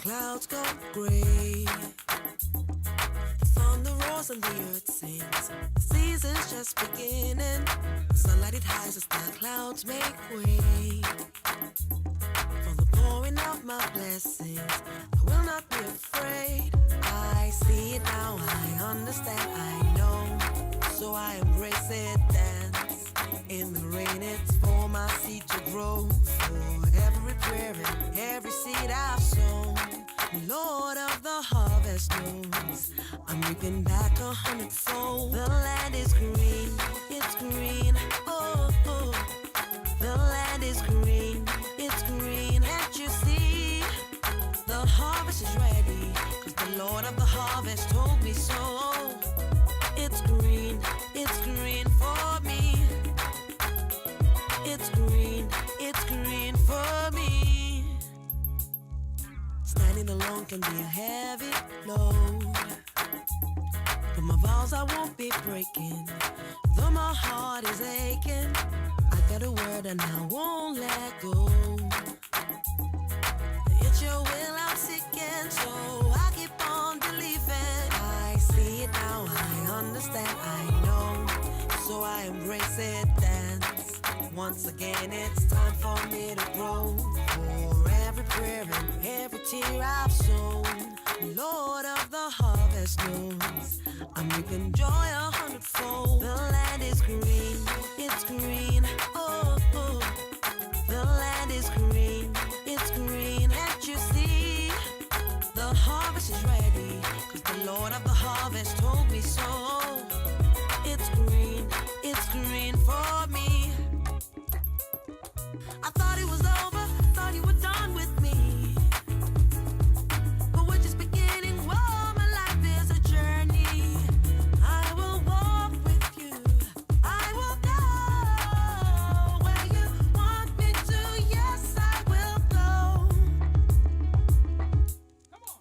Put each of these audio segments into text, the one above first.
clouds go gray. The thunder roars and the earth sings. The season's just beginning. Sunlight it hides as the clouds make way. For the pouring of my blessings, I will not be afraid. I see it now, I understand, I know. So I embrace it, dance. In the rain, it's for my seed to grow. For every prayer and every seed I've sown, the Lord of the harvest knows I'm reaping back 100-fold. The land is green, it's green, oh, oh. The land is green, it's green. Can't you see? The harvest is ready, 'cause the Lord of the harvest told me so. It's green for me. It's green for me. Standing alone can be a heavy load, but my vows I won't be breaking. Though my heart is aching, I got a word and I won't let go. It's your will I'm seeking, so I keep on believing. I see it now, I understand, I know. So I embrace it, dance. Once again, it's time for me to grow. For every prayer and every tear I've sown, Lord of the harvest knows I'm reaping joy 100-fold. The land is green, it's green, oh, oh. The land is green, it's green. Can't you see? The harvest is ready, 'cause the Lord of the harvest told me so. It's green for me. I thought it was over, thought you were done with me, but we're just beginning. Whoa, my life is a journey. I will walk with you, I will go where you want me to. Yes, I will go. Come on.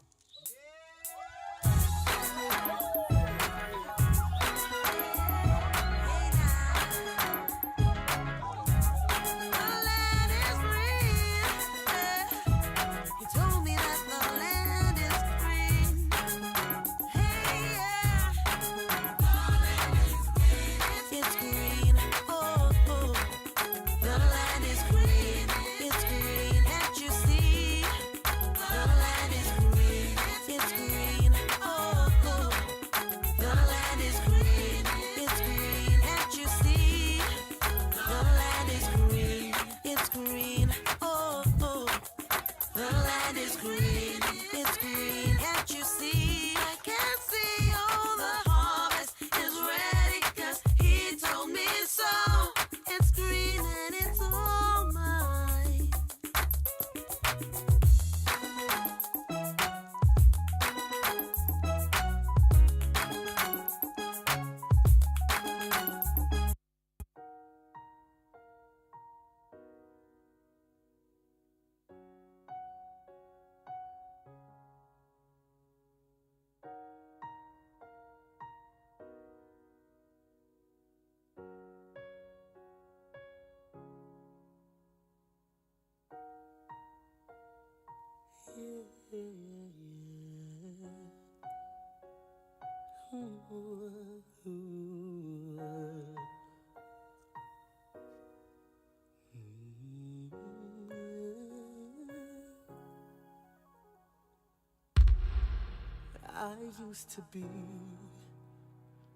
I used to be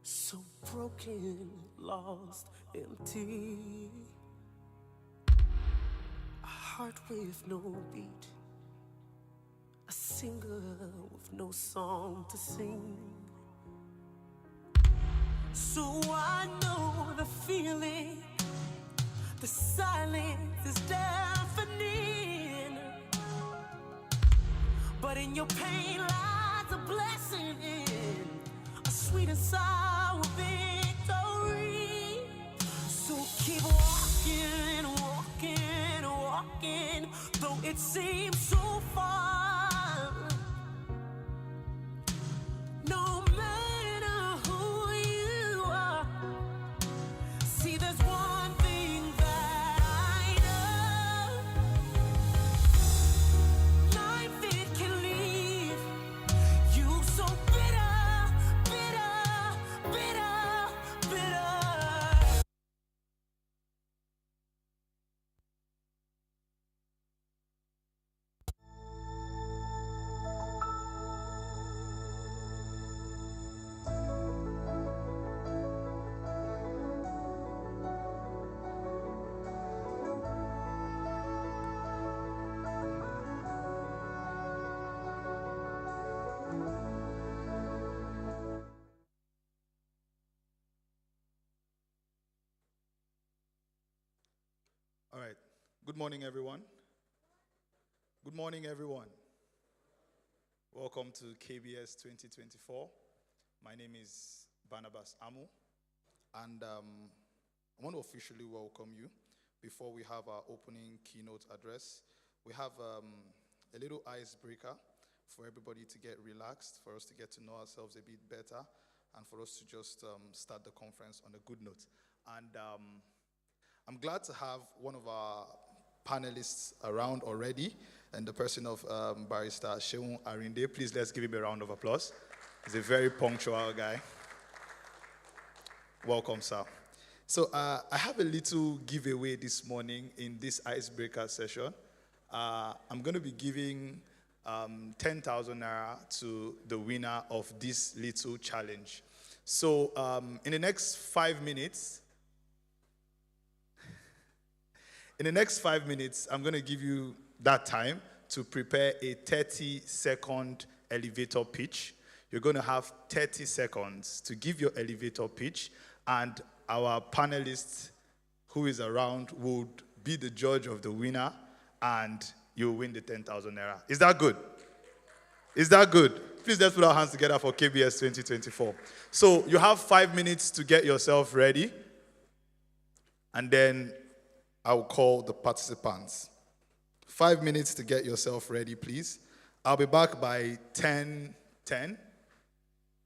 so broken, lost, empty. A heart with no beat, a singer with no song to sing. So I know the feeling, the silence is deafening. But in your pain lies a blessing, a sweet and sour victory. So keep walking, walking, walking, though it seems so far. No matter who you are, see there's one thing that I know. Life it can lead Good morning, everyone. Good morning, everyone. Welcome to KBS 2024. My name is Barnabas Amu, and I want to officially welcome you. Before we have our opening keynote address, we have a little icebreaker for everybody to get relaxed, for us to get to know ourselves a bit better, and for us to just start the conference on a good note. And I'm glad to have one of our panelists around already, and the person of Barrister Sheun Arinde. Please, let's give him a round of applause. He's a very punctual guy. Welcome, sir. So I have a little giveaway this morning in this icebreaker session. I'm going to be giving 10,000 naira to the winner of this little challenge. So in the next 5 minutes, I'm going to give you that time to prepare a 30-second elevator pitch. You're going to have 30 seconds to give your elevator pitch, and our panelist who is around would be the judge of the winner, and you'll win the 10,000 naira. Is that good? Is that good? Please, let's put our hands together for KBS 2024. So you have 5 minutes to get yourself ready, and then I'll call the participants. 5 minutes to get yourself ready, please. I'll be back by 10:10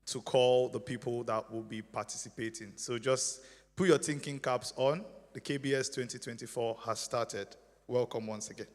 to call the people that will be participating. So just put your thinking caps on. The KBS 2024 has started. Welcome once again.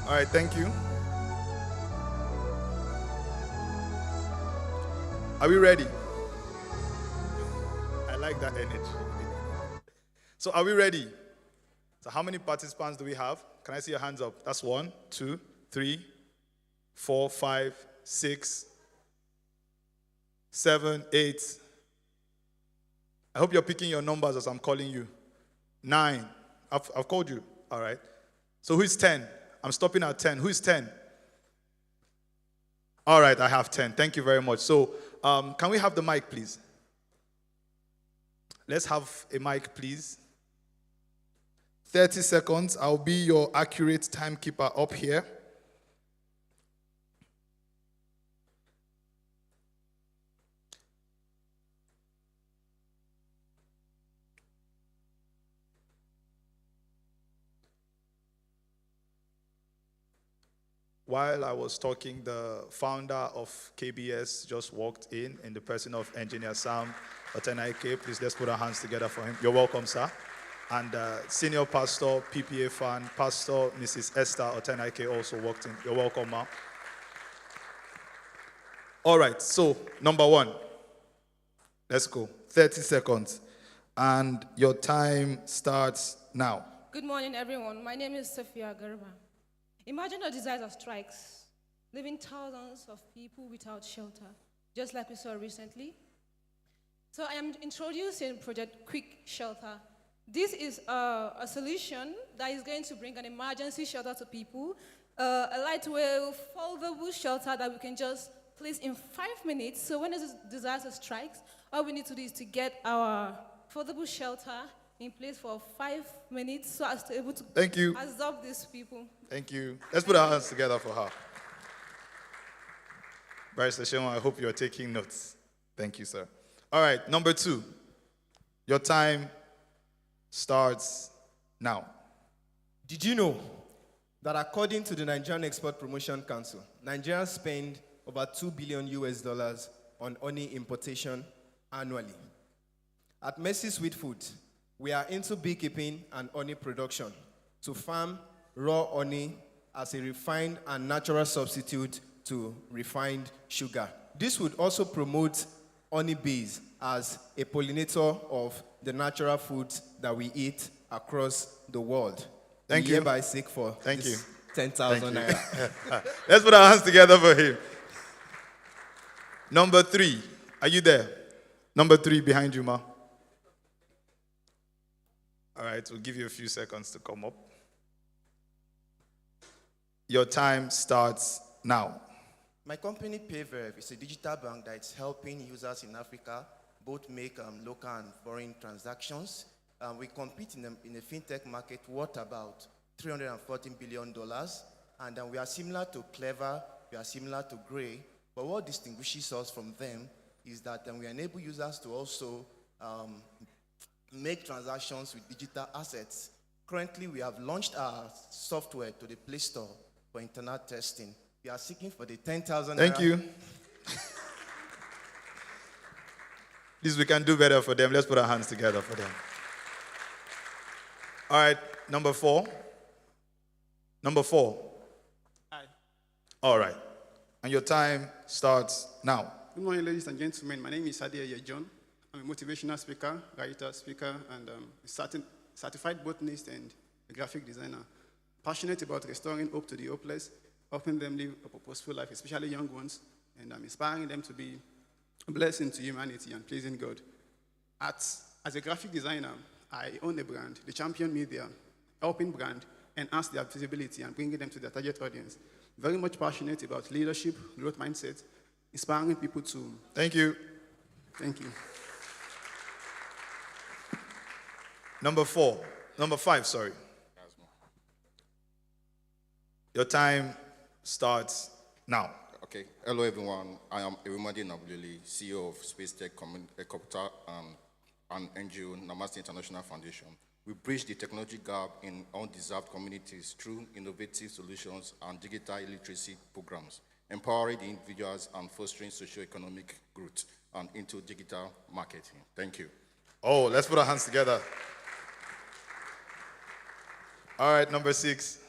All right, thank you. Are we ready? I like that energy. So are we ready? So how many participants do we have? Can I see your hands up? That's 1, 2, 3, 4, 5, 6, 7, 8. I hope you're picking your numbers as I'm calling you. 9. I've called you. All right. So who is 10? I'm stopping at 10. Who is 10? All right, I have 10. Thank you very much. So can we have the mic, please? Let's have a mic, please. 30 seconds. I'll be your accurate timekeeper up here. While I was talking, the founder of KBS just walked in the person of Engineer Sam Otenaike. Please, let's put our hands together for him. You're welcome, sir. And senior pastor, PPA fan, Pastor Mrs. Esther Otenaike also walked in. You're welcome, ma'am. All right, so number 1. Let's go. 30 seconds. And your time starts now. Good morning, everyone. My name is Sophia Garba. Imagine a disaster strikes, leaving thousands of people without shelter, just like we saw recently. So I am introducing Project Quick Shelter. This is a solution that is going to bring an emergency shelter to people, a lightweight, foldable shelter that we can just place in 5 minutes. So when a disaster strikes, all we need to do is to get our foldable shelter in place for 5 minutes so as to able to Thank you. absorb these people. Thank you. Let's put our hands together for her. Barrister Shema, I hope you're taking notes. Thank you, sir. All right, number 2. Your time starts now. Did you know that according to the Nigerian Export Promotion Council, Nigerians spend over $2 billion on honey importation annually? At Mercy Sweet Foods, we are into beekeeping and honey production to farm raw honey as a refined and natural substitute to refined sugar. This would also promote honeybees as a pollinator of the natural foods that we eat across the world. Thank you. Hereby seek for Thank you. 10,000 naira. Let's put our hands together for him. Number 3. Are you there? Number 3 behind you, ma. All right, we'll give you a few seconds to come up. Your time starts now. My company, PayVerve, is a digital bank that is helping users in Africa both make local and foreign transactions. We compete in a fintech market worth about $314 billion. And we are similar to Clever, we are similar to Gray. But what distinguishes us from them is that we enable users to also make transactions with digital assets. Currently, we have launched our software to the Play Store for internal testing. We are seeking for the 10,000. Thank you. Please, we can do better for them. Let's put our hands together for them. All right, number 4. Number 4. Hi. All right. And your time starts now. Good morning, ladies and gentlemen. My name is Adia John. I'm a motivational speaker, writer, speaker, and a certified botanist and a graphic designer. Passionate about restoring hope to the hopeless, helping them live a purposeful life, especially young ones, and I'm inspiring them to be a blessing to humanity and pleasing God. As a graphic designer, I own a brand, the Champion Media, helping brand enhance their visibility and bringing them to their target audience. Very much passionate about leadership, growth mindset, inspiring people to... Thank you. Thank you. Number 5, sorry. Your time starts now. Okay. Hello, everyone. I am Erumade Nabulili, CEO of Space Tech Capital and NGO Namaste International Foundation. We bridge the technology gap in undeserved communities through innovative solutions and digital literacy programs, empowering the individuals and fostering socio-economic growth and into digital marketing. Thank you. Oh, let's put our hands together. All right, number 6.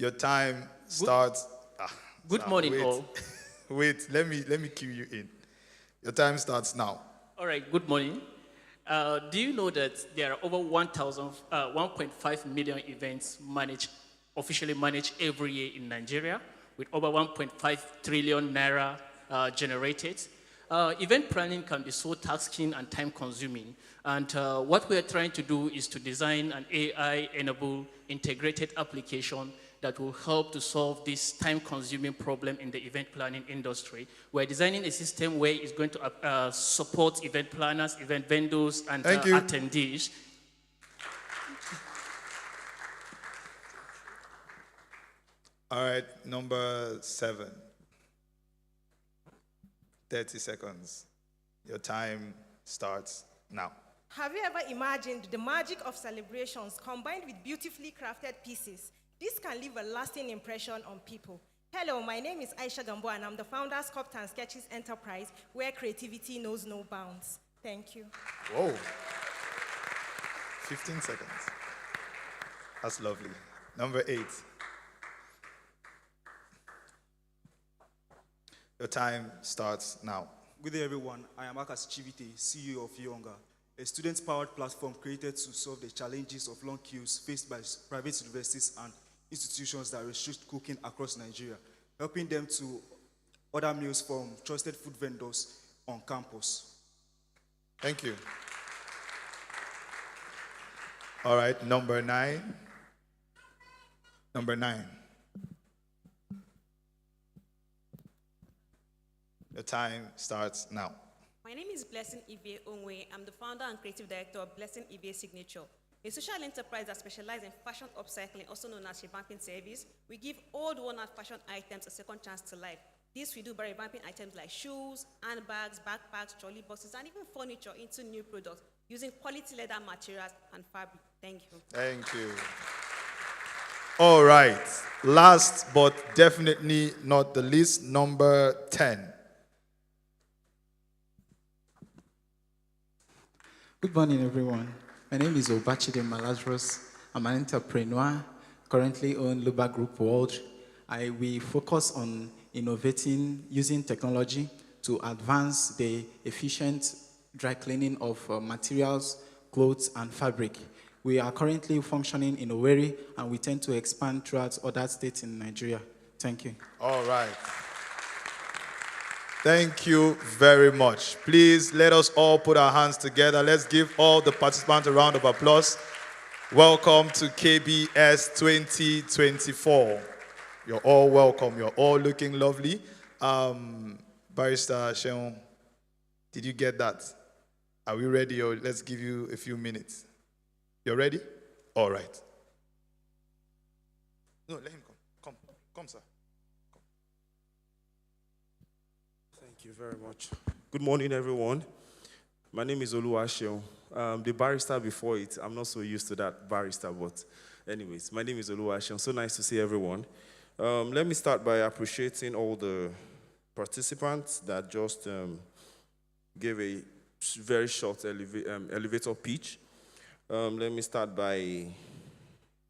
Your time starts. Good morning, wait. all. Wait, let me cue you in. Your time starts now. All right, good morning. Do you know that there are over 1.5 million events officially managed every year in Nigeria, with over 1.5 trillion naira generated? Event planning can be so taxing and time-consuming, and what we are trying to do is to design an AI-enabled integrated application that will help to solve this time-consuming problem in the event planning industry. We're designing a system where it's going to support event planners, event vendors, and attendees. All right, number 7. 30 seconds. Your time starts now. Have you ever imagined the magic of celebrations combined with beautifully crafted pieces? This can leave a lasting impression on people. Hello, my name is Aisha Gambo, and I'm the founder of Sculpt and Sketches Enterprise, where creativity knows no bounds. Thank you. Whoa. 15 seconds. That's lovely. Number 8. Your time starts now. Good day, everyone. I am Akas Chivite, CEO of Yonga, a student-powered platform created to solve the challenges of long queues faced by private universities and institutions that restrict cooking across Nigeria, helping them to order meals from trusted food vendors on campus. Thank you. All right, number 9. Number 9. Your time starts now. My name is Blessing Ibe Onwe. I'm the founder and creative director of Blessing Ibe Signature, a social enterprise that specializes in fashion upcycling, also known as revamping service. We give old worn-out fashion items a second chance to life. This we do by revamping items like shoes, handbags, backpacks, trolley boxes, and even furniture into new products using quality leather materials and fabric. Thank you. Thank you. All right. Last but definitely not the least, number 10. Good morning, everyone. My name is Obachide Malazros. I'm an entrepreneur, currently own Luba Group World. We focus on innovating using technology to advance the efficient dry cleaning of materials, clothes, and fabric. We are currently functioning in Owerri, and we tend to expand throughout other states in Nigeria. Thank you. All right. Thank you very much. Please let us all put our hands together. Let's give all the participants a round of applause. Welcome to KBS 2024. You're all welcome. You're all looking lovely. Barrister Sheon, did you get that? Are we ready? Or let's give you a few minutes. You're ready? All right. No, let him come. Come, sir. Thank you very much. Good morning, everyone. My name is Oluwaseun. The barrister before it, I'm not so used to that barrister, but anyways, my name is Oluwaseun. So nice to see everyone. Let me start by appreciating all the participants that just gave a very short elevator pitch. Let me start by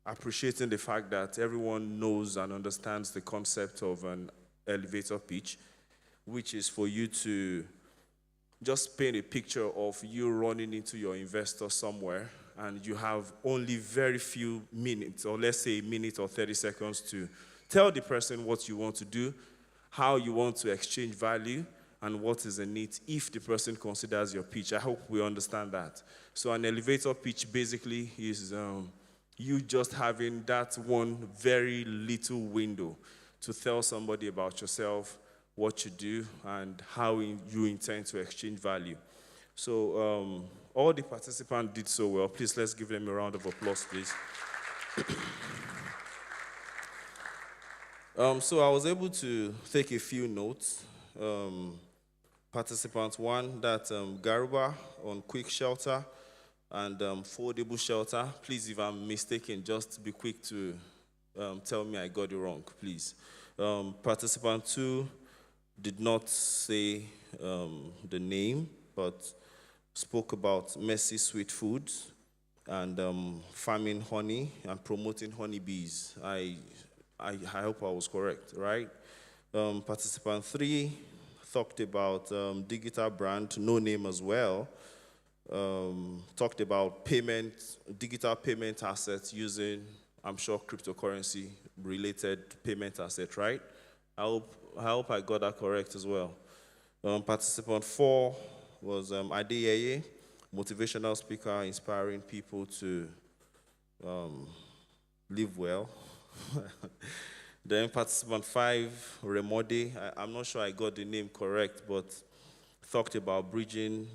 appreciating the fact that everyone knows and understands the concept of an elevator pitch, which is for you to just paint a picture of you running into your investor somewhere, and you have only very few minutes, or let's say a minute or 30 seconds, to tell the person what you want to do, how you want to exchange value, and what is the need if the person considers your pitch. I hope we understand that. So an elevator pitch basically is you just having that one very little window to tell somebody about yourself, what you do, and how you intend to exchange value. So all the participants did so well. Please, let's give them a round of applause, please. So I was able to take a few notes. Participant 1, that Garuba on quick shelter and foldable shelter. Please, if I'm mistaken, just be quick to tell me I got it wrong, please. Participant 2 did not say the name, but spoke about messy sweet foods and farming honey and promoting honeybees. I hope I was correct, right? Participant 3 talked about digital brand, no name as well. Talked about digital payment assets using, I'm sure, cryptocurrency-related payment asset, right? I hope I got that correct as well. Participant 4 was Adeyeye, motivational speaker, inspiring people to live well. Then participant 5, Remode, I'm not sure I got the name correct, but talked about bridging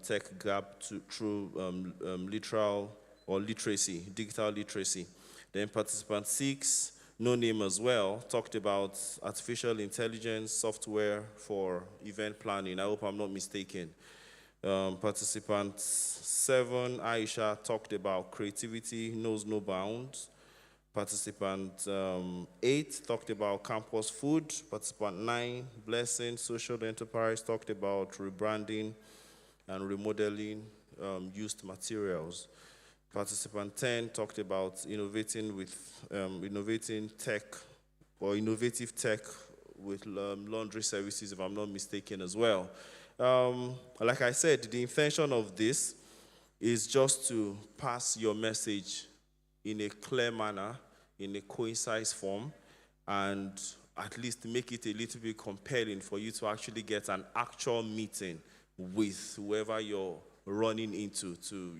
tech gap through digital literacy. Then participant 6, no name as well, talked about artificial intelligence software for event planning. I hope I'm not mistaken. Participant 7, Aisha, talked about creativity knows no bounds. Participant 8 talked about campus food. Participant 9, Blessing, social enterprise, talked about rebranding and remodeling used materials. Participant 10 talked about innovating tech or innovative tech with laundry services, if I'm not mistaken, as well. Like I said, the intention of this is just to pass your message in a clear manner, in a concise form, and at least make it a little bit compelling for you to actually get an actual meeting with whoever you're running into to,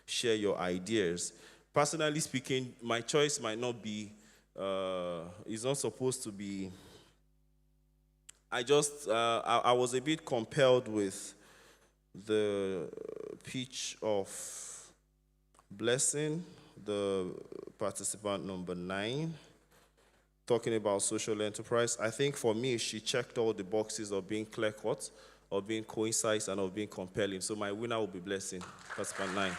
share your ideas. Personally speaking, my choice might not be, it's not supposed to be, I was a bit compelled with the pitch of Blessing, the participant number 9, talking about social enterprise. I think for me, she checked all the boxes of being clear-cut, of being concise, and of being compelling. So my winner will be Blessing, participant 9.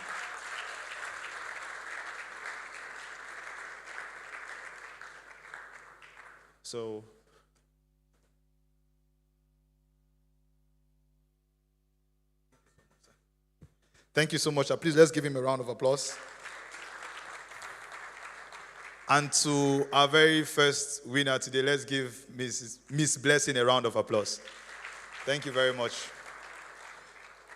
So, thank you so much. Please, let's give him a round of applause. And to our very first winner today, let's give Miss Blessing a round of applause. Thank you very much.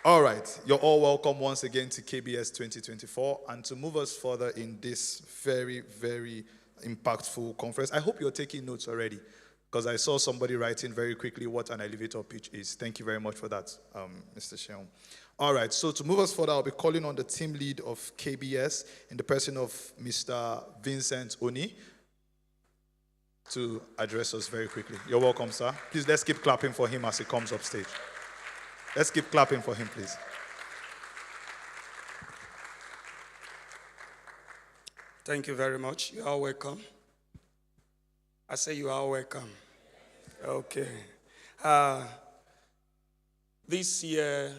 All right, you're all welcome once again to KBS 2024. And to move us further in this very, very impactful conference, I hope you're taking notes already, because I saw somebody writing very quickly what an elevator pitch is. Thank you very much for that, Mr. Sheon. All right, so to move us further, I'll be calling on the team lead of KBS in the person of Mr. Vincent Oni to address us very quickly. You're welcome, sir. Please, let's keep clapping for him as he comes up stage. Let's keep clapping for him, please. Thank you very much. You are welcome. I say you are welcome. Okay. This year,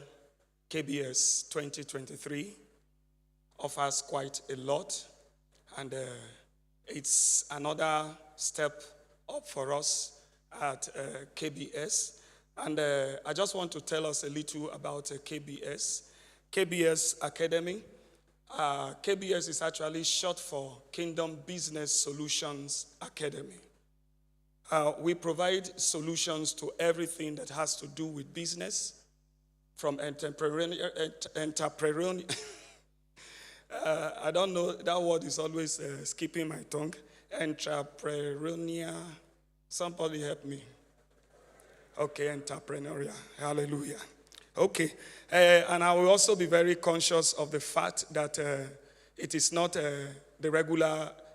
KBS 2023 offers quite a lot, and it's another step up for us at KBS. And I just want to tell us a little about KBS. KBS Academy. KBS is actually short for Kingdom Business Solutions Academy. We provide solutions to everything that has to do with business, from entrepreneur. I don't know, that word is always skipping my tongue. Entrepreneur. Somebody help me. Okay, entrepreneurial. Hallelujah. Okay. And I will also be very conscious of the fact that it is not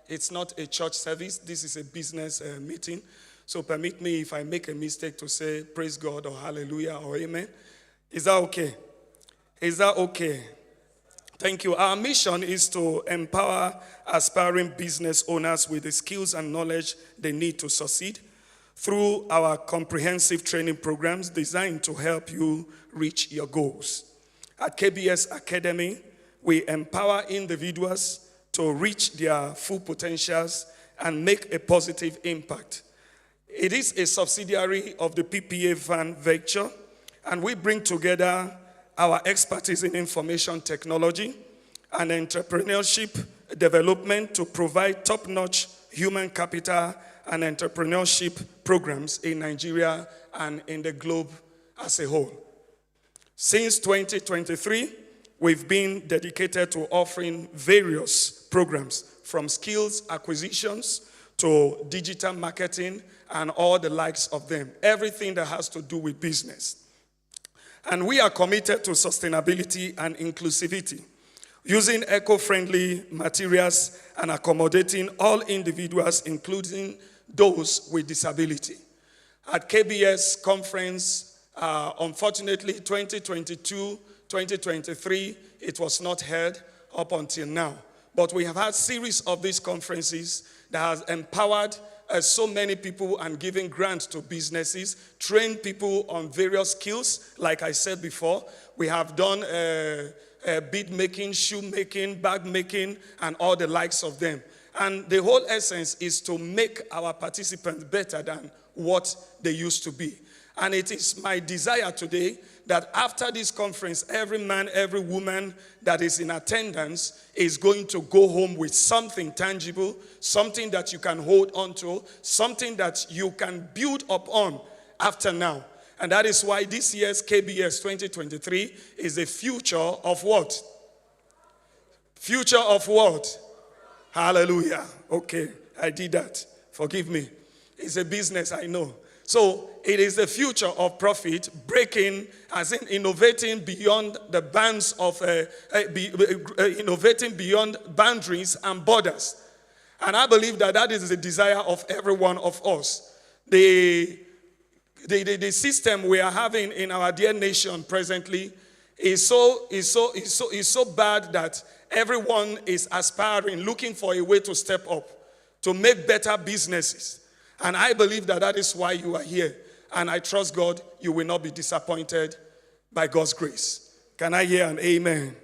it's not a church service. This is a business meeting. So permit me, if I make a mistake, to say praise God or hallelujah or amen. Is that okay? Is that okay? Thank you. Our mission is to empower aspiring business owners with the skills and knowledge they need to succeed through our comprehensive training programs designed to help you reach your goals. At KBS Academy, we empower individuals to reach their full potentials and make a positive impact. It is a subsidiary of the PPA Van Venture, and we bring together our expertise in information technology and entrepreneurship development to provide top-notch human capital and entrepreneurship programs in Nigeria and in the globe as a whole. Since 2023, we've been dedicated to offering various programs from skills acquisitions to digital marketing and all the likes of them, everything that has to do with business. And we are committed to sustainability and inclusivity, using eco-friendly materials and accommodating all individuals, including those with disability. At KBS Conference, unfortunately, 2022, 2023, it was not held up until now. But we have had series of these conferences that has empowered so many people and giving grants to businesses, trained people on various skills. Like I said before, we have done bead making, shoe making, bag making, and all the likes of them. And the whole essence is to make our participants better than what they used to be. And it is my desire today that after this conference, every man, every woman that is in attendance is going to go home with something tangible, something that you can hold on to, something that you can build upon after now. And that is why this year's KBS 2023 is the future of what? Future of what? Hallelujah. Okay, I did that. Forgive me. It's a business, I know. So it is the future of profit, breaking, as in innovating beyond the bands of, innovating beyond boundaries and borders. And I believe that that is the desire of every one of us. The system we are having in our dear nation presently is so bad that everyone is aspiring, looking for a way to step up, to make better businesses. And I believe that that is why you are here. And I trust God you will not be disappointed by God's grace. Can I hear an amen?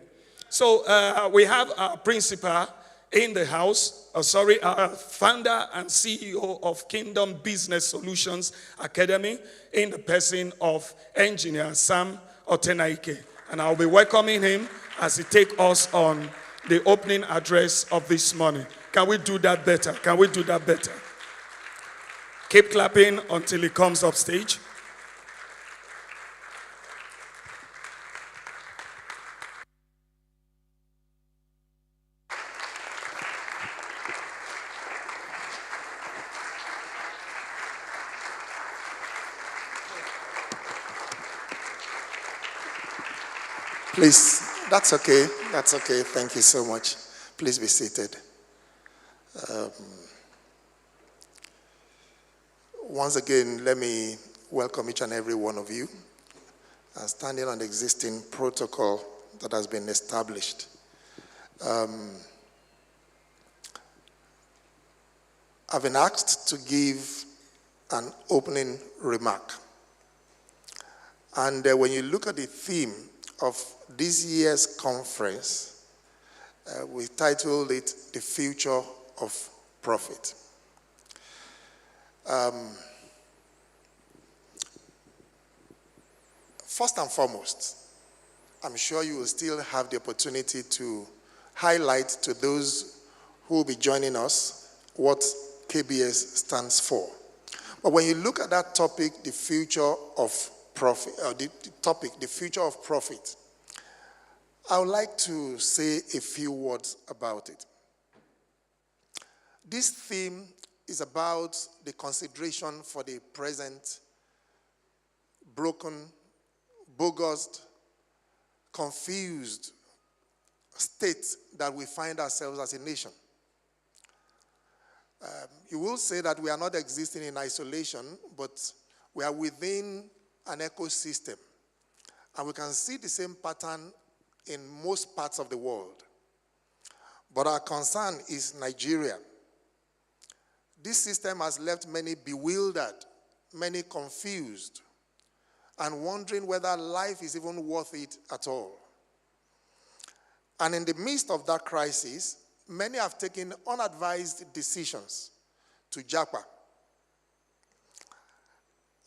So we have our principal in the house, our founder and CEO of Kingdom Business Solutions Academy, in the person of engineer Sam Otenaike. And I'll be welcoming him as he takes us on the opening address of this morning. Can we do that better? Can we do that better? Keep clapping until he comes up stage. Please, that's okay. That's okay. Thank you so much. Please be seated. Once again, let me welcome each and every one of you, standing on the existing protocol that has been established. I've been asked to give an opening remark. And when you look at the theme of this year's conference, we titled it The Future of Profit. First and foremost, I'm sure you will still have the opportunity to highlight to those who will be joining us what KBS stands for. But when you look at that topic, the future of profit, the future of profit, I would like to say a few words about it. This theme is about the consideration for the present broken, bogus, confused state that we find ourselves as a nation. You will say that we are not existing in isolation, but we are within an ecosystem. And we can see the same pattern in most parts of the world. But our concern is Nigeria. This system has left many bewildered, many confused, and wondering whether life is even worth it at all. And in the midst of that crisis, many have taken unadvised decisions to japa.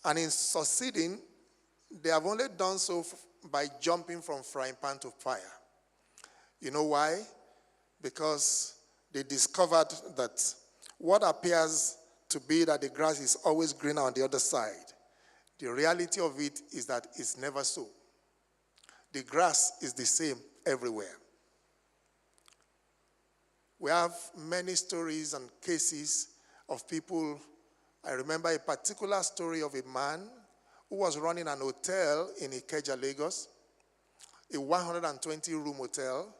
And in succeeding, they have only done so by jumping from frying pan to fire. You know why? Because they discovered that what appears to be that the grass is always greener on the other side, the reality of it is that it's never so. The grass is the same everywhere. We have many stories and cases of people. I remember a particular story of a man who was running an hotel in Ikeja, Lagos, a 120-room hotel.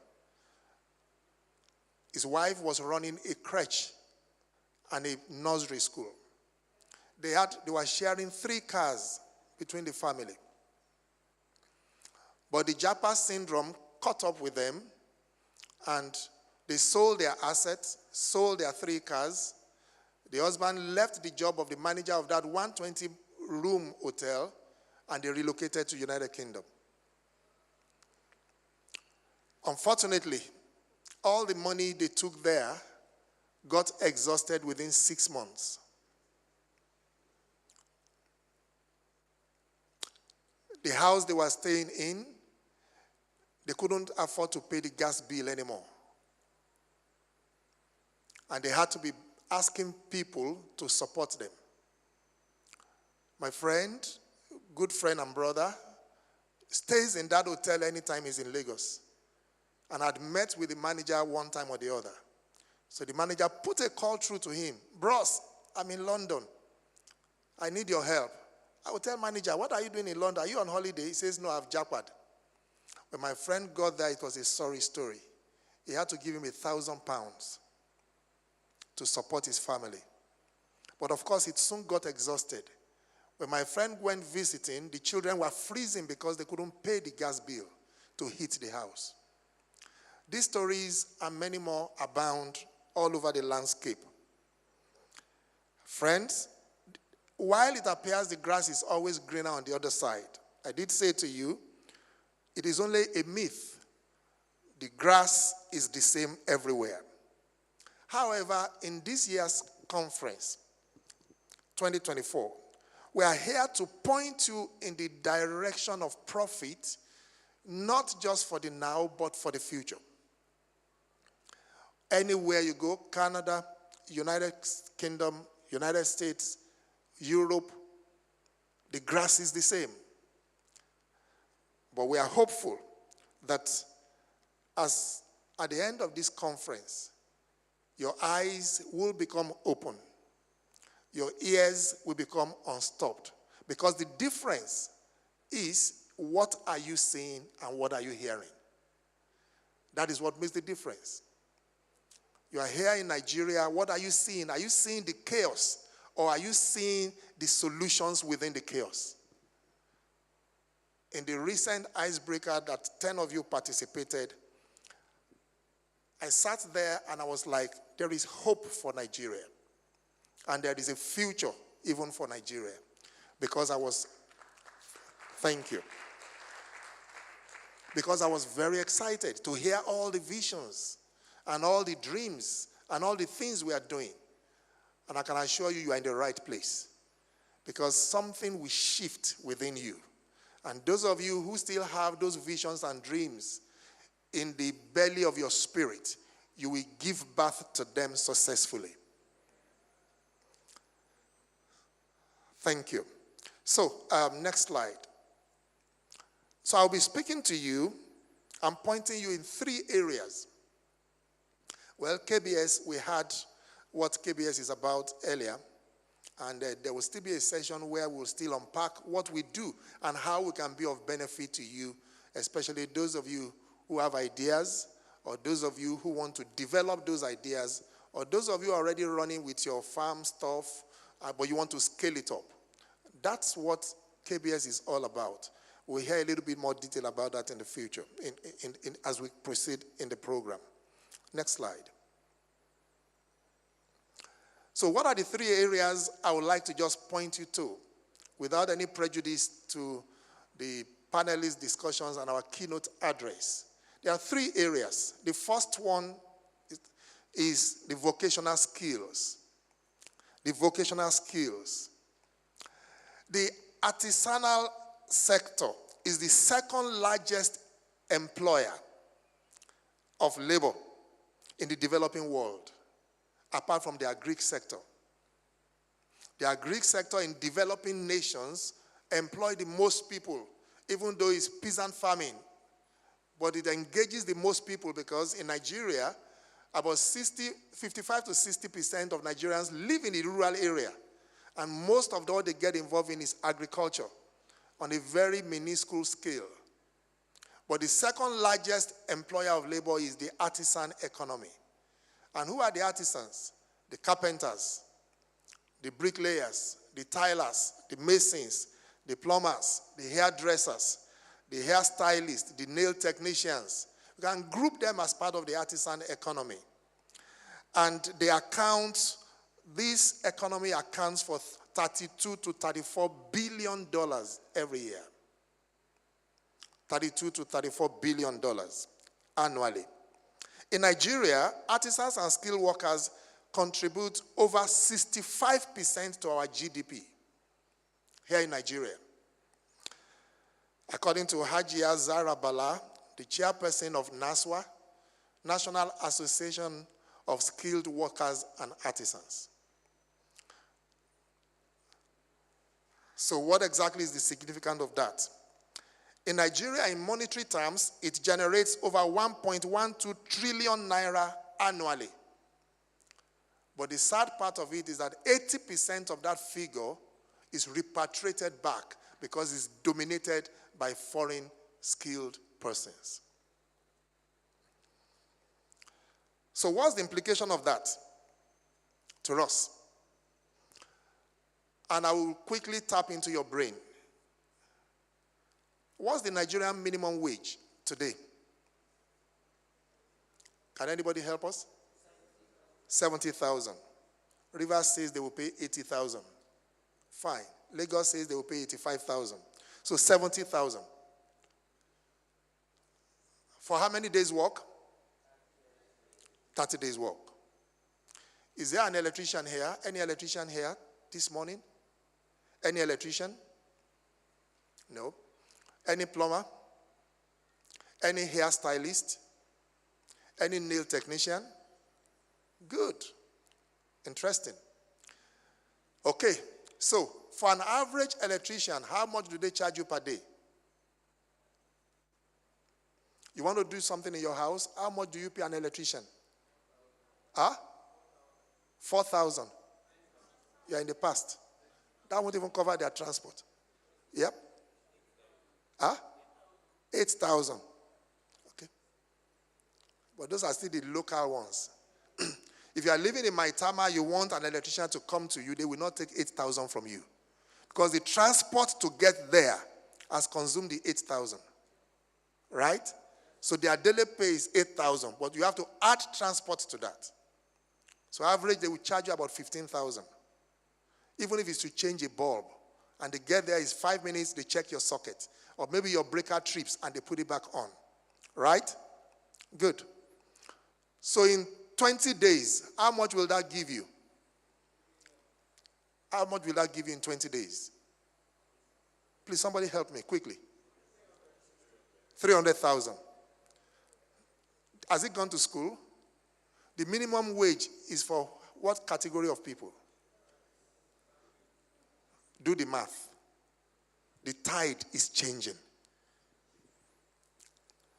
His wife was running a crèche and a nursery school. They were sharing 3 cars between the family. But the Japa syndrome caught up with them, and they sold their assets, sold their 3 cars. The husband left the job of the manager of that 120-room hotel, and they relocated to United Kingdom. Unfortunately, all the money they took there got exhausted within 6 months. The house they were staying in, they couldn't afford to pay the gas bill anymore. And they had to be asking people to support them. My friend, good friend and brother, stays in that hotel anytime he's in Lagos. And had met with the manager one time or the other. So the manager put a call through to him. Bros, I'm in London. I need your help. I will tell manager, what are you doing in London? Are you on holiday? He says, no, I've jackpot. When my friend got there, it was a sorry story. He had to give him £1,000 to support his family. But of course, it soon got exhausted. When my friend went visiting, the children were freezing because they couldn't pay the gas bill to heat the house. These stories and many more abound all over the landscape. Friends, while it appears the grass is always greener on the other side, I did say to you, it is only a myth. The grass is the same everywhere. However, in this year's conference, 2024, we are here to point you in the direction of profit, not just for the now, but for the future. Anywhere you go, Canada, United Kingdom, United States, Europe, the grass is the same. But we are hopeful that as at the end of this conference, your eyes will become open. Your ears will become unstopped. Because the difference is, what are you seeing and what are you hearing? That is what makes the difference. You are here in Nigeria, what are you seeing? Are you seeing the chaos, or are you seeing the solutions within the chaos? In the recent icebreaker that 10 of you participated, I sat there and I was like, there is hope for Nigeria. And there is a future even for Nigeria. Because thank you. Because I was very excited to hear all the visions and all the dreams and all the things we are doing. And I can assure you, you are in the right place. Because something will shift within you. And those of you who still have those visions and dreams in the belly of your spirit, you will give birth to them successfully. Thank you. So, next slide. So I'll be speaking to you. I'm pointing you in 3 areas. Well, KBS, we had what KBS is about earlier. And there will still be a session where we'll still unpack what we do and how we can be of benefit to you, especially those of you who have ideas, or those of you who want to develop those ideas, or those of you already running with your farm stuff, but you want to scale it up. That's what KBS is all about. We'll hear a little bit more detail about that in the future, as we proceed in the program. Next slide. So what are the 3 areas I would like to just point you to, without any prejudice to the panelist discussions and our keynote address? There are 3 areas. The first one is the vocational skills. The vocational skills. The artisanal sector is the second largest employer of labor in the developing world. apart from the agri sector. The agri sector in developing nations employ the most people, even though it's peasant farming. But it engages the most people because in Nigeria, about 55 to 60% of Nigerians live in the rural area. And most of what they get involved in is agriculture on a very minuscule scale. But the second largest employer of labor is the artisan economy. And who are the artisans? The carpenters, the bricklayers, the tilers, the masons, the plumbers, the hairdressers, the hairstylists, the nail technicians. You can group them as part of the artisan economy. And this economy accounts for $32 to $34 billion every year. $32 to $34 billion annually. In Nigeria, artisans and skilled workers contribute over 65% to our GDP here in Nigeria. According to Hajia Zara Bala, the chairperson of NASWA, National Association of Skilled Workers and Artisans. So what exactly is the significance of that? In Nigeria, in monetary terms, it generates over 1.12 trillion naira annually. But the sad part of it is that 80% of that figure is repatriated back because it's dominated by foreign skilled persons. So what's the implication of that to us? And I will quickly tap into your brain. What's the Nigerian minimum wage today? Can anybody help us? 70,000. Rivers says they will pay 80,000. Fine. Lagos says they will pay 85,000. So 70,000. For how many days work? 30 days work. Is there an electrician here? Any electrician here this morning? Any electrician? No. Any plumber? Any hairstylist? Any nail technician? Good. Interesting. Okay, so for an average electrician, how much do they charge you per day? You want to do something in your house, how much do you pay an electrician? 4,000. You're in the past. That won't even cover their transport. Yep. 8,000. Okay. But those are still the local ones. If you are living in Maitama, you want an electrician to come to you, they will not take 8,000 from you. Because the transport to get there has consumed the 8,000. Right? So their daily pay is 8,000, but you have to add transport to that. So average, they will charge you about 15,000. Even if it's to change a bulb, and they get there, is 5 minutes, they check your socket. Or maybe your breaker trips, and they put it back on. Right? Good. So in 20 days, how much will that give you? How much will that give you in 20 days? Please, somebody help me quickly. 300,000. Has it gone to school? The minimum wage is for what category of people? Do the math. The tide is changing.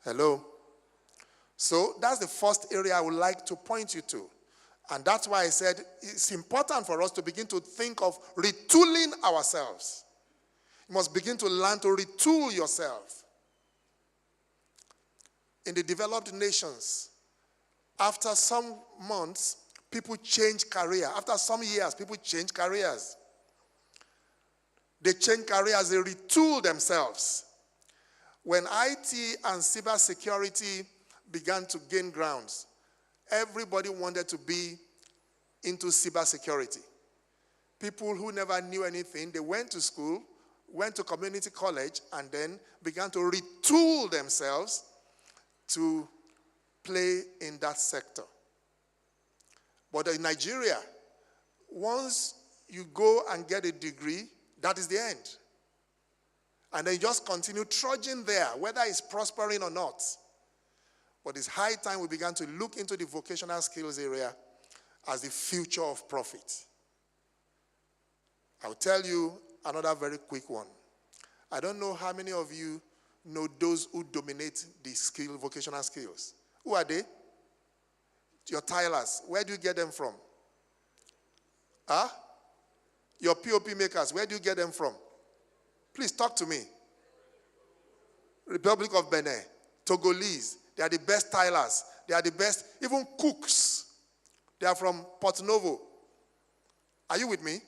Hello? So that's the first area I would like to point you to. And that's why I said it's important for us to begin to think of retooling ourselves. You must begin to learn to retool yourself. In the developed nations, after some months, people change career. After some years, people change careers. They change careers, they retool themselves. When IT and cybersecurity began to gain grounds, everybody wanted to be into cybersecurity. People who never knew anything, they went to school, went to community college, and then began to retool themselves to play in that sector. But in Nigeria, once you go and get a degree, that is the end. And then you just continue trudging there, whether it's prospering or not. But it's high time we began to look into the vocational skills area as the future of profit. I'll tell you another very quick one. I don't know how many of you know those who dominate the vocational skills. Who are they? Your tilers. Where do you get them from? Huh? Your POP makers. Where do you get them from? Please talk to me. Republic of Benin, Togolese. They are the best tilers. They are the best, even cooks. They are from Porto Novo. Are you with me?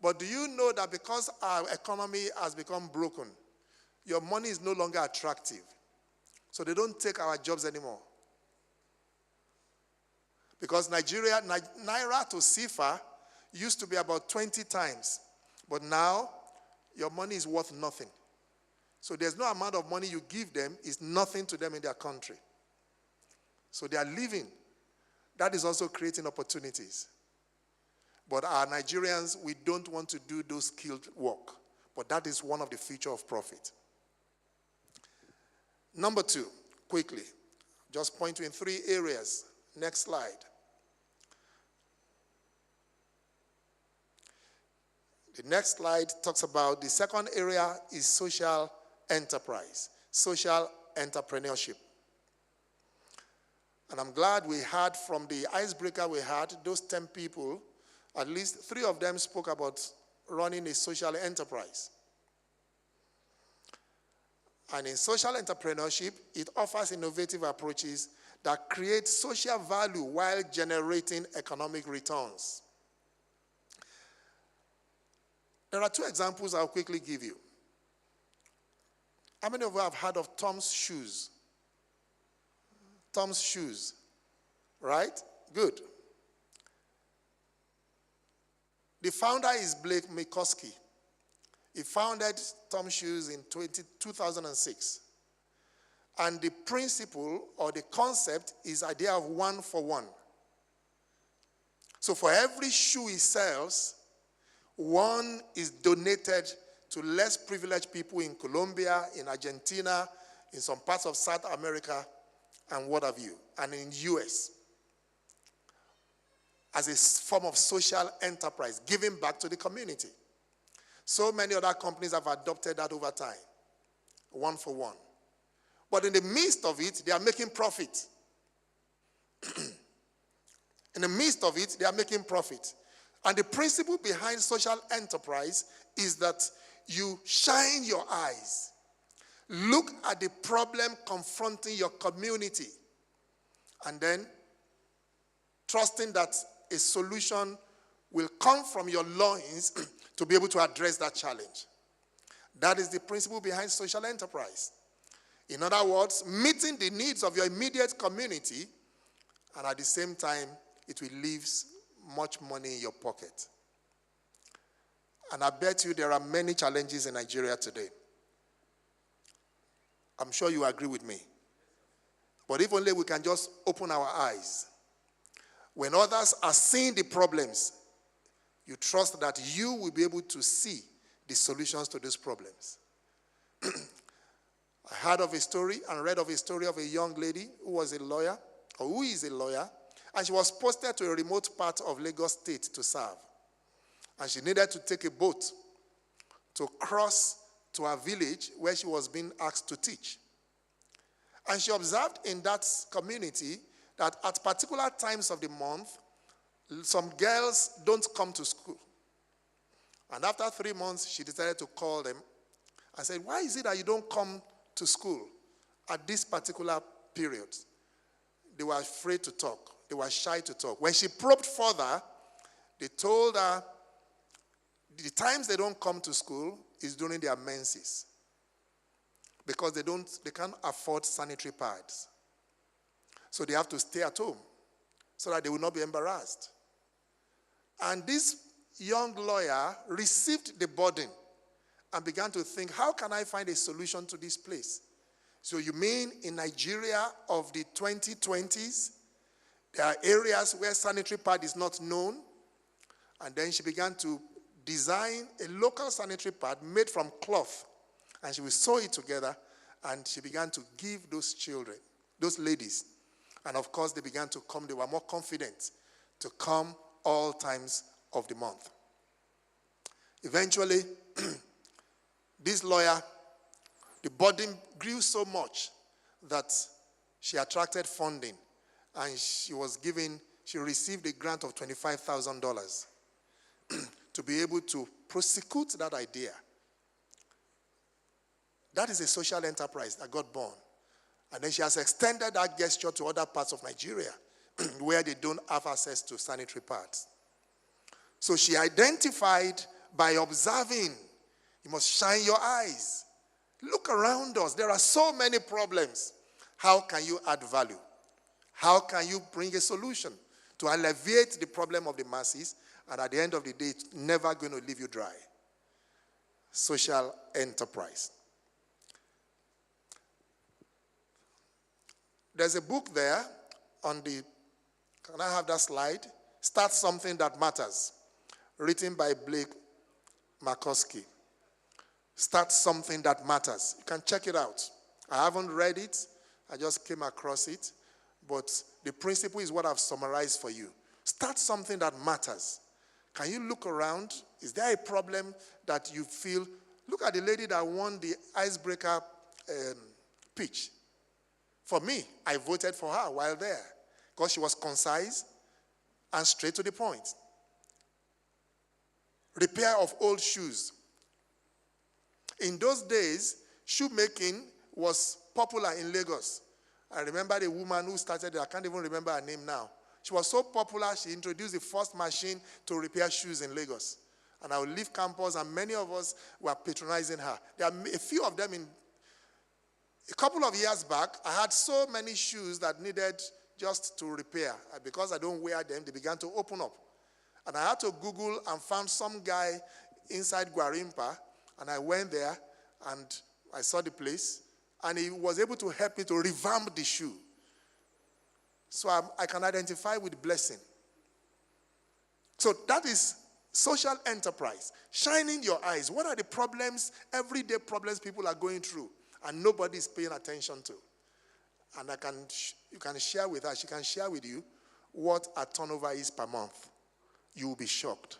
But do you know that because our economy has become broken, your money is no longer attractive? So they don't take our jobs anymore. Because Naira to CFA used to be about 20 times. But now, your money is worth nothing. So there's no amount of money you give them is nothing to them in their country. So they are leaving. That is also creating opportunities. But our Nigerians, we don't want to do those skilled work. But that is one of the features of profit. Number 2, quickly. Just point to in 3 areas. Next slide. The next slide talks about the second area is social enterprise, social entrepreneurship. And I'm glad we heard from the icebreaker we had, those 10 people, at least 3 of them spoke about running a social enterprise. And in social entrepreneurship, it offers innovative approaches that create social value while generating economic returns. There are 2 examples I'll quickly give you. How many of you have heard of Tom's Shoes? Tom's Shoes, right? Good. The founder is Blake Mikoski. He founded Tom's Shoes in 2006. And the principle or the concept is idea of 1 for 1. So for every shoe he sells, 1 is donated to less privileged people in Colombia, in Argentina, in some parts of South America, and what have you, and in the US. As a form of social enterprise, giving back to the community. So many other companies have adopted that over time. 1 for 1. But in the midst of it, they are making profit. In the midst of it, they are making profit. And the principle behind social enterprise is that you shine your eyes. Look at the problem confronting your community. And then, trusting that a solution will come from your loins to be able to address that challenge. That is the principle behind social enterprise. In other words, meeting the needs of your immediate community, and at the same time, it will leave much money in your pocket. And I bet you there are many challenges in Nigeria today. I'm sure you agree with me. But if only we can just open our eyes. When others are seeing the problems, you trust that you will be able to see the solutions to these problems. I heard of a story and read of a story of a young lady who was a lawyer, or who is a lawyer, and she was posted to a remote part of Lagos State to serve. And she needed to take a boat to cross to her village where she was being asked to teach. And she observed in that community that at particular times of the month, some girls don't come to school. And after 3 months, she decided to call them and said, why is it that you don't come to school at this particular period? They were afraid to talk. They were shy to talk. When she probed further, they told her the times they don't come to school is during their menses, because they can't afford sanitary pads. So they have to stay at home so that they will not be embarrassed. And this young lawyer received the burden and began to think, how can I find a solution to this place? So you mean in Nigeria of the 2020s, there are areas where sanitary pad is not known? And then she began to design a local sanitary pad made from cloth. And she will sew it together, and she began to give those children, those ladies. And of course, they began to come. They were more confident to come all times of the month. Eventually, this lawyer, the burden grew so much that she attracted funding, and she received a grant of $25,000 to be able to prosecute that idea. That is a social enterprise that got born. And then she has extended that gesture to other parts of Nigeria where they don't have access to sanitary pads. So she identified by observing. You must shine your eyes. Look around us. There are so many problems. How can you add value? How can you bring a solution to alleviate the problem of the masses, and at the end of the day, it's never going to leave you dry? Social enterprise. There's a book there on the, can I have that slide? Start Something That Matters, written by Blake Markowski. Start Something That Matters. You can check it out. I haven't read it. I just came across it. But the principle is what I've summarized for you. Start something that matters. Can you look around? Is there a problem that you feel? Look at the lady that won the icebreaker pitch. For me, I voted for her while there because she was concise and straight to the point. Repair of old shoes. In those days, shoemaking was popular in Lagos. I remember the woman who started it. I can't even remember her name now. She was so popular, she introduced the first machine to repair shoes in Lagos. And I would leave campus, and many of us were patronizing her. There are a few of them in. A couple of years back, I had so many shoes that needed just to repair. Because I don't wear them, they began to open up. And I had to Google and found some guy inside Gwarimpa, and I went there, and I saw the place, and he was able to help me to revamp the shoe. So I can identify with blessing. So that is social enterprise. Shining your eyes. What are the problems, everyday problems people are going through, and nobody is paying attention to? And you can share with her, she can share with you what our turnover is per month. You will be shocked.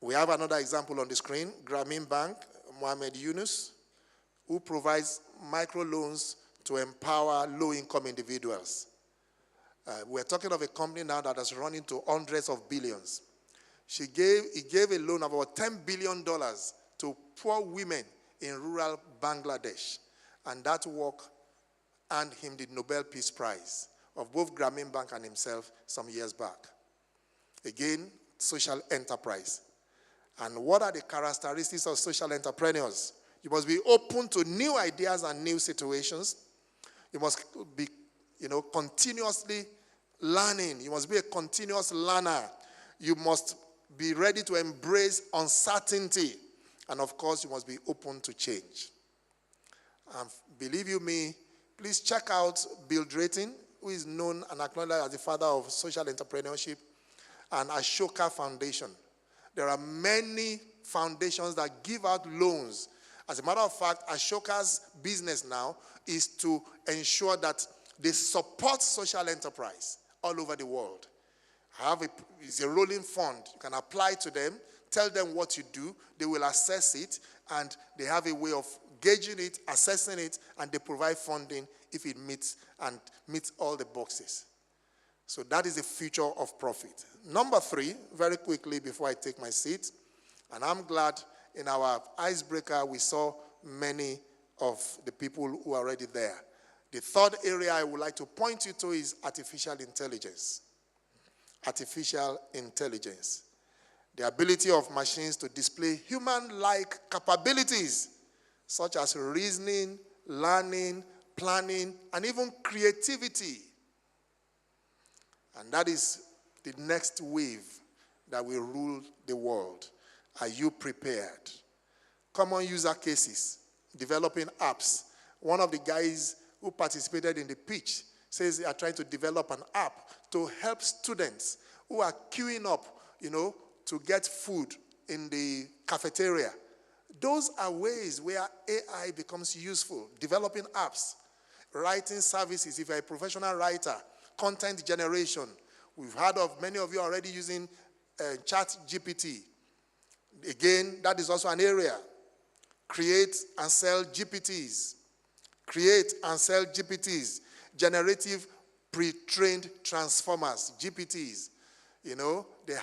We have another example on the screen, Grameen Bank, Mohammed Yunus, who provides microloans to empower low-income individuals. We're talking of a company now that has run into hundreds of billions. He gave a loan of about $10 billion to poor women in rural Bangladesh. And that work earned him the Nobel Peace Prize of both Grameen Bank and himself some years back. Again, social enterprise. And what are the characteristics of social entrepreneurs? You must be open to new ideas and new situations. You must be, continuously learning. You must be a continuous learner. You must be ready to embrace uncertainty. And of course, you must be open to change. Believe you me, please check out Bill Drayton, who is known and acknowledged as the father of social entrepreneurship, and Ashoka Foundation. There are many foundations that give out loans. As a matter of fact, Ashoka's business now is to ensure that they support social enterprise all over the world. It's a rolling fund. You can apply to them, tell them what you do, they will assess it, and they have a way of gauging it, assessing it, and they provide funding if it meets all the boxes. So that is the future of profit. Number 3, very quickly before I take my seat, and I'm glad in our icebreaker we saw many of the people who are already there. The third area I would like to point you to is artificial intelligence. Artificial intelligence. The ability of machines to display human-like capabilities such as reasoning, learning, planning, and even creativity. And that is the next wave that will rule the world. Are you prepared? Common user cases, developing apps. One of the guys who participated in the pitch says they are trying to develop an app to help students who are queuing up, to get food in the cafeteria. Those are ways where AI becomes useful. Developing apps, writing services. If you're a professional writer, content generation. We've heard of many of you already using Chat GPT. Again, that is also an area. Create and sell GPTs. Create and sell GPTs. Generative pre-trained transformers, GPTs. You know, they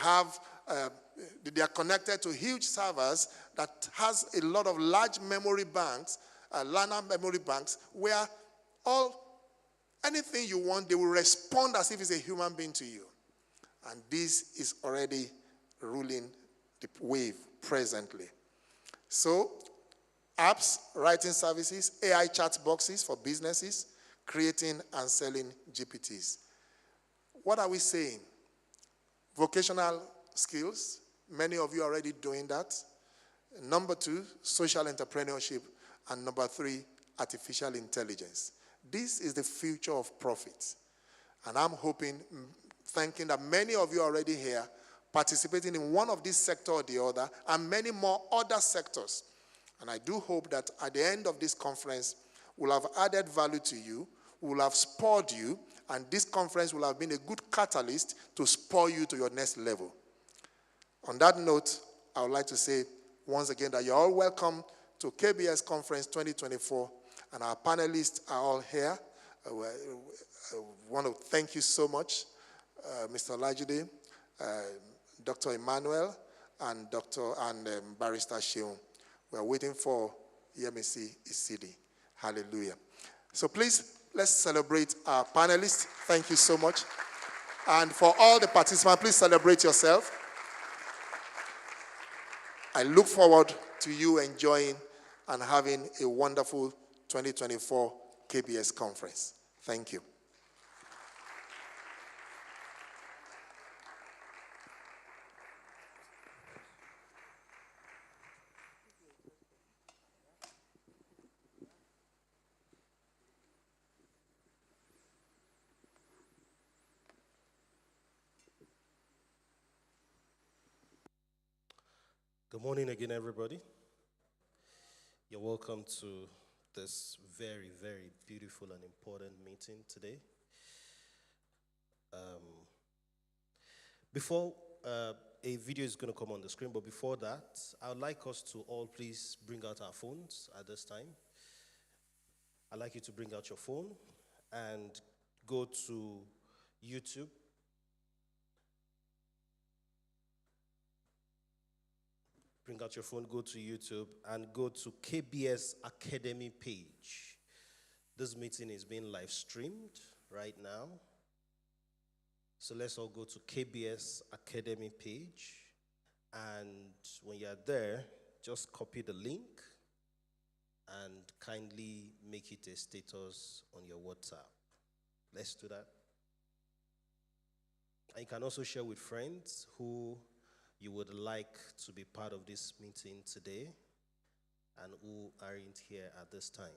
are connected to huge servers that has a lot of large memory banks, learner memory banks, where anything you want, they will respond as if it's a human being to you. And this is already ruling the wave presently. So, apps, writing services, AI chat boxes for businesses, creating and selling GPTs. What are we saying? Vocational skills. Many of you are already doing that. Number 2, social entrepreneurship. And number 3, artificial intelligence. This is the future of profit. And I'm thinking that many of you are already here participating in one of these sector or the other, and many more other sectors. And I do hope that at the end of this conference, we'll have added value to you, we'll have spurred you, and this conference will have been a good catalyst to spur you to your next level. On that note, I would like to say once again that you're all welcome to KBS Conference 2024, and our panelists are all here. I want to thank you so much, Mr. Lajide, Dr. Emmanuel, and Barrister Sheung. We are waiting for Yemisi Isidi. Hallelujah. So please, let's celebrate our panelists. Thank you so much. And for all the participants, please celebrate yourself. I look forward to you enjoying and having a wonderful 2024 KBS Conference. Thank you. Good morning again, everybody. You're welcome to this very, very beautiful and important meeting today. Before a video is going to come on the screen, but before that, I would like us to all please bring out our phones at this time. I'd like you to bring out your phone and go to YouTube. Bring out your phone, go to YouTube, and go to KBS Academy page. This meeting is being live streamed right now. So let's all go to KBS Academy page. And when you're there, just copy the link and kindly make it a status on your WhatsApp. Let's do that. And you can also share with friends who you would like to be part of this meeting today and who aren't here at this time.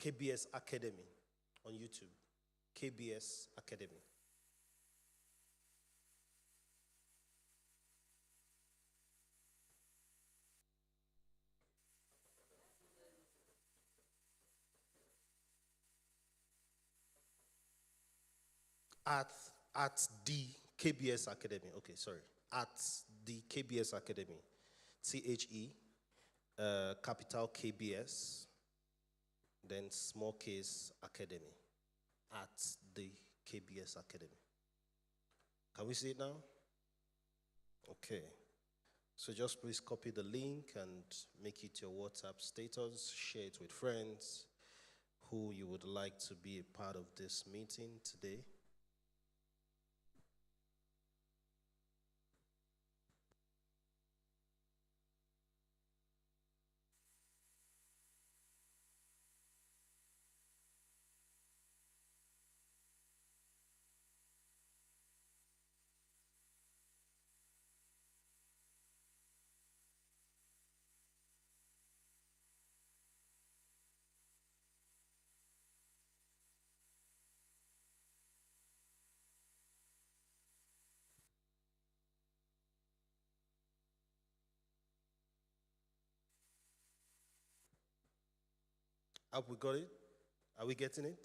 KBS Academy on YouTube. KBS Academy. At the KBS Academy. Okay, sorry. At the KBS Academy. THE, capital KBS. Then small case Academy at the KBS Academy. Can we see it now? Okay. So just please copy the link and make it your WhatsApp status. Share it with friends who you would like to be a part of this meeting today. Hope we got it. Are we getting it?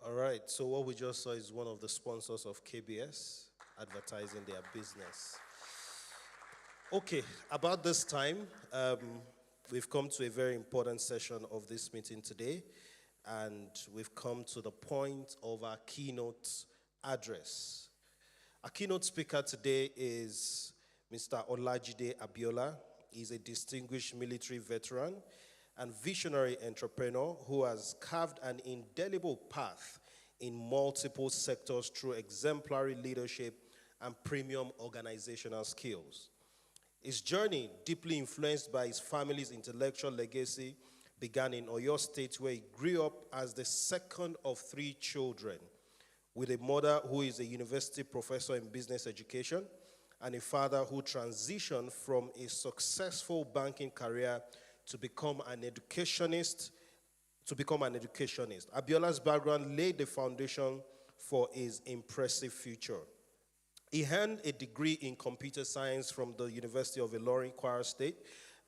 All right, so what we just saw is one of the sponsors of KBS advertising their business. Okay, about this time, we've come to a very important session of this meeting today, and we've come to the point of our keynote address. Our keynote speaker today is Mr. Olajide Abiola. He's a distinguished military veteran and visionary entrepreneur who has carved an indelible path in multiple sectors through exemplary leadership and premium organizational skills. His journey, deeply influenced by his family's intellectual legacy, began in Oyo State, where he grew up as the second of 3 children, with a mother who is a university professor in business education and a father who transitioned from a successful banking career to become an educationist. Abiola's background laid the foundation for his impressive future. He earned a degree in computer science from the University of Ilorin, Kwara State,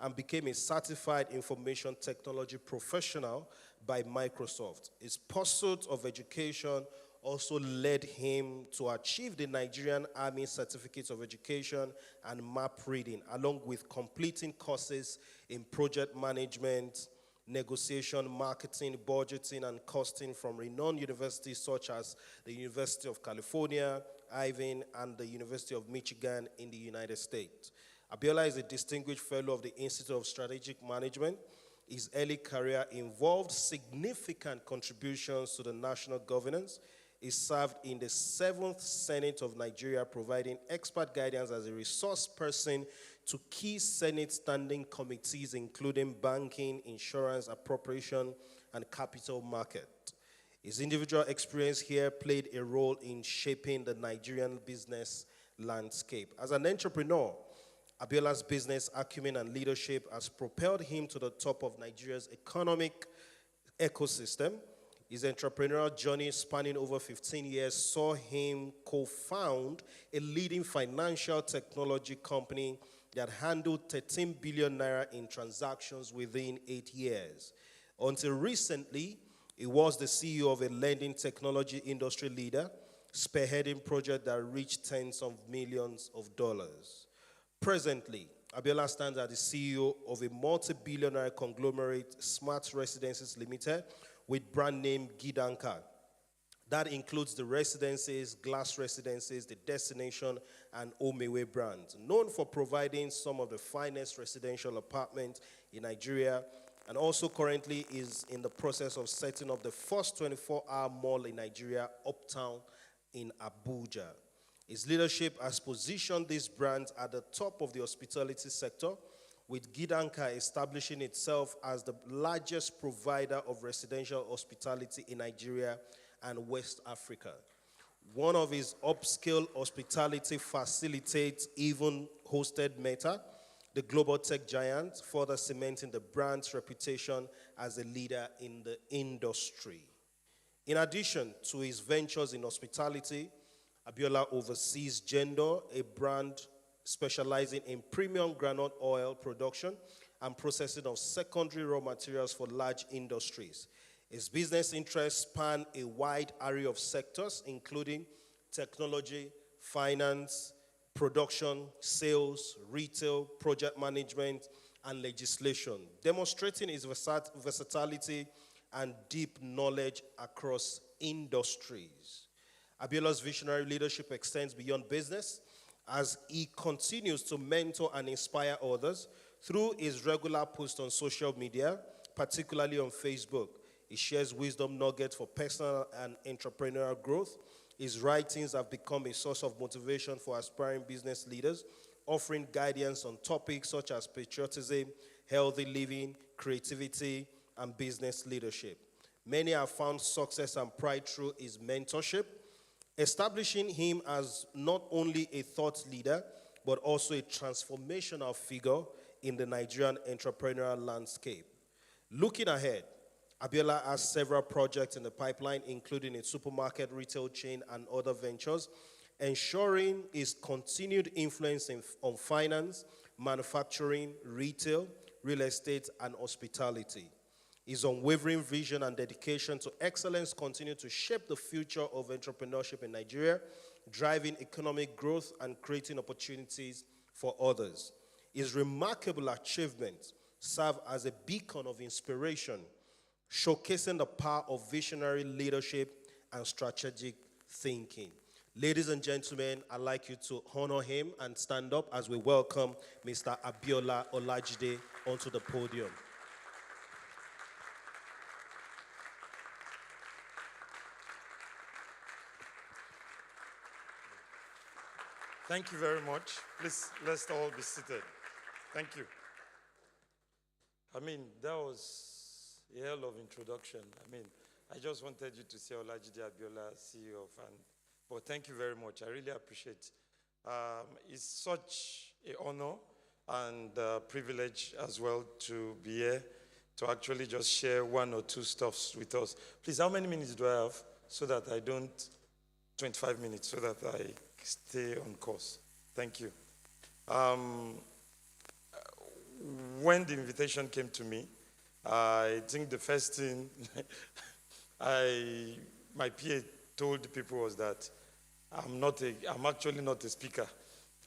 and became a certified information technology professional by Microsoft. His pursuit of education also led him to achieve the Nigerian Army Certificate of Education and map reading, along with completing courses in project management, negotiation, marketing, budgeting, and costing from renowned universities such as the University of California, Irvine, and the University of Michigan in the United States. Abiola is a distinguished fellow of the Institute of Strategic Management. His early career involved significant contributions to the national governance. He served in the 7th Senate of Nigeria, providing expert guidance as a resource person to key Senate standing committees, including banking, insurance, appropriation, and capital market. His individual experience here played a role in shaping the Nigerian business landscape. As an entrepreneur, Abiola's business acumen and leadership has propelled him to the top of Nigeria's economic ecosystem. His entrepreneurial journey, spanning over 15 years, saw him co-found a leading financial technology company that handled 13 billion naira in transactions within 8 years. Until recently, he was the CEO of a lending technology industry leader, spearheading projects that reached tens of millions of dollars. Presently, Abiola stands as the CEO of a multi-billionaire conglomerate, Smart Residences Limited, with brand name Gidanka. That includes the Residences, Glass Residences, the Destination, and Omewe brands. Known for providing some of the finest residential apartments in Nigeria, and also currently is in the process of setting up the first 24-hour mall in Nigeria, Uptown in Abuja. His leadership has positioned these brands at the top of the hospitality sector, with Gidanka establishing itself as the largest provider of residential hospitality in Nigeria and West Africa. One of his upscale hospitality facilitates even hosted Meta, the global tech giant, further cementing the brand's reputation as a leader in the industry. In addition to his ventures in hospitality, Abiola oversees Gender, a brand specializing in premium groundnut oil production and processing of secondary raw materials for large industries. His business interests span a wide array of sectors, including technology, finance, production, sales, retail, project management, and legislation, demonstrating his versatility and deep knowledge across industries. Abiola's visionary leadership extends beyond business as he continues to mentor and inspire others through his regular posts on social media, particularly on Facebook. He shares wisdom nuggets for personal and entrepreneurial growth. His writings have become a source of motivation for aspiring business leaders, offering guidance on topics such as patriotism, healthy living, creativity, and business leadership. Many have found success and pride through his mentorship, establishing him as not only a thought leader, but also a transformational figure in the Nigerian entrepreneurial landscape. Looking ahead, Abiola has several projects in the pipeline, including a supermarket retail chain and other ventures, ensuring his continued influence on finance, manufacturing, retail, real estate, and hospitality. His unwavering vision and dedication to excellence continue to shape the future of entrepreneurship in Nigeria, driving economic growth and creating opportunities for others. His remarkable achievements serve as a beacon of inspiration, showcasing the power of visionary leadership and strategic thinking. Ladies and gentlemen, I'd like you to honor him and stand up as we welcome Mr. Abiola Olajide onto the podium. Thank you very much. Please, let's all be seated. Thank you. I mean, that was a hell of introduction. I mean, I just wanted you to say Olajide Abiola, CEO of FAN. But thank you very much. I really appreciate it. It's such an honor and privilege as well to be here to actually just share one or two stuffs with us. Please, how many minutes do I have so that I don't, 25 minutes, so that I stay on course? Thank you. When the invitation came to me, I think the first thing my PA told the people was that I'm actually not a speaker.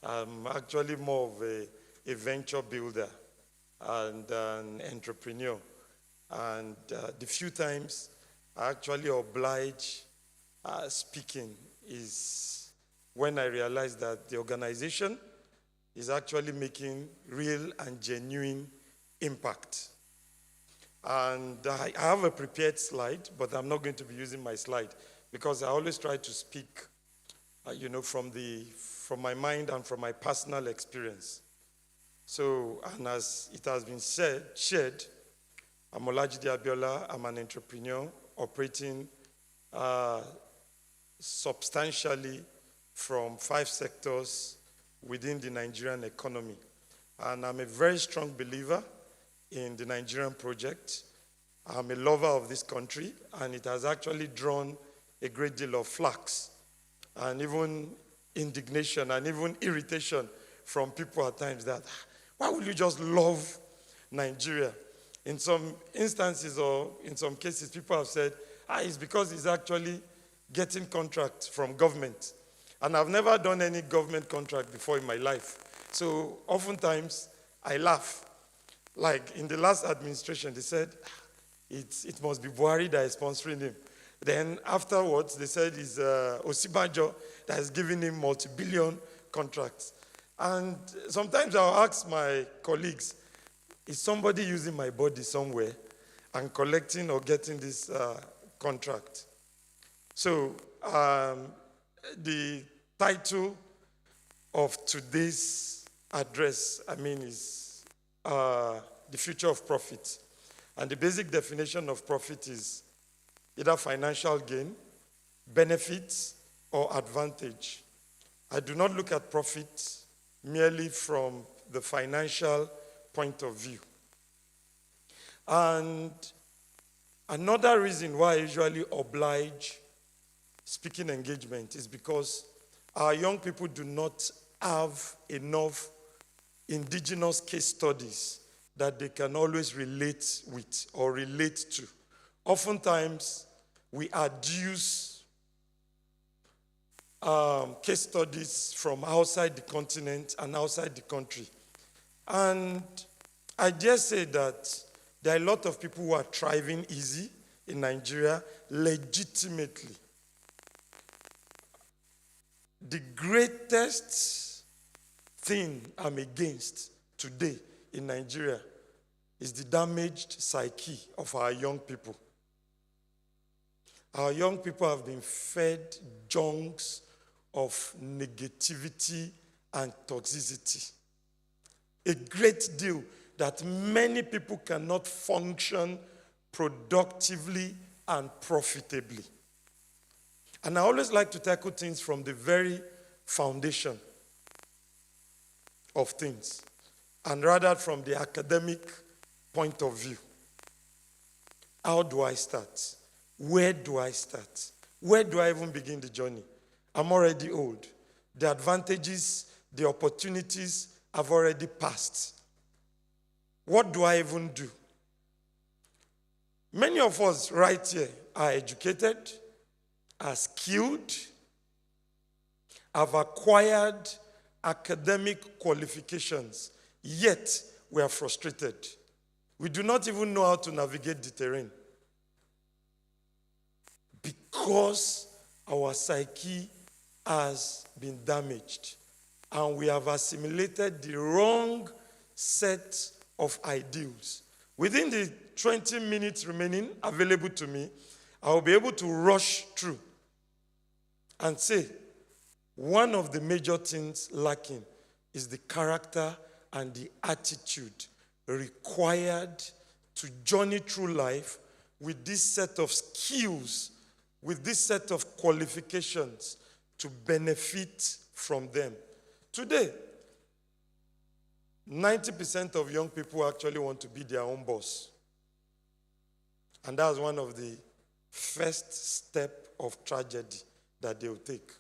I'm actually more of a venture builder and an entrepreneur. And the few times I actually oblige speaking is when I realized that the organization is actually making real and genuine impact. And I have a prepared slide, but I'm not going to be using my slide because I always try to speak, from my mind and from my personal experience. So, and as it has been shared, I'm Olajide Abiola. I'm an entrepreneur operating substantially from 5 sectors within the Nigerian economy. And I'm a very strong believer in the Nigerian project. I'm a lover of this country, and it has actually drawn a great deal of flax and even indignation and even irritation from people at times that, why would you just love Nigeria? In some instances or in some cases, people have said, it's because he's actually getting contracts from government. And I've never done any government contract before in my life. So oftentimes, I laugh. Like in the last administration, they said it must be Buhari that is sponsoring him. Then afterwards, they said it's Osibanjo that is giving him multi-billion contracts. And sometimes I'll ask my colleagues, is somebody using my body somewhere and collecting or getting this contract? So the title of today's address, is the future of profit. And the basic definition of profit is either financial gain, benefits, or advantage. I do not look at profit merely from the financial point of view. And another reason why I usually oblige speaking engagement is because our young people do not have enough indigenous case studies that they can always relate with or relate to. Oftentimes, we adduce case studies from outside the continent and outside the country. And I dare say that there are a lot of people who are thriving easy in Nigeria legitimately. The greatest thing I'm against today in Nigeria is the damaged psyche of our young people. Our young people have been fed junks of negativity and toxicity. A great deal that many people cannot function productively and profitably. And I always like to tackle things from the very foundation of things, and rather from the academic point of view. How do I start? Where do I start? Where do I even begin the journey? I'm already old. The advantages, the opportunities have already passed. What do I even do? Many of us right here are educated, are skilled, have acquired academic qualifications, yet we are frustrated. We do not even know how to navigate the terrain because our psyche has been damaged and we have assimilated the wrong set of ideals. Within the 20 minutes remaining available to me, I will be able to rush through and say, one of the major things lacking is the character and the attitude required to journey through life with this set of skills, with this set of qualifications to benefit from them. Today, 90% of young people actually want to be their own boss. And that's one of the first step of tragedy that they'll take.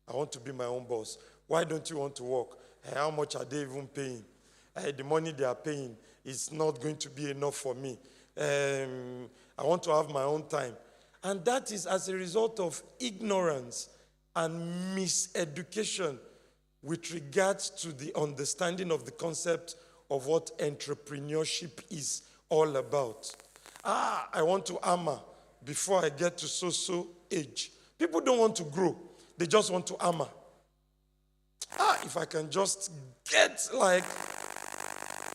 I want to be my own boss. Why don't you want to work? How much are they even paying? The money they are paying is not going to be enough for me. I want to have my own time. And that is as a result of ignorance and miseducation with regards to the understanding of the concept of what entrepreneurship is all about. I want to hammer before I get to so age. People don't want to grow. They just want to hammer. If I can just get like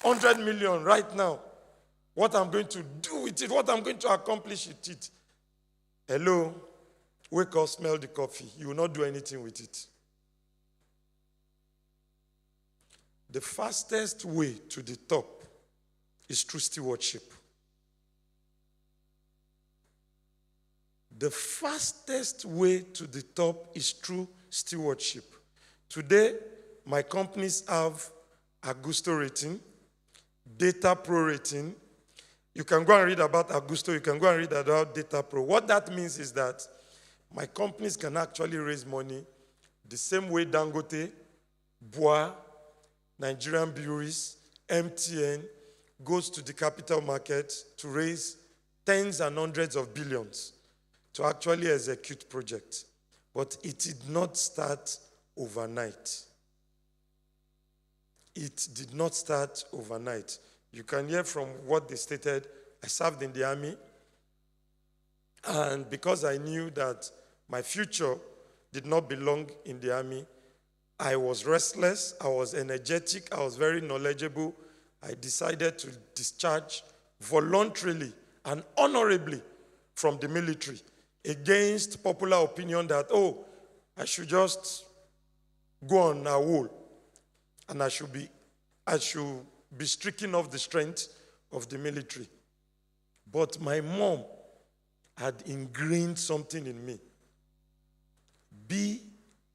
100 million right now, what I'm going to do with it, what I'm going to accomplish with it. Hello, wake up, smell the coffee. You will not do anything with it. The fastest way to the top is through stewardship. The fastest way to the top is through stewardship. Today, my companies have Augusto rating, Data Pro rating. You can go and read about Augusto, you can go and read about Data Pro. What that means is that my companies can actually raise money the same way Dangote, Bois, Nigerian breweries, MTN goes to the capital market to raise tens and hundreds of billions to actually execute projects. But it did not start overnight. it did not start overnight. You can hear from what they stated. I served in the army, and because I knew that my future did not belong in the army, I was restless, I was energetic, I was very knowledgeable. I decided to discharge voluntarily and honorably from the military against popular opinion that, oh, I should just go on a wall and I should be stricken of the strength of the military. But my mom had ingrained something in me. Be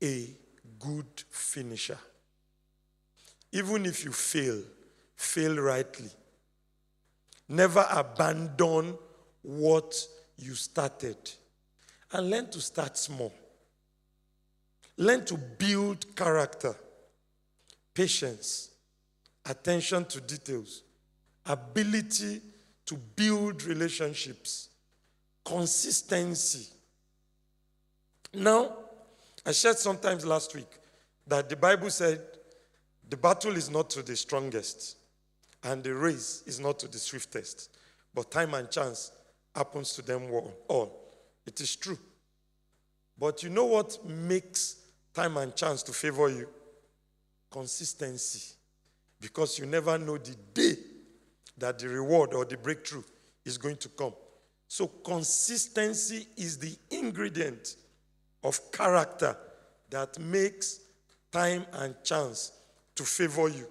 a good finisher. Even if you fail rightly. Never abandon what you started. And learn to start small. Learn to build character, patience, attention to details, ability to build relationships, consistency. Now, I shared sometimes last week that the Bible said the battle is not to the strongest and the race is not to the swiftest, but time and chance happens to them all. It is true. But you know what makes time and chance to favor you? Consistency. Because you never know the day that the reward or the breakthrough is going to come. So consistency is the ingredient of character that makes time and chance to favor you.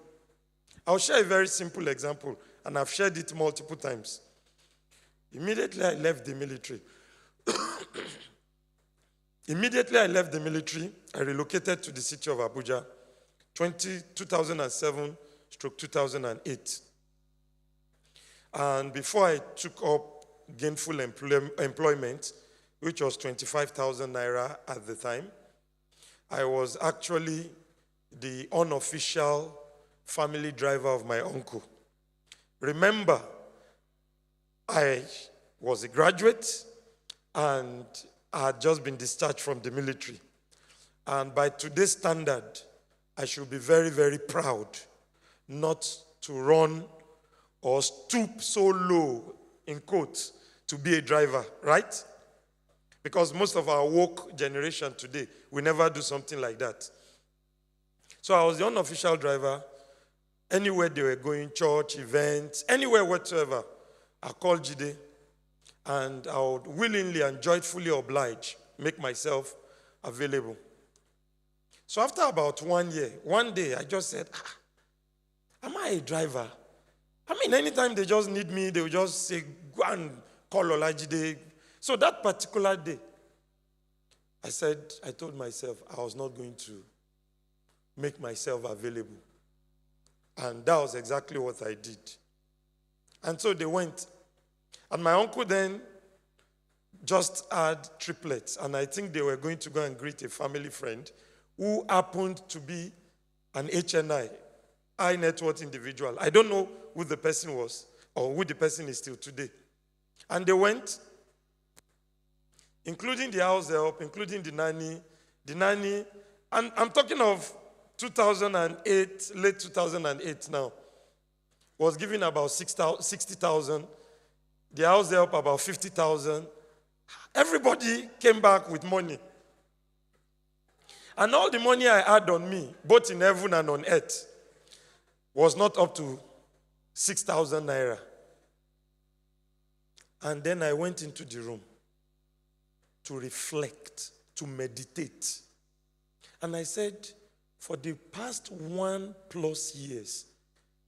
I'll share a very simple example, and I've shared it multiple times. Immediately I left the military. I relocated to the city of Abuja, 2007-2008. And before I took up gainful employment, which was 25,000 naira at the time, I was actually the unofficial family driver of my uncle. Remember, I was a graduate and I had just been discharged from the military. And by today's standard, I should be very, very proud not to run or stoop so low, in quotes, to be a driver, right? Because most of our woke generation today, we never do something like that. So I was the unofficial driver. Anywhere they were going, church, events, anywhere whatsoever, I called Jide, and I would willingly and joyfully oblige, make myself available. So after about 1 year, one day I just said, am I a driver? I mean, anytime they just need me, they will just say, go and call Olajide. So that particular day, I told myself I was not going to make myself available. And that was exactly what I did. And so they went. And my uncle then just had triplets. And I think they were going to go and greet a family friend who happened to be an HNI, high net worth individual. I don't know who the person was or who the person is still today. And they went, including the house help, including the nanny, and I'm talking of 2008, late 2008 now, was giving about 60,000, the house help about 50,000. Everybody came back with money. And all the money I had on me, both in heaven and on earth, was not up to 6,000 naira. And then I went into the room to reflect, to meditate. And I said, for the past 1+ years,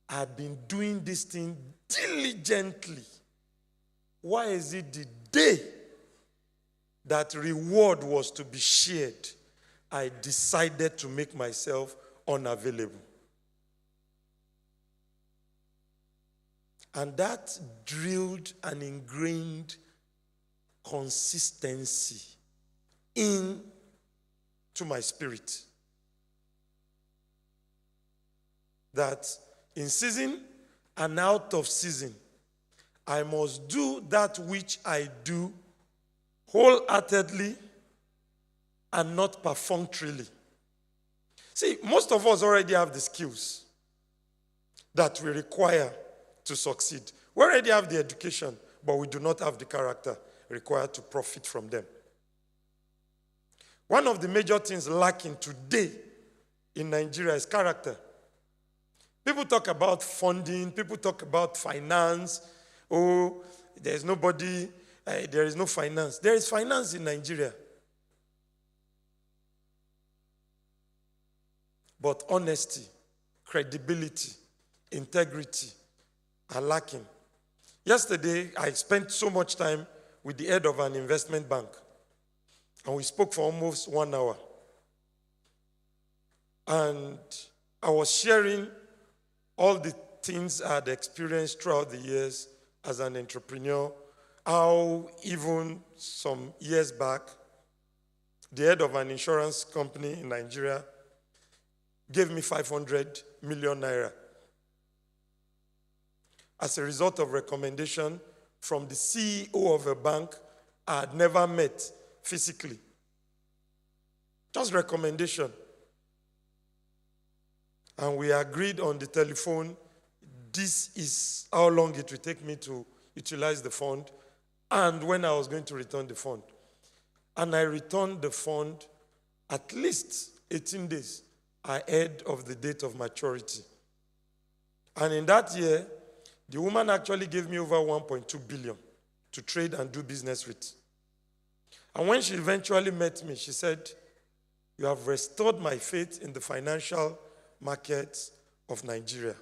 I've been doing this thing diligently. Why is it the day that reward was to be shared, I decided to make myself unavailable? And that drilled and ingrained consistency into my spirit. That in season and out of season, I must do that which I do wholeheartedly and not perfunctorily. See, most of us already have the skills. that we require to succeed. We already have the education, but we do not have the character required to profit from them. One of the major things lacking today in Nigeria is character. People talk about funding, people talk about finance. Oh, there's nobody, there is no finance. There is finance in Nigeria. But honesty, credibility, integrity are lacking. Yesterday, I spent so much time with the head of an investment bank, and we spoke for almost 1 hour. And I was sharing all the things I had experienced throughout the years as an entrepreneur, how even some years back, the head of an insurance company in Nigeria gave me 500 million naira as a result of recommendation from the CEO of a bank I had never met physically. Just recommendation. And we agreed on the telephone, this is how long it will take me to utilize the fund and when I was going to return the fund. And I returned the fund at least 18 days ahead of the date of maturity. And in that year, the woman actually gave me over 1.2 billion to trade and do business with. And when she eventually met me, she said, "You have restored my faith in the financial markets of Nigeria."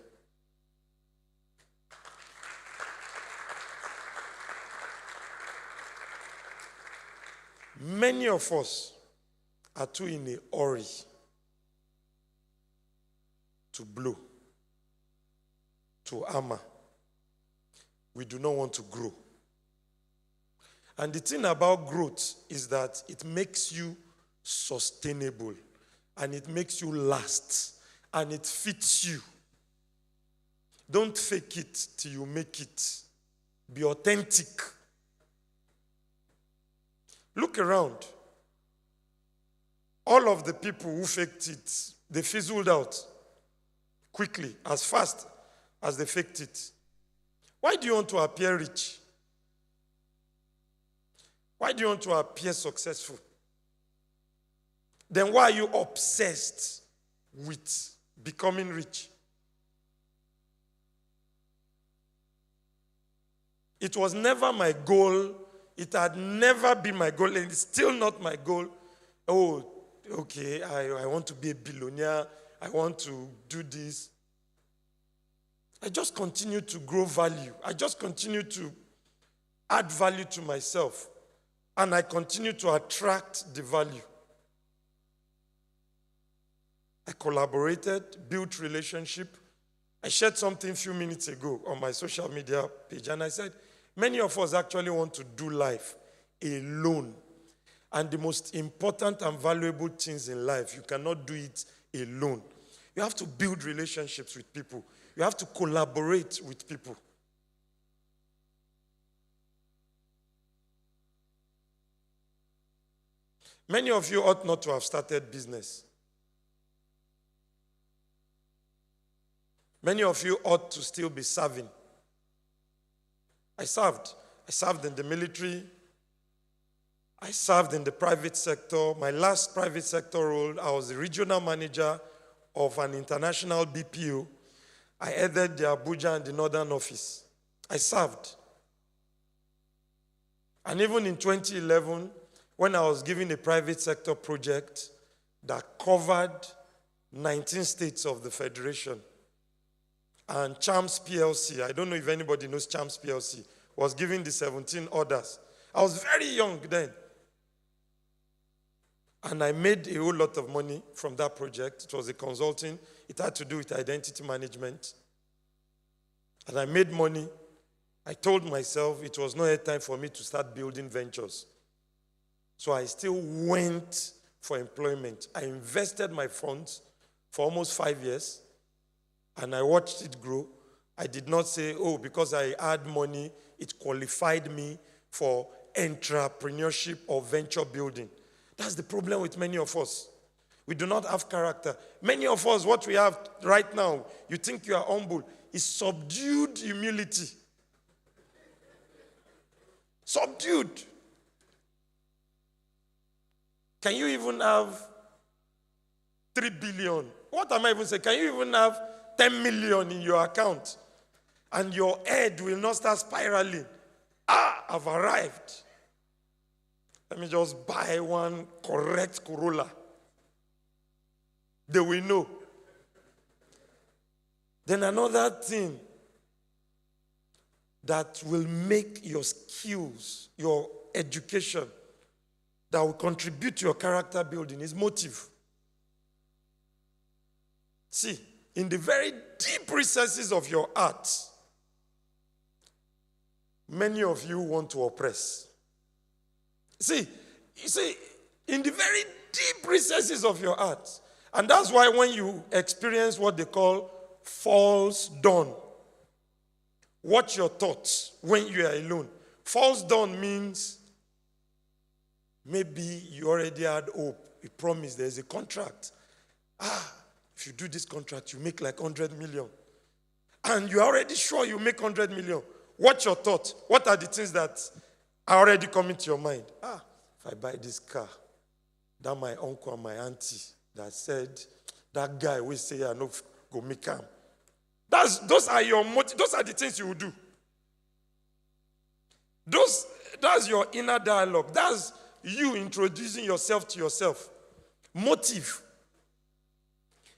Many of us are too in a hurry to blow, to hammer. We do not want to grow. And the thing about growth is that it makes you sustainable and it makes you last and it fits you. Don't fake it till you make it. Be authentic. Look around. All of the people who faked it, they fizzled out quickly, as fast as they faked it. Why do you want to appear rich? Why do you want to appear successful? Then why are you obsessed with becoming rich? It was never my goal. It had never been my goal, and it's still not my goal. Oh, okay, I want to be a billionaire. I want to do this. I just continue to grow value. I just continue to add value to myself. And I continue to attract the value. I collaborated, built relationship. I shared something a few minutes ago on my social media page, and I said, many of us actually want to do life alone. And the most important and valuable things in life, you cannot do it alone. You have to build relationships with people. You have to collaborate with people. Many of you ought not to have started business. Many of you ought to still be serving. I served. I served in the military. I served in the private sector. My last private sector role, I was the regional manager of an international BPO. I headed the Abuja and the Northern office. I served. And even in 2011, when I was given a private sector project that covered 19 states of the Federation, and Champs PLC, I don't know if anybody knows Champs PLC, was given the 17 orders. I was very young then. And I made a whole lot of money from that project. It was a consulting. It had to do with identity management. And I made money. I told myself it was not a time for me to start building ventures. So I still went for employment. I invested my funds for almost 5 years, and I watched it grow. I did not say, oh, because I had money, it qualified me for entrepreneurship or venture building. That's the problem with many of us. We do not have character. Many of us, what we have right now, you think you are humble. is subdued humility. Subdued. Can you even have 3 billion? What am I even saying? Can you even have 10 million in your account and your head will not start spiraling? I've arrived. Let me just buy one correct Corolla. They will know. Then another thing that will make your skills, your education, that will contribute to your character building is motive. See, in the very deep recesses of your heart, many of you want to oppress. See, in the very deep recesses of your heart, and that's why when you experience what they call false dawn, watch your thoughts when you are alone. False dawn means maybe you already had hope. You promised there's a contract. If you do this contract, you make like 100 million. And you're already sure you make 100 million. Watch your thoughts. What are the things that are already coming to your mind? If I buy this car, that my uncle and my auntie that said, that guy will say, I know go make him. Those are your motives. Those are the things you will do. That's your inner dialogue. That's you introducing yourself to yourself. Motive.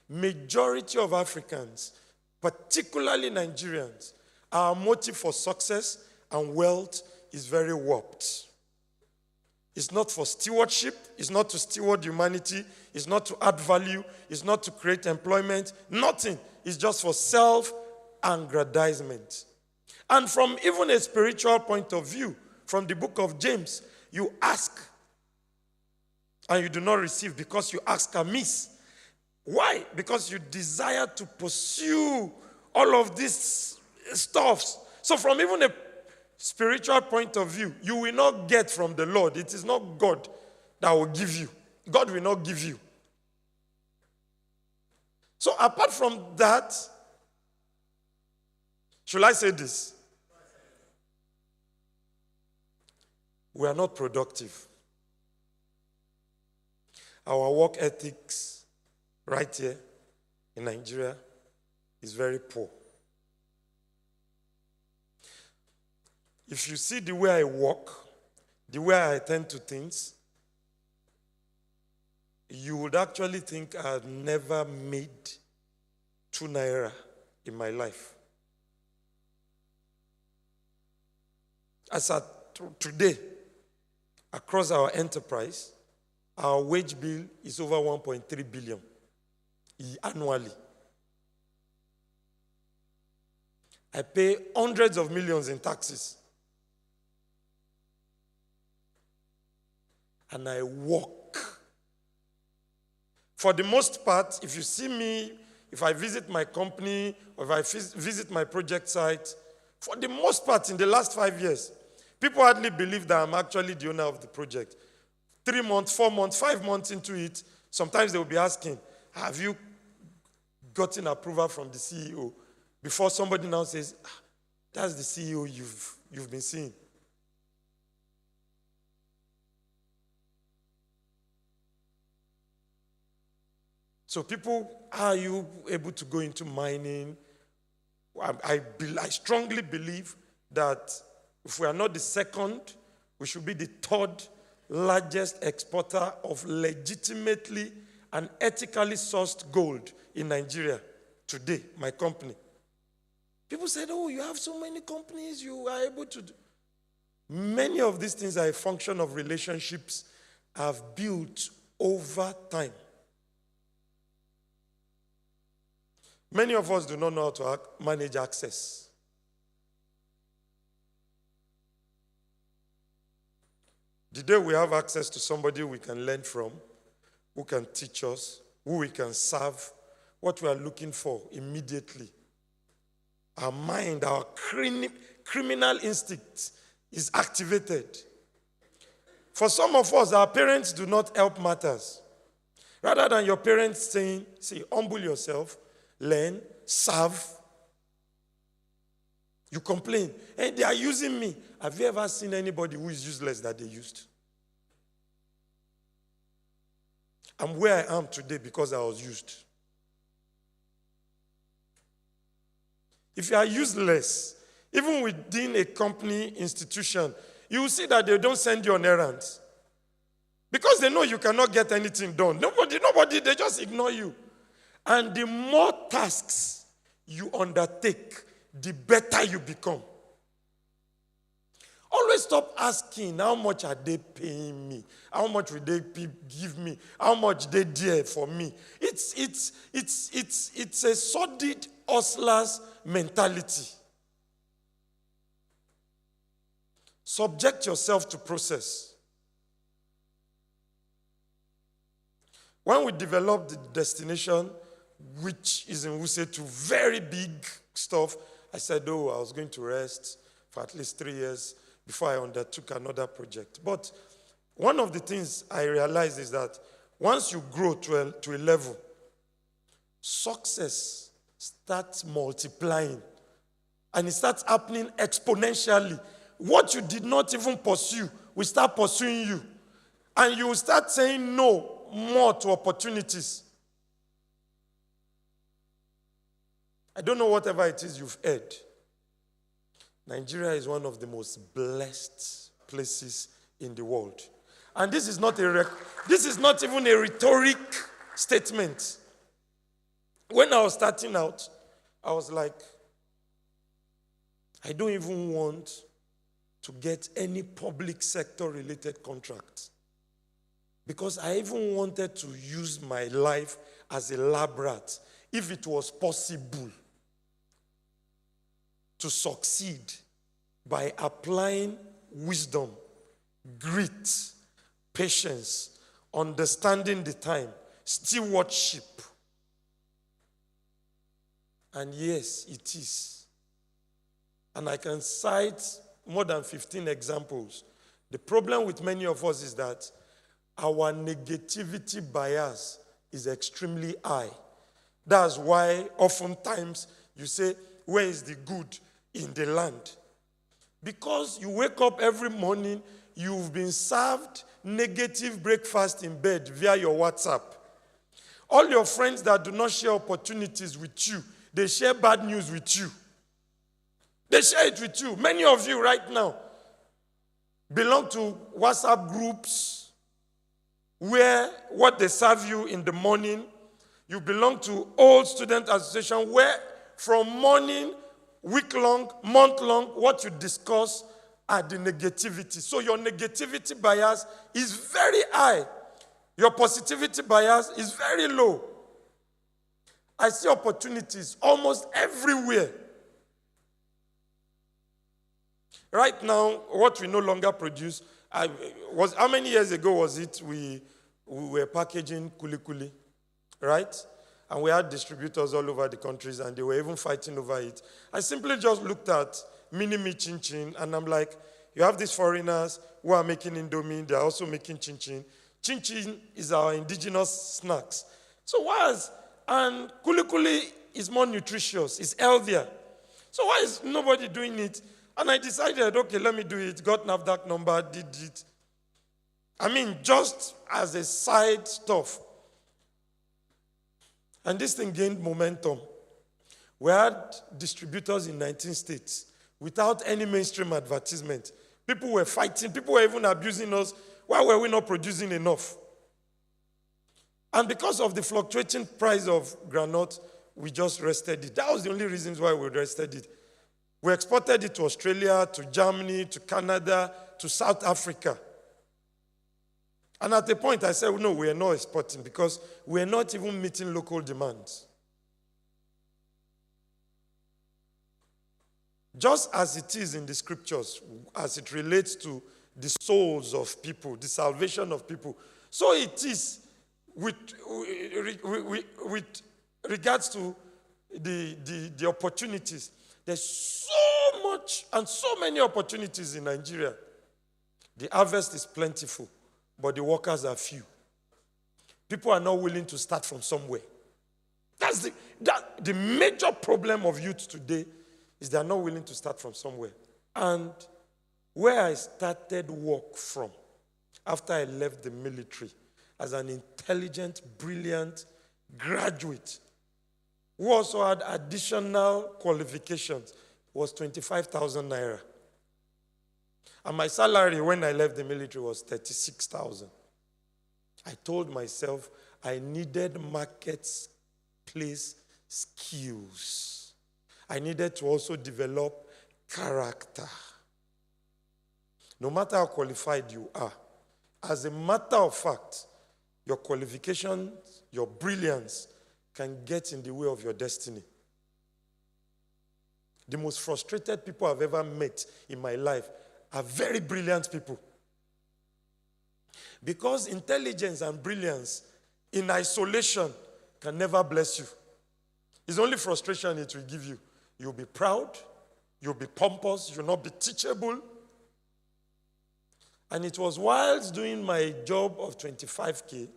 Majority of Africans, particularly Nigerians, our motive for success and wealth is very warped. It's not for stewardship. It's not to steward humanity. It's not to add value. It's not to create employment. Nothing. It's just for self-aggrandizement. And from even a spiritual point of view, from the book of James, you ask and you do not receive because you ask amiss. Why? Because you desire to pursue all of these stuffs. So from even a spiritual point of view, you will not get from the Lord. It is not God that will give you. God will not give you. So apart from that, should I say this? We are not productive. Our work ethics right here in Nigeria is very poor. If you see the way I walk, the way I attend to things, you would actually think I've never made 2 naira in my life. As at today, across our enterprise, our wage bill is over 1.3 billion annually. I pay hundreds of millions in taxes. And I work. For the most part, if you see me, if I visit my company, or if I visit my project site, for the most part in the last 5 years, people hardly believe that I'm actually the owner of the project. 3 months, 4 months, 5 months into it, sometimes they will be asking, have you gotten approval from the CEO? Before somebody now says, that's the CEO you've been seeing. So people, are you able to go into mining? I strongly believe that if we are not the second, we should be the third largest exporter of legitimately and ethically sourced gold in Nigeria today, my company. People said, oh, you have so many companies, you are able to do. Many of these things are a function of relationships I've built over time. Many of us do not know how to manage access. The day we have access to somebody we can learn from, who can teach us, who we can serve, what we are looking for immediately, our mind, our criminal instinct is activated. For some of us, our parents do not help matters. Rather than your parents saying, see, humble yourself, learn, serve, You complain, hey, they are using me. Have you ever seen anybody who is useless that they used? I'm where I am today because I was used. If you are useless, even within a company institution, you will see that they don't send you on errands. Because they know you cannot get anything done. Nobody, they just ignore you. And the more tasks you undertake, the better you become. Always stop asking, how much are they paying me? How much will they give me? How much they dare for me? It's a sordid hustler's mentality. Subject yourself to process. When we developed the destination, which is in Wuse, to very big stuff, I said, I was going to rest for at least 3 years before I undertook another project. But one of the things I realized is that once you grow to a level, success starts multiplying. And it starts happening exponentially. What you did not even pursue will start pursuing you. And you will start saying no more to opportunities. I don't know whatever it is you've heard. Nigeria is one of the most blessed places in the world. And this is not even a rhetoric statement. When I was starting out, I was like, I don't even want to get any public sector related contract. Because I even wanted to use my life as a lab rat, if it was possible to succeed by applying wisdom, grit, patience, understanding the time, stewardship. And yes, it is. And I can cite more than 15 examples. The problem with many of us is that our negativity bias is extremely high. That's why oftentimes you say, where is the good in the land? Because you wake up every morning, you've been served negative breakfast in bed via your WhatsApp. All your friends that do not share opportunities with you, they share bad news with you. They share it with you. Many of you right now belong to WhatsApp groups where what they serve you in the morning, you belong to old student association where from morning, week-long, month-long, what you discuss are the negativity. So your negativity bias is very high. Your positivity bias is very low. I see opportunities almost everywhere. Right now, what we no longer produce, how many years ago was it we were packaging kuli-kuli, right? And we had distributors all over the countries, and they were even fighting over it. I simply just looked at mini-me chin-chin, and I'm like, you have these foreigners who are making Indomie, they're also making chin-chin. Chin-chin is our indigenous snacks. So and kuli-kuli is more nutritious, it's healthier. So why is nobody doing it? And I decided, okay, let me do it. Got NAFDAC number, did it. I mean, just as a side stuff. And this thing gained momentum. We had distributors in 19 states without any mainstream advertisement. People were fighting. People were even abusing us. Why were we not producing enough? And because of the fluctuating price of groundnut, we just rested it. That was the only reason why we rested it. We exported it to Australia, to Germany, to Canada, to South Africa. And at the point I said, no, we are not exporting because we are not even meeting local demands. Just as it is in the scriptures, as it relates to the souls of people, the salvation of people, so it is with regards to the opportunities. There's so much and so many opportunities in Nigeria. The harvest is plentiful, but the workers are few. People are not willing to start from somewhere. That's the major problem of youth today is they are not willing to start from somewhere. And where I started work from after I left the military as an intelligent, brilliant graduate who also had additional qualifications was 25,000 naira. And my salary when I left the military was 36,000. I told myself I needed marketplace skills. I needed to also develop character. No matter how qualified you are, as a matter of fact, your qualifications, your brilliance can get in the way of your destiny. The most frustrated people I've ever met in my life are very brilliant people. Because intelligence and brilliance in isolation can never bless you. It's only frustration it will give you. You'll be proud, you'll be pompous, you'll not be teachable. And it was whilst doing my job of 25K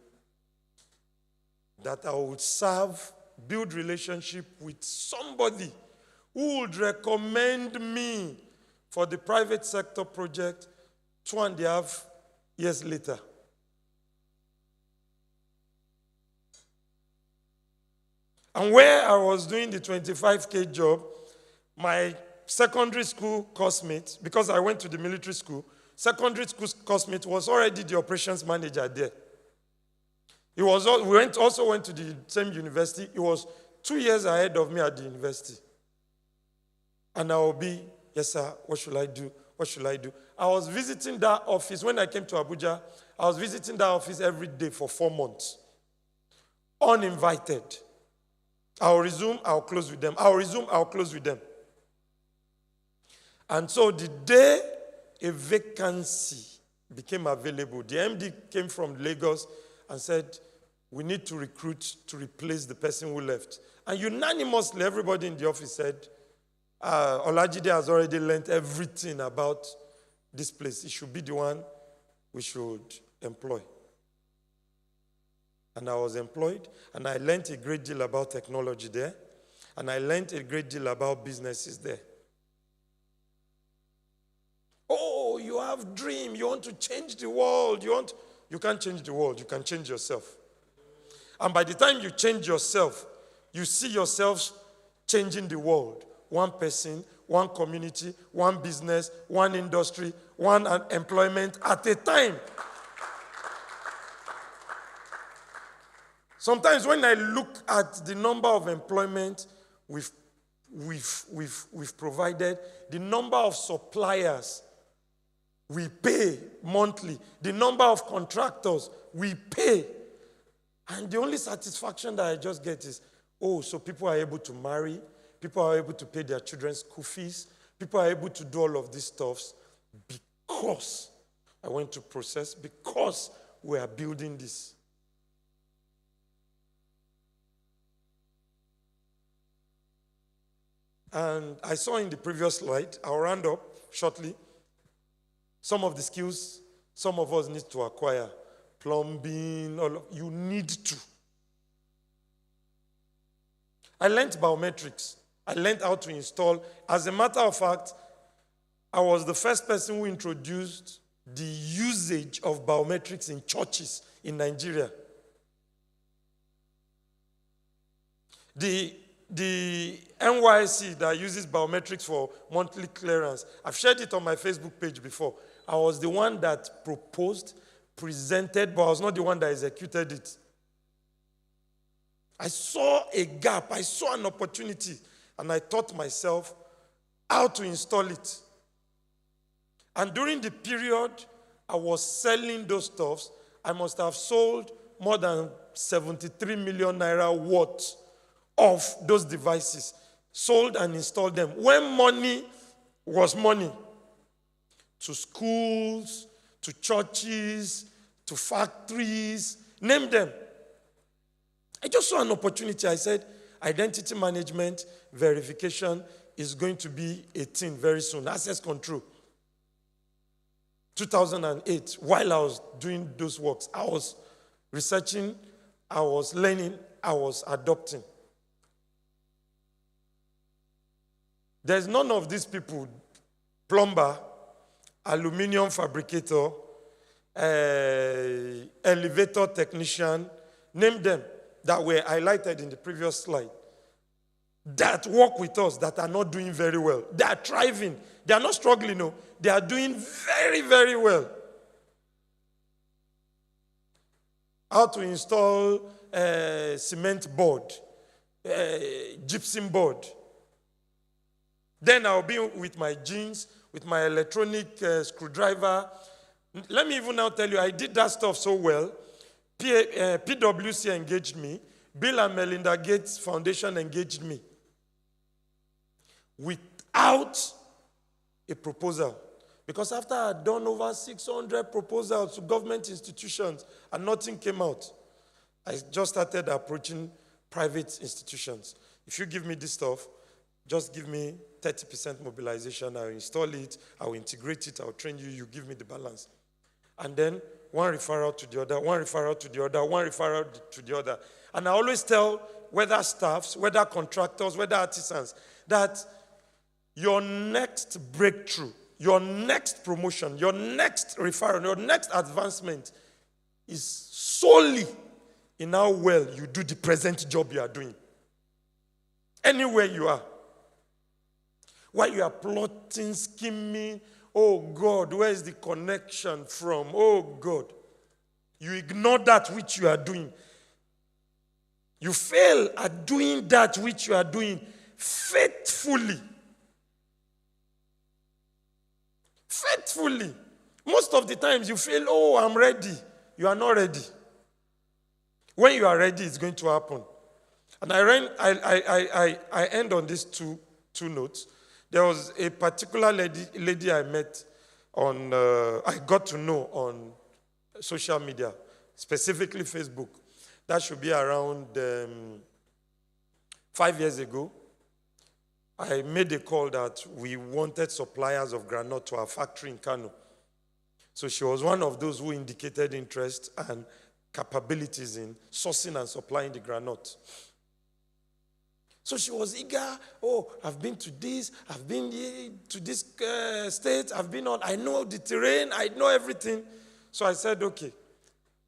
that I would build relationship with somebody who would recommend me for the private sector project 2.5 years later. And where I was doing the 25K job, my secondary school coursemate, because I went to the military school, secondary school coursemate was already the operations manager there. We also went to the same university. He was 2 years ahead of me at the university. And I will be, yes sir, what should I do? What should I do? I was visiting that office. When I came to Abuja, I was visiting that office every day for 4 months. Uninvited. I'll resume, I'll close with them. I'll resume, I'll close with them. And so the day a vacancy became available, the MD came from Lagos and said, we need to recruit to replace the person who left. And unanimously, everybody in the office said, Olajide has already learned everything about this place. He should be the one we should employ. And I was employed, and I learned a great deal about technology there, and I learned a great deal about businesses there. Oh, you have dream, you want to change the world, you can't change the world, you can change yourself. And by the time you change yourself, you see yourselves changing the world. One person, one community, one business, one industry, one employment at a time. Sometimes when I look at the number of employment we've provided, the number of suppliers we pay monthly, the number of contractors we pay, and the only satisfaction that I just get is, oh, so people are able to marry, people are able to pay their children's school fees, people are able to do all of these stuffs because I went to process, because we are building this. And I saw in the previous slide, I'll round up shortly, some of the skills some of us need to acquire. Plumbing, you need to. I learned biometrics. I learned how to install. As a matter of fact, I was the first person who introduced the usage of biometrics in churches in Nigeria. The NYC that uses biometrics for monthly clearance, I've shared it on my Facebook page before. I was the one that proposed, presented, but I was not the one that executed it. I saw a gap, I saw an opportunity, and I taught myself how to install it. And during the period I was selling those stuffs, I must have sold more than 73 million naira worth of those devices, sold and installed them. When money was money, to schools, to churches, to factories, name them. I just saw an opportunity. I said, identity management, verification is going to be a thing very soon. Access control. 2008, while I was doing those works, I was researching, I was learning, I was adopting. There's none of these people, plumber, aluminum fabricator, elevator technician, name them, that were highlighted in the previous slide, that work with us that are not doing very well. They are thriving. They are not struggling, no. They are doing very, very well. How to install cement board, gypsum board. Then I'll be with my jeans, with my electronic screwdriver. Let me even now tell you, I did that stuff so well. PwC engaged me. Bill and Melinda Gates Foundation engaged me. Without a proposal. Because after I had done over 600 proposals to government institutions and nothing came out, I just started approaching private institutions. If you give me this stuff, just give me 30% mobilization, I'll install it, I'll integrate it, I'll train you, you give me the balance. And then one referral to the other, one referral to the other, one referral to the other. And I always tell whether staffs, whether contractors, whether artisans, that your next breakthrough, your next promotion, your next referral, your next advancement is solely in how well you do the present job you are doing. Anywhere you are. While you are plotting, scheming, oh God, where is the connection from? Oh God. You ignore that which you are doing. You fail at doing that which you are doing faithfully. Faithfully. Most of the times you feel, oh, I'm ready. You are not ready. When you are ready, it's going to happen. And I end on these two notes. There was a particular lady I met on, I got to know on social media, specifically Facebook. That should be around 5 years ago. I made a call that we wanted suppliers of granite to our factory in Kano. So she was one of those who indicated interest and capabilities in sourcing and supplying the granite. So she was eager. Oh, I've been to this, I've been to this state, I know the terrain, I know everything. So I said, okay.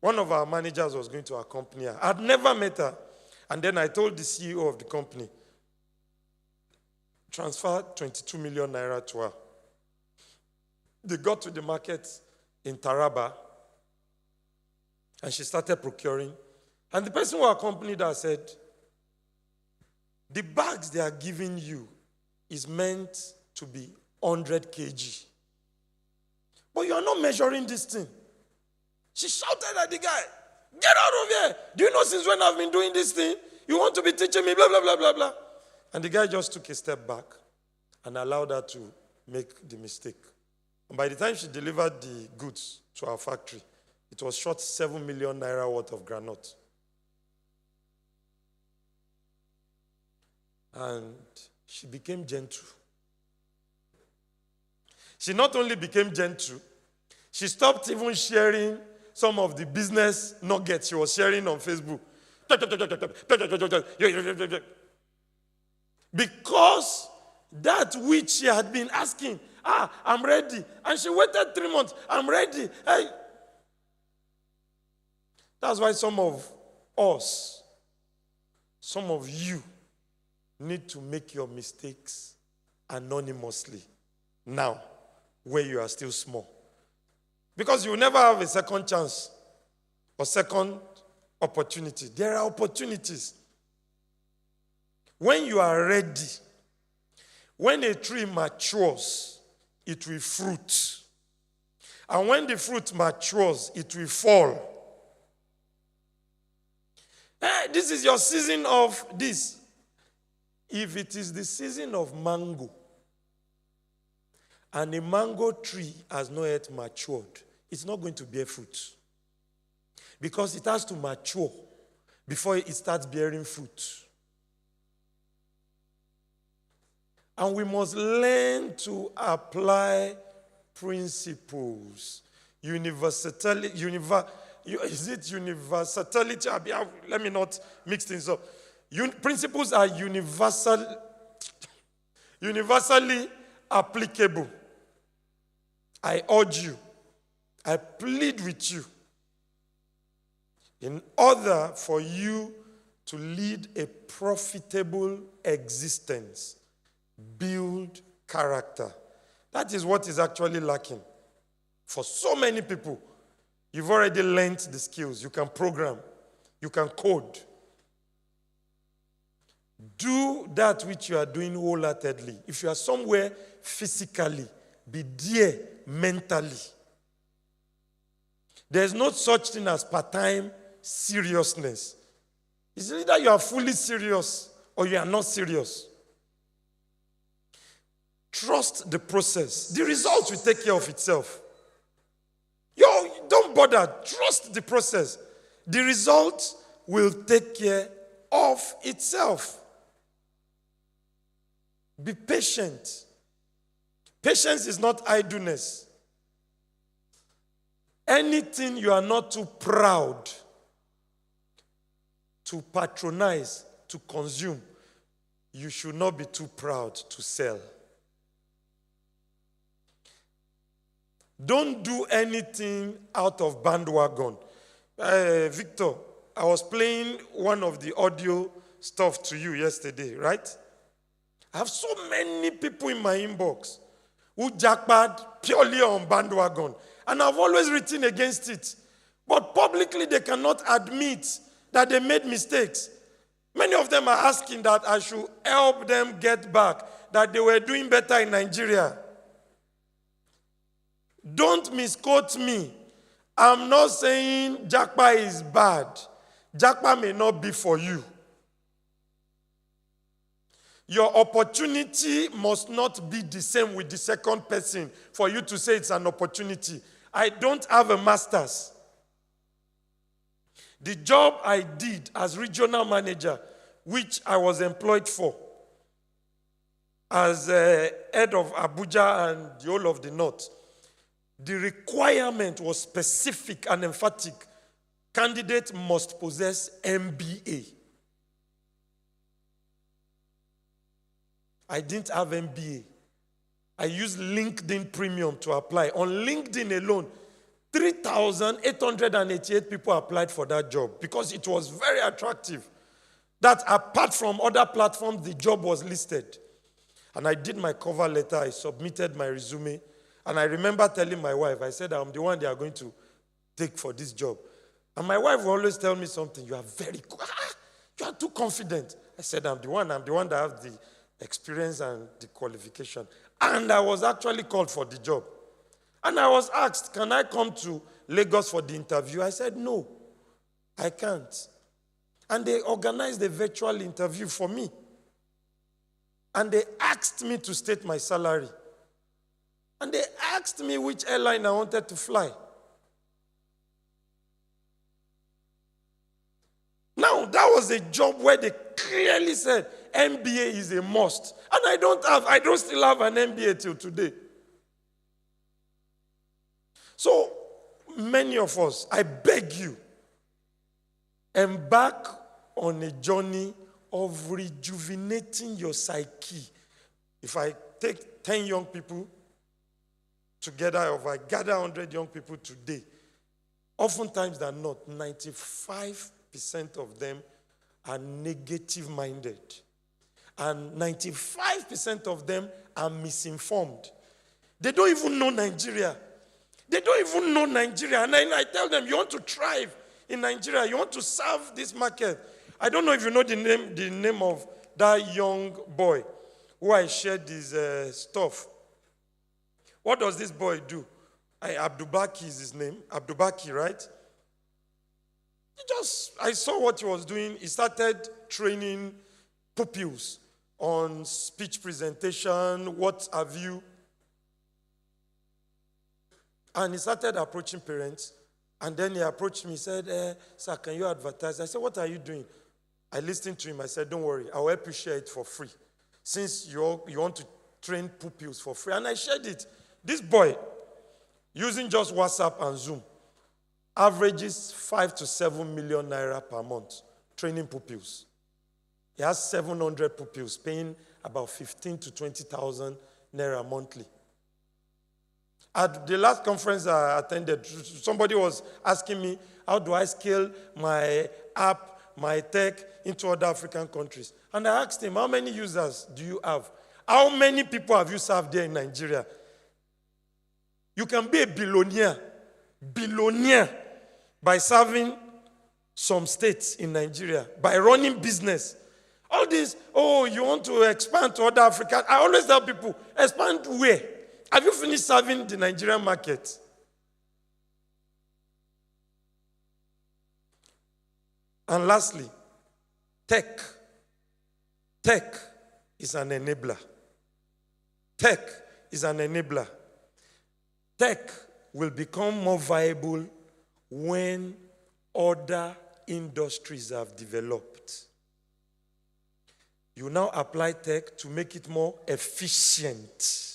One of our managers was going to accompany her. I'd never met her. And then I told the CEO of the company, transfer 22 million naira to her. They got to the market in Taraba, and she started procuring. And the person who accompanied her said, the bags they are giving you is meant to be 100 kg. But you are not measuring this thing. She shouted at the guy, get out of here. Do you know since when I've been doing this thing? You want to be teaching me blah, blah, blah, blah, blah. And the guy just took a step back and allowed her to make the mistake. And by the time she delivered the goods to our factory, it was short 7 million naira worth of granite. And she became gentle. She not only became gentle, she stopped even sharing some of the business nuggets she was sharing on Facebook. Because that which she had been asking, I'm ready. And she waited 3 months, I'm ready. Hey. That's why some of us, some of you, need to make your mistakes anonymously now, where you are still small. Because you will never have a second chance or second opportunity. There are opportunities. When you are ready, when a tree matures, it will fruit. And when the fruit matures, it will fall. This is your season of this. If it is the season of mango, and a mango tree has not yet matured, it's not going to bear fruit. Because it has to mature before it starts bearing fruit. And we must learn to apply principles. Universality? Let me not mix things up. Principles are universal. universally applicable. I urge you, I plead with you, in order for you to lead a profitable existence, build character. That is what is actually lacking. For so many people, you've already learned the skills. You can program, you can code. Do that which you are doing wholeheartedly. If you are somewhere physically, be there mentally. There's no such thing as part-time seriousness. It's either you are fully serious or you are not serious. Trust the process. The results will take care of itself. Don't bother. Trust the process. The results will take care of itself. Be patient. Patience is not idleness. Anything you are not too proud to patronize, to consume, you should not be too proud to sell. Don't do anything out of bandwagon. Victor, I was playing one of the audio stuff to you yesterday, right? I have so many people in my inbox who jackpot purely on bandwagon. And I've always written against it. But publicly they cannot admit that they made mistakes. Many of them are asking that I should help them get back, that they were doing better in Nigeria. Don't misquote me. I'm not saying Japa is bad. Japa may not be for you. Your opportunity must not be the same with the second person for you to say it's an opportunity. I don't have a master's. The job I did as regional manager, which I was employed for, as head of Abuja and the whole of the North, the requirement was specific and emphatic. Candidate must possess MBA. I didn't have MBA. I used LinkedIn Premium to apply. On LinkedIn alone, 3,888 people applied for that job because it was very attractive. That apart from other platforms, the job was listed. And I did my cover letter, I submitted my resume, and I remember telling my wife, I said, I'm the one they are going to take for this job. And my wife will always tell me something, you are very good. You are too confident. I said, I'm the one that have the experience and the qualification. And I was actually called for the job. And I was asked, can I come to Lagos for the interview? I said, no, I can't. And they organized a virtual interview for me. And they asked me to state my salary. And they asked me which airline I wanted to fly. Now, that was a job where they clearly said MBA is a must. And I don't still have an MBA till today. So, many of us, I beg you, embark on a journey of rejuvenating your psyche. If I take 10 young people together, or if I gather 100 young people today, oftentimes than not, 95% of them are negative-minded. And 95% of them are misinformed. They don't even know Nigeria. They don't even know Nigeria. And I tell them, you want to thrive in Nigeria, you want to serve this market. I don't know if you know the name of that young boy who I shared his stuff. What does this boy do? Abdubaki is his name. Abdubaki, right? I saw what he was doing. He started training pupils on speech presentation, what have you. And he started approaching parents. And then he approached me, he said, sir, can you advertise? I said, what are you doing? I listened to him. I said, don't worry, I'll help you share it for free. Since you want to train pupils for free. And I shared it. This boy, using just WhatsApp and Zoom, averages 5 to 7 million naira per month training pupils. He has 700 pupils paying about 15 to 20,000 naira monthly. At the last conference I attended, somebody was asking me, how do I scale my app, my tech into other African countries? And I asked him, how many users do you have? How many people have you served there in Nigeria? You can be a billionaire by serving some states in Nigeria, by running business. All this, oh, you want to expand to other African. I always tell people, expand where? Have you finished serving the Nigerian market? And lastly, tech. Tech is an enabler. Tech is an enabler. Tech will become more viable when other industries have developed. You now apply tech to make it more efficient.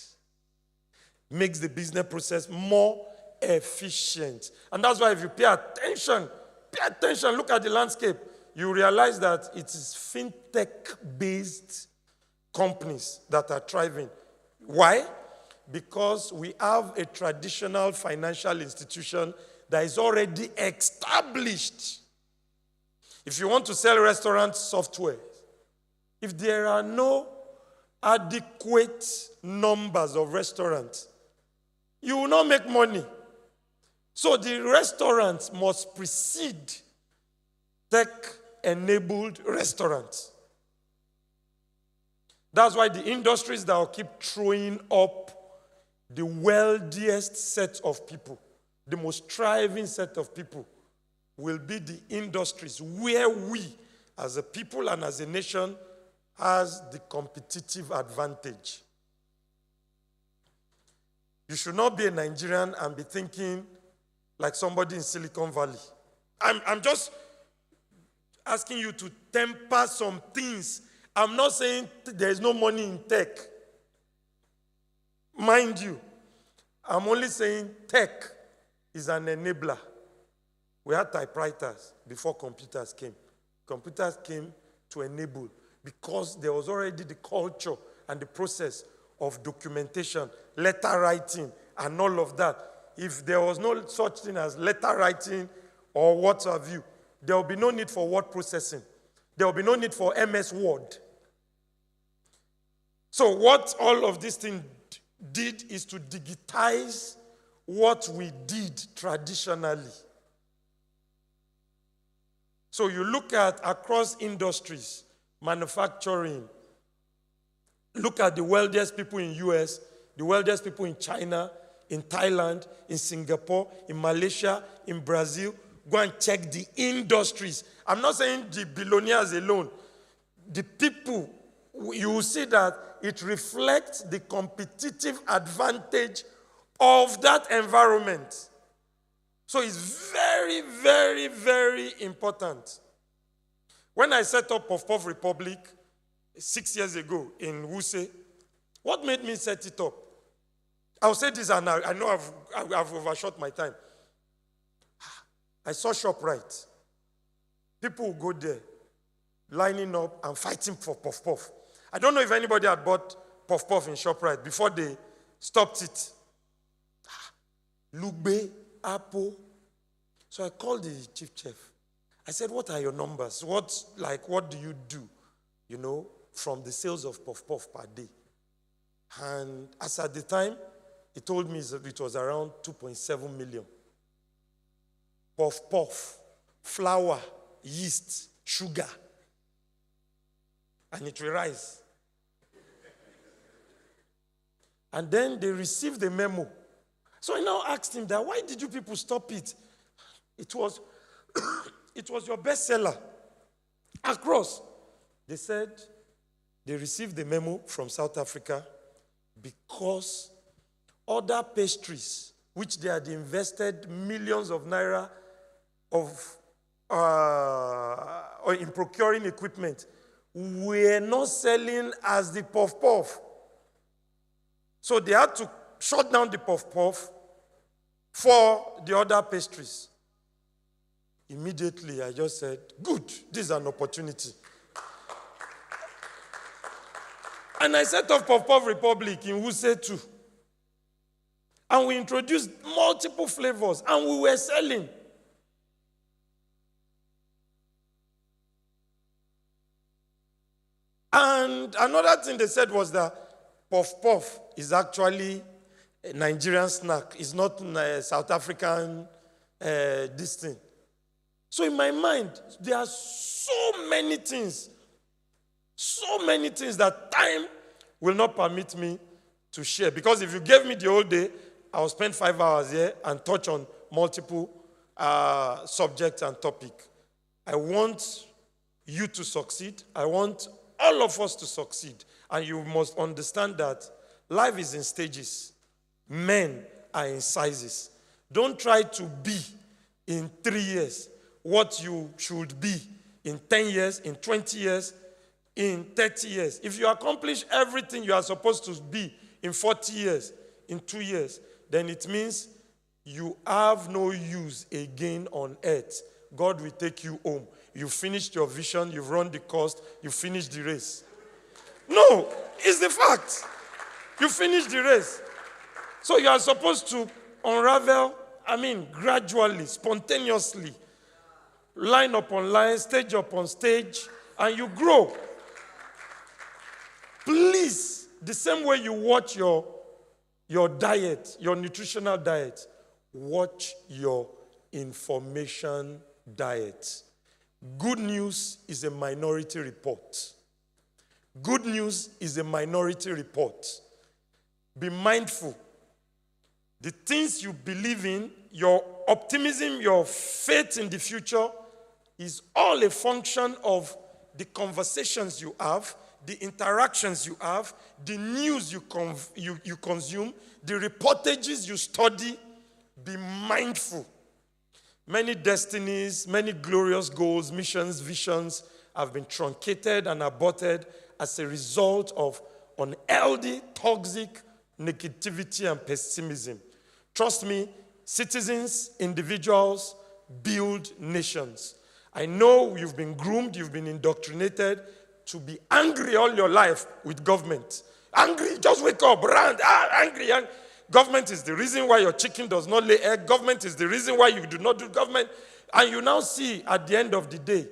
Makes the business process more efficient. And that's why if you pay attention, look at the landscape, you realize that it is fintech-based companies that are thriving. Why? Because we have a traditional financial institution that is already established. If you want to sell restaurant software, if there are no adequate numbers of restaurants, you will not make money. So the restaurants must precede tech-enabled restaurants. That's why the industries that will keep throwing up the wealthiest set of people, the most thriving set of people, will be the industries where we, as a people and as a nation, has the competitive advantage. You should not be a Nigerian and be thinking like somebody in Silicon Valley. I'm just asking you to temper some things. I'm not saying there is no money in tech. Mind you, I'm only saying tech is an enabler. We had typewriters before computers came. Computers came to enable because there was already the culture and the process of documentation, letter writing, and all of that. If there was no such thing as letter writing or what have you, there will be no need for word processing. There will be no need for MS Word. So what all of this thing did is to digitize what we did traditionally. So you look at across industries, manufacturing, look at the wealthiest people in US, the wealthiest people in China, in Thailand, in Singapore, in Malaysia, in Brazil. Go and check the industries. I'm not saying the billionaires alone. The people, you will see that it reflects the competitive advantage of that environment. So it's very, very, very important. When I set up Puff Puff Republic 6 years ago in Wuse, what made me set it up? I'll say this, and I know I've overshot my time. I saw ShopRite. People would go there, lining up and fighting for Puff Puff. I don't know if anybody had bought Puff Puff in ShopRite before they stopped it. Lugbe, Apple. So I called the chief chef. I said, what are your numbers? What do you do, from the sales of Puff Puff per day? And as at the time, he told me it was around 2.7 million. Puff Puff, flour, yeast, sugar. And it will rise. And then they received the memo. So I now asked him that, why did you people stop it? It was your bestseller across. They said they received the memo from South Africa because other pastries, which they had invested millions of naira in procuring equipment, were not selling as the Puff Puff. So they had to shut down the Puff Puff for the other pastries. Immediately, I just said, good, this is an opportunity. And I set up Puff Puff Republic in Wuse too. And we introduced multiple flavors, and we were selling. And another thing they said was that Puff Puff is actually a Nigerian snack. It's not a South African this thing. So in my mind, there are so many things that time will not permit me to share. Because if you gave me the whole day, I'll spend 5 hours here and touch on multiple subjects and topics. I want you to succeed. I want all of us to succeed. And you must understand that life is in stages. Men are in sizes. Don't try to be in 3 years what you should be in 10 years, in 20 years, in 30 years. If you accomplish everything you are supposed to be in 40 years, in 2 years, then it means you have no use again on earth. God will take you home. You've finished your vision, you've run the course, you finished the race. No, it's the fact. You finished the race. So you are supposed to unravel, gradually, spontaneously, line upon line, stage upon stage, and you grow. Please, the same way you watch your diet, your nutritional diet, watch your information diet. Good news is a minority report. Good news is a minority report. Be mindful. The things you believe in, your optimism, your faith in the future is all a function of the conversations you have, the interactions you have, the news you consume, the reportages you study. Be mindful. Many destinies, many glorious goals, missions, visions have been truncated and aborted as a result of unhealthy, toxic negativity and pessimism. Trust me, citizens, individuals build nations. I know you've been groomed, you've been indoctrinated to be angry all your life with government. Angry, just wake up, run, angry. Government is the reason why your chicken does not lay egg. Government is the reason why you do not do government. And you now see at the end of the day,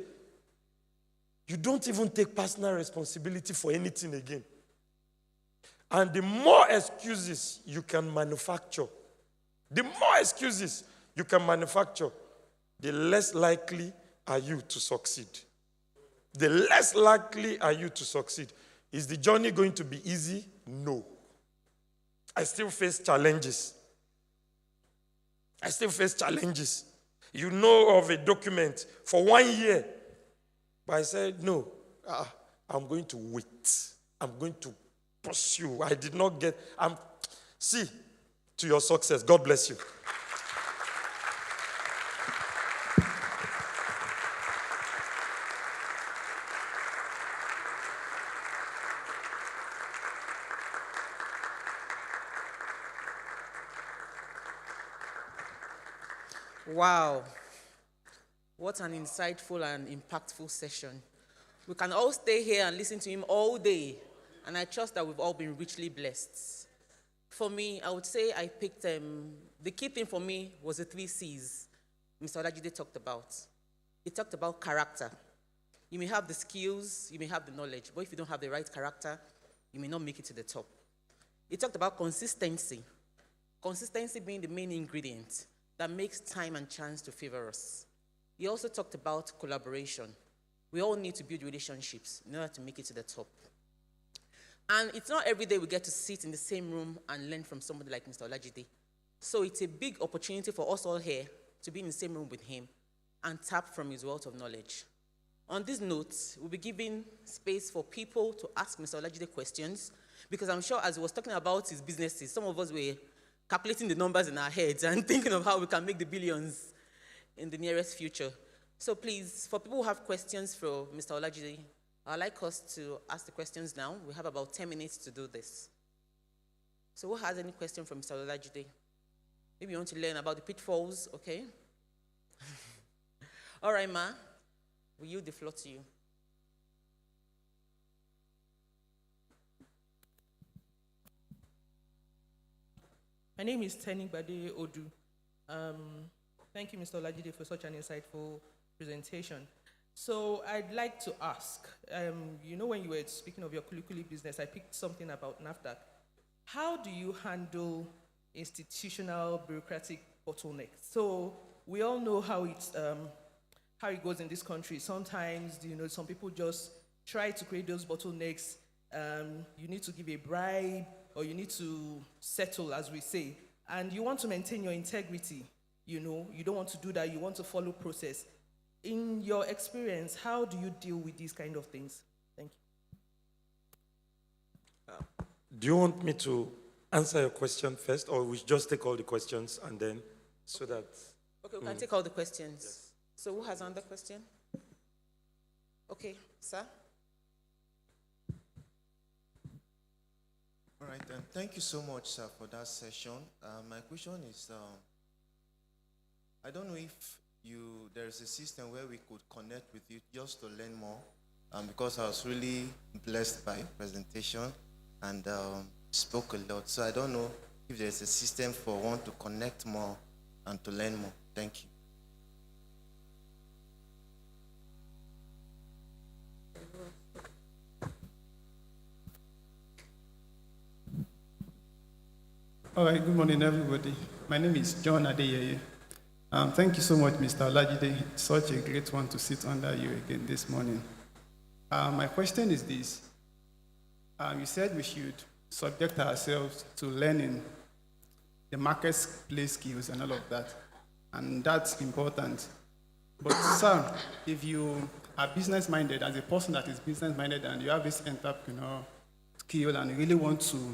you don't even take personal responsibility for anything again. And the more excuses you can manufacture, the less likely are you to succeed. The less likely are you to succeed. Is the journey going to be easy? No. I still face challenges. You know of a document for 1 year. But I said, no, I'm going to wait. I'm going to pursue. I did not get, see to your success. God bless you. Wow. What an insightful and impactful session. We can all stay here and listen to him all day, and I trust that we've all been richly blessed. For me, I would say I picked, the key thing for me was the 3 C's Mr. Olajide talked about. He talked about character. You may have the skills, you may have the knowledge, but if you don't have the right character, you may not make it to the top. He talked about consistency. Consistency being the main ingredient that makes time and chance to favor us. He also talked about collaboration. We all need to build relationships in order to make it to the top. And it's not every day we get to sit in the same room and learn from somebody like Mr. Olajide. So it's a big opportunity for us all here to be in the same room with him and tap from his wealth of knowledge. On this note, we'll be giving space for people to ask Mr. Olajide questions, because I'm sure as he was talking about his businesses, some of us were calculating the numbers in our heads and thinking of how we can make the billions in the nearest future. So please, for people who have questions for Mr. Olajide, I'd like us to ask the questions now. We have about 10 minutes to do this. So who has any question for Mr. Olajide? Maybe you want to learn about the pitfalls, okay? All right, Ma, we yield the floor to you. My name is Tenny Bade Odu. Thank you, Mr. Olajide, for such an insightful presentation. So I'd like to ask, when you were speaking of your kulikuli business, I picked something about NAFDAC. How do you handle institutional bureaucratic bottlenecks? So we all know how it goes in this country. Sometimes, some people just try to create those bottlenecks. You need to give a bribe, or you need to settle, as we say. And you want to maintain your integrity. You don't want to do that. You want to follow process. In your experience, how do you deal with these kind of things? Thank you. Do you want me to answer your question first, or we just take all the questions and then, so that... Okay, we can take all the questions. Yes. So who has another question? Okay, sir. All right, then. Thank you so much, sir, for that session. My question is, I don't know if there's a system where we could connect with you just to learn more, because I was really blessed by your presentation and spoke a lot. So I don't know if there's a system for one to connect more and to learn more. Thank you. All right, good morning, everybody. My name is John Adeyeye. Thank you so much, Mr. Olajide. It's such a great one to sit under you again this morning. My question is this. You said we should subject ourselves to learning the marketplace skills and all of that, and that's important. But sir, if you are business-minded, as a person that is business-minded and you have this entrepreneurial skill and you really want to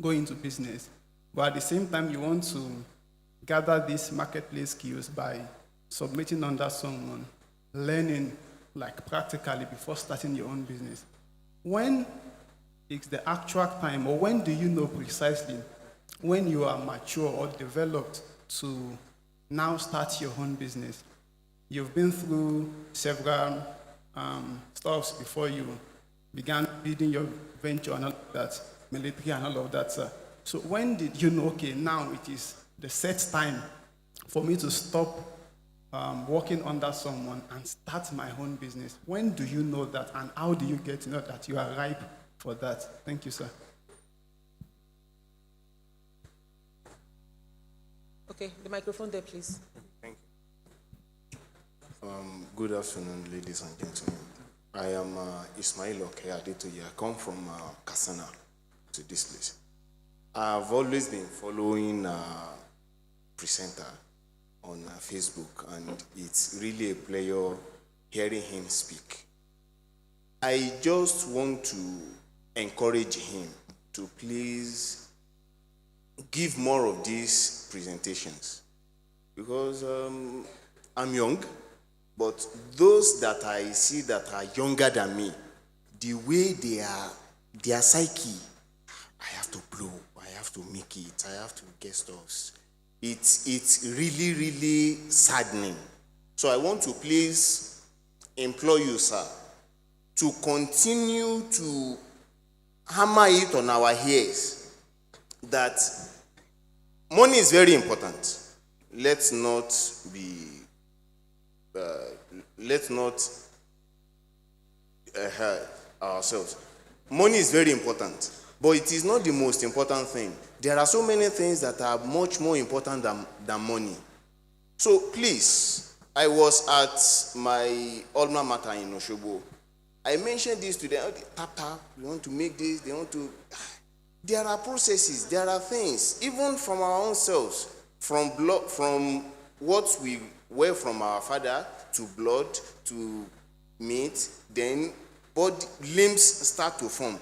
go into business, but at the same time you want to gather these marketplace skills by submitting under someone, learning like practically before starting your own business. When is the actual time, or when do you know precisely when you are mature or developed to now start your own business? You've been through several stuffs before you began building your venture and all of that, military and all of that, sir. So when did you know, okay, now it is the set time for me to stop working under someone and start my own business? When do you know that, and how do you get to know that you are ripe for that? Thank you, sir. Okay, the microphone there, please. Thank you. Good afternoon, ladies and gentlemen. I am Ismail Okeadetoye. I come from Kasana to this place. I've always been following presenter on Facebook, and it's really a pleasure hearing him speak. I just want to encourage him to please give more of these presentations, because I'm young, but those that I see that are younger than me, the way their psyche, I have to blow, I have to make it, I have to get stuff. It's really, really saddening. So I want to please implore you, sir, to continue to hammer it on our ears that money is very important. Let's not hurt ourselves. Money is very important, but it is not the most important thing. There are so many things that are much more important than money. So please, I was at my alma mater in Oshobo. I mentioned this to them. Tap, we want to make this, they want to... There are processes, there are things, even from our own selves, from what we were from our father, to blood, to meat, then body limbs start to form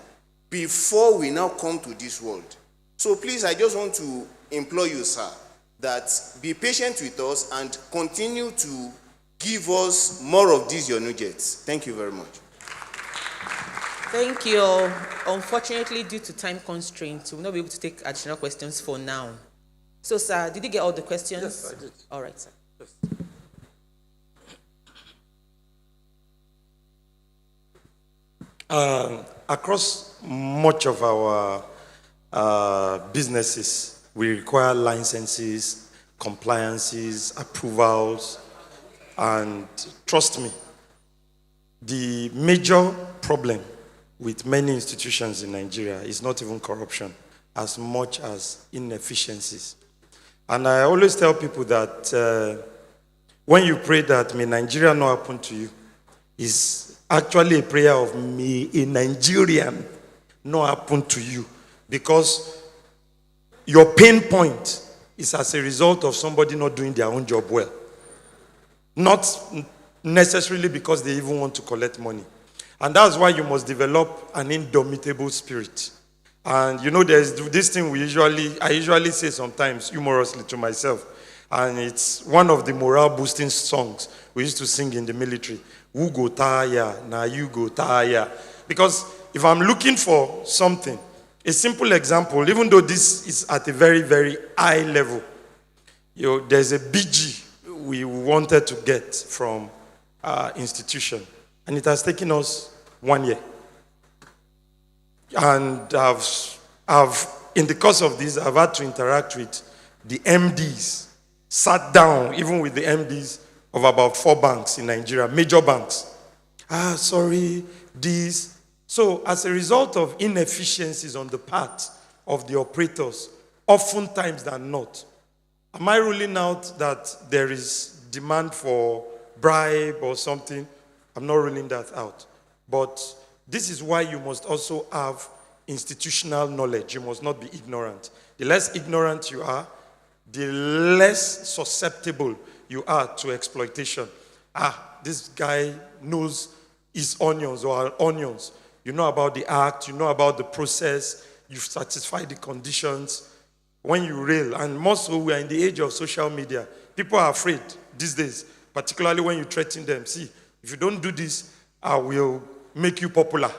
before we now come to this world. So please, I just want to implore you, sir, that be patient with us and continue to give us more of these your nuggets. Thank you very much. Thank you. Unfortunately, due to time constraints, we will not be able to take additional questions for now. So, sir, did you get all the questions? Yes, I did. All right, sir. Yes. Across much of our businesses, We require licenses, compliances, approvals, and trust me, the major problem with many institutions in Nigeria is not even corruption as much as inefficiencies. And I always tell people that when you pray that may Nigeria not happen to you, is actually a prayer of may a Nigerian not happen to you, because your pain point is as a result of somebody not doing their own job well. Not necessarily because they even want to collect money. And that's why you must develop an indomitable spirit. And you know, there's this thing I usually say sometimes humorously to myself. And it's one of the morale boosting songs we used to sing in the military. Who go tire, now you go tire. Because if I'm looking for something, a simple example, even though this is at a very, very high level, there's a BG we wanted to get from our institution, and it has taken us 1 year. And in the course of this, I've had to interact with the MDs, sat down even with the MDs of about 4 banks in Nigeria, major banks. Sorry, this. So as a result of inefficiencies on the part of the operators, oftentimes than not, am I ruling out that there is demand for bribe or something? I'm not ruling that out. But this is why you must also have institutional knowledge. You must not be ignorant. The less ignorant you are, the less susceptible you are to exploitation. This guy knows his onions or our onions. You know about the act, you know about the process, you've satisfied the conditions. When you rail, and more so we are in the age of social media, people are afraid these days, particularly when you threaten them. See, if you don't do this, I will make you popular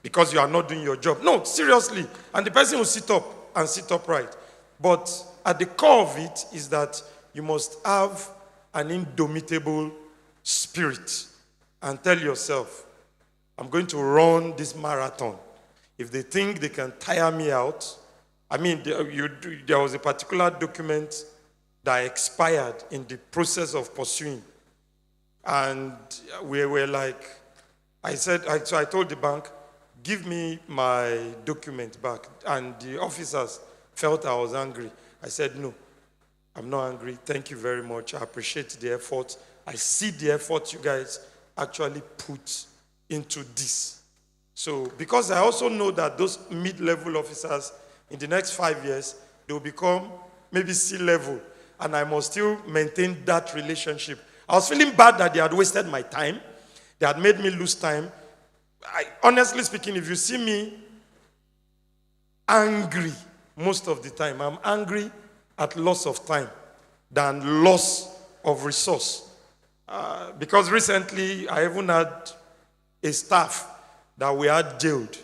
because you are not doing your job. No, seriously. And the person will sit up and sit upright. But at the core of it is that you must have an indomitable spirit and tell yourself, I'm going to run this marathon. If they think they can tire me out, I mean, there was a particular document that expired in the process of pursuing. And we were like, so I told the bank, give me my document back. And the officers felt I was angry. I said, no, I'm not angry. Thank you very much. I appreciate the effort. I see the effort you guys actually put into this. So, because I also know that those mid-level officers, in the next 5 years, they will become maybe C-level, and I must still maintain that relationship. I was feeling bad that they had wasted my time. They had made me lose time. Honestly speaking, if you see me angry most of the time, I'm angry at loss of time than loss of resource. Because recently, I even had a staff that we had jailed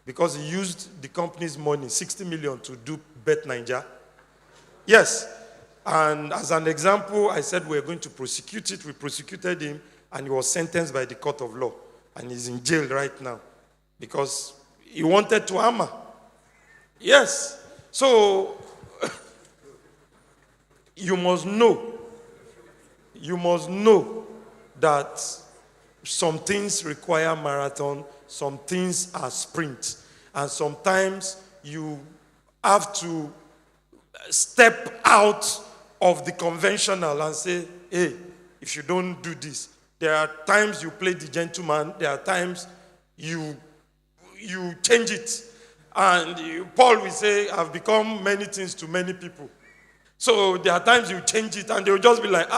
because he used the company's money, 60 million, to do Bet Ninja. Yes. And as an example, I said we're going to prosecute it. We prosecuted him, and he was sentenced by the court of law. And he's in jail right now because he wanted to hammer. Yes. So, you must know that some things require marathon, some things are sprint. And sometimes you have to step out of the conventional and say, hey, if you don't do this, there are times you play the gentleman, there are times you change it. And Paul will say, I've become many things to many people. So there are times you change it and they'll just be like,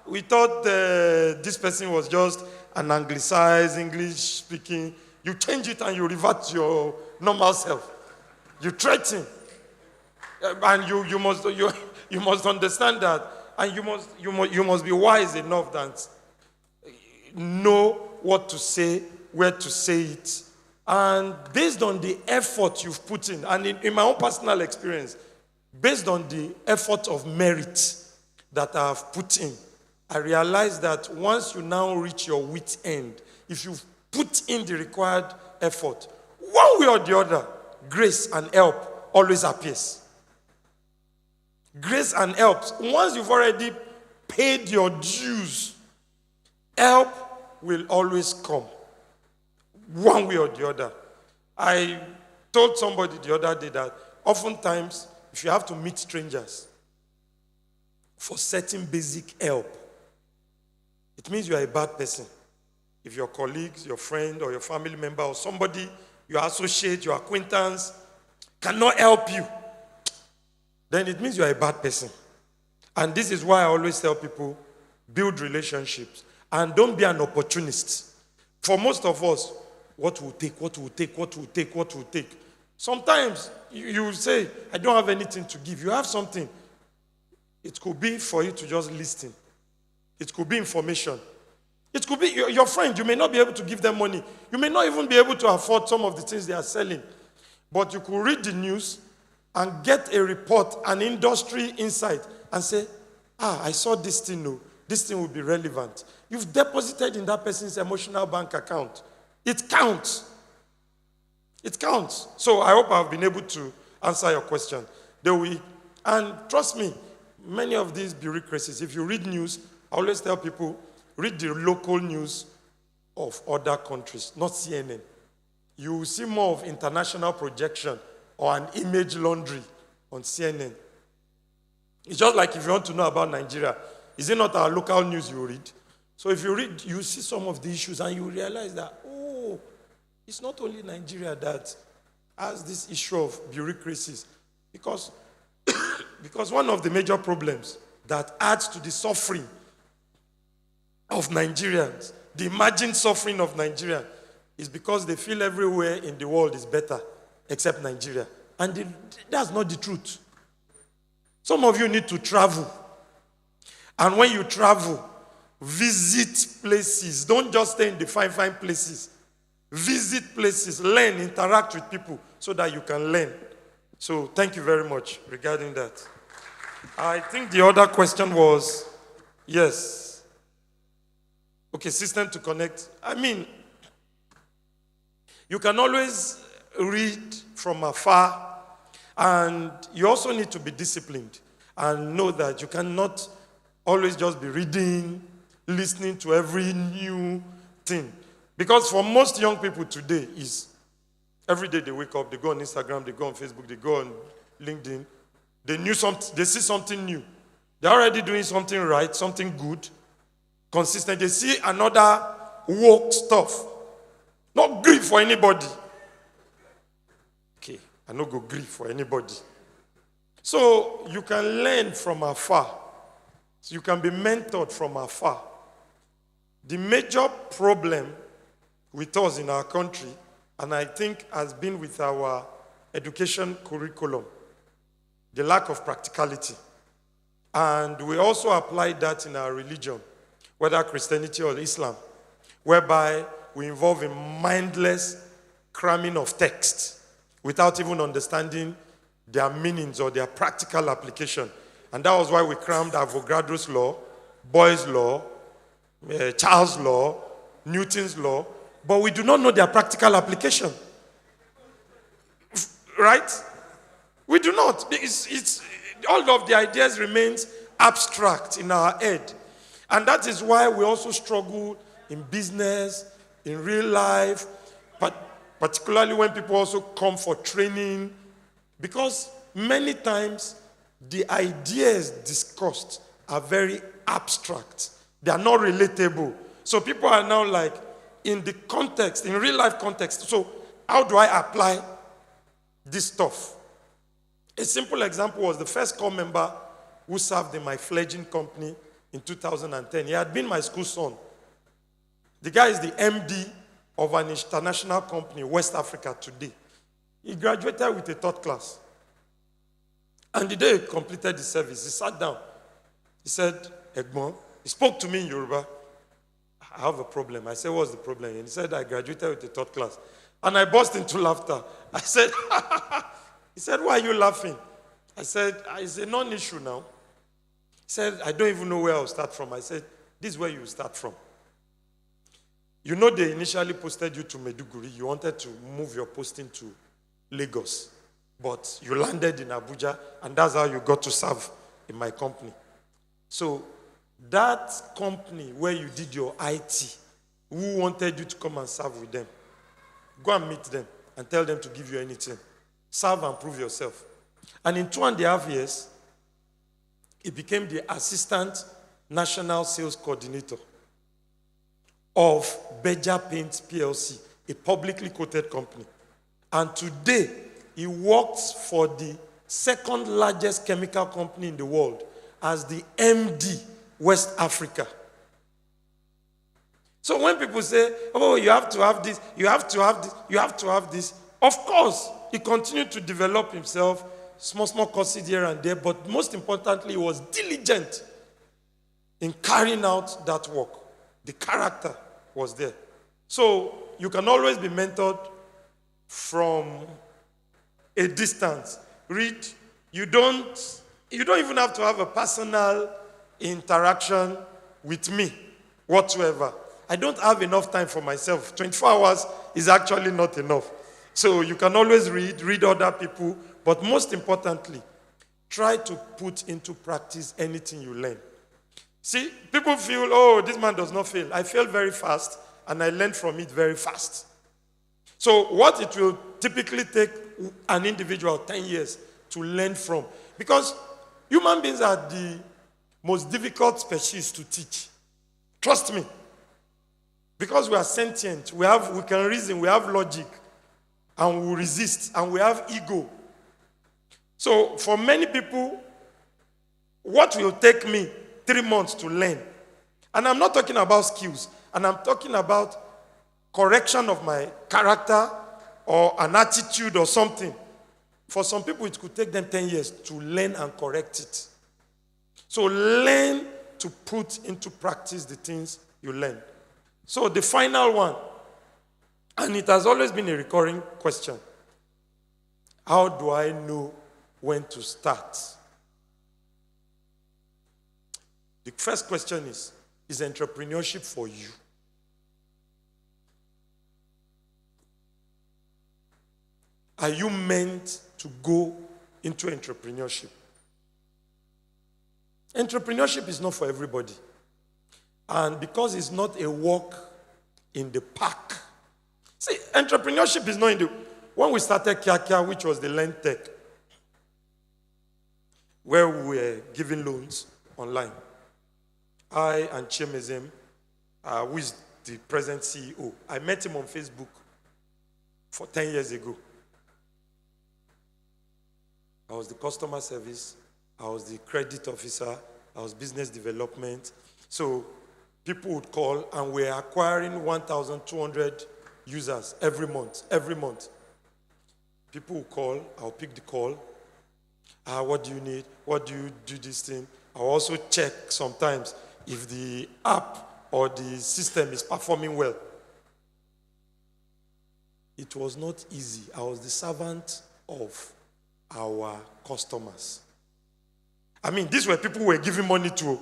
we thought this person was just an anglicized, English speaking. You change it and you revert to your normal self. You threaten. And you must understand that. And you must be wise enough that know what to say, where to say it. And based on the effort you've put in, and in my own personal experience, based on the effort of merit that I've put in, I realized that once you now reach your wit's end, if you've put in the required effort, one way or the other, grace and help always appears. Grace and help. Once you've already paid your dues, help will always come, one way or the other. I told somebody the other day that oftentimes, if you have to meet strangers for certain basic help, it means you are a bad person. If your colleagues, your friend, or your family member, or somebody, your associate, your acquaintance cannot help you, then it means you are a bad person. And this is why I always tell people, build relationships. And don't be an opportunist. For most of us, what will take, what will take, what will take, what will take. Sometimes you say, I don't have anything to give. You have something. It could be for you to just listen. It could be information. It could be your friend. You may not be able to give them money. You may not even be able to afford some of the things they are selling. But you could read the news and get a report, an industry insight, and say, I saw this thing. No, this thing will be relevant. You've deposited in that person's emotional bank account. It counts. It counts. So I hope I've been able to answer your question. And trust me, many of these bureaucracies, if you read news, I always tell people, read the local news of other countries, not CNN. You will see more of international projection or an image laundry on CNN. It's just like if you want to know about Nigeria, is it not our local news you read? So if you read, you see some of the issues and you realize that, it's not only Nigeria that has this issue of bureaucracies. Because one of the major problems that adds to the suffering of Nigerians, the imagined suffering of Nigerians, is because they feel everywhere in the world is better except Nigeria. And that's not the truth. Some of you need to travel. And when you travel, visit places. Don't just stay in the fine places. Visit places, learn, interact with people so that you can learn. So thank you very much regarding that. I think the other question was, yes. Okay, system to connect. I mean, you can always read from afar, and you also need to be disciplined and know that you cannot always just be reading, listening to every new thing. Because for most young people today, is every day they wake up, they go on Instagram, they go on Facebook, they go on LinkedIn, they see something new. They're already doing something right, something good, consistent. They see another woke stuff. Not grief for anybody. Okay, I no go grief for anybody. So you can learn from afar. So you can be mentored from afar. The major problem with us in our country, and I think has been with our education curriculum, the lack of practicality. And we also apply that in our religion, whether Christianity or Islam, whereby we involve in mindless cramming of text without even understanding their meanings or their practical application. And that was why we crammed Avogadro's law, Boyle's law, Charles' law, Newton's law, but we do not know their practical application. Right? We do not. All of the ideas remains abstract in our head. And that is why we also struggle in business, in real life, but particularly when people also come for training, because many times the ideas discussed are very abstract. They are not relatable. So people are now like, in the context, in real life context, so how do I apply this stuff? A simple example was the first corps member who served in my fledgling company in 2010. He had been my school son. The guy is the MD of an international company, West Africa today. He graduated with a third class. And the day he completed the service, he sat down. He said, Egbon, he spoke to me in Yoruba. I have a problem. I said, what's the problem? And he said, I graduated with a third class. And I burst into laughter. I said, he said, why are you laughing? I said, it's a non-issue now. He said, I don't even know where I'll start from. I said, this is where you start from. You know they initially posted you to Maiduguri. You wanted to move your posting to Lagos. But you landed in Abuja, and that's how you got to serve in my company. So that company where you did your IT, who wanted you to come and serve with them, go and meet them and tell them to give you anything. Serve and prove yourself. And in 2.5 years, he became the assistant national sales coordinator of Beja Paints PLC, a publicly quoted company. And today, he works for the second largest chemical company in the world as the MD West Africa. So when people say, oh, you have to have this, you have to have this, you have to have this, of course, he continued to develop himself, small courses here and there, but most importantly, he was diligent in carrying out that work. The character was there. So you can always be mentored from a distance. Read, you don't even have to have a personal interaction with me whatsoever. I don't have enough time for myself. 24 hours is actually not enough. So you can always read other people, but most importantly, try to put into practice anything you learn. See, people feel, oh, this man does not fail. I fail very fast, and I learn from it very fast. So what it will typically take an individual 10 years to learn from, because human beings are the most difficult species to teach. Trust me. Because we are sentient, we can reason, we have logic, and we resist, and we have ego. So for many people, what will take me 3 months to learn, and I'm not talking about skills, and I'm talking about correction of my character or an attitude or something. For some people, it could take them 10 years to learn and correct it. So learn to put into practice the things you learn. So the final one, and it has always been a recurring question: how do I know when to start? The first question is entrepreneurship for you? Are you meant to go into entrepreneurship? Entrepreneurship is not for everybody. And because it's not a walk in the park. See, entrepreneurship is not in the... When we started Kiakia, which was the Lend Tech, where we were giving loans online, I and Chemezem, who is the present CEO, I met him on Facebook for 10 years ago. I was the customer service, I was the credit officer, I was business development. So people would call, and we're acquiring 1,200 users every month. People would call, I'll pick the call. What do you need? What do you do this thing? I'll also check sometimes if the app or the system is performing well. It was not easy. I was the servant of our customers. I mean, these were people who were giving money to.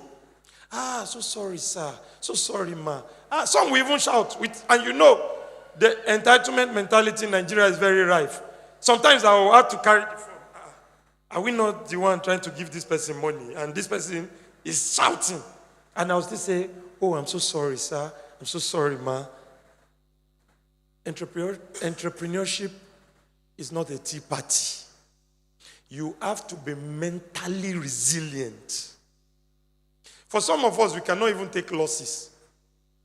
So sorry, sir. So sorry, ma. Some will even shout. And you know, the entitlement mentality in Nigeria is very rife. Sometimes I will have to carry the phone. Are we not the one trying to give this person money? And this person is shouting. And I will still say, oh, I'm so sorry, sir. I'm so sorry, ma. Entrepreneurship is not a tea party. You have to be mentally resilient. For some of us, we cannot even take losses.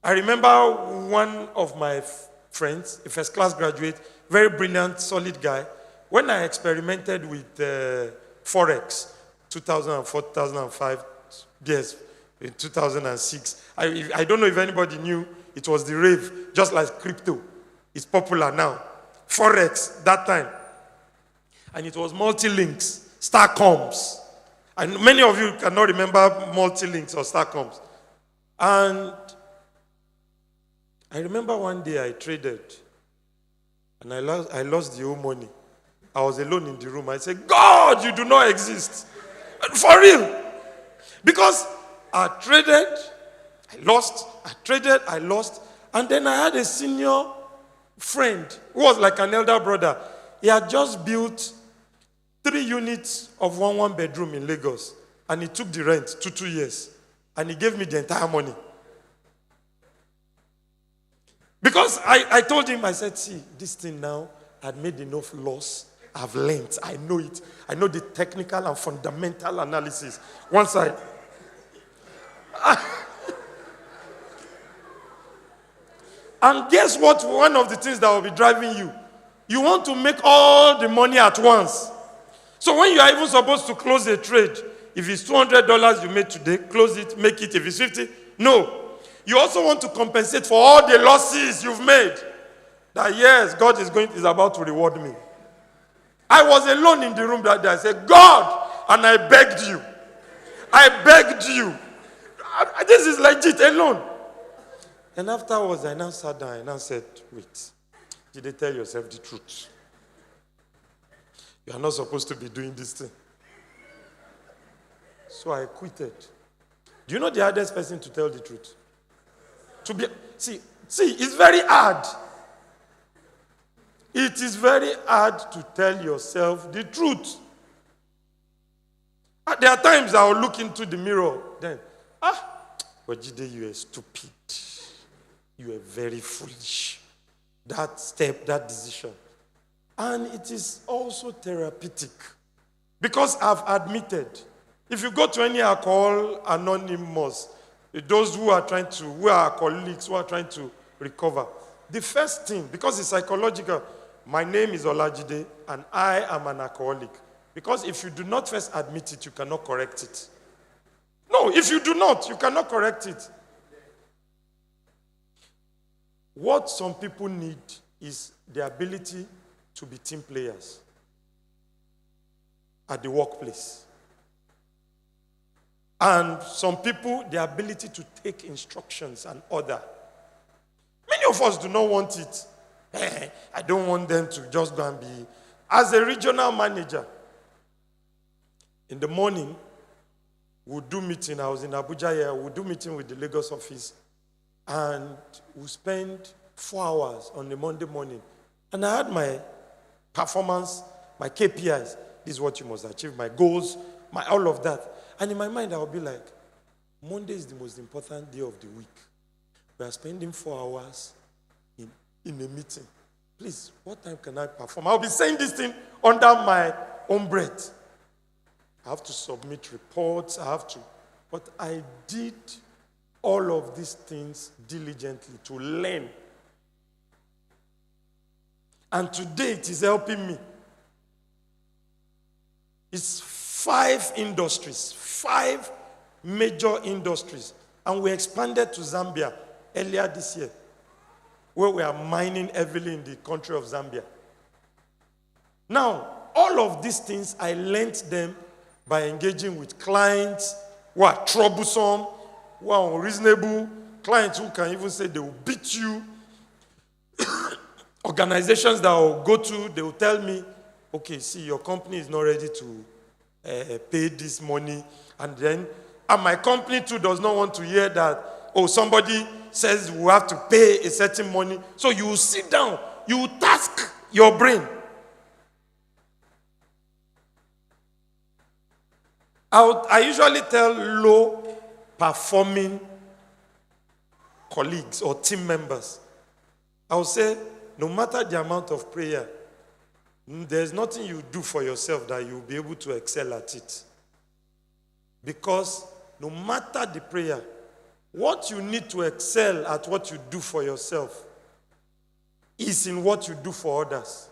I remember one of my friends, a first-class graduate, very brilliant, solid guy. When I experimented with Forex, 2004, 2005, yes, in 2006, I don't know if anybody knew, it was the rave, just like crypto. It's popular now. Forex, that time. And it was multi-links, Starcoms. And many of you cannot remember multi-links or Starcoms. And I remember one day I traded, and I lost the whole money. I was alone in the room. I said, God, you do not exist. For real. Because I traded, I lost, I traded, I lost. And then I had a senior friend who was like an elder brother. He had just built 3 units of one bedroom in Lagos. and he took the rent 2 years, and he gave me the entire money. Because I told him, I said, see, this thing now, I'd made enough loss. I've learned. I know it. I know the technical and fundamental analysis. Once I... And guess what? One of the things that will be driving you. You want to make all the money at once. So when you are even supposed to close a trade, if it's $200 you made today, close it, make it. If it's 50, no. You also want to compensate for all the losses you've made. That yes, God is about to reward me. I was alone in the room that day. I said, God, and I begged you. I begged you. This is legit, alone. And afterwards, I now sat down and I said, wait, did they tell yourself the truth? You are not supposed to be doing this thing. So I quitted. Do you know the hardest person to tell the truth? See, it's very hard. It is very hard to tell yourself the truth. There are times I will look into the mirror, then, but Jide, you are stupid. You are very foolish. That step, that decision. And it is also therapeutic. Because I've admitted, if you go to any alcohol anonymous, those who are alcoholics, who are trying to recover, the first thing, because it's psychological, my name is Olajide, and I am an alcoholic. Because if you do not first admit it, you cannot correct it. No, if you do not, you cannot correct it. What some people need is the ability to be team players at the workplace. And some people, the ability to take instructions and order. Many of us do not want it. I don't want them to just go and be. As a regional manager, in the morning, we'll do meeting. I was in Abuja here. We'll do meeting with the Lagos office. And we'll spend 4 hours on the Monday morning. And I had my performance, my KPIs. This is what you must achieve, my goals, all of that. And in my mind, I'll be like, Monday is the most important day of the week. We are spending 4 hours in a meeting. Please, what time can I perform? I'll be saying this thing under my own breath. I have to submit reports. But I did all of these things diligently to learn. And today it is helping me. It's 5 industries, 5 major industries. And we expanded to Zambia earlier this year, where we are mining heavily in the country of Zambia. Now, all of these things, I learned them by engaging with clients who are troublesome, who are unreasonable, clients who can even say they will beat you, organizations that I will go to, they will tell me, okay, see, your company is not ready to pay this money. And my company too does not want to hear that, somebody says we have to pay a certain money. So you will sit down, you will task your brain. I usually tell low-performing colleagues or team members, I will say, no matter the amount of prayer, there's nothing you do for yourself that you'll be able to excel at it. Because no matter the prayer, what you need to excel at what you do for yourself is in what you do for others.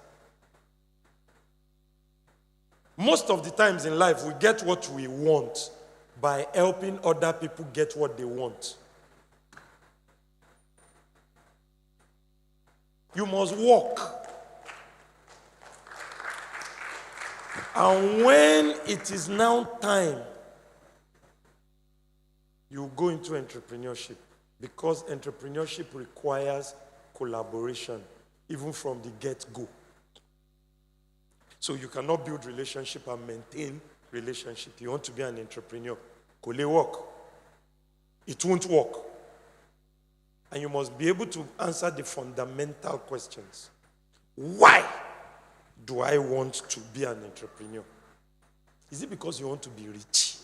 Most of the times in life, we get what we want by helping other people get what they want. You must walk. And when it is now time, you go into entrepreneurship, because entrepreneurship requires collaboration, even from the get-go. So you cannot build relationship and maintain relationship. You want to be an entrepreneur. Could it work? It won't work. And you must be able to answer the fundamental questions. Why do I want to be an entrepreneur? Is it because you want to be rich?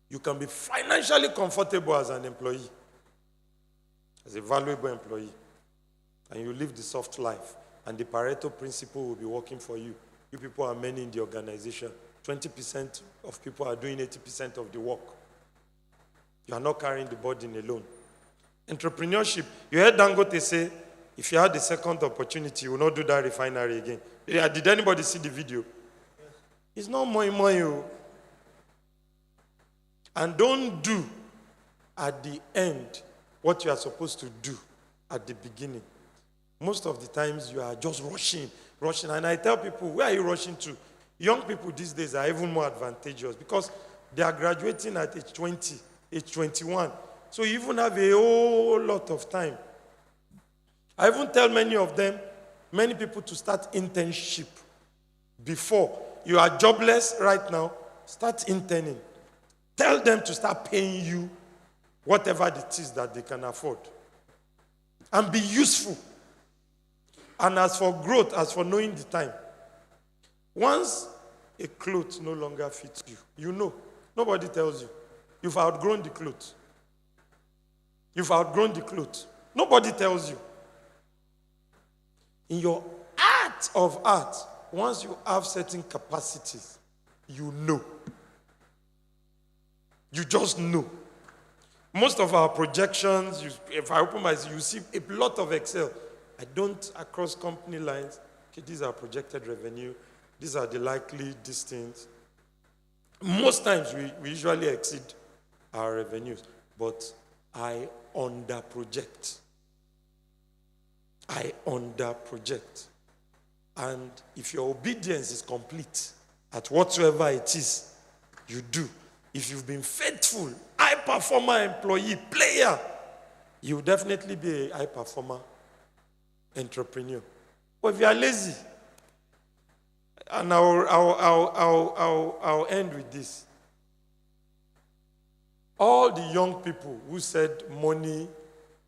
You can be financially comfortable as an employee, as a valuable employee, and you live the soft life, and the Pareto principle will be working for you. You people are many in the organization. 20% of people are doing 80% of the work. You are not carrying the burden alone. Entrepreneurship, you heard Dangote say, if you had the second opportunity, you will not do that refinery again. Yeah, did anybody see the video? It's not more. And don't do at the end what you are supposed to do at the beginning. Most of the times you are just rushing. And I tell people, where are you rushing to? Young people these days are even more advantageous because they are graduating at age 20, age 21. So you even have a whole lot of time. I even tell many people to start internship before. You are jobless right now, start interning. Tell them to start paying you whatever it is that they can afford. And be useful. And as for growth, as for knowing the time, once a cloth no longer fits you, you know. Nobody tells you. You've outgrown the cloth. You've outgrown the cloth. Nobody tells you. In your art of art, once you have certain capacities, you know. You just know. Most of our projections, if I open my eyes, you see a lot of Excel. I don't, across company lines, okay, these are projected revenue, these are the likely distance. Most times we usually exceed our revenues, but I under-project. And if your obedience is complete at whatsoever it is you do, if you've been faithful, high performer employee, player, you will definitely be a high performer entrepreneur. But if you are lazy, and I'll end with this. All the young people who said money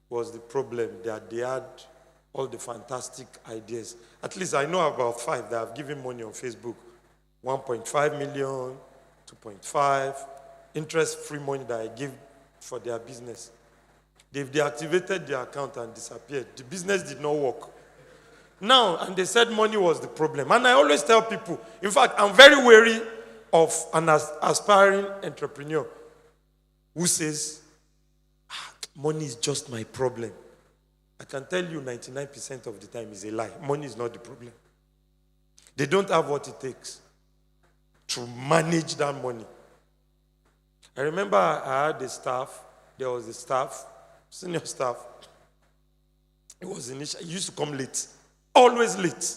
was the problem, that they had all the fantastic ideas. At least I know about 5 that have given money on Facebook. 1.5 million, 2.5, interest-free money that I give for their business. They've deactivated their account and disappeared. The business did not work. Now, and they said money was the problem. And I always tell people, in fact, I'm very wary of an aspiring entrepreneur who says, money is just my problem. I can tell you 99% of the time is a lie. Money is not the problem. They don't have what it takes to manage that money. I remember I had a staff. There was a staff, senior staff. He used to come late. Always late.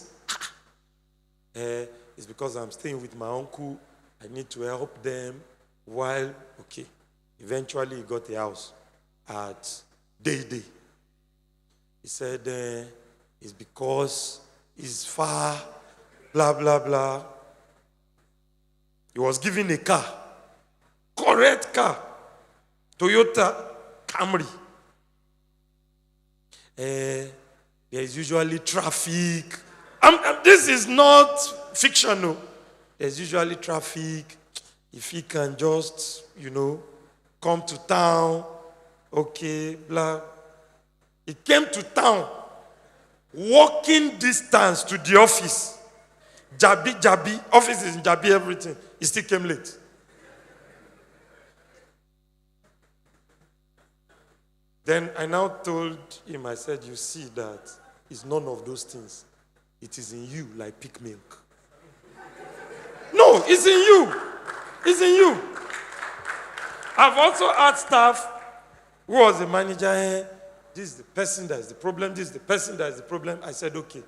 It's because I'm staying with my uncle. I need to help them while, okay. Eventually, he got a house at Day. He said, it's because it's far, blah, blah, blah. He was given a car. Correct car. Toyota Camry. There is usually traffic. This is not fictional. There's usually traffic. If he can just, come to town, okay, blah. He came to town, walking distance to the office. Jabi, office is in Jabi, everything. He still came late. Then I now told him, I said, you see that it's none of those things. It is in you like peak milk. No, it's in you. It's in you. I've also had staff who was a manager. This is the person that is the problem. This is the person that is the problem. I said, okay.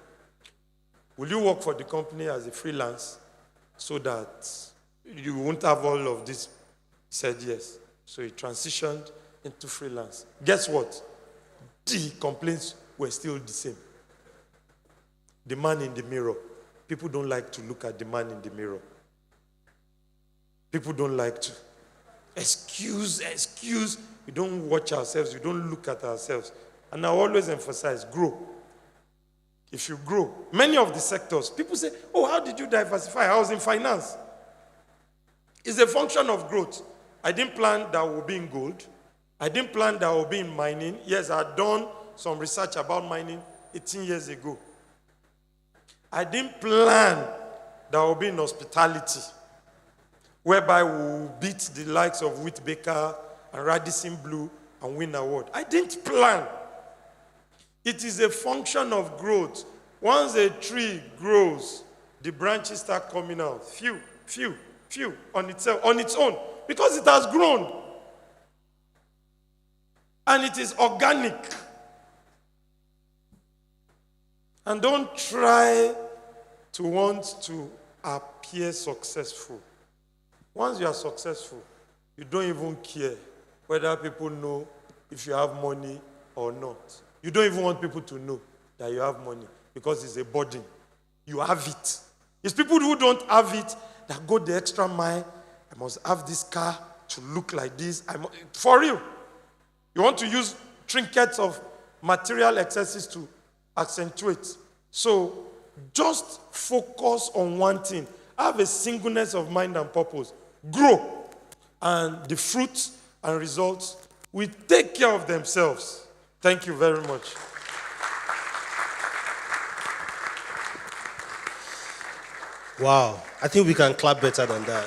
Will you work for the company as a freelance so that you won't have all of this? He said yes. So he transitioned into freelance. Guess what? The complaints were still the same. The man in the mirror. People don't like to look at the man in the mirror. People don't like to. Excuse. We don't watch ourselves. We don't look at ourselves. And I always emphasize, grow. If you grow, many of the sectors, people say, oh, how did you diversify? I was in finance. It's a function of growth. I didn't plan that we'll be in gold. I didn't plan that we'll be in mining. Yes, I had done some research about mining 18 years ago. I didn't plan that we'll be in hospitality, whereby we'll beat the likes of Whitbaker and Radisson Blue and win award. I didn't plan. It is a function of growth. Once a tree grows, the branches start coming out. Few, on its own, because it has grown. And it is organic. And don't try to want to appear successful. Once you are successful, you don't even care whether people know if you have money or not. You don't even want people to know that you have money because it's a burden. You have it. It's people who don't have it that go the extra mile. I must have this car to look like this. For real. You want to use trinkets of material excesses to accentuate. So just focus on one thing. Have a singleness of mind and purpose. Grow. And the fruits and results will take care of themselves. Thank you very much. Wow. I think we can clap better than that.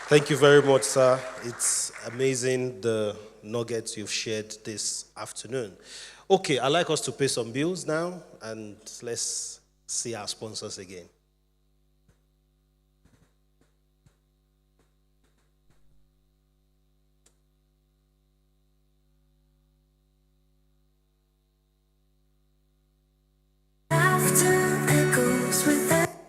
Thank you very much, sir. It's amazing the nuggets you've shared this afternoon. Okay, I'd like us to pay some bills now, and let's see our sponsors again.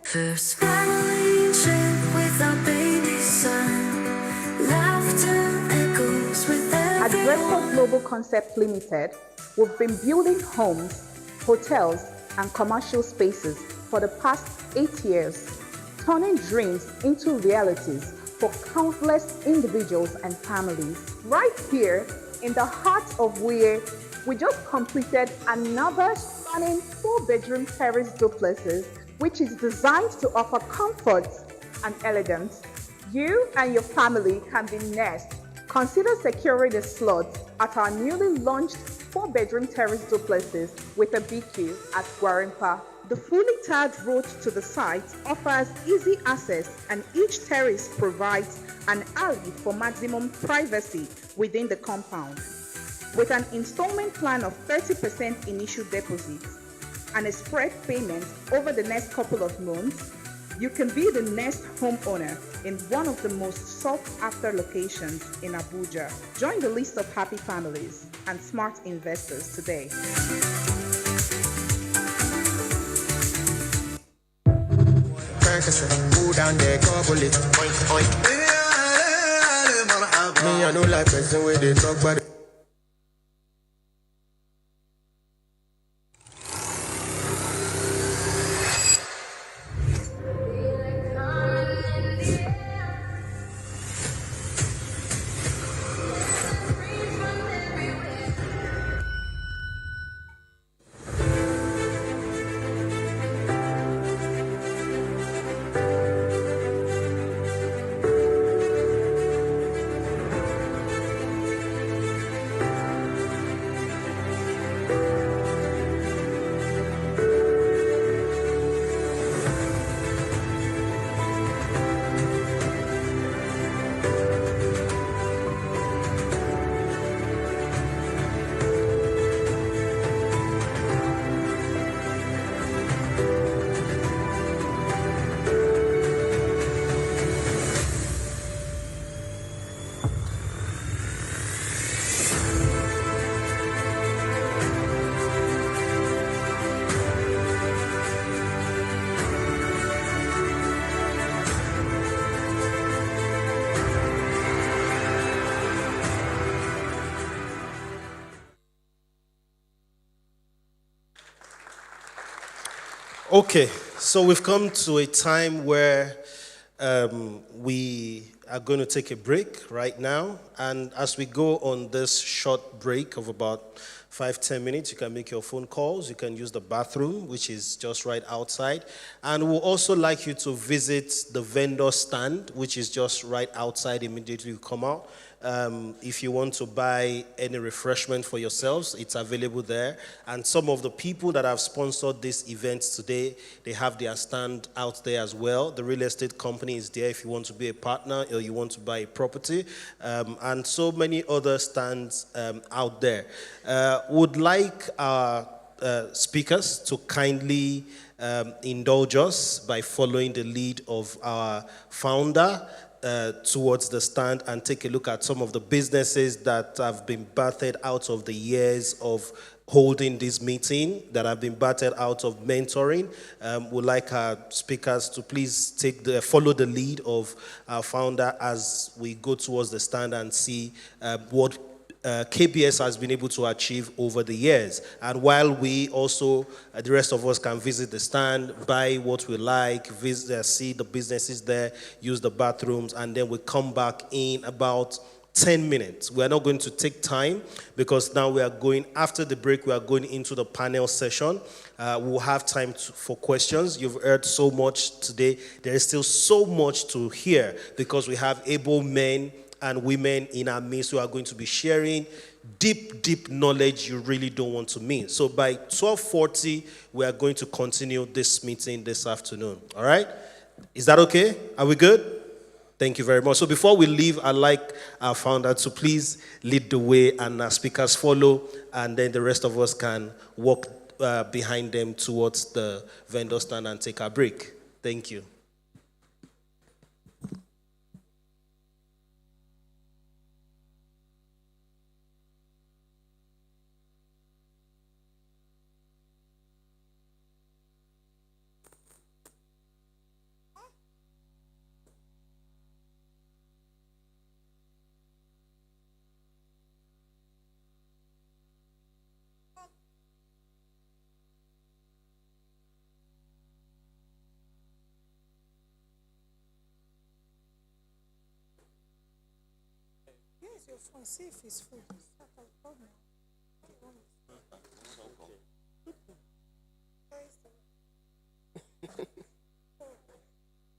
First family trip with our baby son. Laughter echoes with At Redford Global Concept Limited, we've been building homes, hotels, and commercial spaces for the past 8 years, turning dreams into realities for countless individuals and families. Right here in the heart of where we just completed another stunning 4-bedroom terrace duplexes, which is designed to offer comfort and elegance. You and your family can be next. Consider securing a slot at our newly launched 4-bedroom terrace duplexes with a BQ at Gwarinpa. The fully tarred road to the site offers easy access, and each terrace provides an alley for maximum privacy within the compound. With an installment plan of 30% initial deposits and a spread payment over the next couple of months, you can be the next homeowner in one of the most sought-after locations in Abuja. Join the list of happy families and smart investors today. Me, I know like person where they talk about it. Okay, so we've come to a time where we are going to take a break right now. And as we go on this short break of about 5-10 minutes, you can make your phone calls. You can use the bathroom, which is just right outside. And we'll also like you to visit the vendor stand, which is just right outside immediately you come out. If you want to buy any refreshment for yourselves, it's available there. And some of the people that have sponsored this event today, they have their stand out there as well. The real estate company is there if you want to be a partner or you want to buy a property, and so many other stands out there. Would like our speakers to kindly indulge us by following the lead of our founder towards the stand and take a look at some of the businesses that have been birthed out of the years of holding this meeting, that have been birthed out of mentoring. We'd like our speakers to please follow the lead of our founder as we go towards the stand and see what KBS has been able to achieve over the years. And while we also, the rest of us can visit the stand, buy what we like, visit, see the businesses there, use the bathrooms, and then we come back in about 10 minutes. We are not going to take time because now we are going, after the break, we are going into the panel session. We'll have time for questions. You've heard so much today. There is still so much to hear because we have able men and women in our midst who are going to be sharing deep knowledge you really don't want to miss. So by 12:40, we are going to continue this meeting this afternoon. All right? Is that okay? Are we good? Thank you very much. So before we leave, I'd like our founder to please lead the way and our speakers follow, and then the rest of us can walk behind them towards the vendor stand and take our break. Thank you. Use your phone, see if it's full.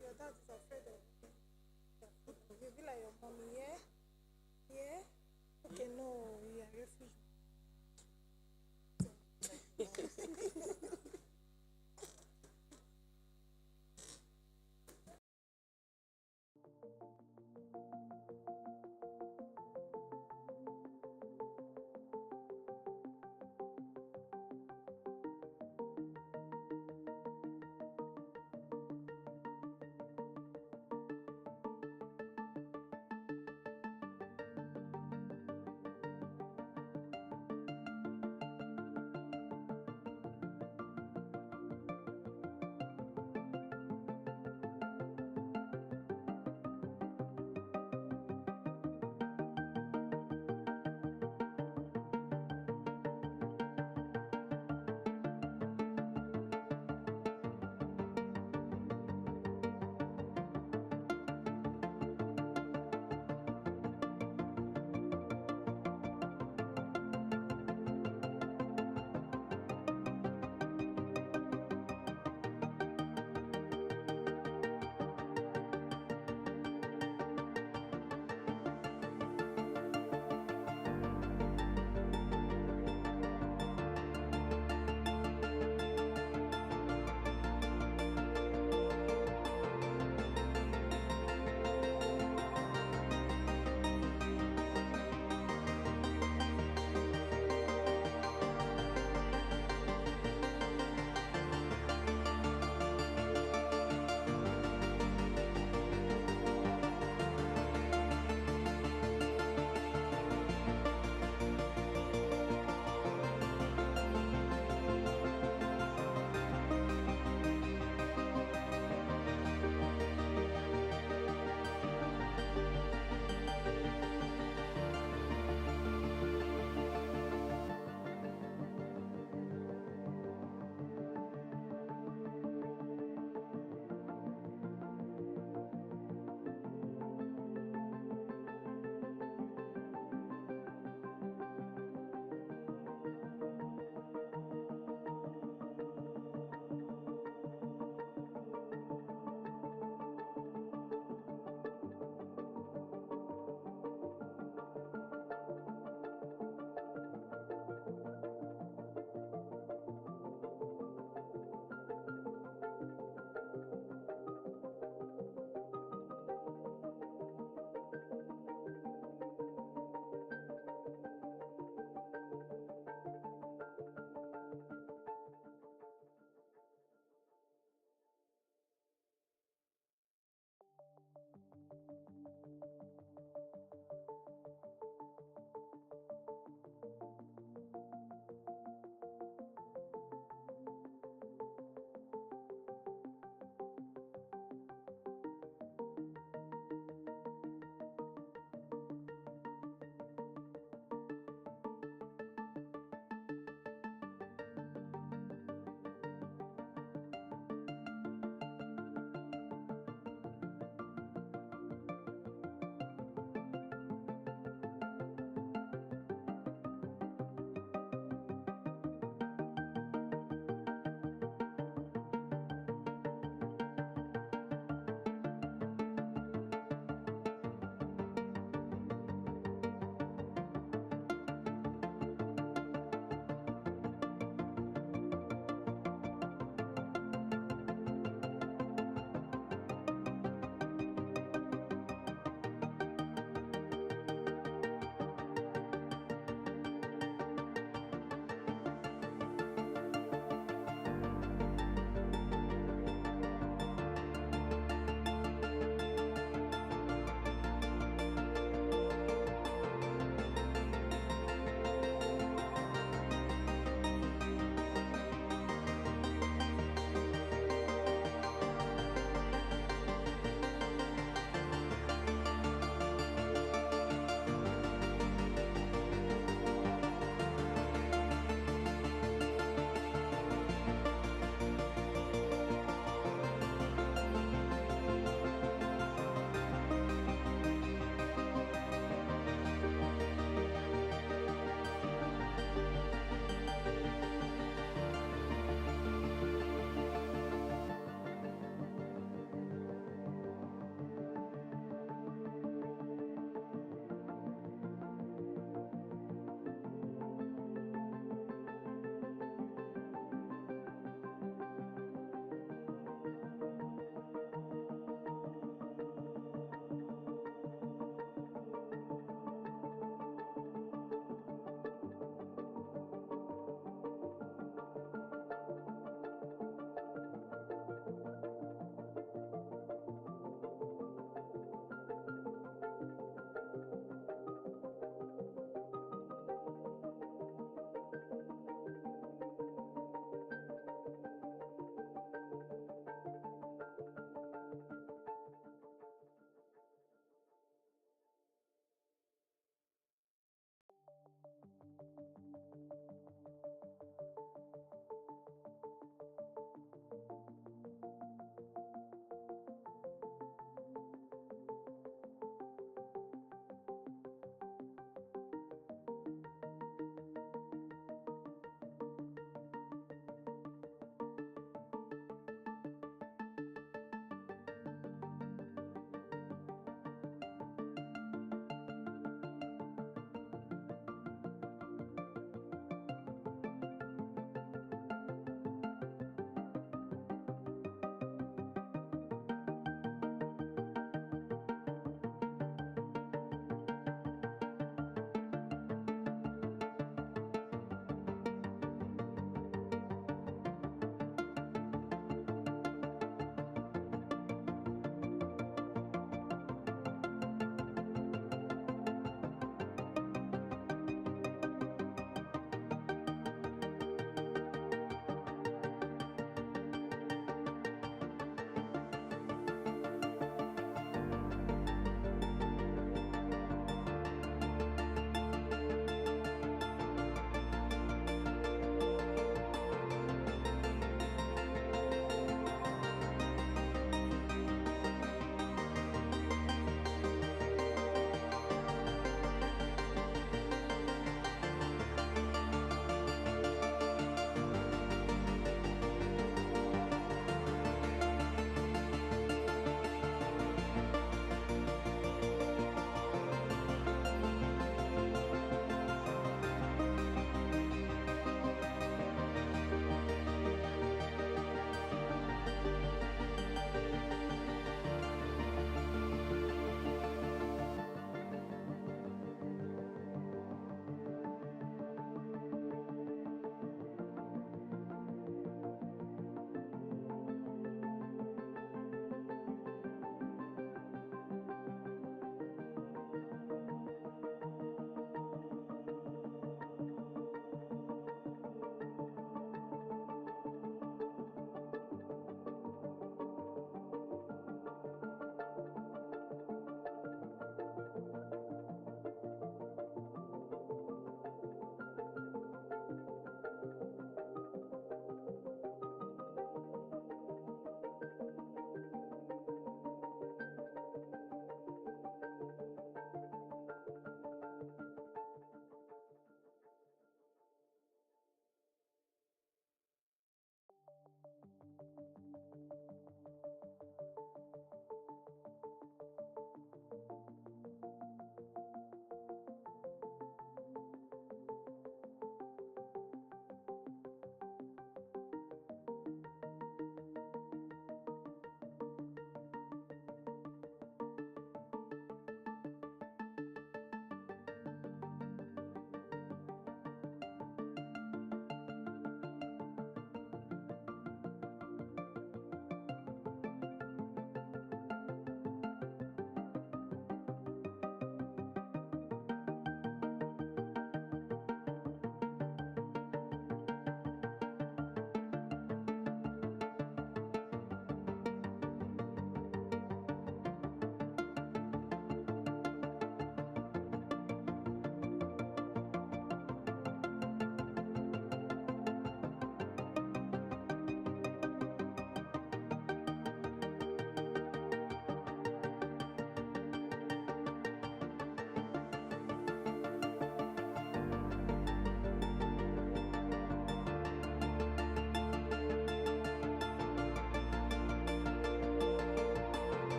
Your dad is afraid of you. You'll be like your mommy, yeah? Yeah? Okay, no, you are refugee.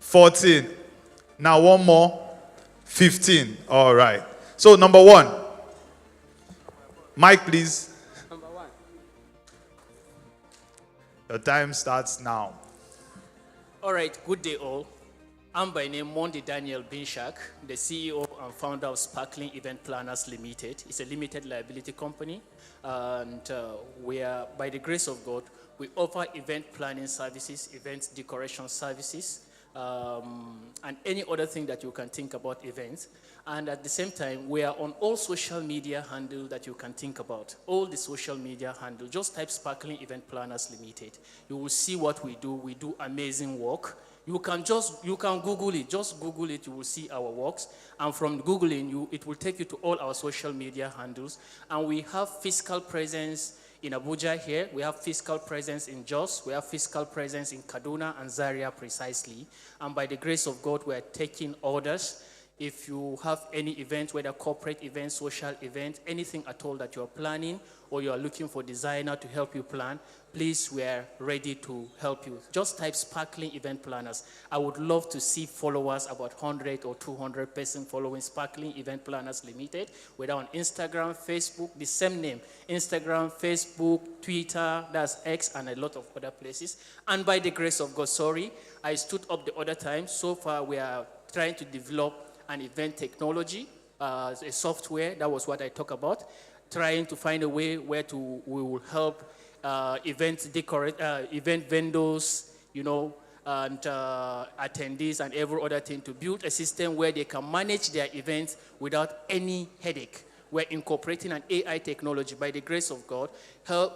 14. Now one more. 15. All right. So number 1. Mike, please. Number 1. The time starts now. All right, good day all. I'm by name Mondi Daniel Binshak, the CEO and founder of Sparkling Event Planners Limited. It's a limited liability company, and we are, by the grace of God, we offer event planning services, event decoration services, and any other thing that you can think about events. And at the same time, we are on all social media handles that you can think about. All the social media handles. Just type Sparkling Event Planners Limited. You will see what we do. We do amazing work. You can Google it. Just Google it. You will see our works. And from Googling, it will take you to all our social media handles. And we have physical presence in Abuja here. We have physical presence in Jos. We have physical presence in Kaduna and Zaria precisely. And by the grace of God, we are taking orders. If you have any event, whether corporate event, social event, anything at all that you're planning, or you're looking for designer to help you plan, please, we are ready to help you. Just type Sparkling Event Planners. I would love to see followers, about 100 or 200 person following Sparkling Event Planners Limited, whether on Instagram, Facebook, the same name, Instagram, Facebook, Twitter, that's X, and a lot of other places. And by the grace of God, I stood up the other time. So far, we are trying to develop an event technology, a software. That was what I talked about. Trying to find a way where we will help event vendors, and attendees and every other thing to build a system where they can manage their events without any headache. We're incorporating an AI technology. By the grace of God,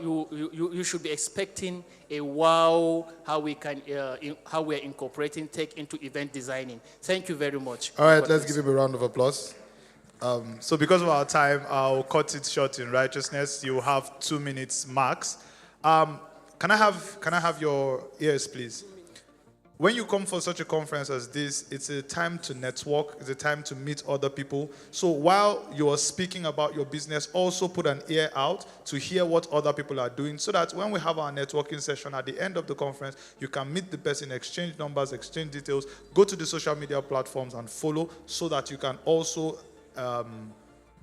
you should be expecting a wow, how we're incorporating tech into event designing. Thank you very much. All right, let's give him a round of applause. So because of our time, I'll cut it short in righteousness. You have 2 minutes max. Can I have your ears, please? When you come for such a conference as this, it's a time to network. It's a time to meet other people. So while you are speaking about your business, also put an ear out to hear what other people are doing, so that when we have our networking session at the end of the conference, you can meet the person, exchange numbers, exchange details, go to the social media platforms and follow, so that you can also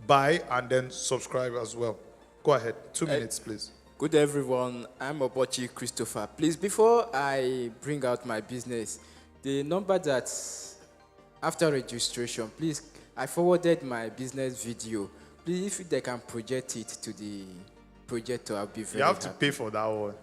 buy and then subscribe as well. Go ahead. 2 minutes, please. Good everyone, I'm Obochi Christopher. Please, before I bring out my business, the number that's after registration, please, I forwarded my business video. Please, if they can project it to the projector, I'll be very happy. You have to pay for that one.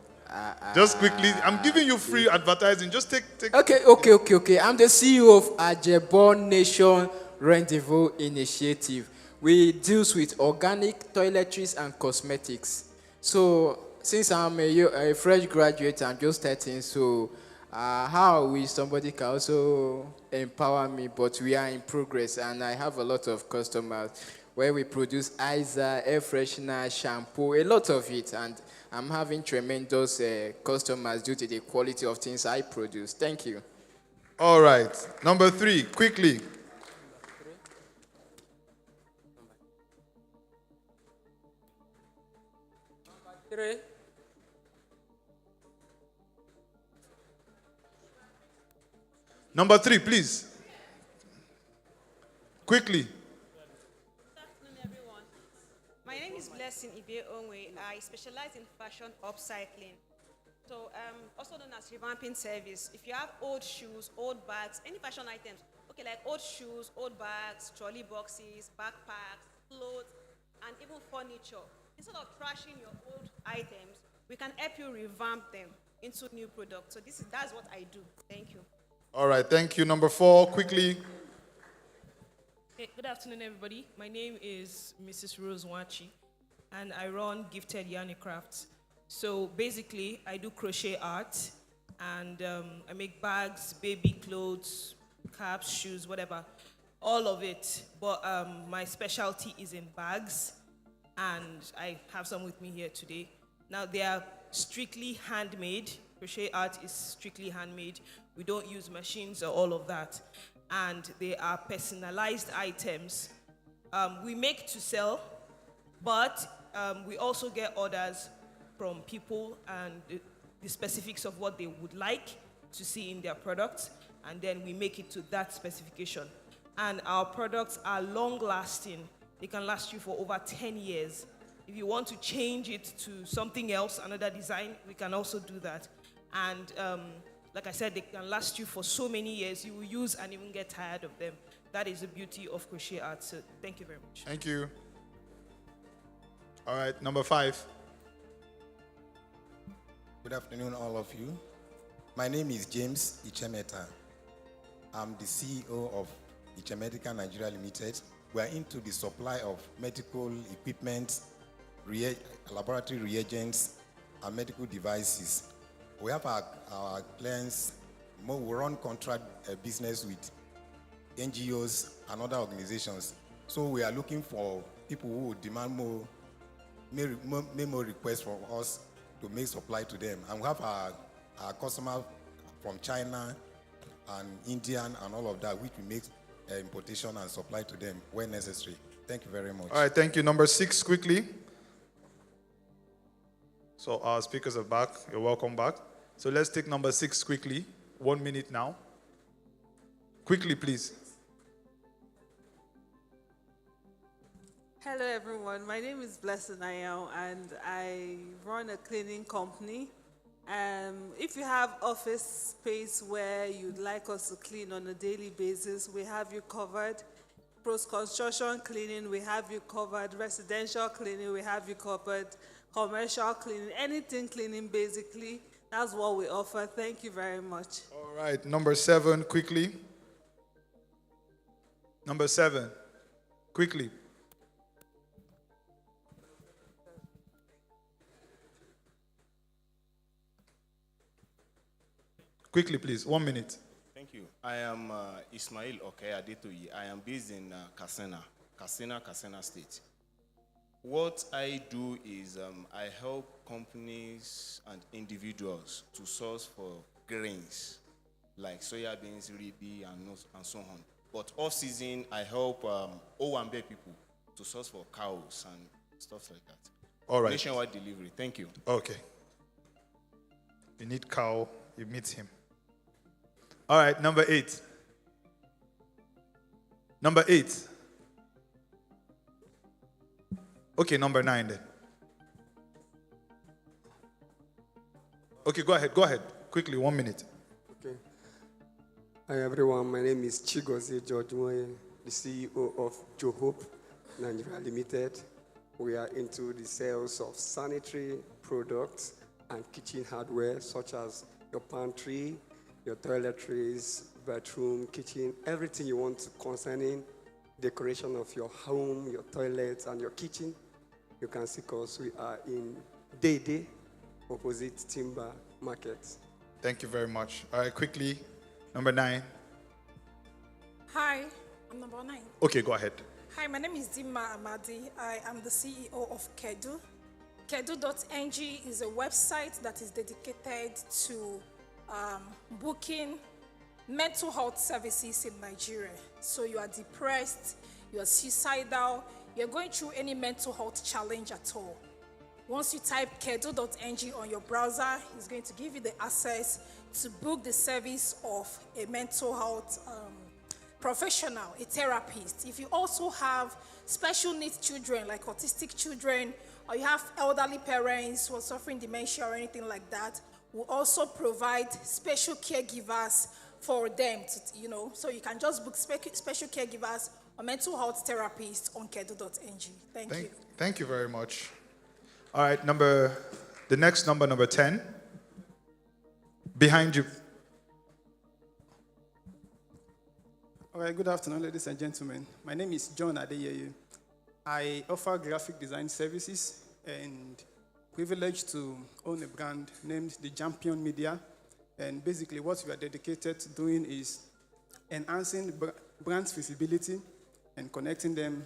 Just quickly, I'm giving you free advertising. Just take. Okay. I'm the CEO of Ajebo Nation Rendezvous Initiative. We deals with organic toiletries and cosmetics. So, since I'm a fresh graduate, I'm just 13, so how will somebody can also empower me? But we are in progress, and I have a lot of customers where we produce Isa, air freshener, shampoo, a lot of it, and I'm having tremendous customers due to the quality of things I produce. Thank you. All right. Number 3, quickly. Number 3, please. Quickly. Good afternoon, everyone. My name is Blessing Ibe Onwe. I specialize in fashion upcycling. So, also known as revamping service. If you have old shoes, old bags, any fashion items, okay, like old shoes, old bags, trolley boxes, backpacks, clothes, and even furniture, instead of trashing your old items, we can help you revamp them into new products. So that's what I do. Thank you. All right, thank you. Number 4, quickly. Hey, good afternoon, everybody. My name is Mrs. Rose Wachi, and I run Gifted Yarny Crafts. So basically, I do crochet art, and I make bags, baby clothes, caps, shoes, whatever, all of it. But my specialty is in bags, and I have some with me here today. Now, they are strictly handmade. Crochet art is strictly handmade. We don't use machines or all of that. And they are personalized items. We make to sell, but we also get orders from people and the specifics of what they would like to see in their products. and then we make it to that specification. And our products are long-lasting. They can last you for over 10 years. If you want to change it to something else, another design, we can also do that. And like I said, they can last you for so many years. You will use and even get tired of them. That is the beauty of crochet art. So thank you very much. Thank you. All right, number 5. Good afternoon, all of you. My name is James Ichemeta. I'm the CEO of Ichemedica Nigeria Limited. We are into the supply of medical equipment, laboratory reagents, and medical devices. We have our clients, we run contract business with NGOs and other organizations. So we are looking for people who would demand more requests from us to make supply to them. And we have our customer from China and Indian and all of that, which we make importation and supply to them when necessary. Thank you very much. All right, thank you. Number 6, quickly. So our speakers are back. You're welcome back. So let's take number 6 quickly. 1 minute now. Quickly, please. Hello, everyone. My name is Blessed Nayel, and I run a cleaning company. If you have office space where you'd like us to clean on a daily basis, we have you covered. Post-construction cleaning, we have you covered. Residential cleaning, we have you covered. Commercial cleaning, anything cleaning, basically. That's what we offer. Thank you very much. All right, number 7, quickly. Number 7, quickly. Quickly, please. 1 minute. Thank you. I am Ismail Adetoyi. I am based in Katsina State. What I do is I help companies and individuals to source for grains like soya beans, ribi, and so on. But off-season, I help Owambe people to source for cows and stuff like that. All right. Nationwide delivery. Thank you. Okay. You need cow, you meet him. All right, number 8. Number 8. Okay, number 9 then. Okay, go ahead. Quickly, 1 minute. Okay. Hi, everyone. My name is Chigozie George Moye, the CEO of Joe Hope Nigeria Limited. We are into the sales of sanitary products and kitchen hardware, such as your pantry, your toiletries, bathroom, kitchen, everything you want concerning decoration of your home, your toilets, and your kitchen. You can see us. We are in Dede, opposite Timber Market. Thank you very much. All right, quickly, number 9. Hi, I'm number 9. Okay, go ahead. Hi, my name is Dima Amadi. I am the CEO of Kedu. Kedu.ng is a website that is dedicated to booking mental health services in Nigeria. So you are depressed, you are suicidal, you're going through any mental health challenge at all. Once you type kedu.ng on your browser, it's going to give you the access to book the service of a mental health professional, a therapist. If you also have special needs children, like autistic children, or you have elderly parents who are suffering dementia or anything like that, we also provide special caregivers for them, so you can just book special caregivers or mental health therapists on kedu.ng. Thank you. Thank you very much. All right, the next number 10. Behind you. All right, good afternoon, ladies and gentlemen. My name is John Adeyeye. I offer graphic design services and privileged to own a brand named The Champion Media. And basically what we are dedicated to doing is enhancing brand's visibility and connecting them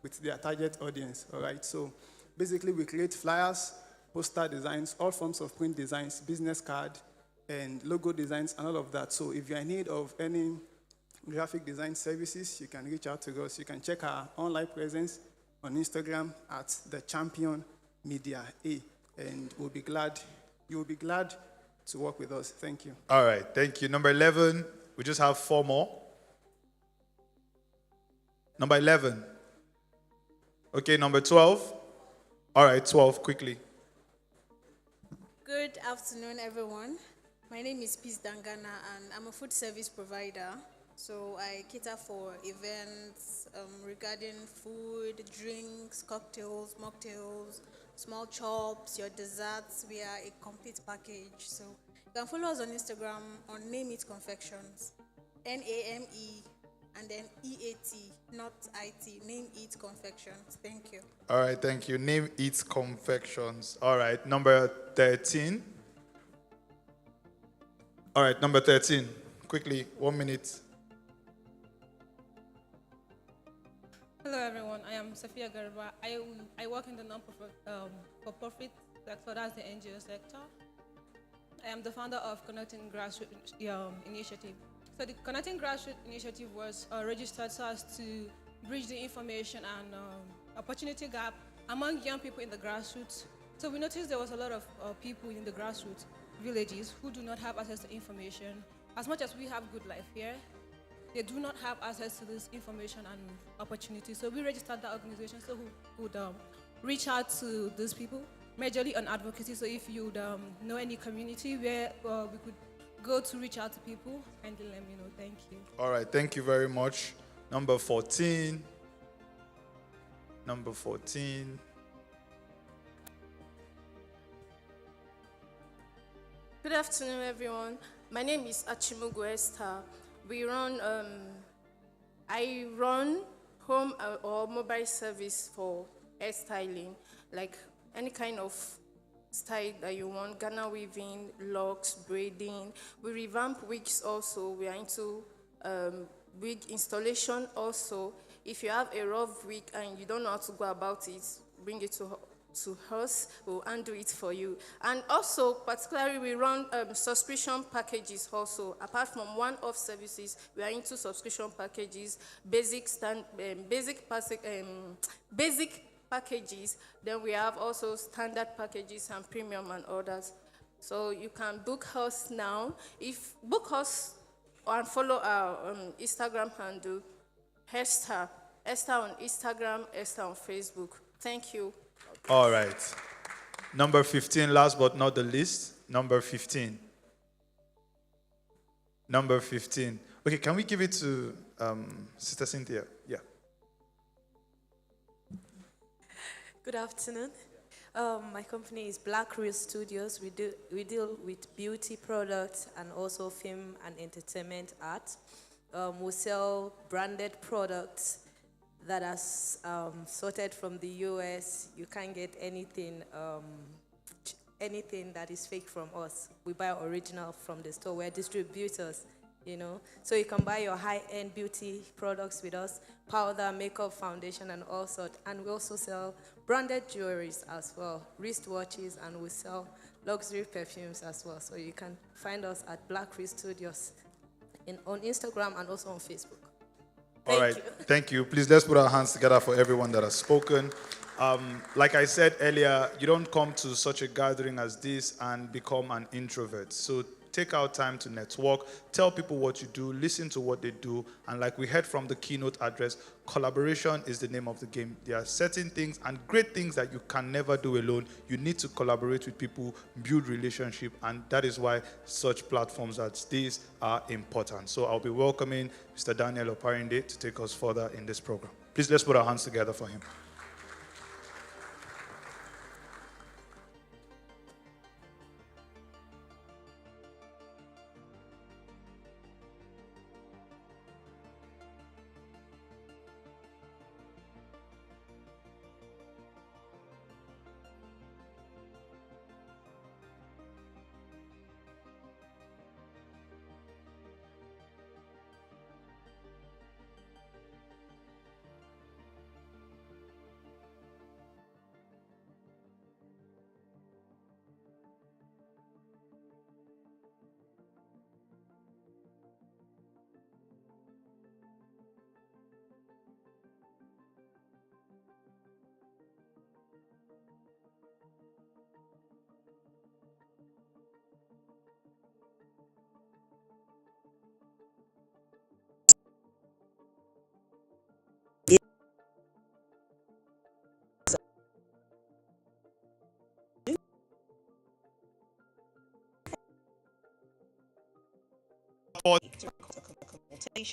with their target audience, all right? So basically we create flyers, poster designs, all forms of print designs, business card, and logo designs, and all of that. So if you're in need of any graphic design services, you can reach out to us. You can check our online presence on Instagram at The Champion Media A, and you'll be glad to work with us. Thank you. All right, thank you. Number 11, We just have 4 more. Number 11. Okay, number 12. All right, 12, quickly. Good afternoon, everyone. My name is Peace Dangana, and I'm a food service provider. So I cater for events regarding food, drinks, cocktails, mocktails, small chops, your desserts. We are a complete package. So you can follow us on Instagram on Name It Confections, NAME, and then EAT, not IT. Name It Confections. Thank you. All right, thank you. Name It Confections. All right, number 13. All right, number 13. Quickly, 1 minute. Hello, everyone. I am Sophia Garba. I work in the non-for-profit sector, that's the NGO sector. I am the founder of Connecting Grassroots Initiative. So the Connecting Grassroots Initiative was registered so as to bridge the information and opportunity gap among young people in the grassroots. So we noticed there was a lot of people in the grassroots villages who do not have access to information. As much as we have good life here, they do not have access to this information and opportunity. So we registered that organization so who could reach out to these people, majorly on advocacy. So if you know any community where we could go to reach out to people, kindly let me know. Thank you. All right, thank you very much. Number 14. Number 14. Good afternoon, everyone. My name is Achimugu Esther. I run home or mobile service for hairstyling, like any kind of style that you want, Ghana weaving, locks, braiding. We revamp wigs also. We are into wig installation also. If you have a rough wig and you don't know how to go about it, bring it to us, we'll undo it for you. And also, particularly, we run subscription packages also. Apart from one-off services, we are into subscription packages, basic packages. Then we have also standard packages and premium and others. So you can book us now. Book us and follow our Instagram handle, Esther on Instagram, Esther on Facebook. Thank you. All right. Number 15, last but not the least. Number 15. Number 15. Okay, can we give it to Sister Cynthia? Yeah. Good afternoon. My company is Black Real Studios. We deal with beauty products and also film and entertainment art. We sell branded products that are sorted from the US. You can't get anything that is fake from us. We buy original from the store. We're distributors, So you can buy your high-end beauty products with us, powder, makeup, foundation, and all sorts. And we also sell branded jewelries as well, wristwatches, and we sell luxury perfumes as well. So you can find us at Black Real Studios on Instagram and also on Facebook. All right, thank you. Please, let's put our hands together for everyone that has spoken. Like I said earlier, you don't come to such a gathering as this and become an introvert. So take out time to network, tell people what you do, listen to what they do, and like we heard from the keynote address, collaboration is the name of the game. There are certain things and great things that you can never do alone. You need to collaborate with people, build relationship, and that is why such platforms as these are important. So I'll be welcoming Mr. Daniel Oparinde to take us further in this program. Please, let's put our hands together for him.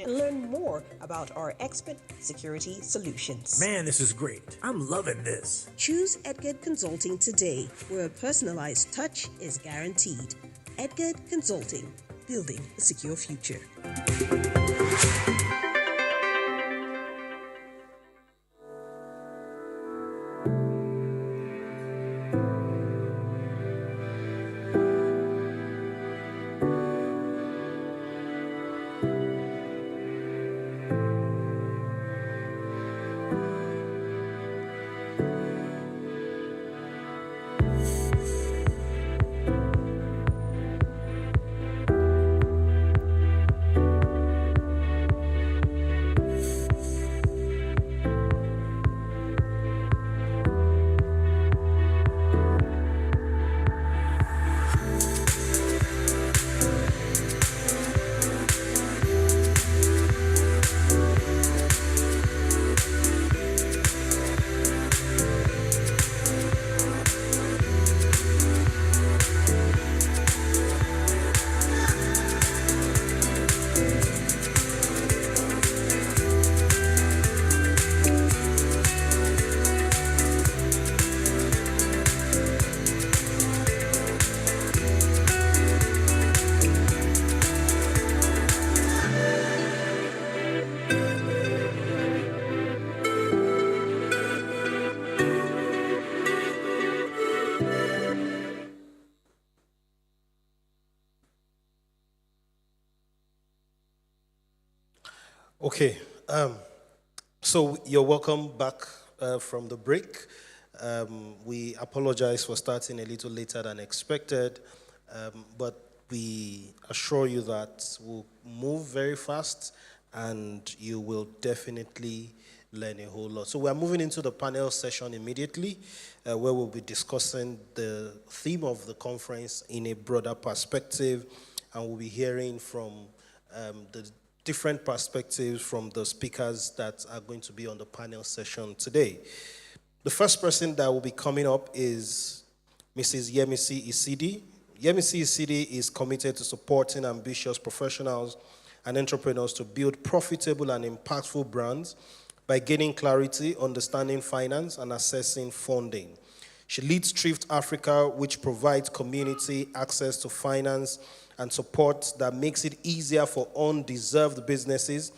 Learn more about our expert security solutions. Man, this is great. I'm loving this. Choose Edgard Consulting today, where a personalized touch is guaranteed. Edgard Consulting, building a secure future. Okay, so you're welcome back from the break. We apologize for starting a little later than expected, but we assure you that we'll move very fast and you will definitely learn a whole lot. So we're moving into the panel session immediately, where we'll be discussing the theme of the conference in a broader perspective, and we'll be hearing from the different perspectives from the speakers that are going to be on the panel session today. The first person that will be coming up is Mrs. Yemisi Isidi. Yemisi Isidi is committed to supporting ambitious professionals and entrepreneurs to build profitable and impactful brands by gaining clarity, understanding finance, and assessing funding. She leads Thrift Africa, which provides community access to finance and support that makes it easier for undeserved businesses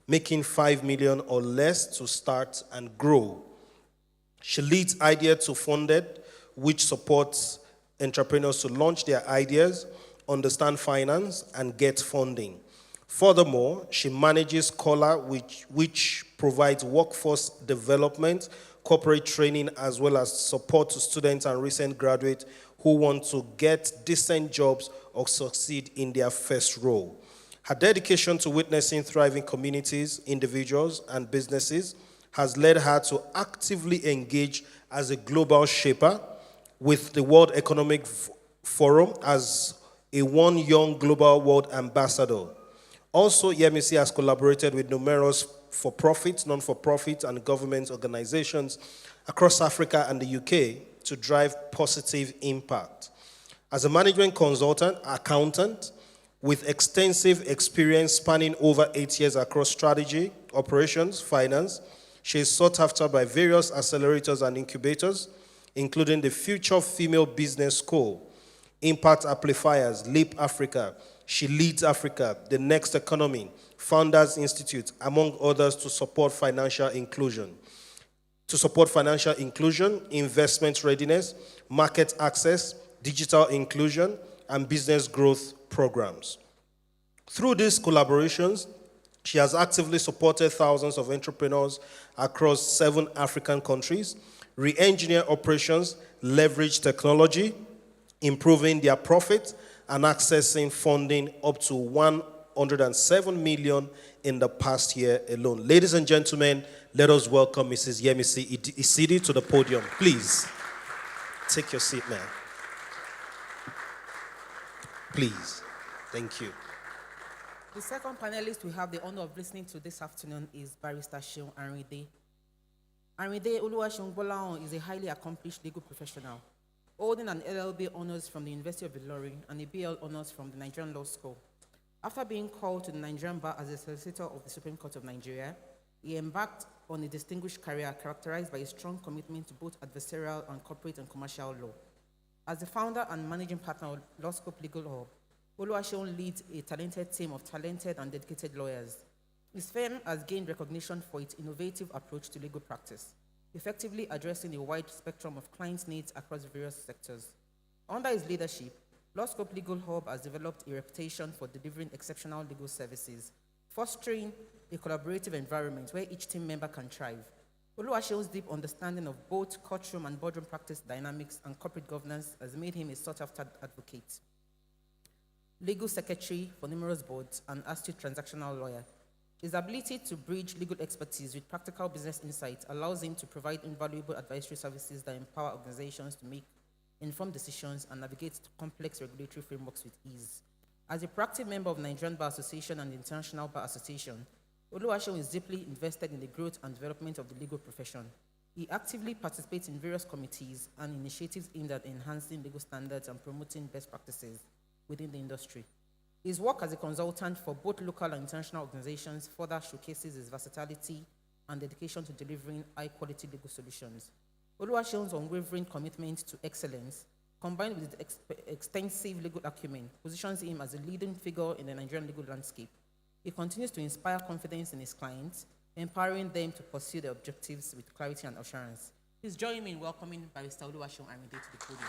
making 5 million or less to start and grow. She leads Idea to Funded, which supports entrepreneurs to launch their ideas, understand finance, and get funding. Furthermore, she manages Scholar, which provides workforce development, corporate training, as well as support to students and recent graduates who want to get decent jobs or succeed in their first role. Her dedication to witnessing thriving communities, individuals, and businesses has led her to actively engage as a global shaper with the World Economic Forum as a One Young Global World Ambassador. Also, Yemisi has collaborated with numerous for-profit, non-for-profit, and government organizations across Africa and the UK to drive positive impact. As a management consultant, accountant, with extensive experience spanning over 8 years across strategy, operations, finance, she is sought after by various accelerators and incubators, including the Future Female Business School, Impact Amplifiers, Leap Africa, She Leads Africa, The Next Economy, Founders Institute, among others, to support financial inclusion. Investment readiness, market access, digital inclusion, and business growth programs. Through these collaborations, she has actively supported thousands of entrepreneurs across 7 African countries, re-engineer operations, leverage technology, improving their profit, and accessing funding up to 107 million in the past year alone. Ladies and gentlemen, let us welcome Mrs. Yemisi Isidi to the podium. Please, take your seat, ma'am. Please. Thank you. The second panelist we have the honor of listening to this afternoon is Barrister Seun Arinde. Arinde Oluwaseun is a highly accomplished legal professional, holding an LLB honors from the University of Ilorin and a BL honors from the Nigerian Law School. After being called to the Nigerian bar as a solicitor of the Supreme Court of Nigeria, he embarked on a distinguished career characterized by a strong commitment to both adversarial and corporate and commercial law. As the founder and managing partner of LawScope Legal Hub, Oluwaseun leads a talented team of talented and dedicated lawyers. His firm has gained recognition for its innovative approach to legal practice, effectively addressing a wide spectrum of clients' needs across various sectors. Under his leadership, LawScope Legal Hub has developed a reputation for delivering exceptional legal services, fostering a collaborative environment where each team member can thrive. Oluwaseun's deep understanding of both courtroom and boardroom practice dynamics and corporate governance has made him a sought-after advocate, legal secretary for numerous boards, and astute transactional lawyer. His ability to bridge legal expertise with practical business insight allows him to provide invaluable advisory services that empower organizations to make informed decisions and navigate complex regulatory frameworks with ease. As a proactive member of the Nigerian Bar Association and the International Bar Association, Oluwaseun is deeply invested in the growth and development of the legal profession. He actively participates in various committees and initiatives aimed at enhancing legal standards and promoting best practices within the industry. His work as a consultant for both local and international organizations further showcases his versatility and dedication to delivering high-quality legal solutions. Oluwaseun's unwavering commitment to excellence, combined with his extensive legal acumen, positions him as a leading figure in the Nigerian legal landscape. He continues to inspire confidence in his clients, empowering them to pursue their objectives with clarity and assurance. Please join me in welcoming Barrister Oluwaseun Arinde to the podium.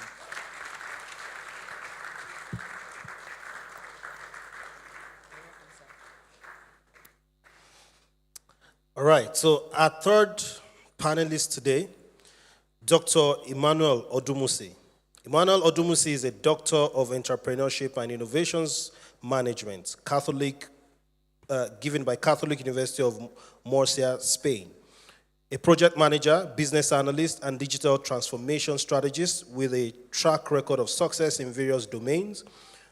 All right, so our third panelist today, Dr. Emmanuel Odumusi. Emmanuel Odumusi is a doctor of entrepreneurship and innovations management, given by Catholic University of Murcia, Spain. A project manager, business analyst, and digital transformation strategist with a track record of success in various domains,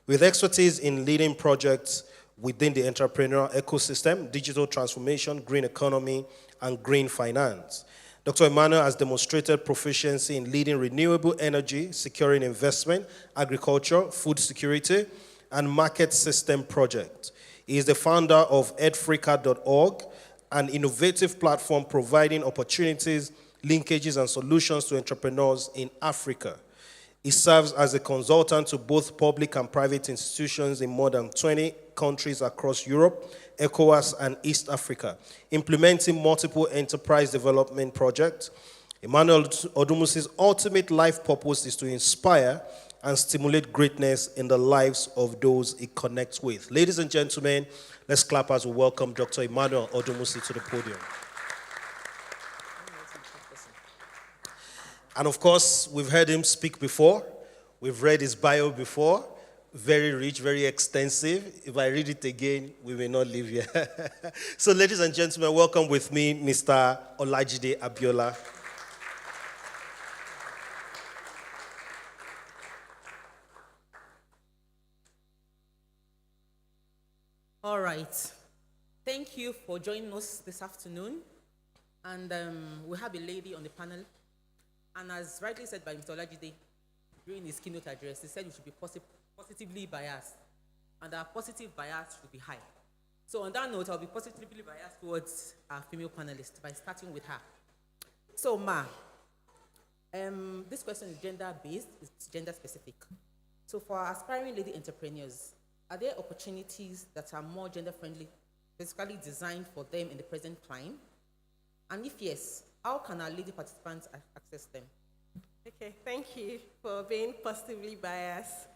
with expertise in leading projects within the entrepreneurial ecosystem, digital transformation, green economy, and green finance. Dr. Emmanuel has demonstrated proficiency in leading renewable energy, securing investment, agriculture, food security, and market system projects. He is the founder of edfrica.org, an innovative platform providing opportunities, linkages, and solutions to entrepreneurs in Africa. He serves as a consultant to both public and private institutions in more than 20 countries across Europe, ECOWAS, and East Africa, implementing multiple enterprise development projects. Emmanuel Odumusi's ultimate life purpose is to inspire and stimulate greatness in the lives of those he connects with. Ladies and gentlemen, let's clap as we welcome Dr. Emmanuel Odumusi to the podium. And of course, we've heard him speak before. We've read his bio before. Very rich, very extensive. If I read it again, we may not leave here. So, ladies and gentlemen, welcome with me, Mr. Olajide Abiola. All right. Thank you for joining us this afternoon. And we have a lady on the panel. And as rightly said by Mr. Olajide during his keynote address, he said we should be positively biased. And our positive bias should be high. So on that note, I'll be positively biased towards our female panelist by starting with her. So Ma, this question is gender-based, it's gender-specific. So for our aspiring lady entrepreneurs, are there opportunities that are more gender-friendly, basically designed for them in the present climate? And if yes, how can our lady participants access them? Okay, thank you for being positively biased.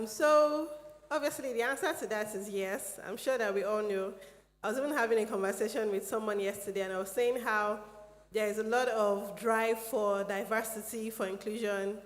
So obviously the answer to that is yes. I'm sure that we all know. I was even having a conversation with someone yesterday, and I was saying how there is a lot of drive for diversity, for inclusion,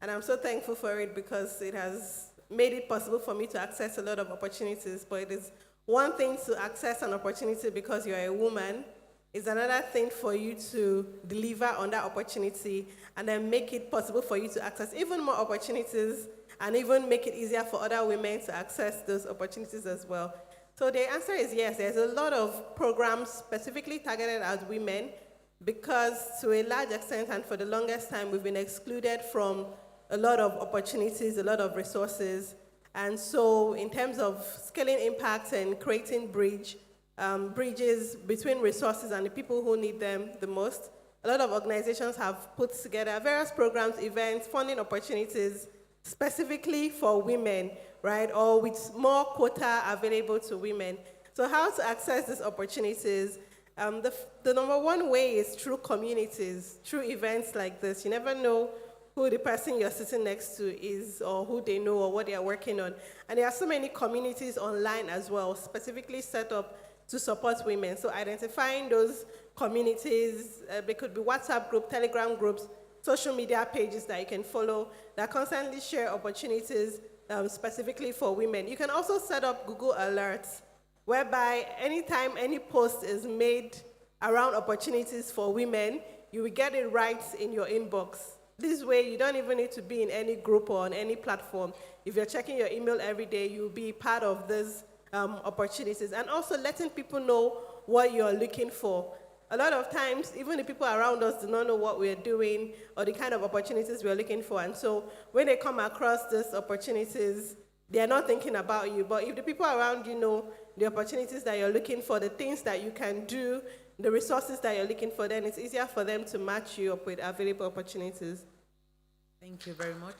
and I'm so thankful for it because it has made it possible for me to access a lot of opportunities. But it is one thing to access an opportunity because you're a woman. It's another thing for you to deliver on that opportunity and then make it possible for you to access even more opportunities and even make it easier for other women to access those opportunities as well. So the answer is yes. There's a lot of programs specifically targeted at women because to a large extent and for the longest time, we've been excluded from a lot of opportunities, a lot of resources. And so in terms of scaling impact and creating bridges between resources and the people who need them the most, a lot of organizations have put together various programs, events, funding opportunities specifically for women, right? Or with more quota available to women. So how to access these opportunities? The number one way is through communities, through events like this. You never know who the person you're sitting next to is or who they know or what they are working on. And there are so many communities online as well, specifically set up to support women. So identifying those communities, they could be WhatsApp group, Telegram groups, social media pages that you can follow that constantly share opportunities specifically for women. You can also set up Google Alerts, whereby anytime any post is made around opportunities for women, you will get it right in your inbox. This way, you don't even need to be in any group or on any platform. If you're checking your email every day, you'll be part of these opportunities. And also letting people know what you're looking for. A lot of times, even the people around us do not know what we're doing or the kind of opportunities we're looking for. And so when they come across these opportunities, they're not thinking about you. But if the people around you know the opportunities that you're looking for, the things that you can do, the resources that you're looking for, then it's easier for them to match you up with available opportunities. Thank you very much.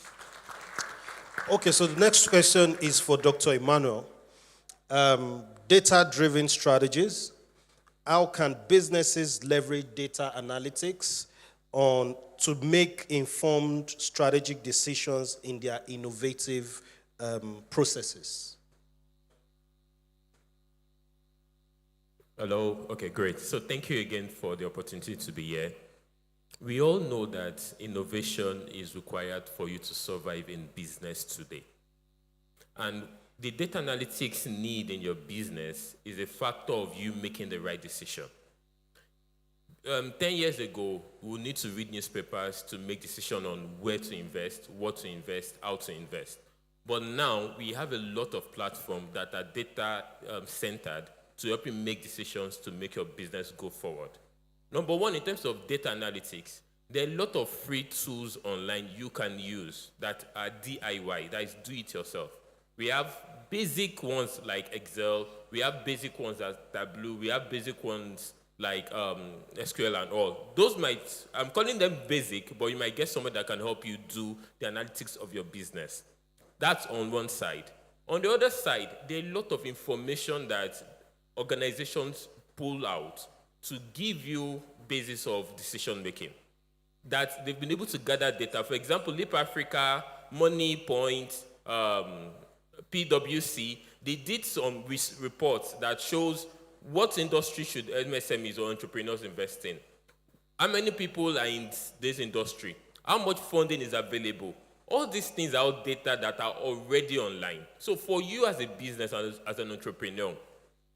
Okay, so the next question is for Dr. Emmanuel. Data-driven strategies. How can businesses leverage data analytics to make informed strategic decisions in their innovative processes? Hello, okay, great. So thank you again for the opportunity to be here. We all know that innovation is required for you to survive in business today. And the data analytics need in your business is a factor of you making the right decision. 10 years ago, we would need to read newspapers to make decisions on where to invest, what to invest, how to invest. But now, we have a lot of platforms that are data-centered to help you make decisions to make your business go forward. Number one, in terms of data analytics, there are a lot of free tools online you can use that are DIY, that is do it yourself. We have basic ones like Excel, we have basic ones like Tableau, we have basic ones like SQL and all. Those might, I'm calling them basic, but you might get someone that can help you do the analytics of your business. That's on one side. On the other side, there are a lot of information that organizations pull out to give you basis of decision making. That they've been able to gather data. For example, Leap Africa, Money Point, PwC, they did some reports that shows what industry should MSMEs or entrepreneurs invest in. How many people are in this industry? How much funding is available? All these things are all data that are already online. So for you as a business, as an entrepreneur,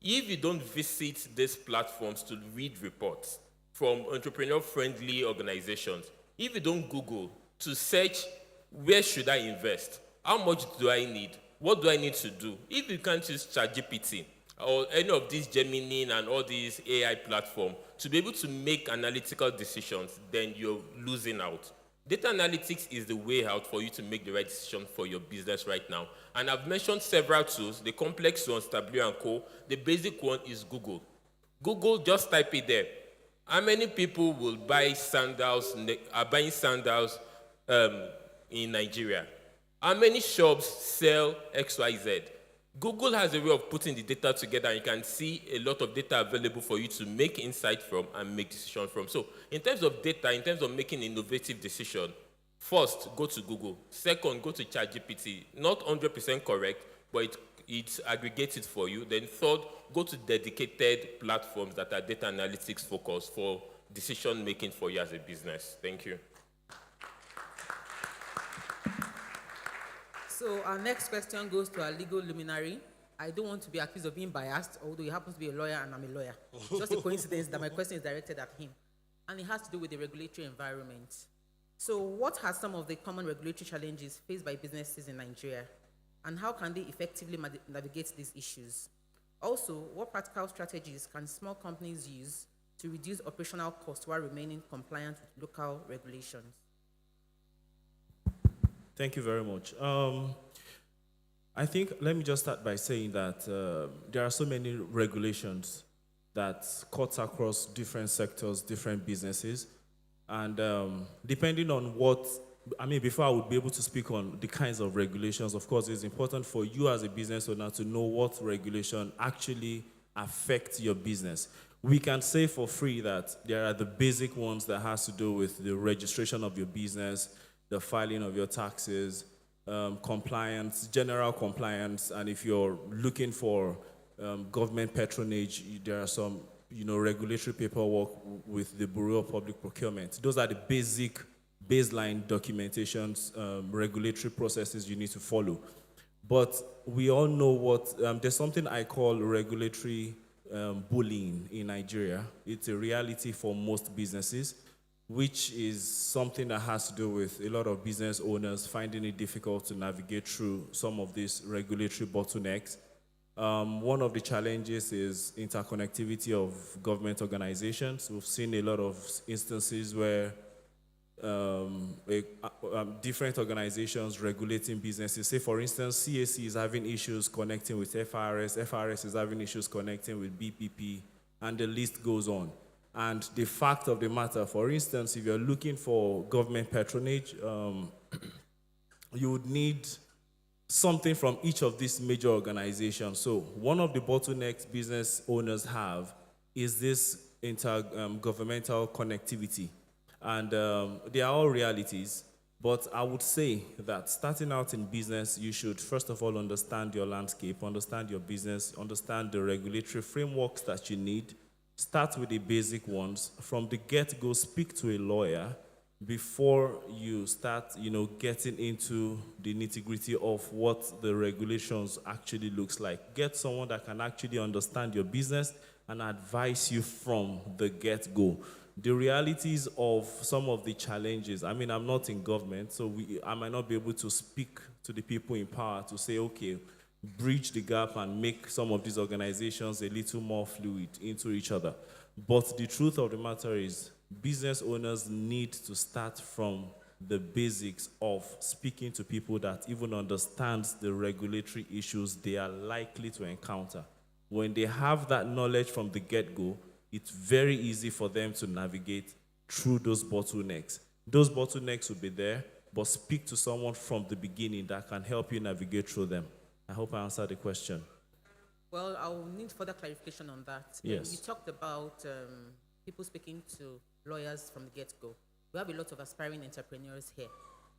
if you don't visit these platforms to read reports from entrepreneur-friendly organizations, if you don't Google to search where should I invest, how much do I need, what do I need to do, if you can't use ChatGPT or any of these Gemini and all these AI platforms to be able to make analytical decisions, then you're losing out. Data analytics is the way out for you to make the right decision for your business right now. And I've mentioned several tools, the complex ones, Tableau and Co. The basic one is Google. Google, just type it there. How many people will buy sandals, are buying sandals in Nigeria? How many shops sell XYZ? Google has a way of putting the data together, and you can see a lot of data available for you to make insight from and make decisions from. So in terms of data, in terms of making innovative decision, first, go to Google. Second, go to ChatGPT. Not 100% correct, but it aggregates it for you. Then third, go to dedicated platforms that are data analytics focused for decision making for you as a business. Thank you. So our next question goes to our legal luminary. I don't want to be accused of being biased, although he happens to be a lawyer and I'm a lawyer. Just a coincidence that my question is directed at him. And it has to do with the regulatory environment. So what are some of the common regulatory challenges faced by businesses in Nigeria? And how can they effectively navigate these issues? Also, what practical strategies can small companies use to reduce operational costs while remaining compliant with local regulations? Thank you very much. I think, let me just start by saying that there are so many regulations that cuts across different sectors, different businesses. And depending on what, before I would be able to speak on the kinds of regulations, of course, it's important for you as a business owner to know what regulation actually affects your business. We can say for free that there are the basic ones that has to do with the registration of your business, the filing of your taxes, compliance, general compliance, and if you're looking for government patronage, there are some regulatory paperwork with the Bureau of Public Procurement. Those are the basic baseline documentations, regulatory processes you need to follow. But we all know what, there's something I call regulatory bullying in Nigeria. It's a reality for most businesses, which is something that has to do with a lot of business owners finding it difficult to navigate through some of these regulatory bottlenecks. One of the challenges is interconnectivity of government organizations. We've seen a lot of instances where different organizations regulating businesses. Say, for instance, CAC is having issues connecting with FRS is having issues connecting with BPP, and the list goes on. And the fact of the matter, for instance, if you're looking for government patronage, you would need something from each of these major organizations. So one of the bottlenecks business owners have is this intergovernmental connectivity. And they are all realities, but I would say that starting out in business, you should first of all understand your landscape, understand your business, understand the regulatory frameworks that you need. Start with the basic ones. From the get-go, speak to a lawyer before you start, getting into the nitty-gritty of what the regulations actually looks like. Get someone that can actually understand your business and advise you from the get-go. The realities of some of the challenges, I'm not in government, so I might not be able to speak to the people in power to say, okay, bridge the gap and make some of these organizations a little more fluid into each other. But the truth of the matter is, business owners need to start from the basics of speaking to people that even understand the regulatory issues they are likely to encounter. When they have that knowledge from the get-go, it's very easy for them to navigate through those bottlenecks. Those bottlenecks will be there, but speak to someone from the beginning that can help you navigate through them. I hope I answered the question. Well, I'll need further clarification on that. Yes. You talked about people speaking to lawyers from the get-go. We have a lot of aspiring entrepreneurs here.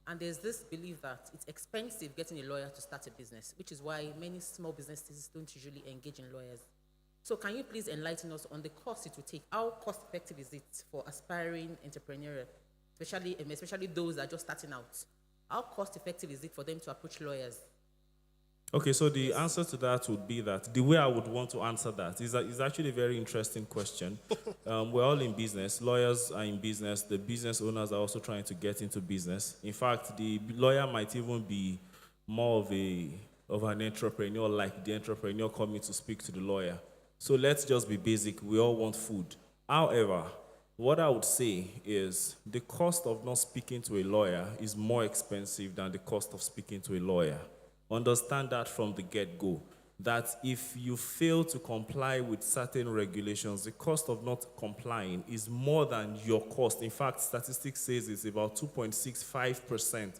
And there's this belief that it's expensive getting a lawyer to start a business, which is why many small businesses don't usually engage in lawyers. So can you please enlighten us on the cost it will take? How cost effective is it for aspiring entrepreneurs, especially those that are just starting out? How cost effective is it for them to approach lawyers? Okay, so the answer to that would be that the way I would want to answer that is actually a very interesting question. We're all in business. Lawyers are in business. The business owners are also trying to get into business. In fact, the lawyer might even be more of an entrepreneur, like the entrepreneur coming to speak to the lawyer. So let's just be basic. We all want food. However, what I would say is the cost of not speaking to a lawyer is more expensive than the cost of speaking to a lawyer. Understand that from the get-go, that if you fail to comply with certain regulations, the cost of not complying is more than your cost. In fact, statistics says it's about 2.65%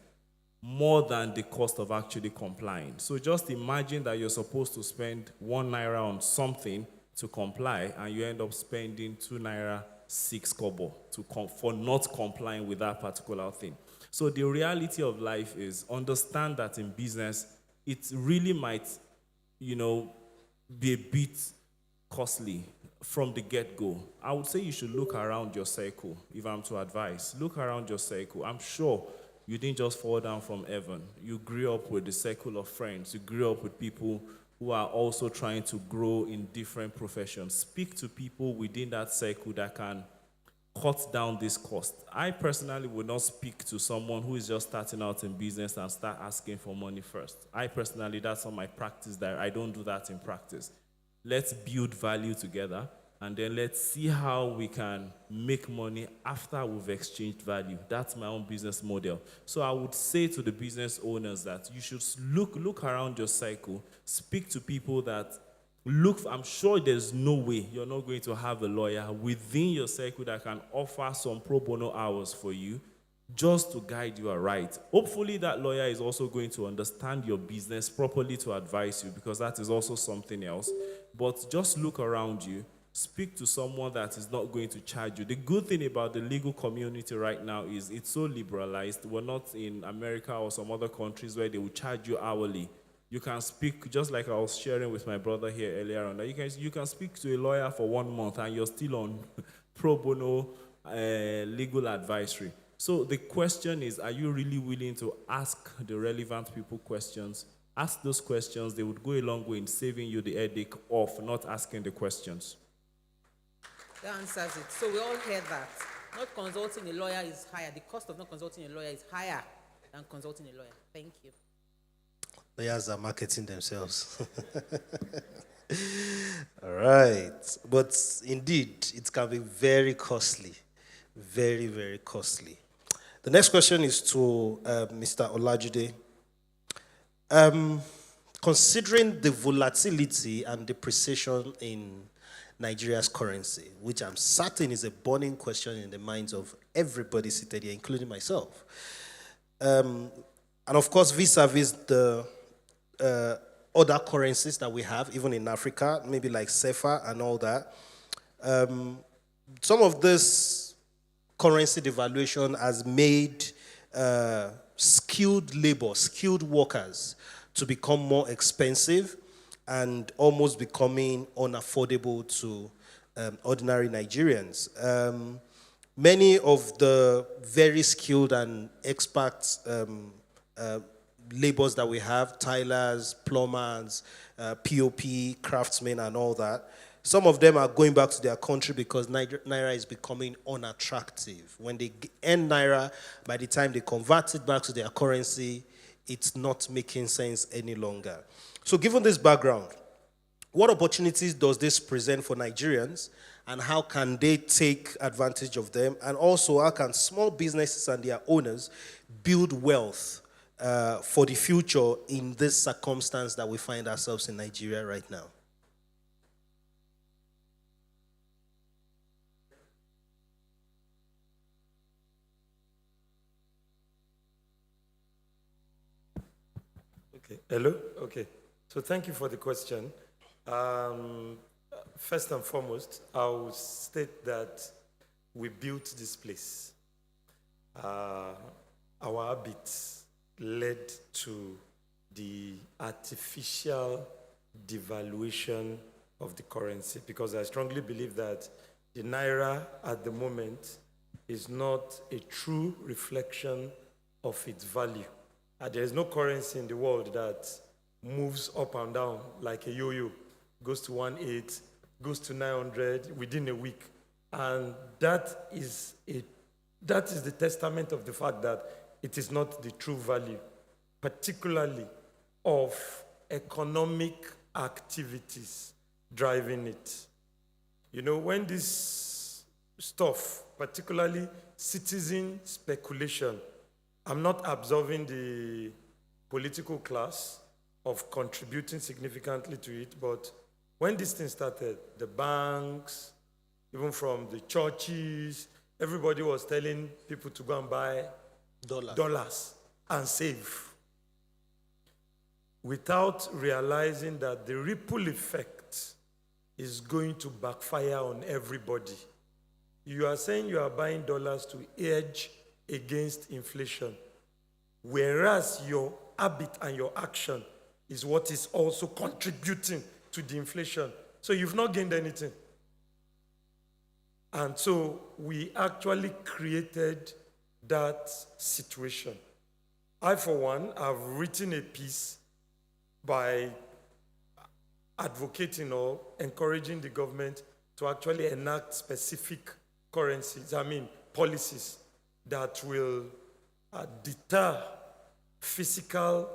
more than the cost of actually complying. So just imagine that you're supposed to spend 1 naira on something to comply, and you end up spending 2 naira 6 kobo for not complying with that particular thing. So the reality of life is, understand that in business, it really might, be a bit costly from the get-go. I would say you should look around your circle. If I'm to advise, look around your circle. I'm sure you didn't just fall down from heaven. You grew up with a circle of friends. You grew up with people who are also trying to grow in different professions. Speak to people within that circle that can cut down this cost. I personally would not speak to someone who is just starting out in business and start asking for money first. I personally, that's not my practice. That I don't do that in practice. let's build value together, and then let's see how we can make money after we've exchanged value. That's my own business model. So I would say to the business owners that you should look around your cycle, speak to people that I'm sure there's no way you're not going to have a lawyer within your circle that can offer some pro bono hours for you just to guide you aright. Hopefully that lawyer is also going to understand your business properly to advise you, because that is also something else. But just look around you, speak to someone that is not going to charge you. The good thing about the legal community right now is it's so liberalized. We're not in America or some other countries where they will charge you hourly. You can speak, just like I was sharing with my brother here earlier on, that you can speak to a lawyer for 1 month and you're still on pro bono legal advisory. So the question is, are you really willing to ask the relevant people questions? Ask those questions. They would go a long way in saving you the headache of not asking the questions. That answers it. So we all hear that. Not consulting a lawyer is higher. The cost of not consulting a lawyer is higher than consulting a lawyer. Thank you. Lawyers are marketing themselves. All right. But indeed, it can be very costly. Very, very costly. The next question is to Mr. Olajide. Considering the volatility and depreciation in Nigeria's currency, which I'm certain is a burning question in the minds of everybody seated here, including myself. And of course, vis-a-vis the other currencies that we have, even in Africa, maybe like CFA and all that. Some of this currency devaluation has made skilled labor, skilled workers to become more expensive and almost becoming unaffordable to ordinary Nigerians. Many of the very skilled and expert labors that we have, tilers, plumbers, POP, craftsmen, and all that, some of them are going back to their country because Naira is becoming unattractive. When they earn Naira, by the time they convert it back to their currency, it's not making sense any longer. So given this background, what opportunities does this present for Nigerians, and how can they take advantage of them? And also, how can small businesses and their owners build wealth for the future in this circumstance that we find ourselves in Nigeria right now? Okay. Hello? Okay. So thank you for the question. First and foremost, I will state that we built this place. Our habits led to the artificial devaluation of the currency, because I strongly believe that the Naira at the moment is not a true reflection of its value. There is no currency in the world that moves up and down like a yo-yo, goes to 1.8, goes to 900 within a week. And that is the testament of the fact that it is not the true value, particularly of economic activities driving it. You know, when this stuff, particularly citizen speculation, I'm not absolving the political class of contributing significantly to it, but when this thing started, the banks, even from the churches, everybody was telling people to go and buy dollars and save, without realizing that the ripple effect is going to backfire on everybody. You are saying you are buying dollars to hedge against inflation, whereas your habit and your action is what is also contributing to the inflation. So you've not gained anything. And so we actually created that situation. I, for one, have written a piece by advocating or encouraging the government to actually enact specific policies that will deter physical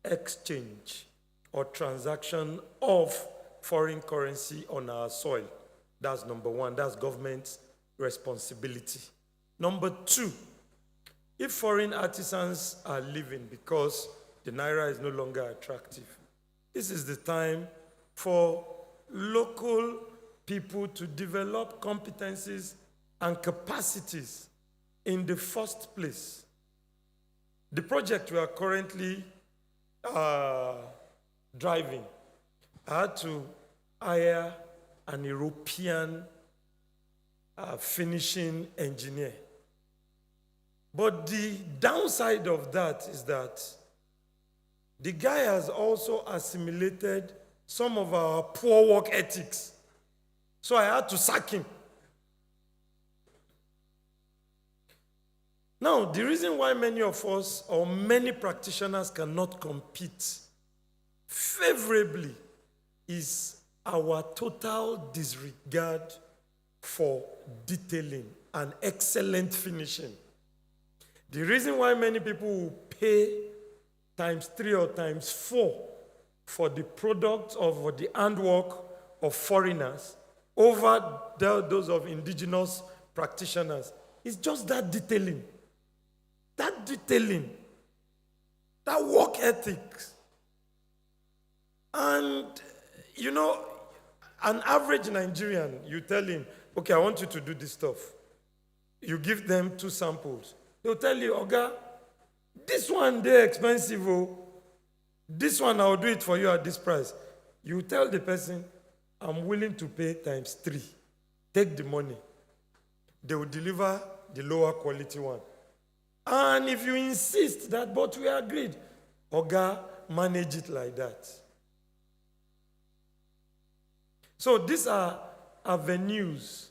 exchange or transaction of foreign currency on our soil. That's number one. That's government responsibility. Number two, if foreign artisans are leaving because the naira is no longer attractive, this is the time for local people to develop competencies and capacities in the first place. The project we are currently driving, I had to hire an European finishing engineer. But the downside of that is that the guy has also assimilated some of our poor work ethics. So I had to sack him. Now, the reason why many of us or many practitioners cannot compete favorably is our total disregard for detailing and excellent finishing. The reason why many people will pay ×3 or ×4 for the product of the handwork of foreigners over those of indigenous practitioners is just that detailing. That detailing, that work ethics. And, you know, an average Nigerian, you tell him, okay, I want you to do this stuff. You give them 2 samples. They'll tell you, Oga, this one, they're expensive. Oh. This one, I'll do it for you at this price. You tell the person, I'm willing to pay ×3. Take the money. They will deliver the lower quality one. And if you insist that, but we agreed, Oga, manage it like that. So these are avenues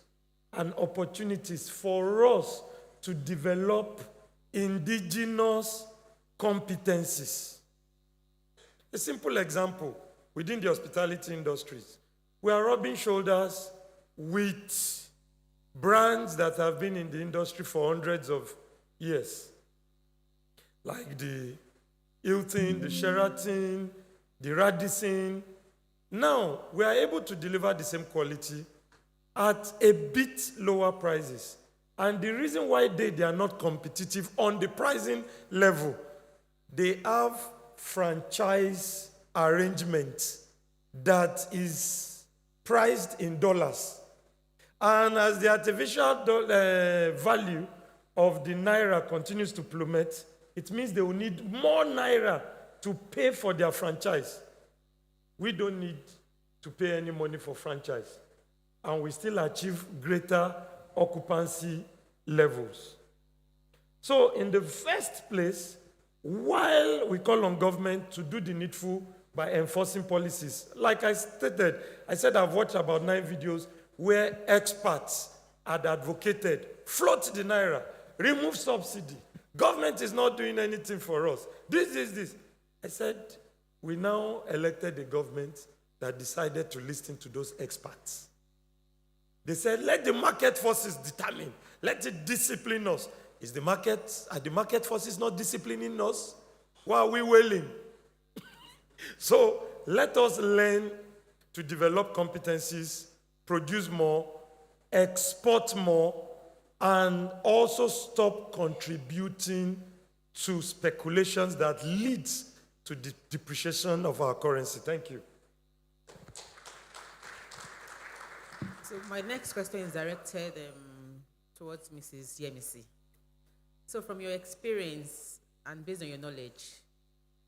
and opportunities for us to develop indigenous competencies. A simple example, within the hospitality industries, we are rubbing shoulders with brands that have been in the industry for hundreds of years, like the Hilton, the Sheraton, the Radisson. Now, we are able to deliver the same quality at a bit lower prices. And the reason why they are not competitive on the pricing level, they have franchise arrangement that is priced in dollars. And as the artificial value of the naira continues to plummet, it means they will need more naira to pay for their franchise. We don't need to pay any money for franchise, and we still achieve greater occupancy levels. So in the first place, while we call on government to do the needful by enforcing policies, like I stated, I said I've watched about 9 videos where experts had advocated, float the naira, remove subsidy. Government is not doing anything for us. This. I said, we now elected a government that decided to listen to those experts. They said, let the market forces determine. Let it discipline us. Are the market forces not disciplining us? Why are we wailing? So let us learn to develop competencies, produce more, export more, and also stop contributing to speculations that leads to the depreciation of our currency. Thank you. So my next question is directed towards Mrs. Yemisi. So from your experience and based on your knowledge,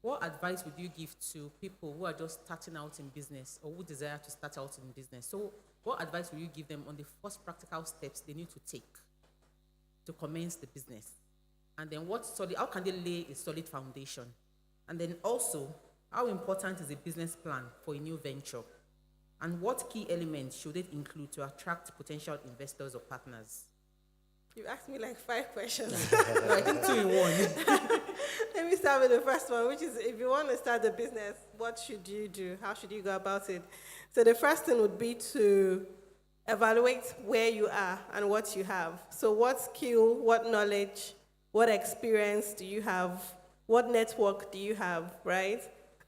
what advice would you give to people who are just starting out in business or who desire to start out in business? So what advice will you give them on the first practical steps they need to take to commence the business? And then how can they lay a solid foundation? And then also, how important is a business plan for a new venture? And what key elements should it include to attract potential investors or partners? You asked me like 5 questions. I think 2 in 1. Let me start with the first one, which is if you want to start a business, what should you do? How should you go about it? So the first thing would be to evaluate where you are and what you have. So what skill, what knowledge, what experience do you have? What network do you have, right?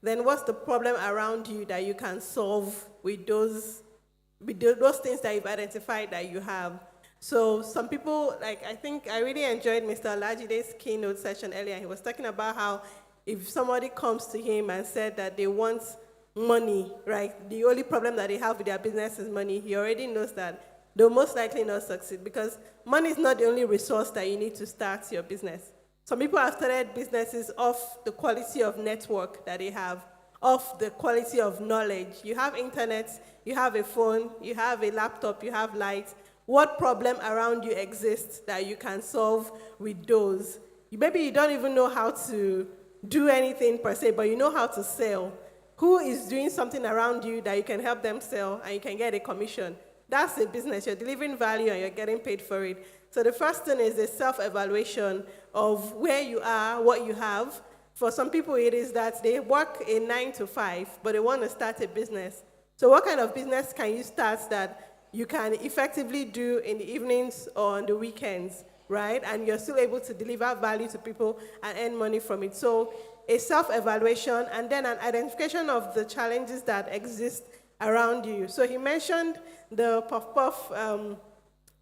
then what's the problem around you that you can solve with those things that you've identified that you have? So some people, like, I think I really enjoyed Mr. Olajide's keynote session earlier. He was talking about how if somebody comes to him and said that they want money, right, the only problem that they have with their business is money, he already knows that they'll most likely not succeed, because money is not the only resource that you need to start your business. Some people have started businesses off the quality of network that they have, off the quality of knowledge. You have internet, you have a phone, you have a laptop, you have lights. What problem around you exists that you can solve with those? Maybe you don't even know how to do anything per se, but you know how to sell. Who is doing something around you that you can help them sell and you can get a commission? That's a business. You're delivering value and you're getting paid for it. So the first thing is a self-evaluation of where you are, what you have. For some people, it is that they work a 9 to 5, but they want to start a business. So what kind of business can you start that you can effectively do in the evenings or on the weekends, right? And you're still able to deliver value to people and earn money from it. So a self-evaluation and then an identification of the challenges that exist around you. So he mentioned the puff-puff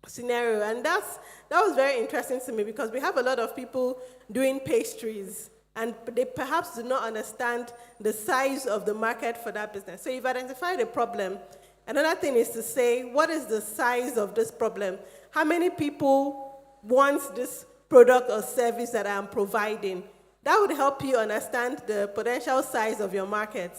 scenario, and that was very interesting to me, because we have a lot of people doing pastries, and they perhaps do not understand the size of the market for that business. So you've identified a problem. Another thing is to say, what is the size of this problem? How many people want this product or service that I'm providing? That would help you understand the potential size of your market.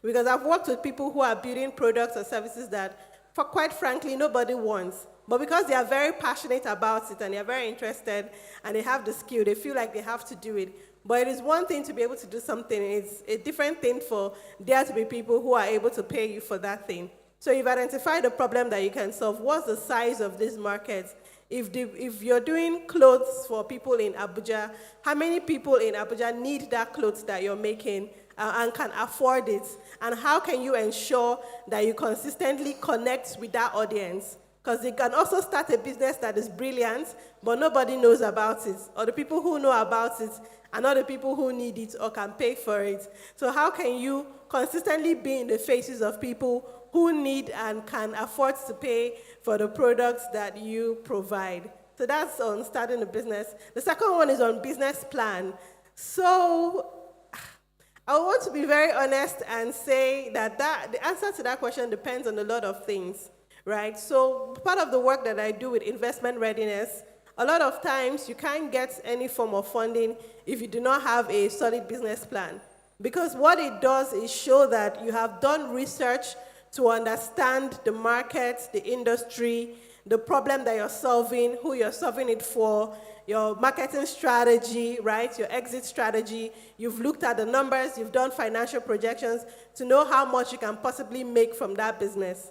Because I've worked with people who are building products or services that, quite frankly, nobody wants. But because they are very passionate about it and they're very interested and they have the skill, they feel like they have to do it. But it is one thing to be able to do something. It's a different thing for there to be people who are able to pay you for that thing. So you've identified a problem that you can solve. What's the size of this market? If you're doing clothes for people in Abuja, how many people in Abuja need that clothes that you're making and can afford it? And how can you ensure that you consistently connect with that audience? Because they can also start a business that is brilliant, but nobody knows about it. Or the people who know about it are not the people who need it or can pay for it. So how can you consistently be in the faces of people who need and can afford to pay for the products that you provide? So that's on starting a business. The second one is on business plan. So I want to be very honest and say that the answer to that question depends on a lot of things. Right? So part of the work that I do with investment readiness, a lot of times you can't get any form of funding if you do not have a solid business plan. Because what it does is show that you have done research to understand the market, the industry, the problem that you're solving, who you're solving it for, your marketing strategy, right? Your exit strategy. You've looked at the numbers, you've done financial projections to know how much you can possibly make from that business.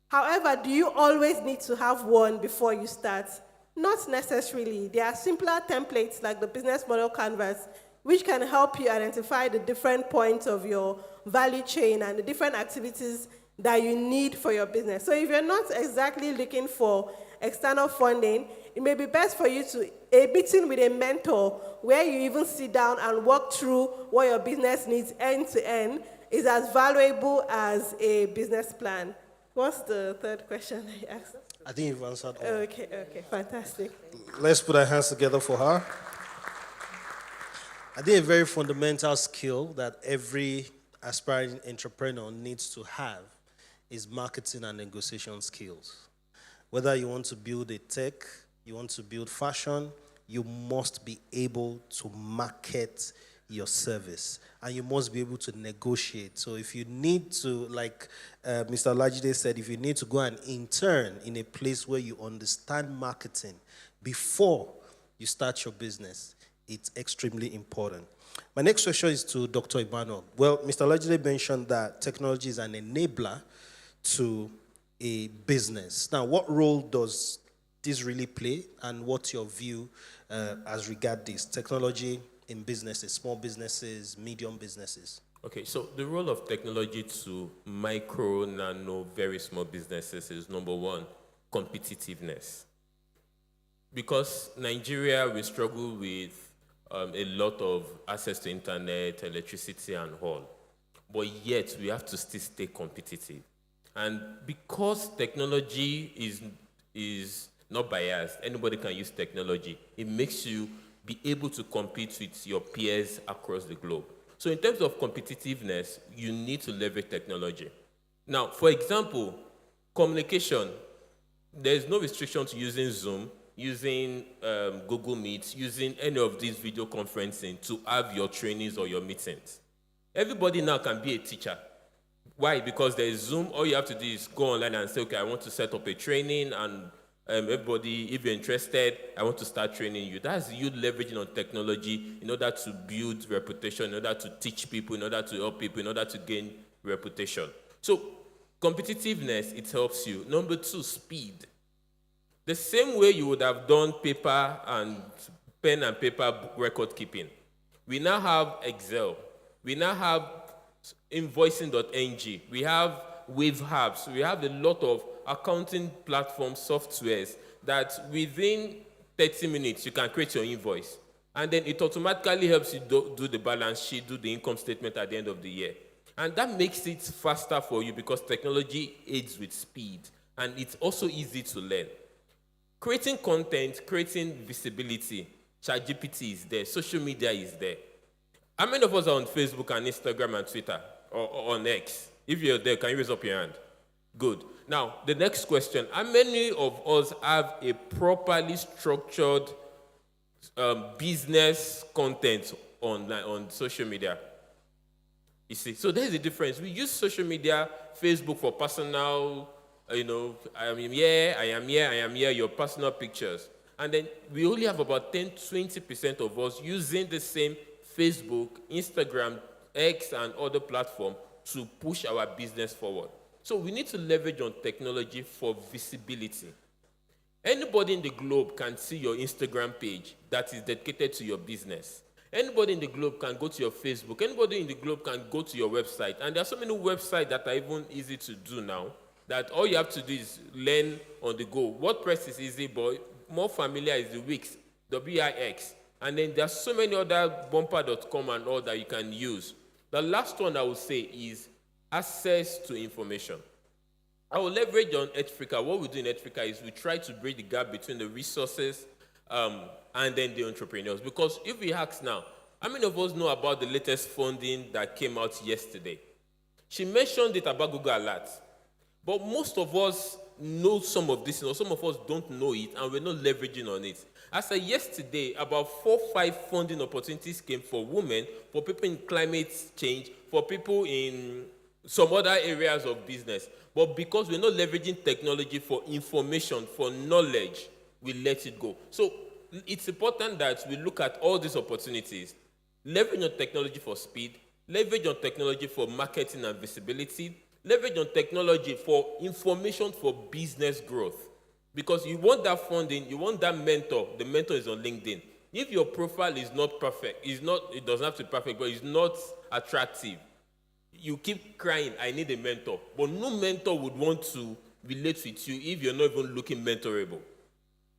However, do you always need to have one before you start? Not necessarily. There are simpler templates like the business model canvas, which can help you identify the different points of your value chain and the different activities that you need for your business. So if you're not exactly looking for external funding, it may be best for you to a meeting with a mentor where you even sit down and walk through what your business needs end to end is as valuable as a business plan. What's the third question that you asked? I think you've answered all. Okay, fantastic. Let's put our hands together for her. I think a very fundamental skill that every aspiring entrepreneur needs to have is marketing and negotiation skills. Whether you want to build a tech, you want to build fashion, you must be able to market your service, and you must be able to negotiate. So if you need to, like Mr. Olajide said, if you need to go and intern in a place where you understand marketing before you start your business, it's extremely important. My next question is to Dr. Emmanuel. Well, Mr. Olajide mentioned that technology is an enabler to a business. Now, what role does this really play, and what's your view as regard this technology in businesses, small businesses, medium businesses? Okay, so the role of technology to micro, nano, very small businesses is number one, competitiveness. Because Nigeria, we struggle with a lot of access to internet, electricity, and all. but yet we have to still stay competitive. And because technology is not biased, anybody can use technology, it makes you be able to compete with your peers across the globe. So in terms of competitiveness, you need to leverage technology. Now, for example, communication, there's no restriction to using Zoom, using Google Meet, using any of these video conferencing to have your trainings or your meetings. Everybody now can be a teacher. Why? Because there is Zoom. All you have to do is go online and say, okay, I want to set up a training, and everybody, if you're interested, I want to start training you. That's you leveraging on technology in order to build reputation, in order to teach people, in order to help people, in order to gain reputation. So competitiveness, it helps you. Number two, speed. The same way you would have done paper and pen and paper record keeping. We now have Excel. We now have invoicing.ng. We have WaveHubs. We have a lot of accounting platform softwares that within 30 minutes you can create your invoice. And then it automatically helps you do the balance sheet, do the income statement at the end of the year. And that makes it faster for you because technology aids with speed. And it's also easy to learn. Creating content, creating visibility. ChatGPT is there. Social media is there. How many of us are on Facebook and Instagram and Twitter or on X? If you're there, can you raise up your hand? Good. Now, the next question. How many of us have a properly structured business content on social media? You see, so there's a difference. We use social media, Facebook for personal, I am here, your personal pictures. And then we only have about 10-20% of us using the same Facebook, Instagram, X, and other platforms to push our business forward. So we need to leverage on technology for visibility. Anybody in the globe can see your Instagram page that is dedicated to your business. Anybody in the globe can go to your Facebook. Anybody in the globe can go to your website. And there are so many websites that are even easy to do now that all you have to do is learn on the go. WordPress is easy, but more familiar is the Wix, WIX. And then there's so many other bumper.com and all that you can use. The last one I would say is access to information. I will leverage on Edfrica. What we do in Edfrica is we try to bridge the gap between the resources and then the entrepreneurs. Because if we ask now, how many of us know about the latest funding that came out yesterday? She mentioned it about Google Alerts. But most of us know some of this, or some of us don't know it, and we're not leveraging on it. As of yesterday, about 4-5 funding opportunities came for women, for people in climate change, for people in some other areas of business. But because we're not leveraging technology for information, for knowledge, we let it go. So it's important that we look at all these opportunities, leverage on technology for speed, leverage on technology for marketing and visibility, leverage on technology for information for business growth. Because you want that funding, you want that mentor. The mentor is on LinkedIn. If your profile is not perfect, it doesn't have to be perfect, but it's not attractive, you keep crying, I need a mentor. But no mentor would want to relate with you if you're not even looking mentorable.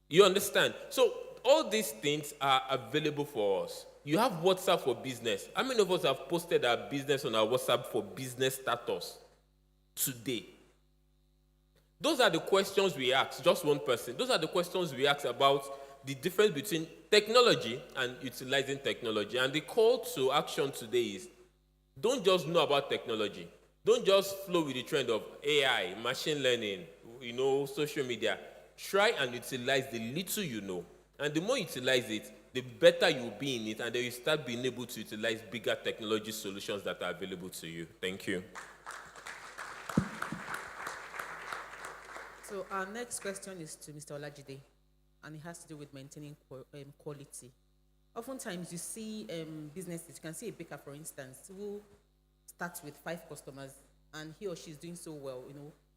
You understand? So all these things are available for us. You have WhatsApp for business. How many of us have posted our business on our WhatsApp for business status today? Those are the questions we ask, just one person. Those are the questions we ask about the difference between technology and utilizing technology. And the call to action today is, don't just know about technology. Don't just flow with the trend of AI, machine learning, social media. Try and utilize the little you know. And the more you utilize it, the better you'll be in it, and then you start being able to utilize bigger technology solutions that are available to you. Thank you. So our next question is to Mr. Olajide, and it has to do with maintaining quality. Oftentimes you see businesses, you can see a baker, for instance, who starts with 5 customers, and he or she is doing so well,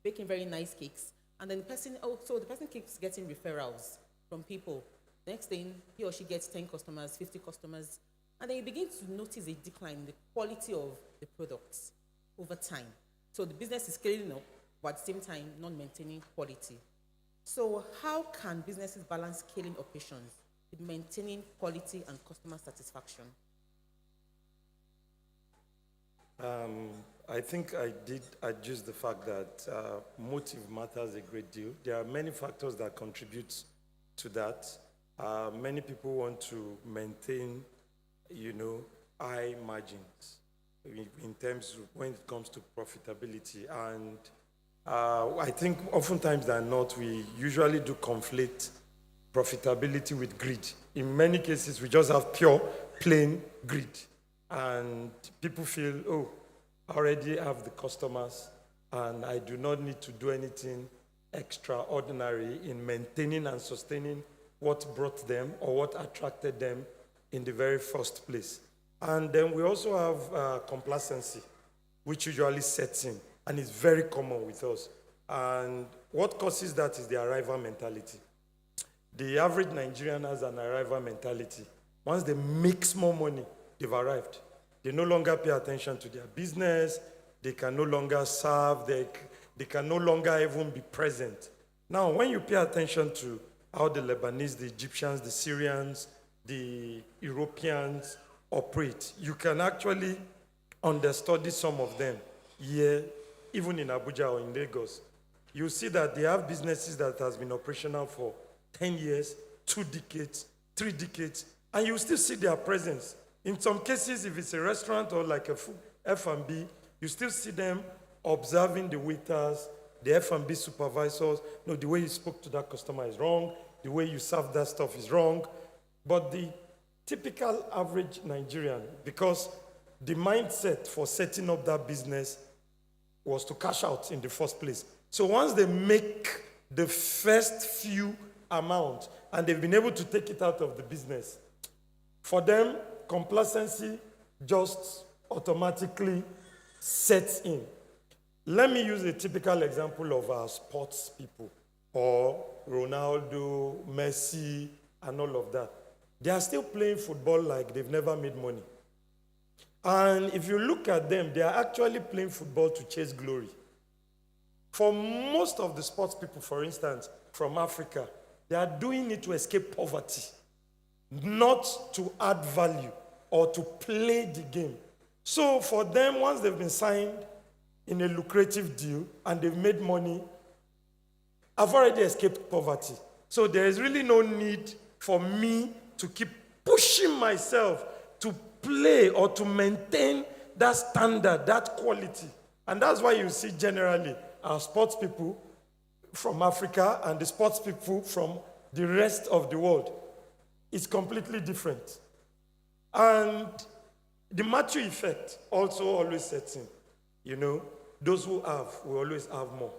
baking very nice cakes. And then the person keeps getting referrals from people. Next thing, he or she gets 10 customers, 50 customers, and then you begin to notice a decline in the quality of the products over time. So the business is scaling up, but at the same time, not maintaining quality. So how can businesses balance scaling operations with maintaining quality and customer satisfaction? I think I did adjust the fact that motive matters a great deal. There are many factors that contribute to that. Many people want to maintain, high margins in terms of when it comes to profitability. And I think oftentimes than not, we usually do conflate profitability with greed. In many cases, we just have pure, plain greed. And people feel, oh, I already have the customers, and I do not need to do anything extraordinary in maintaining and sustaining what brought them or what attracted them in the very first place. And then we also have complacency, which usually sets in, and it's very common with us. And what causes that is the arrival mentality. The average Nigerian has an arrival mentality. Once they make small money, they've arrived. They no longer pay attention to their business. They can no longer serve. They can no longer even be present. Now, when you pay attention to how the Lebanese, the Egyptians, the Syrians, the Europeans operate, you can actually understudy some of them here, even in Abuja or in Lagos. You see that they have businesses that has been operational for 10 years, 2 decades, 3 decades, and you still see their presence. In some cases, if it's a restaurant or like a food F&B, you still see them observing the waiters, the F&B supervisors. No, the way you spoke to that customer is wrong. The way you serve that stuff is wrong. But the typical average Nigerian, because the mindset for setting up that business was to cash out in the first place. So once they make the first few amount and they've been able to take it out of the business, for them, complacency just automatically sets in. Let me use a typical example of our sports people, or Ronaldo, Messi, and all of that. They are still playing football like they've never made money. And if you look at them, they are actually playing football to chase glory. For most of the sports people, for instance, from Africa, they are doing it to escape poverty, not to add value or to play the game. So for them, once they've been signed in a lucrative deal and they've made money, I've already escaped poverty. So there is really no need for me to keep pushing myself to play or to maintain that standard, that quality. And that's why you see generally our sports people from Africa and the sports people from the rest of the world is completely different. And the Matthew effect also always sets in. Those who have will always have more.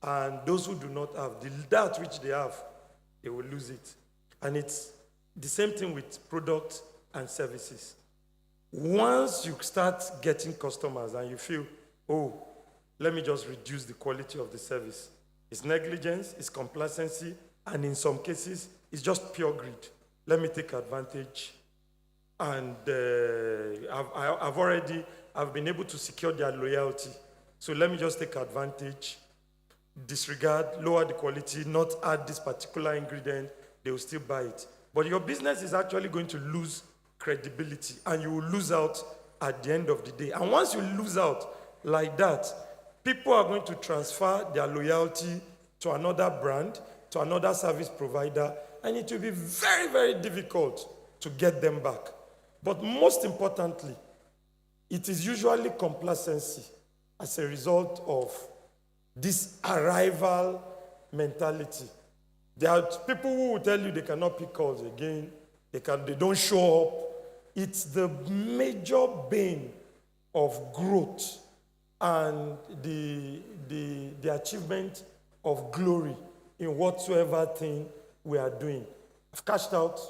And those who do not have, that which they have, they will lose it. And it's the same thing with products and services. Once you start getting customers and you feel, oh, let me just reduce the quality of the service, it's negligence, it's complacency, and in some cases, it's just pure greed. Let me take advantage. And I've been able to secure their loyalty. So let me just take advantage, disregard, lower the quality, not add this particular ingredient, they will still buy it. But your business is actually going to lose credibility, and you will lose out at the end of the day. And once you lose out like that, people are going to transfer their loyalty to another brand, to another service provider, and it will be very, very difficult to get them back. But most importantly, it is usually complacency as a result of this arrival mentality. There are people who will tell you they cannot pick calls again, they don't show up. It's the major bane of growth and the achievement of glory in whatsoever thing we are doing. I've cashed out,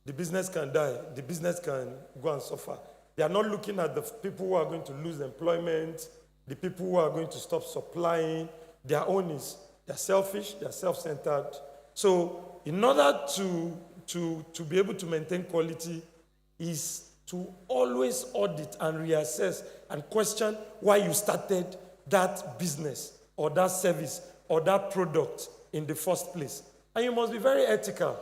the business can die, the business can go and suffer. They are not looking at the people who are going to lose employment, the people who are going to stop supplying. Their own is, they're selfish, they're self-centered. So in order to be able to maintain quality is to always audit and reassess and question why you started that business or that service or that product in the first place. And you must be very ethical,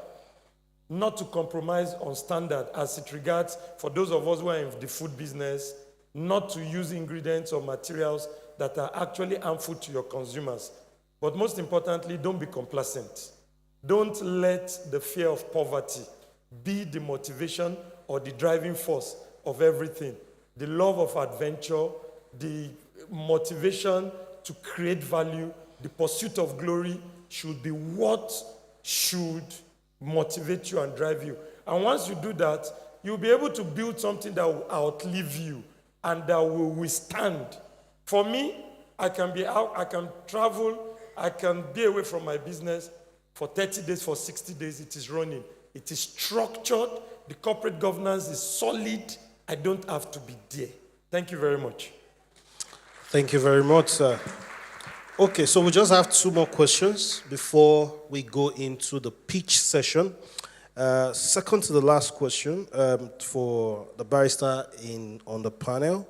not to compromise on standard as it regards, for those of us who are in the food business, not to use ingredients or materials that are actually harmful to your consumers. But most importantly, don't be complacent. Don't let the fear of poverty be the motivation or the driving force of everything. The love of adventure, the motivation to create value, the pursuit of glory should be what should motivate you and drive you. And once you do that, you'll be able to build something that will outlive you and that will withstand. For me, I can be out, I can travel, I can be away from my business for 30 days, for 60 days, it is running. It is structured, the corporate governance is solid, I don't have to be there. Thank you very much. Thank you very much, sir. Okay, so we just have 2 more questions before we go into the pitch session. Second to the last question for the barrister on the panel.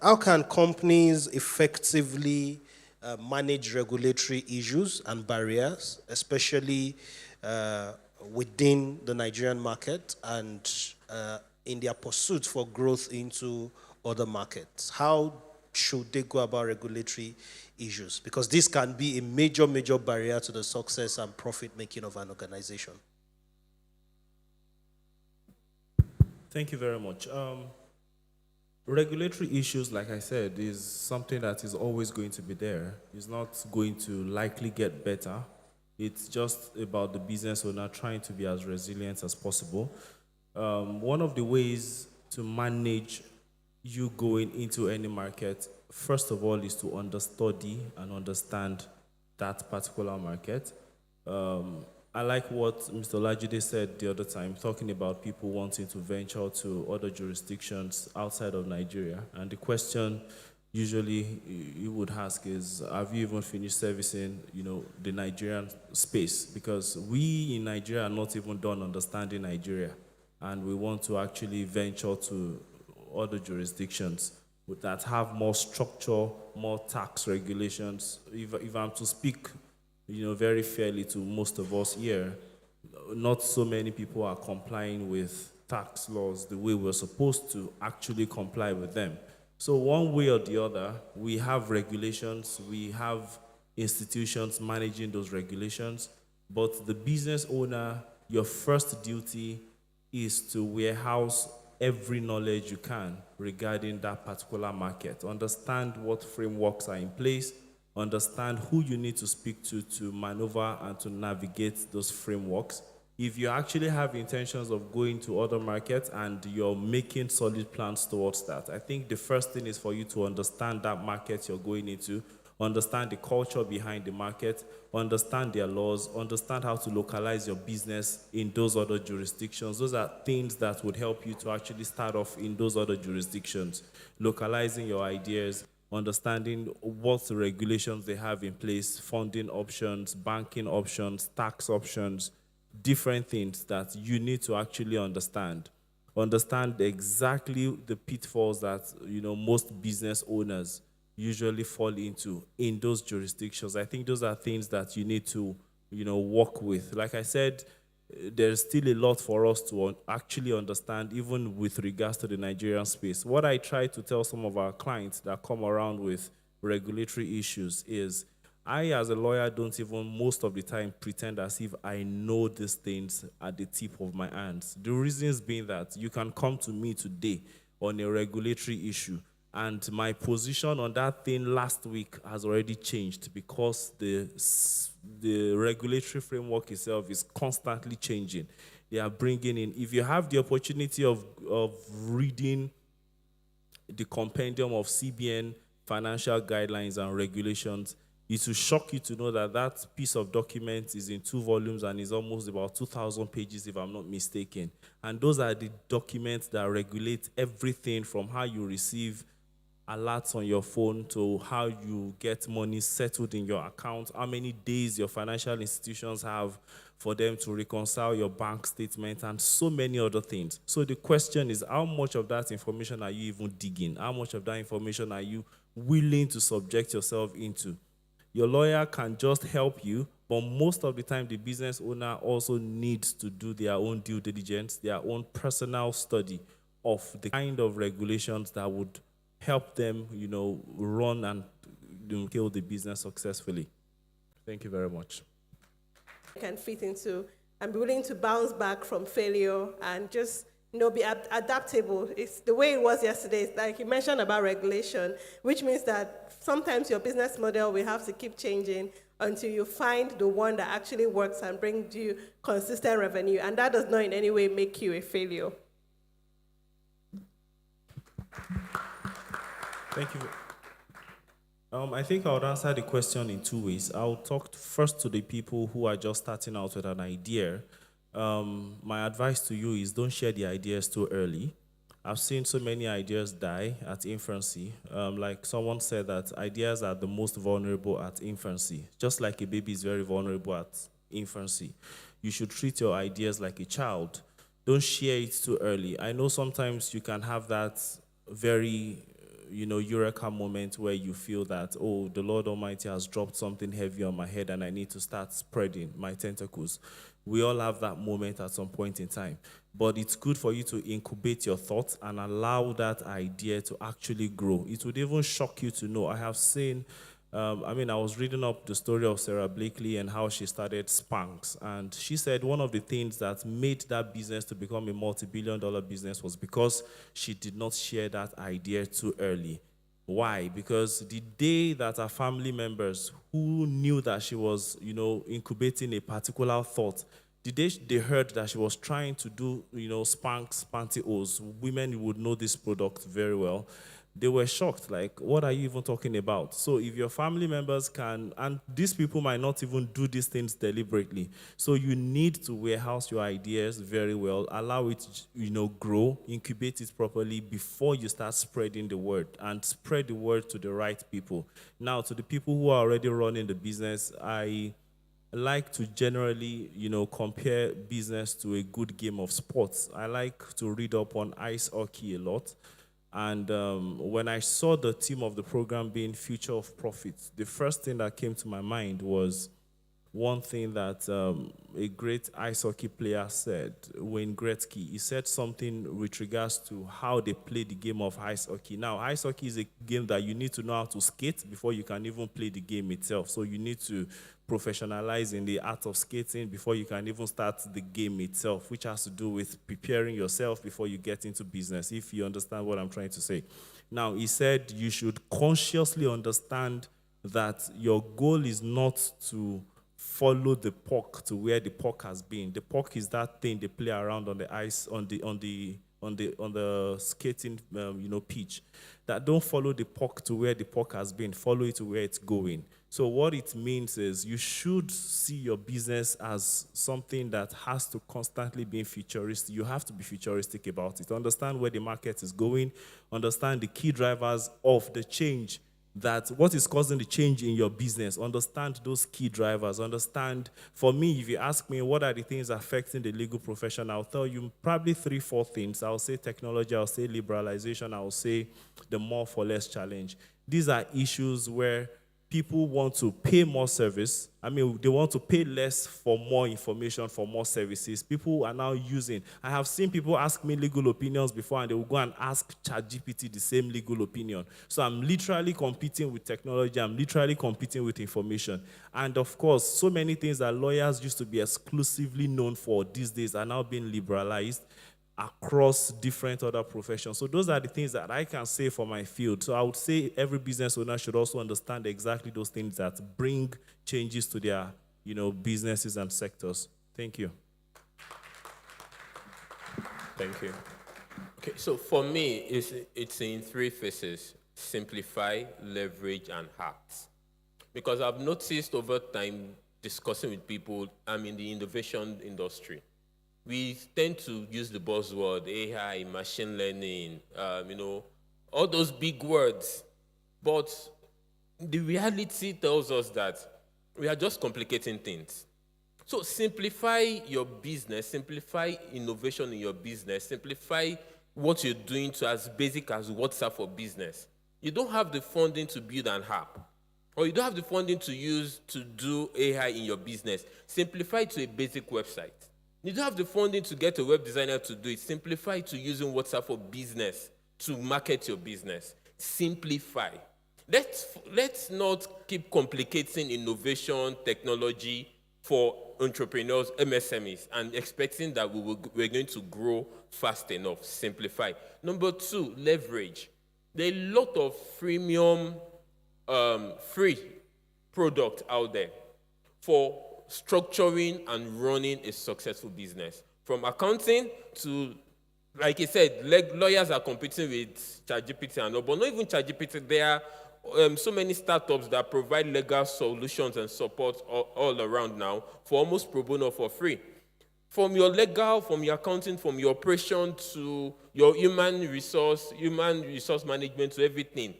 How can companies effectively manage regulatory issues and barriers, especially within the Nigerian market and in their pursuit for growth into other markets? How should they go about regulatory issues? Because this can be a major, major barrier to the success and profit making of an organization. Thank you very much. Regulatory issues, like I said, is something that is always going to be there. It's not going to likely get better. It's just about the business owner trying to be as resilient as possible. One of the ways to manage you going into any market, first of all, is to understudy and understand that particular market. I like what Mr. Olajide said the other time, talking about people wanting to venture to other jurisdictions outside of Nigeria. And the question usually you would ask is, have you even finished servicing, the Nigerian space? Because we in Nigeria are not even done understanding Nigeria. And we want to actually venture to other jurisdictions that have more structure, more tax regulations. If I'm to speak very fairly to most of us here, not so many people are complying with tax laws the way we're supposed to actually comply with them. So one way or the other, we have regulations, we have institutions managing those regulations, but the business owner, your first duty is to warehouse every knowledge you can regarding that particular market. Understand what frameworks are in place, understand who you need to speak to maneuver and to navigate those frameworks. If you actually have intentions of going to other markets and you're making solid plans towards that, I think the first thing is for you to understand that market you're going into, understand the culture behind the market, understand their laws, understand how to localize your business in those other jurisdictions. Those are things that would help you to actually start off in those other jurisdictions, localizing your ideas, understanding what regulations they have in place, funding options, banking options, tax options, different things that you need to actually understand. Understand exactly the pitfalls that most business owners usually fall into in those jurisdictions. I think those are things that you need to work with. Like I said, there's still a lot for us to actually understand, even with regards to the Nigerian space. What I try to tell some of our clients that come around with regulatory issues is, I, as a lawyer, don't even most of the time pretend as if I know these things at the tip of my hands. The reasons being that you can come to me today on a regulatory issue, and my position on that thing last week has already changed because the regulatory framework itself is constantly changing. They are bringing in, if you have the opportunity of reading the compendium of CBN financial guidelines and regulations, it will shock you to know that that piece of document is in 2 volumes and is almost about 2,000 pages, if I'm not mistaken. And those are the documents that regulate everything from how you receive alerts on your phone to how you get money settled in your account, how many days your financial institutions have for them to reconcile your bank statement, and so many other things. So the question is, how much of that information are you even digging? How much of that information are you willing to subject yourself into? Your lawyer can just help you, but most of the time the business owner also needs to do their own due diligence, their own personal study of the kind of regulations that would help them, run and scale the business successfully. Thank you very much. Can fit into and be willing to bounce back from failure and just be adaptable. It's the way it was yesterday. It's like you mentioned about regulation, which means that sometimes your business model will have to keep changing until you find the one that actually works and brings you consistent revenue, and that does not in any way make you a failure. Thank you. I think I would answer the question in two ways. I'll talk first to the people who are just starting out with an idea. My advice to you is don't share the ideas too early. I've seen so many ideas die at infancy. Like someone said that ideas are the most vulnerable at infancy. Just like a baby is very vulnerable at infancy. You should treat your ideas like a child. Don't share it too early. I know sometimes you can have that very eureka moment where you feel that, oh, the Lord Almighty has dropped something heavy on my head and I need to start spreading my tentacles. We all have that moment at some point in time. But it's good for you to incubate your thoughts and allow that idea to actually grow. It would even shock you to know. I have seen, I was reading up the story of Sarah Blakely and how she started Spanx. And she said one of the things that made that business to become a multi-billion-dollar business was because she did not share that idea too early. Why? Because the day that her family members who knew that she was, incubating a particular thought, the day they heard that she was trying to do, Spanx pantyhose, women would know this product very well. They were shocked, like, what are you even talking about? So if your family members can, and these people might not even do these things deliberately, so you need to warehouse your ideas very well, allow it, grow, incubate it properly before you start spreading the word, and spread the word to the right people. Now, to the people who are already running the business, I like to generally, compare business to a good game of sports. I like to read up on ice hockey a lot. And when I saw the theme of the program being Future of Profits, the first thing that came to my mind was one thing that a great ice hockey player said, Wayne Gretzky. He said something with regards to how they play the game of ice hockey. Now, ice hockey is a game that you need to know how to skate before you can even play the game itself. So you need to professionalize in the art of skating before you can even start the game itself, which has to do with preparing yourself before you get into business, if you understand what I'm trying to say. Now, he said you should consciously understand that your goal is not to follow the puck to where the puck has been. The puck is that thing they play around on the ice, on the skating pitch. That don't follow the puck to where the puck has been, follow it to where it's going. So what it means is you should see your business as something that has to constantly be futuristic. You have to be futuristic about it. Understand where the market is going, understand the key drivers of the change, that what is causing the change in your business. Understand those key drivers. Understand, for me, if you ask me what are the things affecting the legal profession, I'll tell you probably 3-4 things. I'll say technology, I'll say liberalization, I'll say the more for less challenge. These are issues where people want to pay more service. They want to pay less for more information, for more services. People are now using. I have seen people ask me legal opinions before, and they will go and ask ChatGPT the same legal opinion. So I'm literally competing with technology. I'm literally competing with information. And of course, so many things that lawyers used to be exclusively known for these days are now being liberalized across different other professions. So those are the things that I can say for my field. So I would say every business owner should also understand exactly those things that bring changes to their, businesses and sectors. Thank you. Thank you. Okay, so for me, it's in 3 phases: simplify, leverage, and hack. Because I've noticed over time, discussing with people, I'm in the innovation industry. We tend to use the buzzword AI, machine learning, all those big words. But the reality tells us that we are just complicating things. So simplify your business, simplify innovation in your business, simplify what you're doing to as basic as WhatsApp for business. You don't have the funding to build an app, or you don't have the funding to use to do AI in your business. Simplify to a basic website. You don't have the funding to get a web designer to do it. Simplify to using WhatsApp for business to market your business. simplify. Let's not keep complicating innovation, technology for entrepreneurs, MSMEs, and expecting that we're going to grow fast enough. Simplify. Number 2, leverage. There are a lot of freemium, free product out there for structuring and running a successful business. From accounting to, like I said, lawyers are competing with ChatGPT and all, but not even ChatGPT. There are so many startups that provide legal solutions and support all around now for almost pro bono for free. From your legal, from your accounting, from your operation to your human resource management to everything.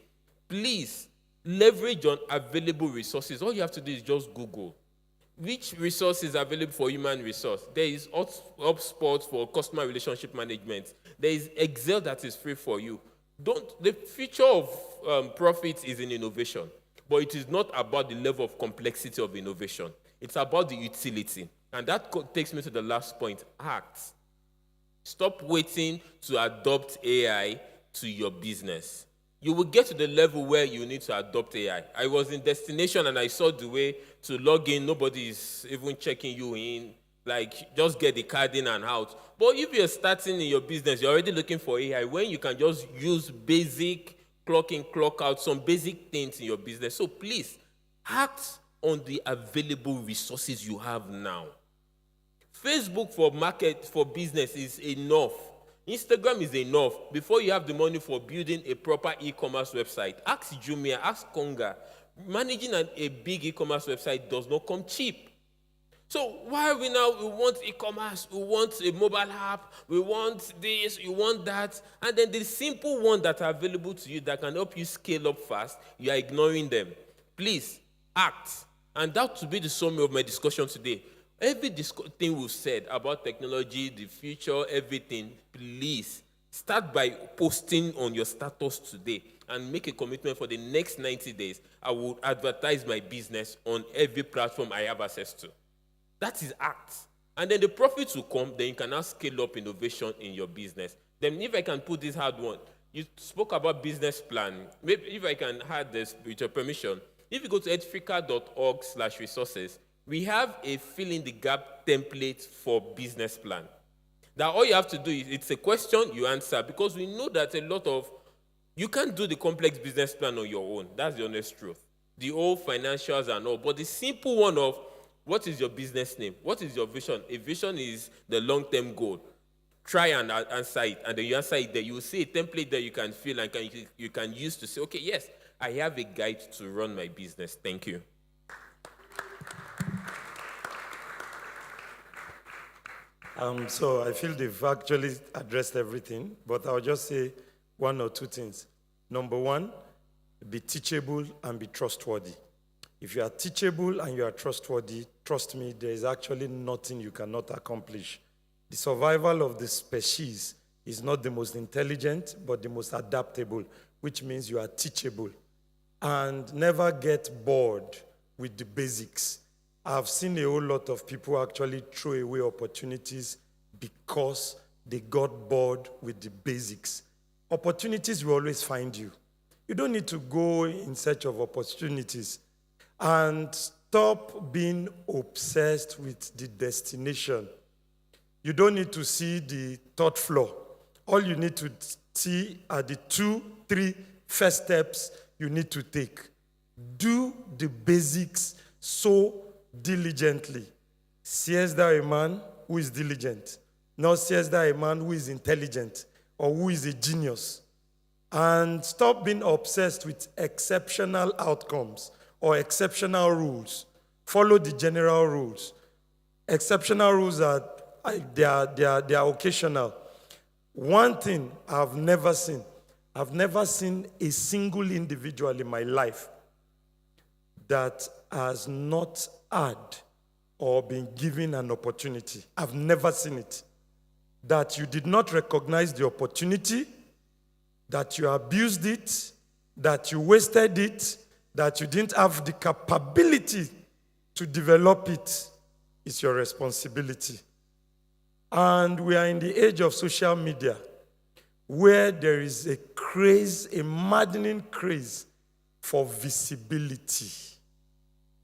Please leverage on available resources. All you have to do is just Google. Which resource is available for human resource? There is HubSpot for customer relationship management. There is Excel that is free for you. The future of profit is in innovation, but it is not about the level of complexity of innovation. It's about the utility. And that takes me to the last point, act. Stop waiting to adopt AI to your business. You will get to the level where you need to adopt AI. I was in destination and I saw the way to log in. Nobody is even checking you in. Like, just get the card in and out. But if you're starting in your business, you're already looking for AI, when you can just use basic clock in, clock out, some basic things in your business. So please, act on the available resources you have now. Facebook for business is enough. Instagram is enough. Before you have the money for building a proper e-commerce website, ask Jumia, ask Konga. Managing a big e-commerce website does not come cheap. So why we want e-commerce, we want a mobile app, we want this, we want that, and then the simple ones that are available to you that can help you scale up fast, you are ignoring them. Please, act. And that will be the summary of my discussion today. Every thing we've said about technology, the future, everything, please start by posting on your status today and make a commitment for the next 90 days. I will advertise my business on every platform I have access to. That is act. And then the profits will come, then you can now scale up innovation in your business. Then if I can put this hard one, you spoke about business plan. Maybe if I can add this with your permission, if you go to edfrica.org/resources, we have a fill-in-the-gap template for business plan. That all you have to do is, it's a question you answer, because we know that you can't do the complex business plan on your own. That's the honest truth. The whole financials and all. But the simple one of, what is your business name? What is your vision? A vision is the long-term goal. Try and answer it. And then you answer it there. You will see a template that you can fill and you can use to say, okay, yes, I have a guide to run my business. Thank you. So I feel they've actually addressed everything, but I'll just say one or two things. Number one, be teachable and be trustworthy. If you are teachable and you are trustworthy, trust me, there is actually nothing you cannot accomplish. The survival of the species is not the most intelligent, but the most adaptable, which means you are teachable. And never get bored with the basics. I've seen a whole lot of people actually throw away opportunities because they got bored with the basics. Opportunities will always find you. You don't need to go in search of opportunities. And stop being obsessed with the destination. You don't need to see the third floor. All you need to see are the 2-3 first steps you need to take. Do the basics so diligently. Seest thou a man who is diligent? Not seest thou a man who is intelligent or who is a genius? And stop being obsessed with exceptional outcomes or exceptional rules. Follow the general rules. Exceptional rules are occasional. One thing I've never seen a single individual in my life that has not had or been given an opportunity. I've never seen it. That you did not recognize the opportunity, that you abused it, that you wasted it, that you didn't have the capability to develop it. It's your responsibility. And we are in the age of social media. where there is a craze, a maddening craze for visibility.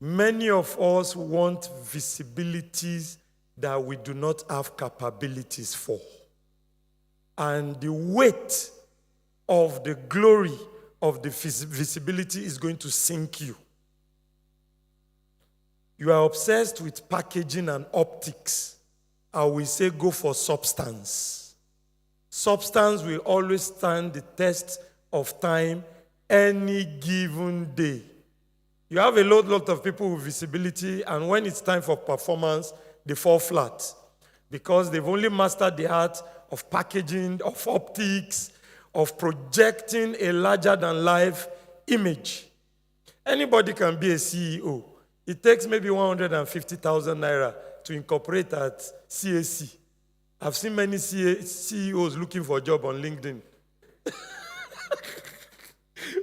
Many of us want visibilities that we do not have capabilities for. And the weight of the glory of the visibility is going to sink you. You are obsessed with packaging and optics. I will say go for substance. Substance will always stand the test of time any given day. You have a lot of people with visibility, and when it's time for performance, they fall flat because they've only mastered the art of packaging, of optics, of projecting a larger-than-life image. Anybody can be a CEO. It takes maybe 150,000 naira to incorporate at CAC. I've seen many CEOs looking for a job on LinkedIn.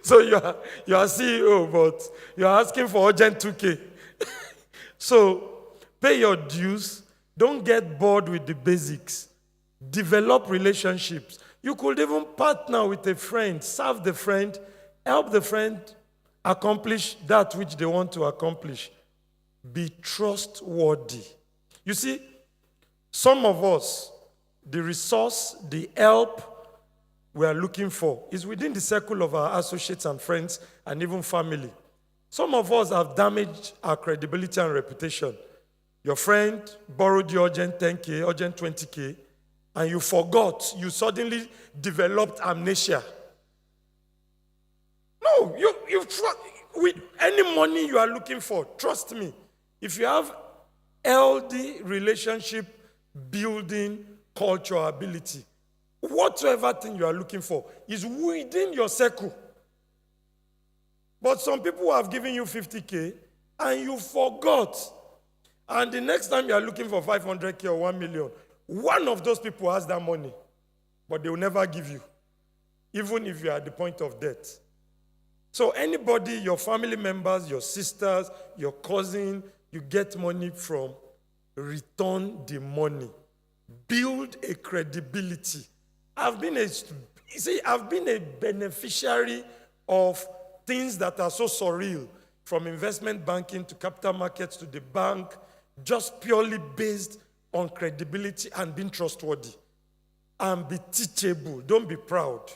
So you are CEO, but you are asking for urgent 2K. So pay your dues. Don't get bored with the basics. Develop relationships. You could even partner with a friend, serve the friend, help the friend accomplish that which they want to accomplish. Be trustworthy. You see, some of us, the resource, the help we are looking for is within the circle of our associates and friends and even family. Some of us have damaged our credibility and reputation. Your friend borrowed you urgent 10K, urgent 20K, and you forgot. You suddenly developed amnesia. No, with any money you are looking for, trust me, if you have healthy relationship building culture ability, whatsoever thing you are looking for is within your circle. But some people have given you 50K and you forgot. And the next time you are looking for 500K or 1 million, one of those people has that money, but they will never give you, even if you are at the point of death. So anybody, your family members, your sisters, your cousin, you get money from, return the money. Build a credibility. I've been a beneficiary of things that are so surreal, from investment banking to capital markets to the bank, just purely based on credibility and being trustworthy. And be teachable. Don't be proud.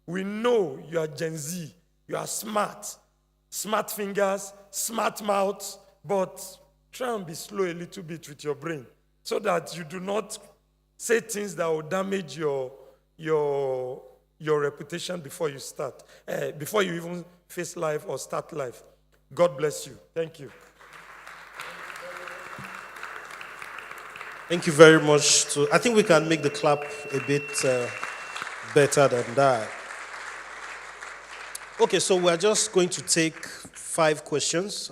We know you are Gen Z. You are smart. Smart fingers, smart mouth, but try and be slow a little bit with your brain so that you do not say things that will damage your reputation before you start, before you even face life or start life. God bless you. Thank you. Thank you very much. I think we can make the clap a bit better than that. Okay, so we're just going to take 5 questions.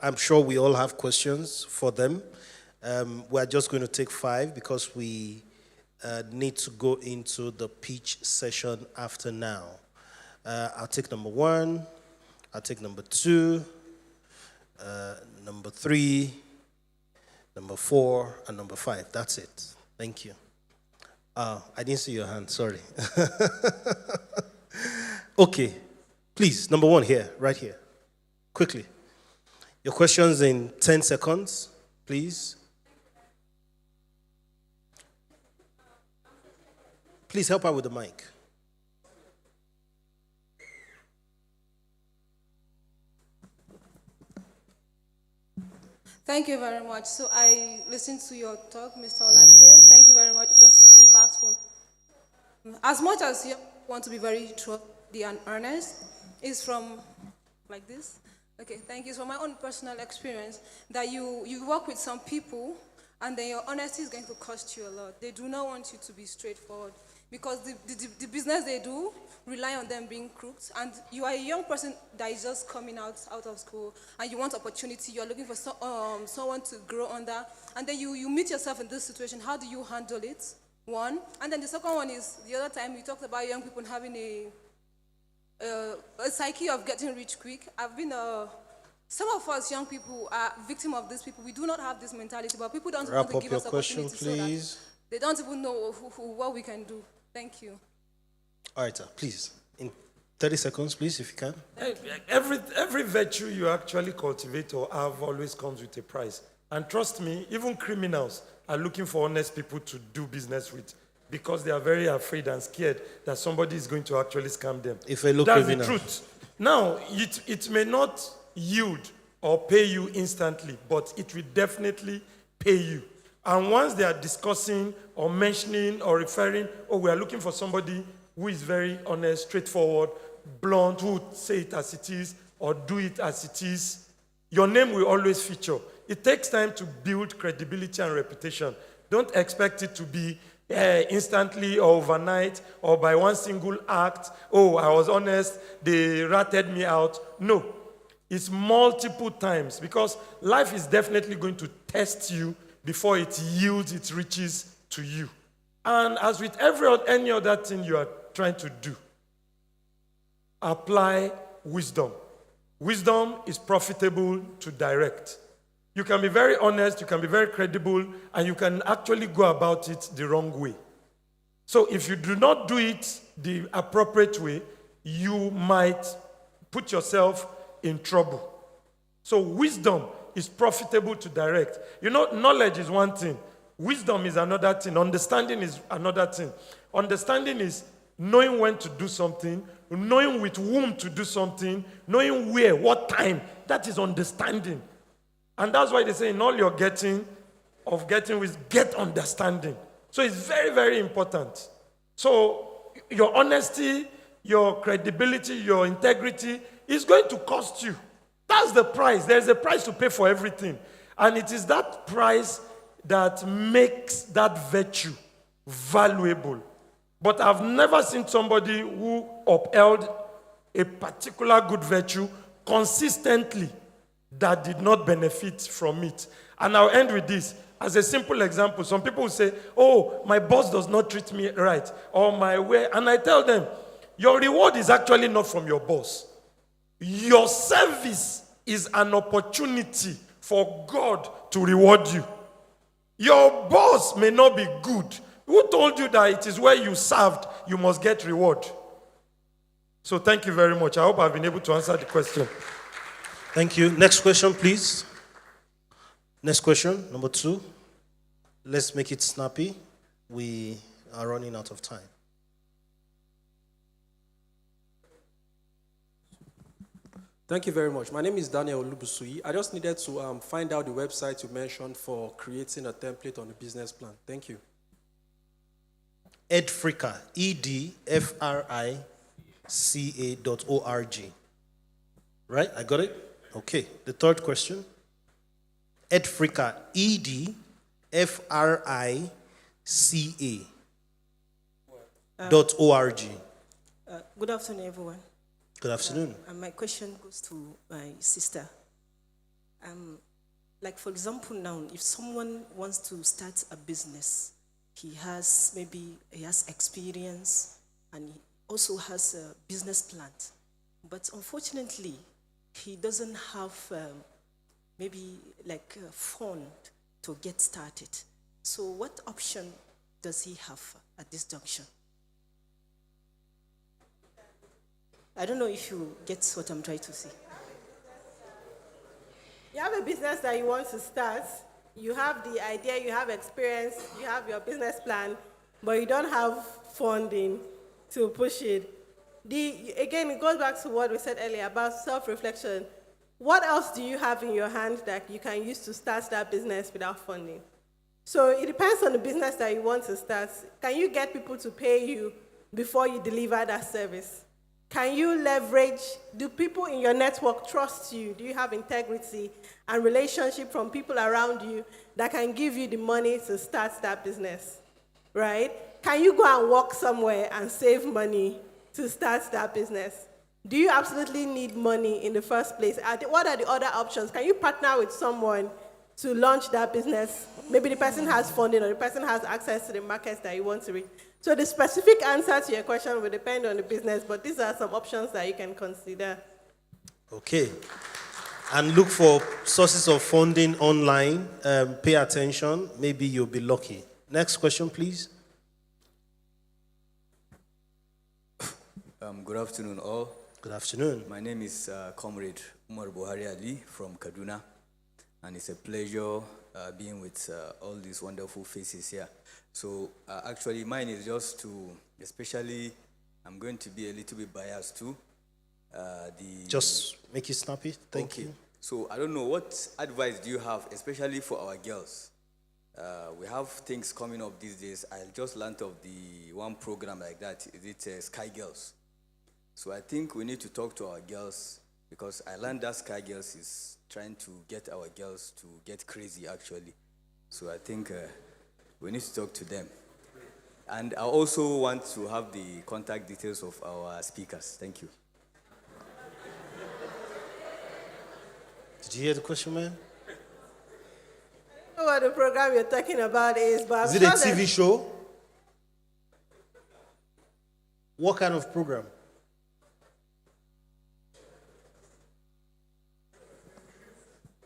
I'm sure we all have questions for them. We're just going to take 5 because we need to go into the pitch session after now. I'll take number 1, I'll take number 2, number 3, number 4, and number 5. That's it. Thank you. I didn't see your hand, sorry. Okay, please, number 1 here, right here. Quickly. Your questions in 10 seconds, please. Please help out with the mic. Thank you very much. So I listened to your talk, Mr. Olajide. Thank you very much. It was impactful. As much as you want to be very trustworthy and earnest, it's from like this. Okay, thank you. So my own personal experience, that you work with some people and then your honesty is going to cost you a lot. They do not want you to be straightforward because the business they do rely on them being crooks, and you are a young person that is just coming out of school and you want opportunity, you're looking for someone to grow under, and then you meet yourself in this situation. How do you handle it? One. And then the second one is, the other time you talked about young people having a psyche of getting rich quick. Some of us young people are victim of these people. We do not have this mentality, but people don't want to give us opportunity, so that they don't even know what we can do. Thank you. All right, sir, please. In 30 seconds, please, if you can. Every virtue you actually cultivate or have always comes with a price. And trust me, even criminals are looking for honest people to do business with because they are very afraid and scared that somebody is going to actually scam them. If a local That's criminal. the truth. Now, it may not yield or pay you instantly, but it will definitely pay you. And once they are discussing or mentioning or referring, oh, we are looking for somebody who is very honest, straightforward, blunt, who would say it as it is or do it as it is, your name will always feature. It takes time to build credibility and reputation. Don't expect it to be instantly or overnight or by one single act. Oh, I was honest, they ratted me out. No, it's multiple times because life is definitely going to test you before it yields its riches to you. And as with any other thing you are trying to do, apply wisdom. Wisdom is profitable to direct. You can be very honest, you can be very credible, and you can actually go about it the wrong way. So if you do not do it the appropriate way, you might put yourself in trouble. So wisdom is profitable to direct. You know, knowledge is one thing. Wisdom is another thing. Understanding is another thing. Understanding is knowing when to do something, knowing with whom to do something, knowing where, what time. That is understanding. And that's why they say in all your getting with get understanding. So it's very, very important. So your honesty, your credibility, your integrity is going to cost you. That's the price. There's a price to pay for everything. And it is that price that makes that virtue valuable. But I've never seen somebody who upheld a particular good virtue consistently that did not benefit from it. And I'll end with this. As a simple example, some people will say, oh, my boss does not treat me right, or my way. And I tell them, your reward is actually not from your boss. Your service is an opportunity for God to reward you. Your boss may not be good. Who told you that it is where you served, you must get reward? So thank you very much. I hope I've been able to answer the question. Thank you. Next question, please. Next question, number 2. Let's make it snappy. We are running out of time. Thank you very much. My name is Daniel Olubusui. I just needed to find out the website you mentioned for creating a template on a business plan. Thank you. Edfrica, edfrica.org. Right? I got it? Okay. The third question. Edfrica, edfrica.org. Good afternoon, everyone. Good afternoon. And my question goes to my sister. Like, for example, now, if someone wants to start a business, he has experience and he also has a business plan. But unfortunately, he doesn't have a fund to get started. So what option does he have at this junction? I don't know if you get what I'm trying to say. You have a business that you want to start. You have the idea, you have experience, you have your business plan, but you don't have funding to push it. Again, it goes back to what we said earlier about self-reflection. What else do you have in your hand that you can use to start that business without funding? So it depends on the business that you want to start. Can you get people to pay you before you deliver that service? Can you leverage, do people in your network trust you? Do you have integrity and relationship from people around you that can give you the money to start that business, right? Can you go and work somewhere and save money to start that business? Do you absolutely need money in the first place? What are the other options? Can you partner with someone to launch that business? Maybe the person has funding or the person has access to the markets that you want to reach. So the specific answer to your question will depend on the business, but these are some options that you can consider. Okay. And look for sources of funding online. Pay attention. Maybe you'll be lucky. Next question, please. Good afternoon, all. Good afternoon. My name is Comrade Umar Buhari Ali from Kaduna, and it's a pleasure being with all these wonderful faces here. So actually, mine is just to, especially, I'm going to be a little bit biased too. Just make it snappy. Thank you. So I don't know, what advice do you have, especially for our girls? We have things coming up these days. I just learned of the one program like that. Is it Sky Girls? So I think we need to talk to our girls, because I learned that Sky Girls is trying to get our girls to get crazy, actually. So I think we need to talk to them. And I also want to have the contact details of our speakers. Thank you. Did you hear the question, man? I don't know what the program you're talking about is, but Is it a TV show? What kind of program?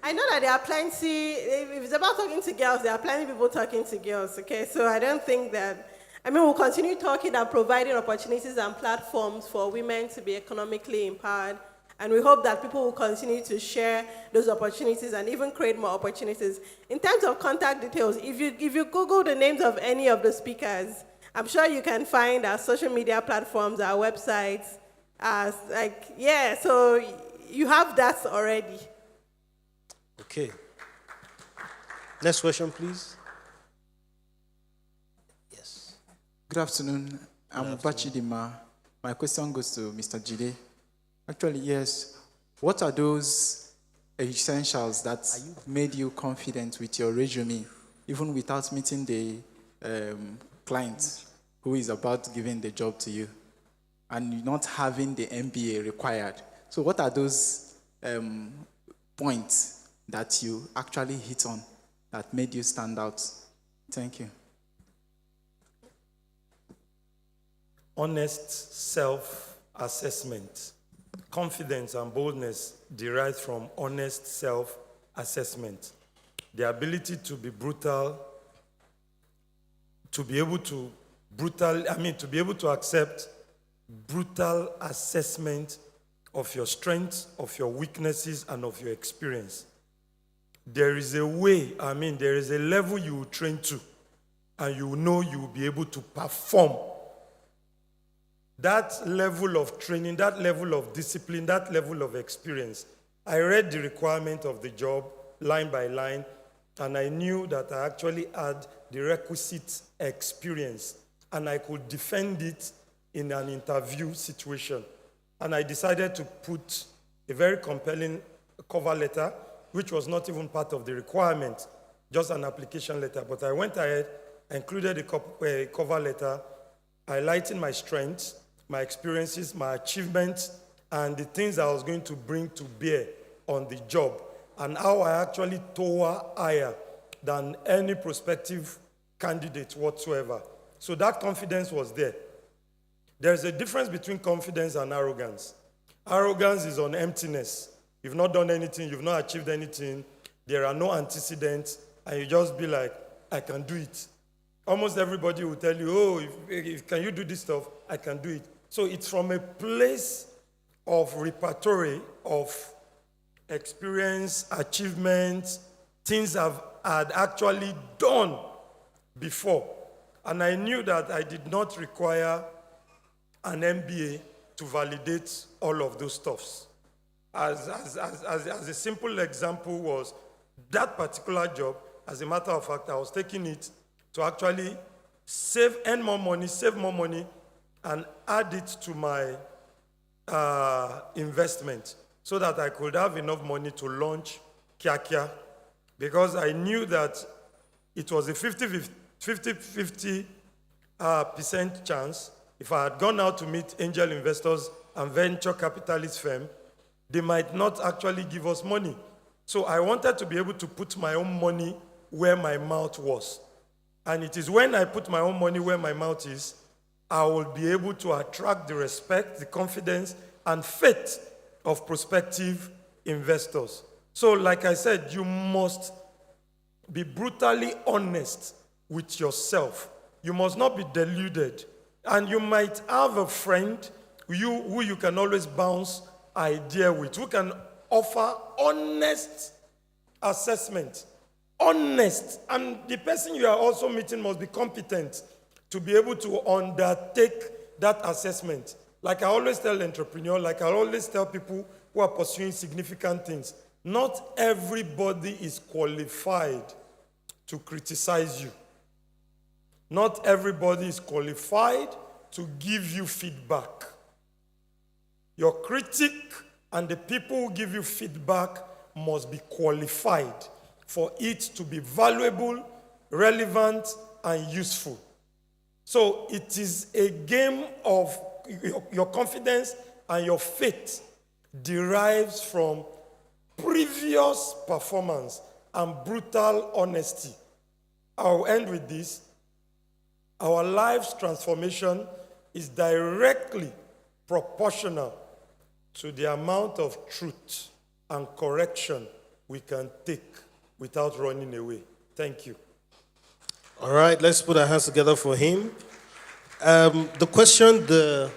I know that there are plenty, if it's about talking to girls, there are plenty of people talking to girls, okay? So I don't think that, we'll continue talking and providing opportunities and platforms for women to be economically empowered. And we hope that people will continue to share those opportunities and even create more opportunities. In terms of contact details, if you Google the names of any of the speakers, I'm sure you can find our social media platforms, our websites, so you have that already. Okay. Next question, please. Yes. Good afternoon. I'm Bachidima. My question goes to Mr. Jide. Actually, yes. What are those essentials that made you confident with your resume, even without meeting the client who is about giving the job to you, and not having the MBA required? So what are those points that you actually hit on that made you stand out? Thank you. Honest self-assessment. Confidence and boldness derives from honest self-assessment. The ability to be brutal, to be able to accept brutal assessment of your strengths, of your weaknesses, and of your experience. There is a way, there is a level you will train to, and you know you will be able to perform. That level of training, that level of discipline, that level of experience. I read the requirement of the job line by line, and I knew that I actually had the requisite experience, and I could defend it in an interview situation. And I decided to put a very compelling cover letter, which was not even part of the requirement, just an application letter. But I went ahead, included a cover letter, highlighting my strengths, my experiences, my achievements, and the things I was going to bring to bear on the job, and how I actually tower higher than any prospective candidate whatsoever. So that confidence was there. There's a difference between confidence and arrogance. Arrogance is on emptiness. You've not done anything, you've not achieved anything, there are no antecedents, and you just be like, I can do it. Almost everybody will tell you, oh, if can you do this stuff? I can do it. So it's from a place of repertory of experience, achievements, things I've had actually done before. And I knew that I did not require an MBA to validate all of those stuffs. As a simple example was that particular job, as a matter of fact, I was taking it to actually earn more money, save more money, and add it to my investment so that I could have enough money to launch Kia, because I knew that it was a 50-50% chance. If I had gone out to meet angel investors and venture capitalist firm, they might not actually give us money. So I wanted to be able to put my own money where my mouth was. And it is when I put my own money where my mouth is, I will be able to attract the respect, the confidence, and faith of prospective investors. So like I said, you must be brutally honest with yourself. You must not be deluded. And you might have a friend who you can always bounce idea with, who can offer honest assessment. Honest. And the person you are also meeting must be competent to be able to undertake that assessment. Like I always tell entrepreneurs, like I always tell people who are pursuing significant things, not everybody is qualified to criticize you. Not everybody is qualified to give you feedback. Your critic and the people who give you feedback must be qualified for it to be valuable, relevant, and useful. So it is a game of your confidence and your faith derives from previous performance and brutal honesty. I'll end with this. Our life's transformation is directly proportional to the amount of truth and correction we can take without running away. Thank you. All right, let's put our hands together for him. The question the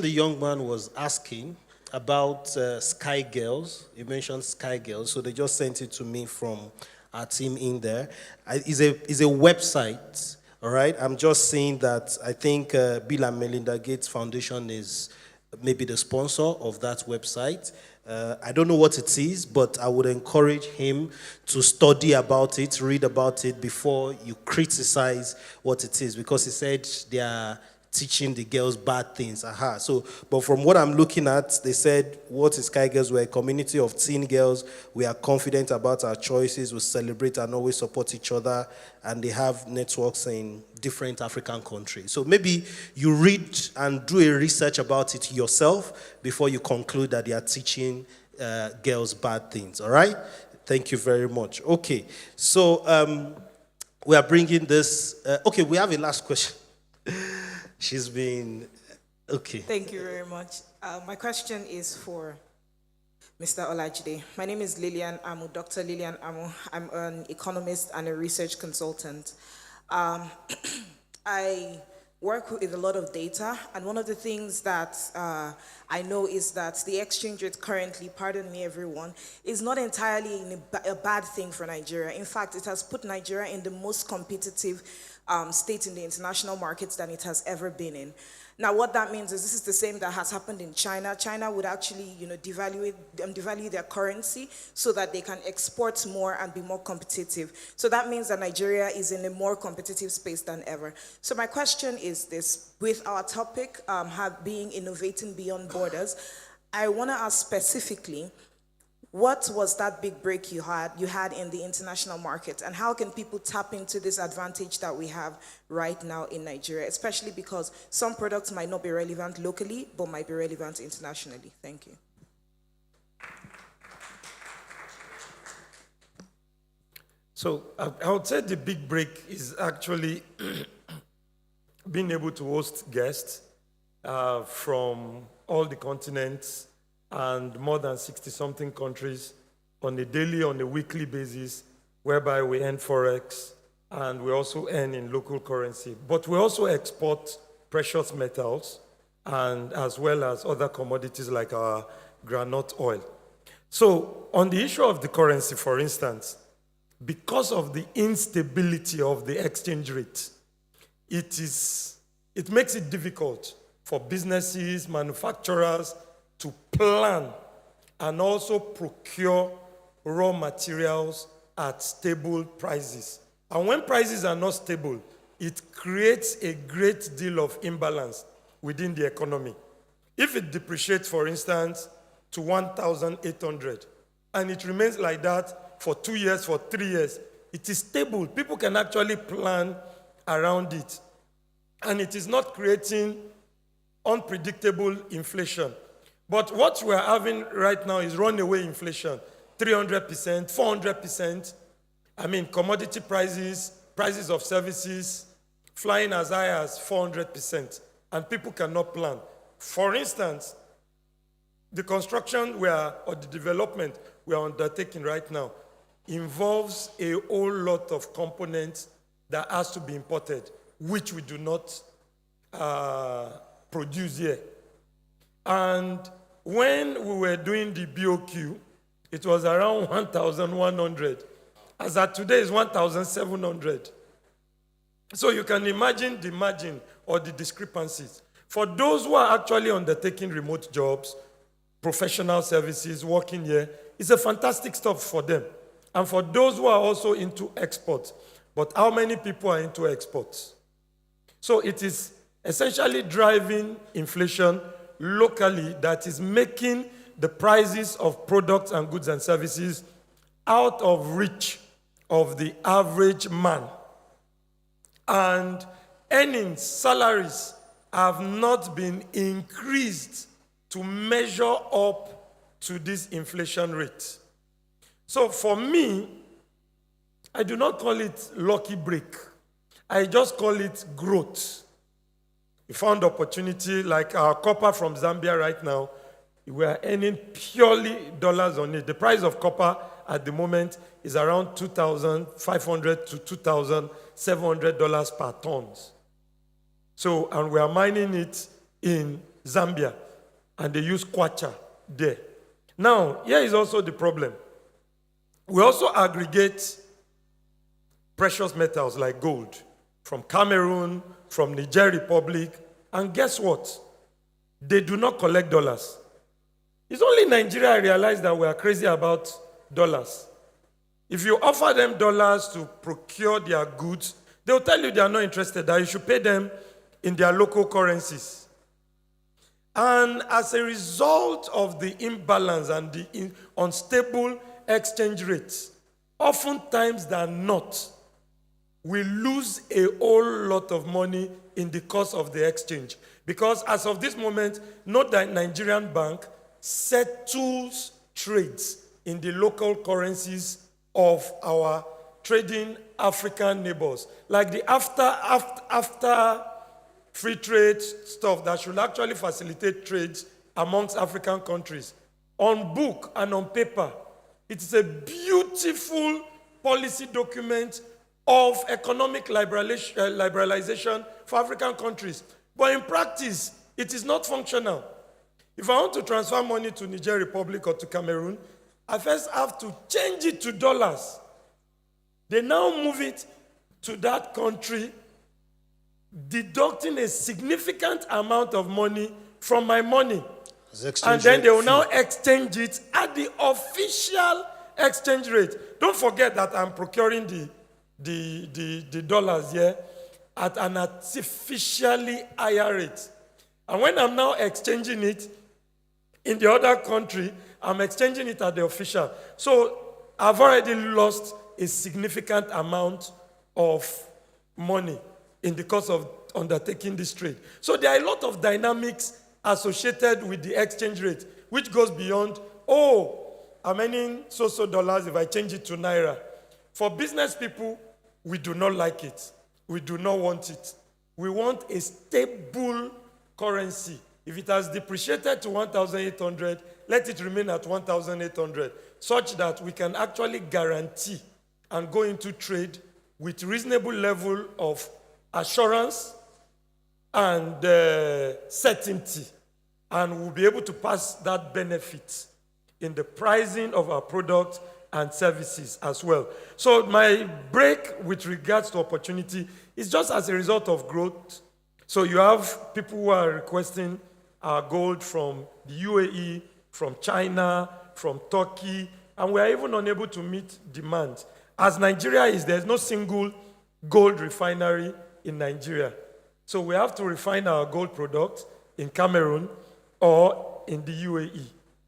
young man was asking about Sky Girls, you mentioned Sky Girls, so they just sent it to me from our team in there. It's a website, all right? I'm just saying that I think Bill and Melinda Gates Foundation is maybe the sponsor of that website. I don't know what it is, but I would encourage him to study about it, read about it before you criticize what it is, because he said they are teaching the girls bad things. So, but from what I'm looking at, they said, what is Sky Girls? We're a community of teen girls. We are confident about our choices. We celebrate and always support each other. And they have networks in different African countries. So maybe you read and do a research about it yourself before you conclude that they are teaching girls bad things. All right? Thank you very much. Okay. So we are bringing this. Okay, we have a last question. She's been, okay. Thank you very much. My question is for Mr. Olajide. My name is Lillian Amu, Dr. Lillian Amu. I'm an economist and a research consultant. I work with a lot of data, and one of the things that I know is that the exchange rate currently, pardon me everyone, is not entirely a bad thing for Nigeria. In fact, it has put Nigeria in the most competitive state in the international markets than it has ever been in. Now, what that means is this is the same that has happened in China. China would actually, devalue their currency so that they can export more and be more competitive. So that means that Nigeria is in a more competitive space than ever. So my question is this: with our topic being innovating beyond borders, I want to ask specifically, what was that big break you had in the international market, and how can people tap into this advantage that we have right now in Nigeria, especially because some products might not be relevant locally, but might be relevant internationally? Thank you. So I would say the big break is actually being able to host guests from all the continents and more than 60-something countries on a daily, on a weekly basis, whereby we earn Forex and we also earn in local currency. But we also export precious metals and as well as other commodities like our groundnut oil. So on the issue of the currency, for instance, because of the instability of the exchange rate, it makes it difficult for businesses, manufacturers, to plan and also procure raw materials at stable prices. And when prices are not stable, it creates a great deal of imbalance within the economy. If it depreciates, for instance, to 1,800, and it remains like that for 2 years, for 3 years, it is stable. People can actually plan around it. And it is not creating unpredictable inflation. But what we're having right now is runaway inflation, 300%, 400%. I mean, commodity prices, prices of services, flying as high as 400%, and people cannot plan. For instance, the construction or the development we are undertaking right now involves a whole lot of components that has to be imported, which we do not produce here. And when we were doing the BOQ, it was around 1,100. As at today, it's 1,700. So you can imagine the margin or the discrepancies. For those who are actually undertaking remote jobs, professional services, working here, it's a fantastic stuff for them. And for those who are also into exports. But how many people are into exports? So it is essentially driving inflation locally that is making the prices of products and goods and services out of reach of the average man. And earnings, salaries have not been increased to measure up to this inflation rate. So for me, I do not call it lucky break. I just call it growth. We found opportunity like our copper from Zambia right now. We are earning purely dollars on it. The price of copper at the moment is around $2,500 to $2,700 per ton. So, and we are mining it in Zambia, and they use kwacha there. Now, here is also the problem. We also aggregate precious metals like gold from Cameroon, from Niger Republic, and guess what? They do not collect dollars. It's only Nigeria I realize that we are crazy about dollars. If you offer them dollars to procure their goods, they'll tell you they are not interested, that you should pay them in their local currencies. And as a result of the imbalance and the unstable exchange rates, oftentimes than not, we lose a whole lot of money in the course of the exchange. Because as of this moment, no Nigerian bank settles trades in the local currencies of our trading African neighbors. Like the after free trade stuff that should actually facilitate trades amongst African countries. On book and on paper, it is a beautiful policy document of economic liberalization for African countries. But in practice, it is not functional. If I want to transfer money to Niger Republic or to Cameroon, I first have to change it to dollars. They now move it to that country, deducting a significant amount of money from my money. And then they will now exchange it at the official exchange rate. Don't forget that I'm procuring the dollars here at an artificially higher rate. And when I'm now exchanging it in the other country, I'm exchanging it at the official. So I've already lost a significant amount of money in the course of undertaking this trade. So there are a lot of dynamics associated with the exchange rate, which goes beyond, I'm earning so dollars if I change it to naira. For business people, we do not like it. We do not want it. We want a stable currency. If it has depreciated to 1,800, let it remain at 1,800, such that we can actually guarantee and go into trade with reasonable level of assurance and certainty. And we'll be able to pass that benefit in the pricing of our products and services as well. So my break with regards to opportunity is just as a result of growth. So you have people who are requesting our gold from the UAE, from China, from Turkey, and we are even unable to meet demand. As Nigeria is, there's no single gold refinery in Nigeria. So we have to refine our gold products in Cameroon or in the UAE.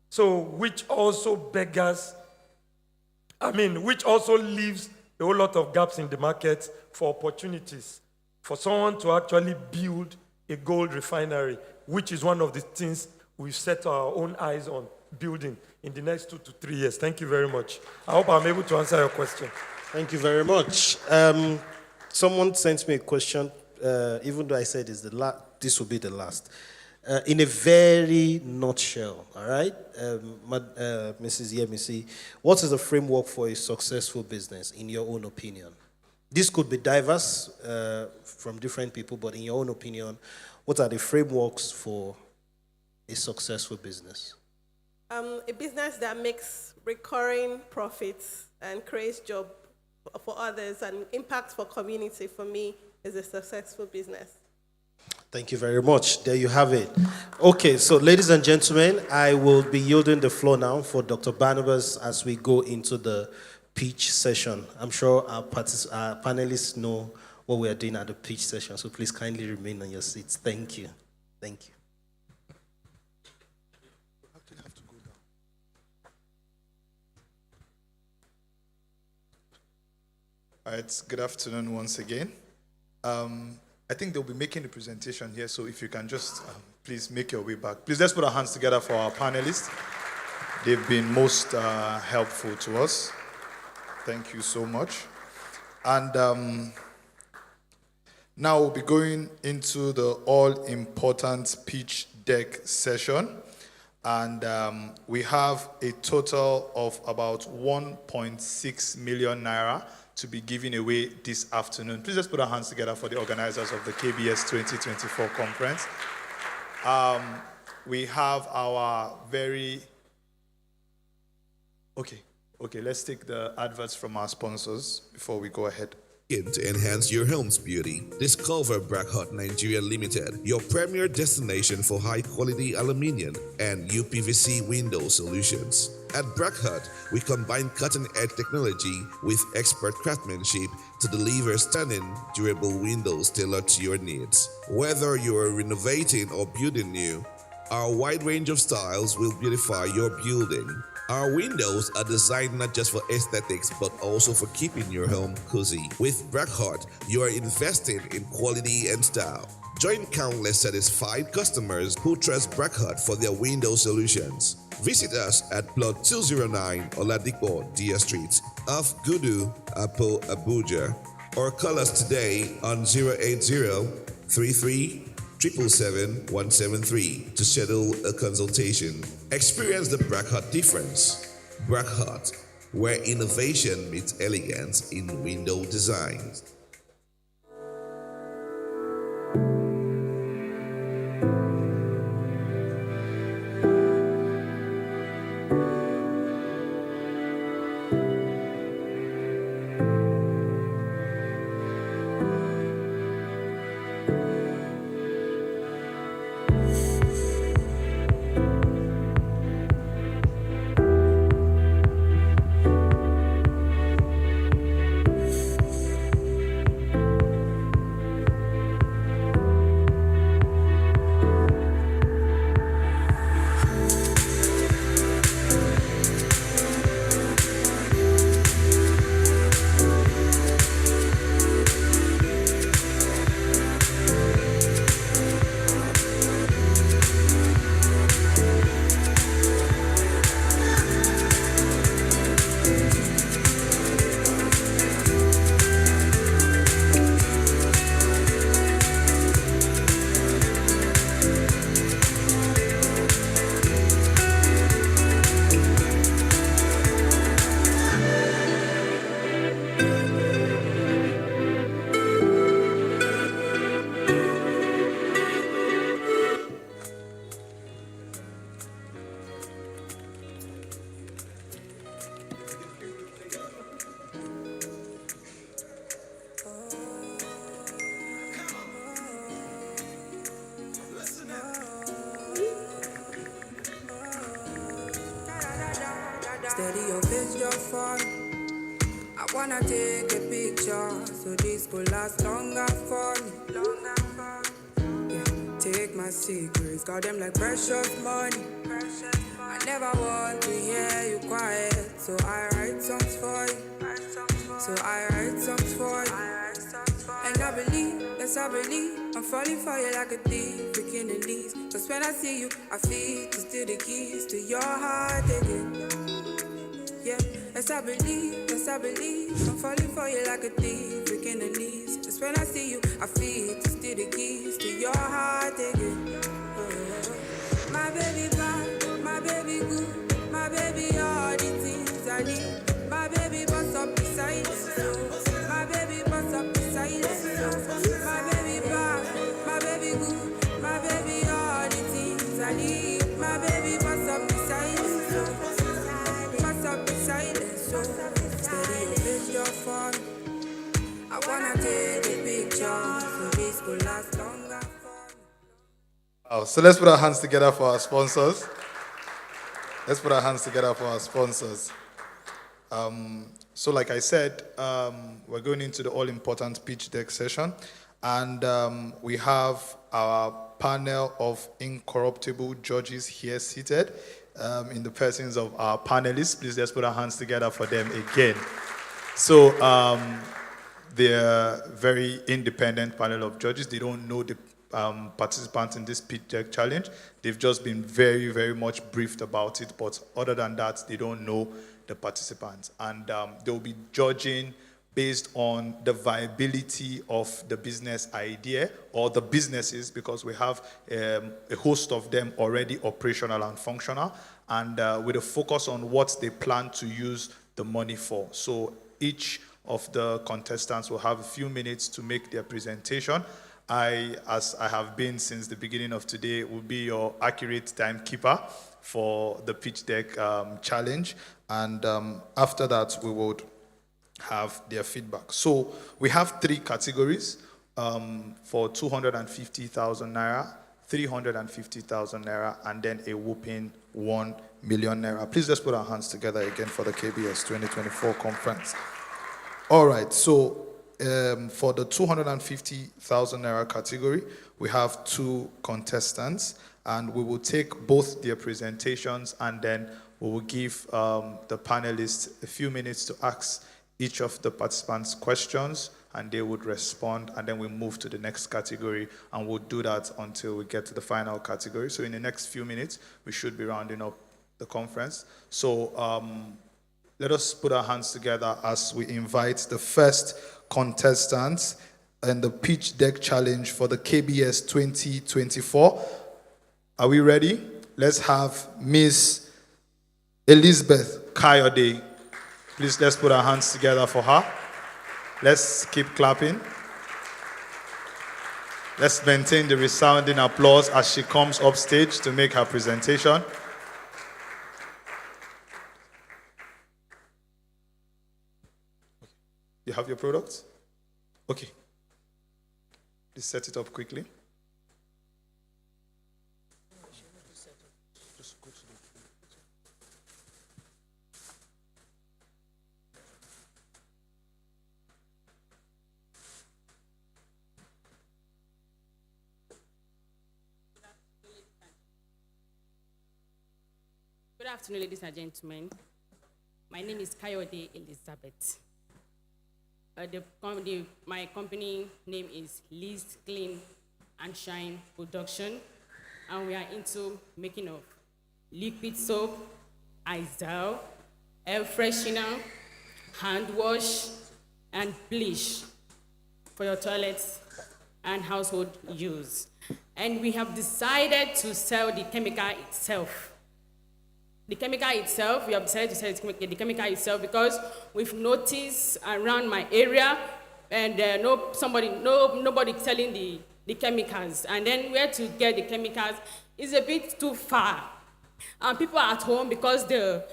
So which also which also leaves a whole lot of gaps in the market for opportunities for someone to actually build a gold refinery, which is one of the things we've set our own eyes on building in the next 2 to 3 years. Thank you very much. I hope I'm able to answer your question. Thank you very much. Someone sent me a question, even though I said this will be the last. In a very nutshell, all right? Mrs. Yemisi, what is the framework for a successful business, in your own opinion? This could be diverse from different people, but in your own opinion, What are the frameworks for a successful business? A business that makes recurring profits and creates job for others and impacts for community, for me, is a successful business. Thank you very much. There you have it. Okay, so ladies and gentlemen, I will be yielding the floor now for Dr. Barnabas as we go into the pitch session. I'm sure our panelists know what we are doing at the pitch session, so please kindly remain on your seats. Thank you. Thank you. All right, good afternoon once again. I think they'll be making the presentation here, so if you can just please make your way back. Please let's put our hands together for our panelists. They've been most helpful to us. Thank you so much. And now we'll be going into the all-important pitch deck session. And we have a total of about 1.6 million naira to be given away this afternoon. Please just put our hands together for the organizers of the KBS 2024 conference. We have our very... Okay, let's take the adverts from our sponsors before we go ahead. To enhance your home's beauty, discover Brackhot Nigeria Limited, your premier destination for high-quality aluminium and UPVC window solutions. At Brackhot, we combine cutting-edge technology with expert craftsmanship to deliver stunning, durable windows tailored to your needs. Whether you are renovating or building new, our wide range of styles will beautify your building. Our windows are designed not just for aesthetics, but also for keeping your home cozy. With Brackhot, you are investing in quality and style. Join countless satisfied customers who trust Brackhot for their window solutions. Visit us at Plot 209 Oladipo Dia Street off Gudu, Apo, Abuja, or call us today on 080-33-777-173 to schedule a consultation. Experience the Brackhot difference. Brackhot, where innovation meets elegance in window designs. Steady your face just fall. I wanna take a picture so this could last longer for me. Yeah, take my secrets, got them like precious money. I never want to hear you quiet, so I write songs for you. And I believe, yes I believe, I'm falling for you like a thief, breaking the knees. Cause when I see you, I feel to steal the keys to your heart again. Yeah, yes I believe, I'm falling for you like a thief, breaking the knees. Just when I see you, I feel to steal the keys to your heart again. My baby bad, my baby good, my baby all the things I need. My baby bust up beside you, my baby bust up beside you. My baby bad, my baby good, So let's put our hands together for our sponsors. Let's put our hands together for our sponsors. So like I said, we're going into the all-important pitch deck session. And we have our panel of incorruptible judges here seated in the persons of our panelists. Please let's put our hands together for them again. So they're very independent panel of judges. They don't know the participants in this pitch deck challenge. They've just been very, very much briefed about it. But other than that, they don't know the participants. And they'll be judging based on the viability of the business idea or the businesses, because we have a host of them already operational and functional, and with a focus on what they plan to use the money for. So each of the contestants will have a few minutes to make their presentation. As I have been since the beginning of today, will be your accurate timekeeper for the pitch deck challenge. And after that, we would have their feedback. So we have 3 categories for 250,000 naira, 350,000 naira, and then a whooping 1 million naira. Please let's put our hands together again for the KBS 2024 conference. All right, so for the 250,000 naira category, we have 2 contestants, and we will take both their presentations, and then we will give the panelists a few minutes to ask each of the participants questions, and they would respond, and then we move to the next category, and we'll do that until we get to the final category. So in the next few minutes, we should be rounding up the conference. So let us put our hands together as we invite the first contestant in the pitch deck challenge for the KBS 2024. Are we ready? Let's have Miss Elizabeth Kayode. Please, let's put our hands together for her. Let's keep clapping. Let's maintain the resounding applause as she comes up stage to make her presentation. You have your products? Okay. Please set it up quickly. Good afternoon, ladies and gentlemen. My name is Kayode Elizabeth. My company name is Liz Clean and Shine Production, and we are into making of liquid soap, Izal, air freshener, hand wash, and bleach for your toilets and household use. And we have decided to sell the chemical itself. The chemical itself, we have decided to sell the chemical itself because we've noticed around my area, and nobody selling the chemicals. And then where to get the chemicals is a bit too far. And people are at home because the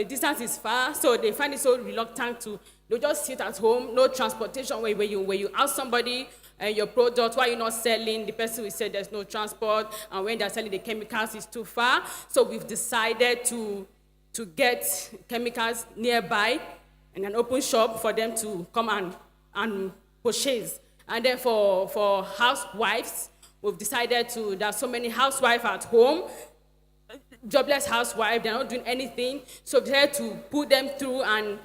distance is far, so they find it so reluctant to, they just sit at home, no transportation, where you ask somebody, your product, why you're not selling, the person will say there's no transport, and when they're selling the chemicals, it's too far. So we've decided to get chemicals nearby in an open shop for them to come and purchase. And then for housewives, we've decided there's so many housewives at home, jobless housewives, they're not doing anything, so we decided to put them through and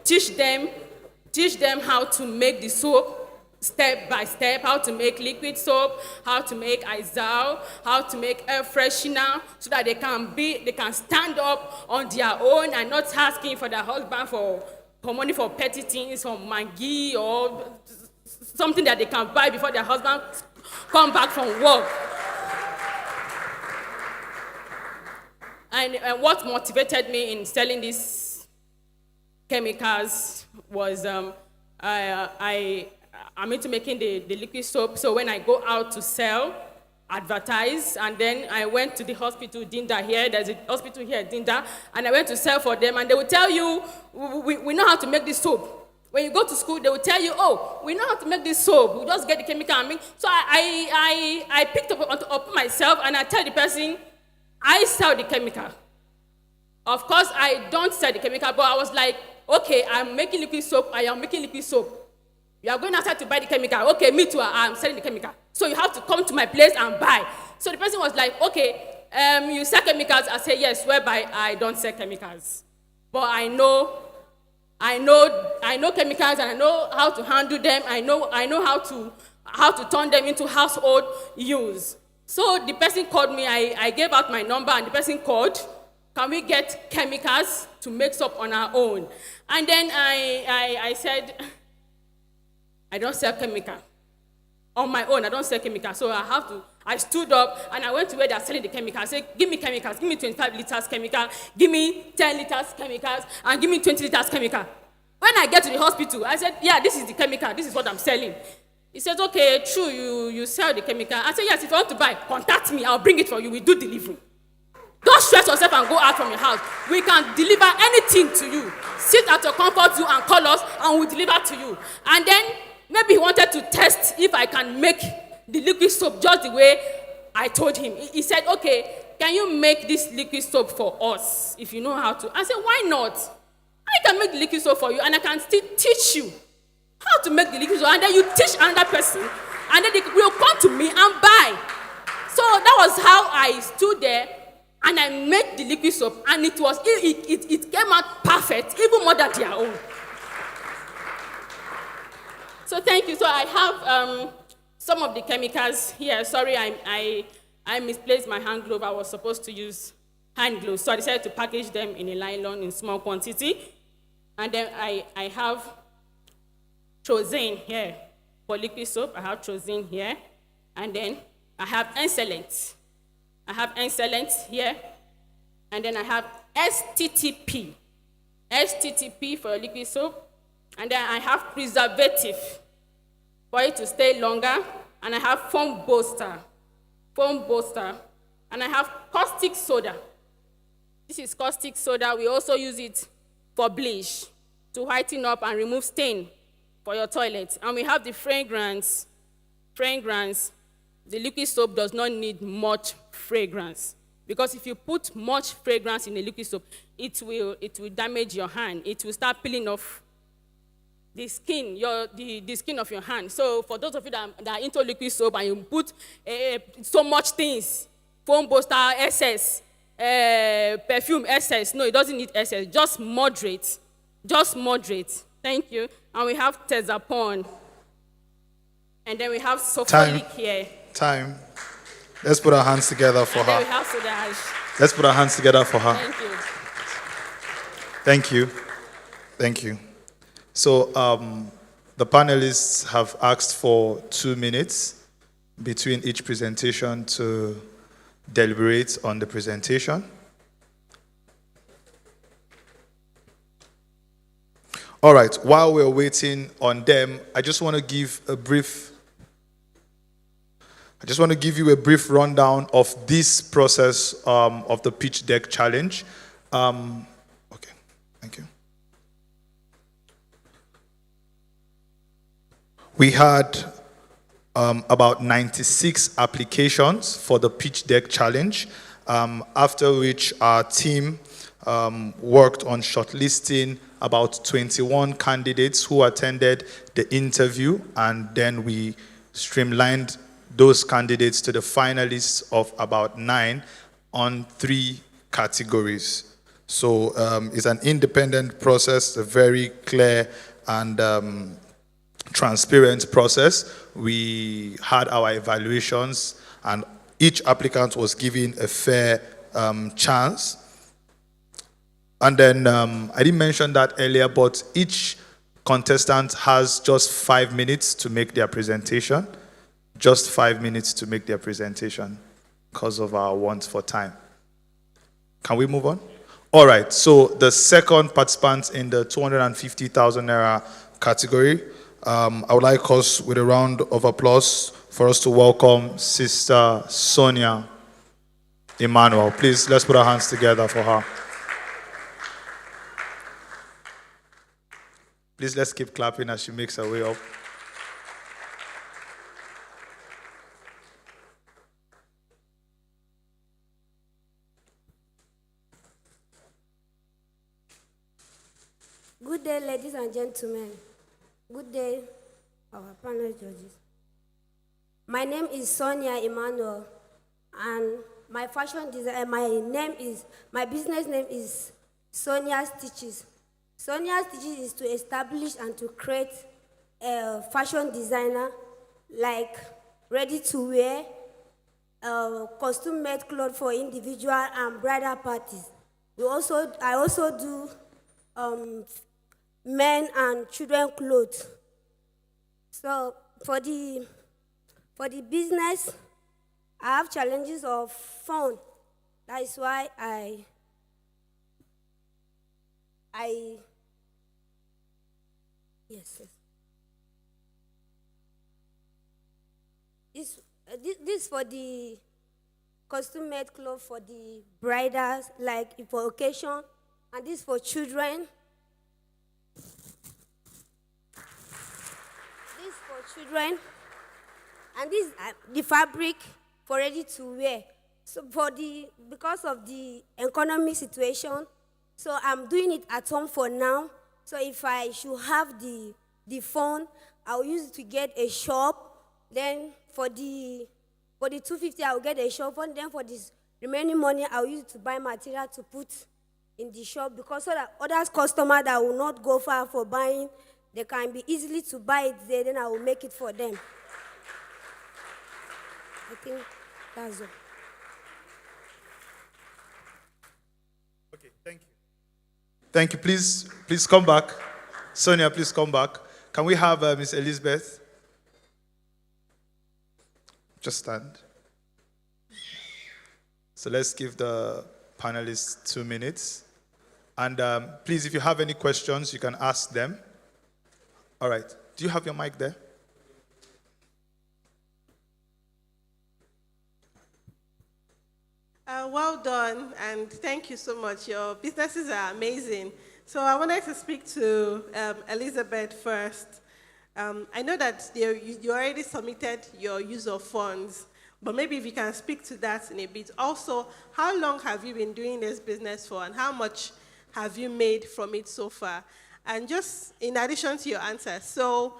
teach them how to make the soap, step by step, how to make liquid soap, how to make Izal, how to make air freshener, so that they can stand up on their own and not asking for their husband for money for petty things, for Maggi or something that they can buy before their husband come back from work. And what motivated me in selling these chemicals was I'm into making the liquid soap, so when I go out to sell, advertise, and then I went to the hospital, Dinda here, there's a hospital here, Dinda, and I went to sell for them, and they will tell you, we know how to make this soap. When you go to school, they will tell you, oh, we know how to make this soap. We just get the chemical and make. So I picked up myself and I tell the person, I sell the chemical. Of course, I don't sell the chemical, but I was like, okay, I'm making liquid soap. I am making liquid soap. You are going outside to buy the chemical. Okay, me too, I'm selling the chemical. So you have to come to my place and buy. So the person was like, okay, you sell chemicals? I said, yes, whereby I don't sell chemicals. But I know chemicals and I know how to handle them. I know how to turn them into household use. So the person called me, I gave out my number and the person called. Can we get chemicals to make soap on our own? And then I said, I don't sell chemical. On my own, I don't sell chemicals. So I stood up and I went to where they're selling the chemicals. I said, give me chemicals, give me 25 liters chemical, give me 10 liters chemicals, and give me 20 liters chemical. When I get to the hospital, I said, yeah, this is the chemical, this is what I'm selling. He says, okay, true, you sell the chemical. I said, yes, if you want to buy, contact me, I'll bring it for you, we do delivery. Don't stress yourself and go out from your house. We can deliver anything to you. Sit at your comfort zone and call us and we'll deliver to you. And then maybe he wanted to test if I can make the liquid soap just the way I told him. He said, okay, can you make this liquid soap for us if you know how to? I said, why not? I can make the liquid soap for you and I can still teach you how to make the liquid soap. And then you teach another person and then they will come to me and buy. So that was how I stood there and I made the liquid soap and it came out perfect, even more than their own. So thank you. So I have some of the chemicals here. Sorry, I misplaced my hand glove. I was supposed to use hand gloves. So I decided to package them in a nylon in small quantity. And then I have Trozane here for liquid soap. I have Trozane here. And then I have Excellent. I have Excellent here. And then I have STTP. STTP for liquid soap. And then I have Preservative for it to stay longer. And I have Foam Booster. And I have Caustic Soda. This is caustic soda. We also use it for bleach to whiten up and remove stain for your toilet. And we have the fragrance. The liquid soap does not need much fragrance. Because if you put much fragrance in a liquid soap, it will damage your hand. It will start peeling off the skin, the skin of your hand. So for those of you that are into liquid soap and you put so much things, foam booster, SS, perfume, SS. No, it doesn't need SS. Just moderate. Thank you. And we have Tezapon. And then we have Sulfolic here. Time. Let's put our hands together for her. Then we have Soda Ash. Let's put our hands together for her. Thank you. Thank you. So the panelists have asked for 2 minutes between each presentation to deliberate on the presentation. All right, while we're waiting on them, I just want to give you a brief rundown of this process of the pitch deck challenge. Okay, thank you. We had about 96 applications for the pitch deck challenge, after which our team worked on shortlisting about 21 candidates who attended the interview, and then we streamlined those candidates to the finalists of about 9 on 3 categories. So it's an independent process, a very clear and transparent process. We had our evaluations and each applicant was given a fair chance. And then I didn't mention that earlier, but each contestant has just 5 minutes to make their presentation. Just 5 minutes to make their presentation because of our want for time. Can we move on? All right, so the second participant in the 250,000 naira category, I would like us with a round of applause for us to welcome Sister Sonia Emmanuel. Please, let's put our hands together for her. Please let's keep clapping as she makes her way up. Good day, ladies and gentlemen. Good day, our panel judges. My name is Sonia Emmanuel, and my my business name is Sonia Stitches. Sonia Stitches is to establish and to create a fashion designer, like ready to wear, costume-made clothes for individual and bridal parties. I also do men and children clothes. So for the business, I have challenges of fund. That is why yes. This for the costume-made clothes for the bridals, like for occasion, and this for children. This for children, and this the fabric for ready to wear. So because of the economic situation, so I'm doing it at home for now. So if I should have the phone, I'll use it to get a shop. Then for the 250, I'll get a shop, and then for this remaining money, I'll use it to buy material to put in the shop, because so that other customers that will not go far for buying, they can be easily to buy it there. Then I will make it for them. I think that's all. Okay, thank you. Thank you. Please come back. Sonia, please come back. Can we have Miss Elizabeth? Just stand. So let's give the panelists 2 minutes. And please, if you have any questions, you can ask them. All right. Do you have your mic there? Well done, and thank you so much. Your businesses are amazing. So I wanted to speak to Elizabeth first. I know that you already submitted your use of funds, but maybe if you can speak to that in a bit. Also, how long have you been doing this business for, and how much have you made from it so far? And just in addition to your answer, so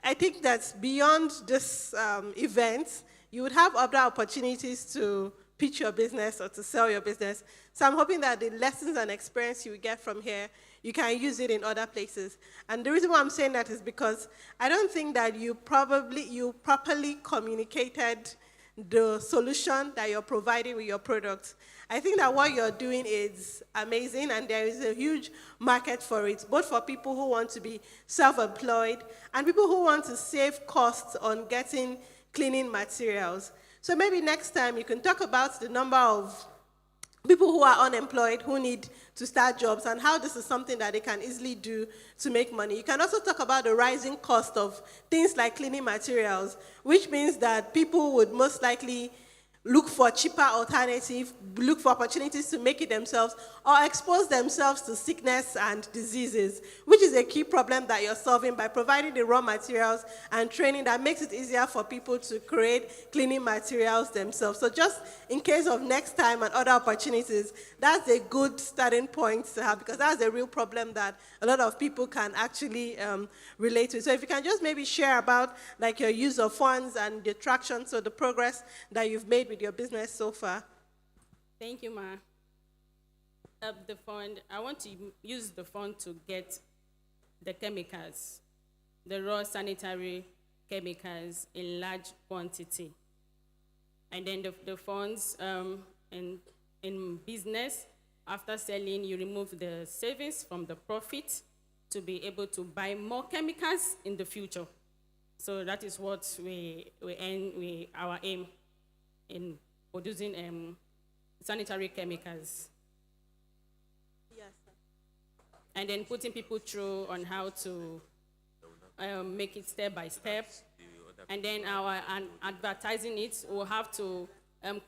I think that beyond this event, you would have other opportunities to pitch your business or to sell your business. So I'm hoping that the lessons and experience you get from here, you can use it in other places. And the reason why I'm saying that is because I don't think that you properly communicated the solution that you're providing with your product. I think that what you're doing is amazing, and there is a huge market for it, both for people who want to be self-employed and people who want to save costs on getting cleaning materials. So maybe next time you can talk about the number of people who are unemployed, who need to start jobs, and how this is something that they can easily do to make money. You can also talk about the rising cost of things like cleaning materials, which means that people would most likely look for cheaper alternatives, look for opportunities to make it themselves, or expose themselves to sickness and diseases, which is a key problem that you're solving by providing the raw materials and training that makes it easier for people to create cleaning materials themselves. So just in case of next time and other opportunities, that's a good starting point to have, because that's a real problem that a lot of people can actually relate to. So if you can just maybe share about like your use of funds and the traction, so the progress that you've made with your business so far. Thank you, Ma. The fund, I want to use the fund to get the chemicals, the raw sanitary chemicals in large quantity. And then the funds in business, after selling, you remove the savings from the profit to be able to buy more chemicals in the future. So that is what our aim in producing sanitary chemicals. Yes. And then putting people through on how to make it step by step. And then advertising it, we'll have to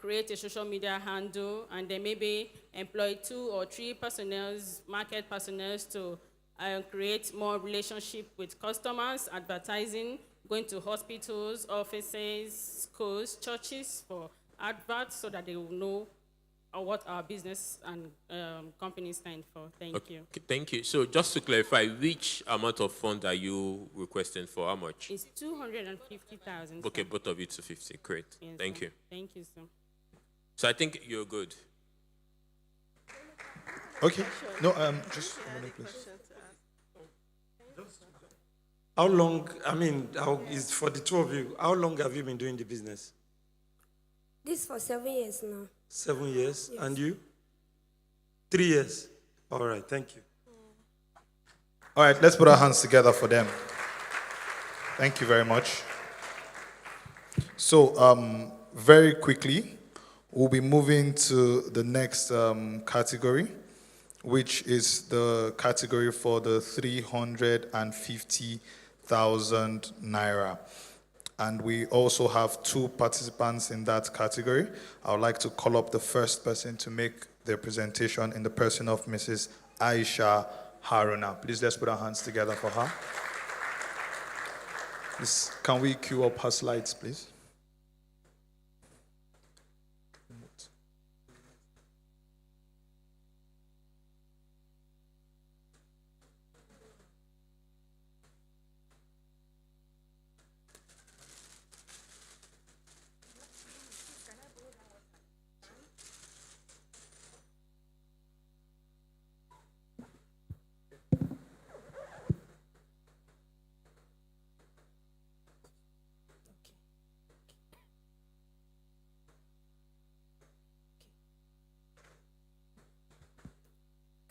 create a social media handle, and then maybe employ 2 or 3 market personnel to create more relationship with customers, advertising, going to hospitals, offices, schools, churches for adverts so that they will know what our business and company stand for. Thank you. Okay, thank you. So just to clarify, which amount of fund are you requesting for? How much? It's 250,000. Okay, both of you 250. Great. Yes, Thank sir. you. Thank you, sir. So I think you're good. Okay. No, just a minute, please. How long, is for the two of you, how long have you been doing the business? This for 7 years now. 7 years. Yes. And you? 3 years. All right, thank you. All right, let's put our hands together for them. Thank you very much. So, very quickly, we'll be moving to the next category, which is the category for the 350,000 naira. And we also have 2 participants in that category. I would like to call up the first person to make their presentation in the person of Mrs. Aisha Haruna. Please, let's put our hands together for her. Please, can we cue up her slides, please?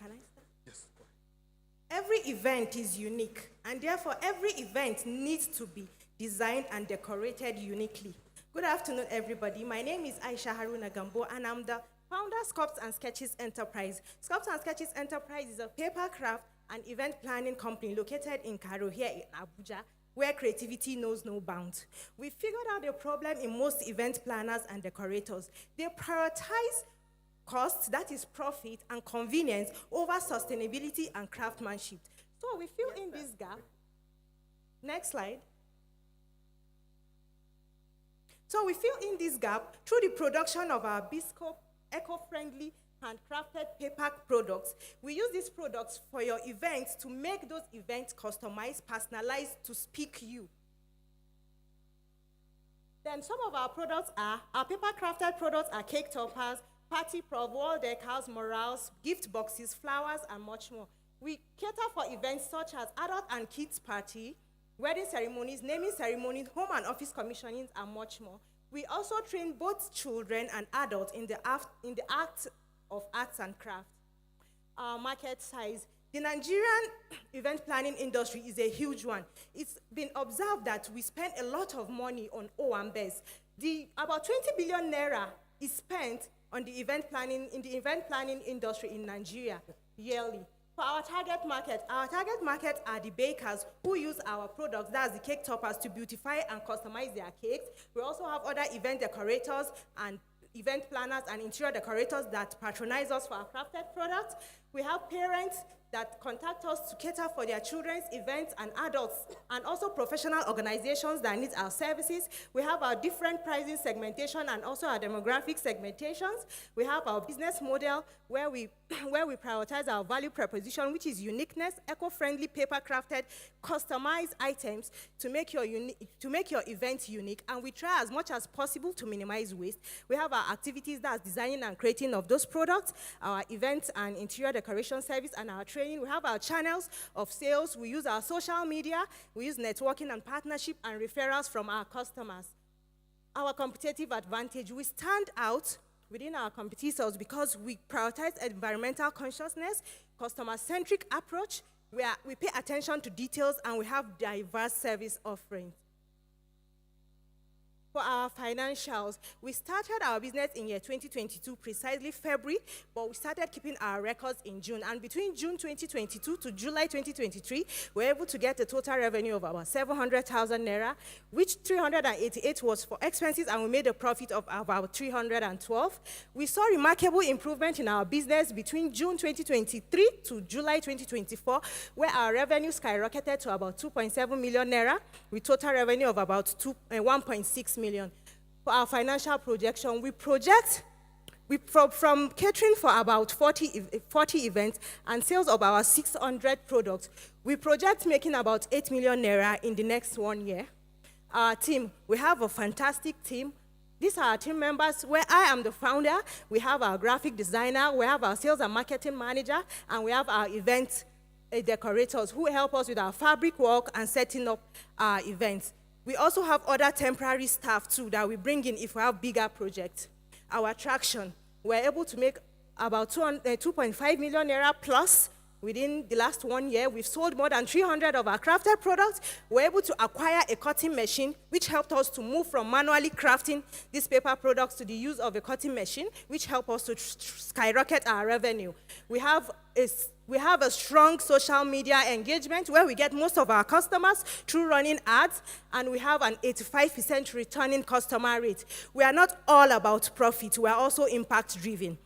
Can I start? Yes. Every event is unique, and therefore every event needs to be designed and decorated uniquely. Good afternoon, everybody. My name is Aisha Haruna Gambo, and I'm the founder of Sculpts and Sketches Enterprise. Sculpts and Sketches Enterprise is a paper craft and event planning company located in Karo here in Abuja, where creativity knows no bounds. We figured out a problem in most event planners and decorators. They prioritize cost, that is profit, and convenience over sustainability and craftsmanship. So we fill in this gap. Next slide. So we fill in this gap through the production of our bespoke, eco-friendly, handcrafted paper products. We use these products for your events to make those events customized, personalized to speak you. Then some of our products are, our paper crafted products are cake toppers, party prop, wall decals, morals, gift boxes, flowers, and much more. We cater for events such as adult and kids party, wedding ceremonies, naming ceremonies, home and office commissionings, and much more. We also train both children and adults in the act of arts and crafts. Our market size. The Nigerian event planning industry is a huge one. It's been observed that we spend a lot of money on Owambes. About 20 billion naira is spent on the event planning industry in Nigeria yearly. For our target market are the bakers who use our products, that's the cake toppers, to beautify and customize their cakes. We also have other event decorators and event planners and interior decorators that patronize us for our crafted products. We have parents that contact us to cater for their children's events and adults, and also professional organizations that need our services. We have our different pricing segmentation and also our demographic segmentations. We have our business model where we prioritize our value proposition, which is uniqueness, eco-friendly, paper-crafted, customized items to make your event unique, and we try as much as possible to minimize waste. We have our activities, that's designing and creating of those products, our events and interior decoration service, and our training. We have our channels of sales. We use our social media. We use networking and partnership and referrals from our customers. Our competitive advantage, we stand out within our competitors because we prioritize environmental consciousness, customer-centric approach, we pay attention to details, and we have diverse service offerings. For our financials, we started our business in year 2022, precisely February, but we started keeping our records in June. And between June 2022 to July 2023, we were able to get a total revenue of about 700,000 naira, which 388 was for expenses, and we made a profit of about 312. We saw remarkable improvement in our business between June 2023 to July 2024, where our revenue skyrocketed to about 2.7 million naira, with total revenue of about 1.6 million. For our financial projection, we project from catering for about 40 events and sales of our 600 products. We project making about 8 million naira in the next 1 year. Our team, we have a fantastic team. These are our team members, where I am the founder. We have our graphic designer, we have our sales and marketing manager, and we have our event decorators who help us with our fabric work and setting up our events. We also have other temporary staff too that we bring in if we have bigger projects. Our traction, we're able to make about 2.5 million naira plus within the last 1 year. We've sold more than 300 of our crafted products. We're able to acquire a cutting machine, which helped us to move from manually crafting these paper products to the use of a cutting machine, which helped us to skyrocket our revenue. We have a strong social media engagement where we get most of our customers through running ads, and we have an 85% returning customer rate. We are not all about profit, we are also impact-driven.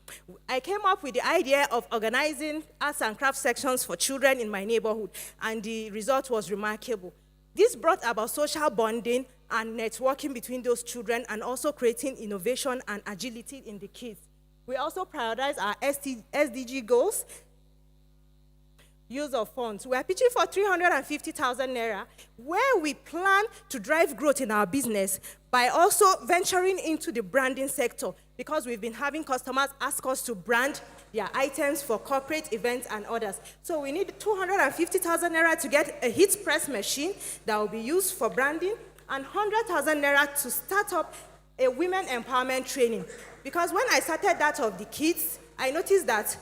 I came up with the idea of organizing arts and crafts sections for children in my neighborhood, and the result was remarkable. This brought about social bonding and networking between those children, and also creating innovation and agility in the kids. We also prioritize our SDG goals. Use of funds. We are pitching for 350,000 naira, where we plan to drive growth in our business by also venturing into the branding sector, because we've been having customers ask us to brand their items for corporate events and others. So we need 250,000 naira to get a heat press machine that will be used for branding, and 100,000 naira to start up a women empowerment training. Because when I started that of the kids, I noticed that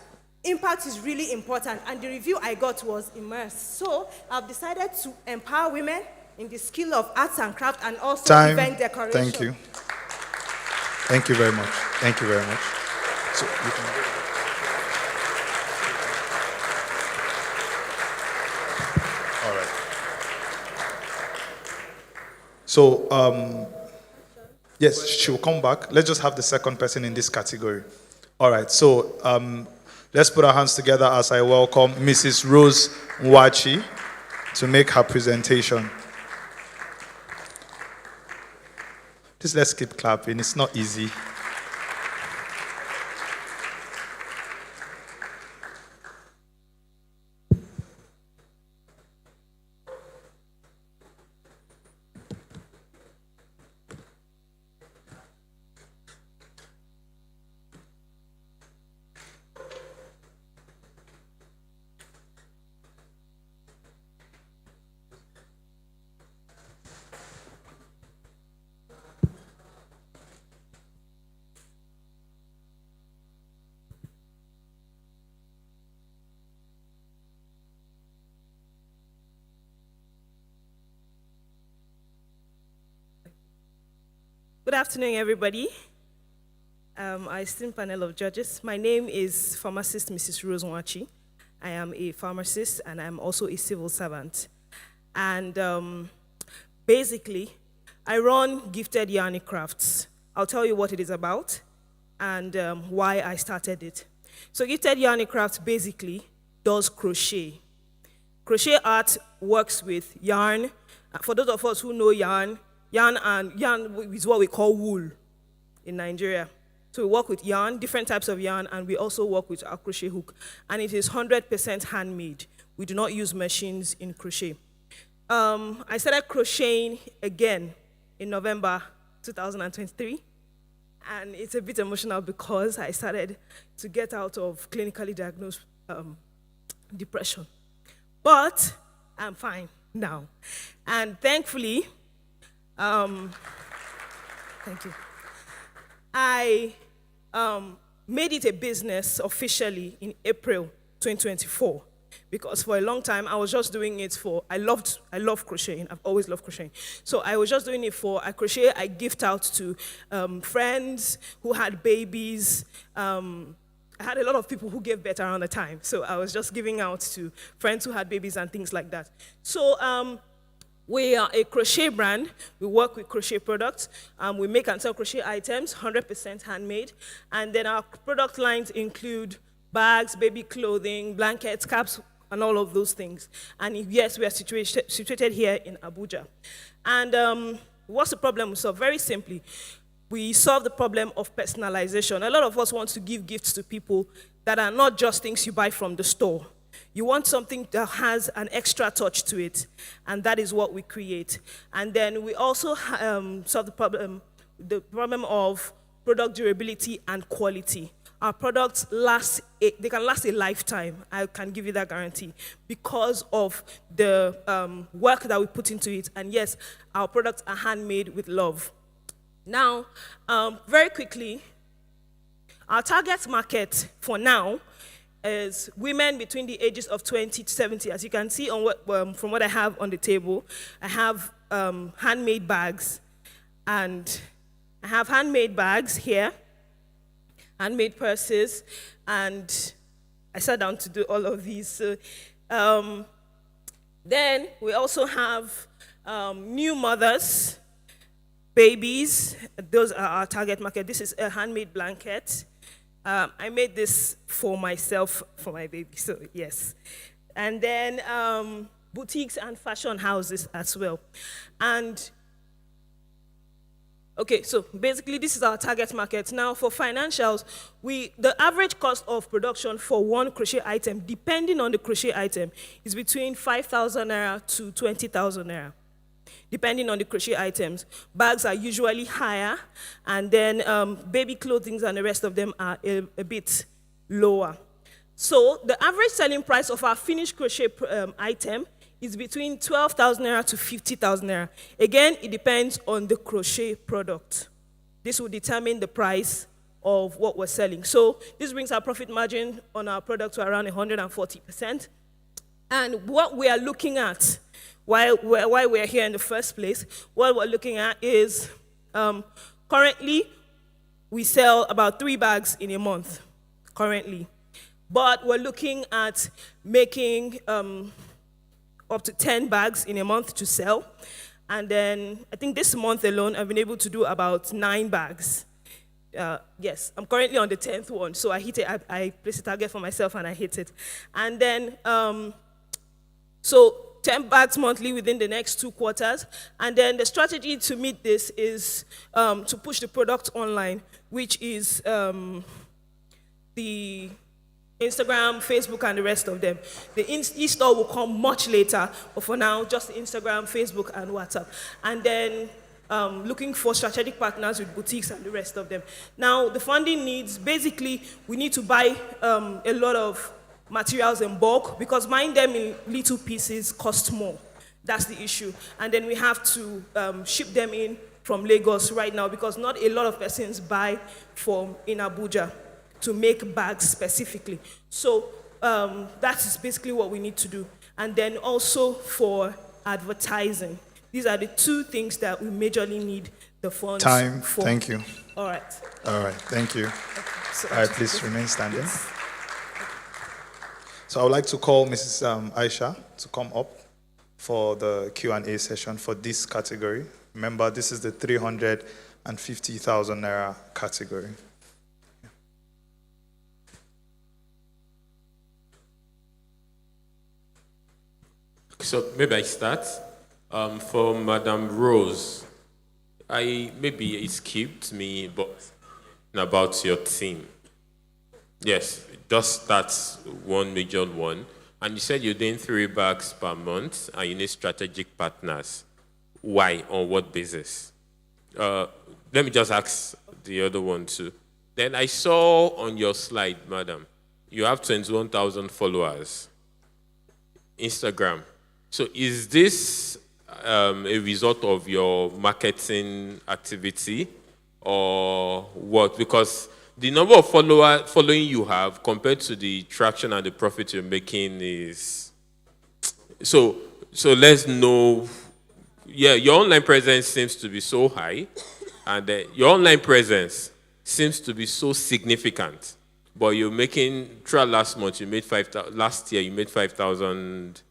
impact is really important, and the review I got was immersed. So I've decided to empower women in the skill of arts and craft, and also event decoration. Thank you. Thank you very much. Thank you very much. So you can... All right. So, yes, she'll come back. Let's just have the second person in this category. All right. So, let's put our hands together as I welcome Mrs. Rose Nwachi to make her presentation. Just let's keep clapping. It's not easy. Good afternoon, everybody. Our esteemed panel of judges. My name is pharmacist Mrs. Rose Nwachi. I am a pharmacist, and I'm also a civil servant. And basically, I run Gifted Yarny Crafts. I'll tell you what it is about and why I started it. So Gifted Yarny Crafts basically does crochet. Crochet art works with yarn. For those of us who know yarn is what we call wool in Nigeria. So we work with yarn, different types of yarn, and we also work with our crochet hook. And it is 100% handmade. We do not use machines in crochet. I started crocheting again in November 2023. And it's a bit emotional because I started to get out of clinically diagnosed depression. But I'm fine now. And thankfully, thank you. I made it a business officially in April 2024. because for a long time I was just doing it for, I love crocheting. I've always loved crocheting. So I was just doing it for, I crochet, I gift out to friends who had babies. I had a lot of people who gave birth around the time. So I was just giving out to friends who had babies and things like that. So we are a crochet brand. We work with crochet products. We make and sell crochet items, 100% handmade. And then our product lines include bags, baby clothing, blankets, caps, and all of those things. And yes, we are situated here in Abuja. And what's the problem we solve? Very simply, we solve the problem of personalization. A lot of us want to give gifts to people that are not just things you buy from the store. You want something that has an extra touch to it, and that is what we create. And then we also solve the problem of product durability and quality. Our products they can last a lifetime. I can give you that guarantee because of the work that we put into it. And yes, our products are handmade with love. Now, very quickly, our target market for now is women between the ages of 20 to 70. As you can see from what I have on the table, I have handmade bags. And I have handmade bags here, handmade purses, and I sat down to do all of these. So, then we also have new mothers, babies. Those are our target market. This is a handmade blanket. I made this for myself, for my baby, so yes. And then boutiques and fashion houses as well. And, okay, so basically this is our target market. Now for financials, the average cost of production for one crochet item, depending on the crochet item, is between 5,000 Naira to 20,000 Naira. Depending on the crochet items. Bags are usually higher, and then baby clothing and the rest of them are a bit lower. So the average selling price of our finished crochet item is between 12,000 Naira to 50,000 Naira. Again, it depends on the crochet product. This will determine the price of what we're selling. So this brings our profit margin on our product to around 140%. And what we are looking at, why we're here in the first place, what we're looking at is currently we sell about 3 bags in a month, currently. But we're looking at making up to 10 bags in a month to sell. And then I think this month alone, I've been able to do about 9 bags. Yes, I'm currently on the 10th one, so I hit it. I placed a target for myself and I hit it. And then, so 10 bags monthly within the next 2 quarters. And then the strategy to meet this is to push the product online, which is the Instagram, Facebook, and the rest of them. The e-store will come much later, but for now, just Instagram, Facebook, and WhatsApp. And then looking for strategic partners with boutiques and the rest of them. Now, the funding needs, basically, we need to buy a lot of materials in bulk because buying them in little pieces costs more. That's the issue. And then we have to ship them in from Lagos right now because not a lot of persons buy in Abuja to make bags specifically. So that is basically what we need to do. And then also for advertising. These are the 2 things that we majorly need the funds for. Thank you. All right. All right, thank you. Okay, so All right, please remain standing. So I would like to call Mrs. Aisha to come up for the Q&A session for this category. Remember, this is the 350,000 Naira category. So maybe I start. For Madam Rose, maybe it skipped me, but about your team. Yes, just that's one major one. And you said you're doing 3 bags per month and you need strategic partners. Why? On what basis? Let me just ask the other one too. Then I saw on your slide, madam, you have 21,000 followers. Instagram. So is this a result of your marketing activity or what? Because the number of following you have compared to the traction and the profit you're making is so let's know. Yeah, your online presence seems to be so high, and your online presence seems to be so significant. But you're making, throughout last month, you made 5,000, last year you made 5,000,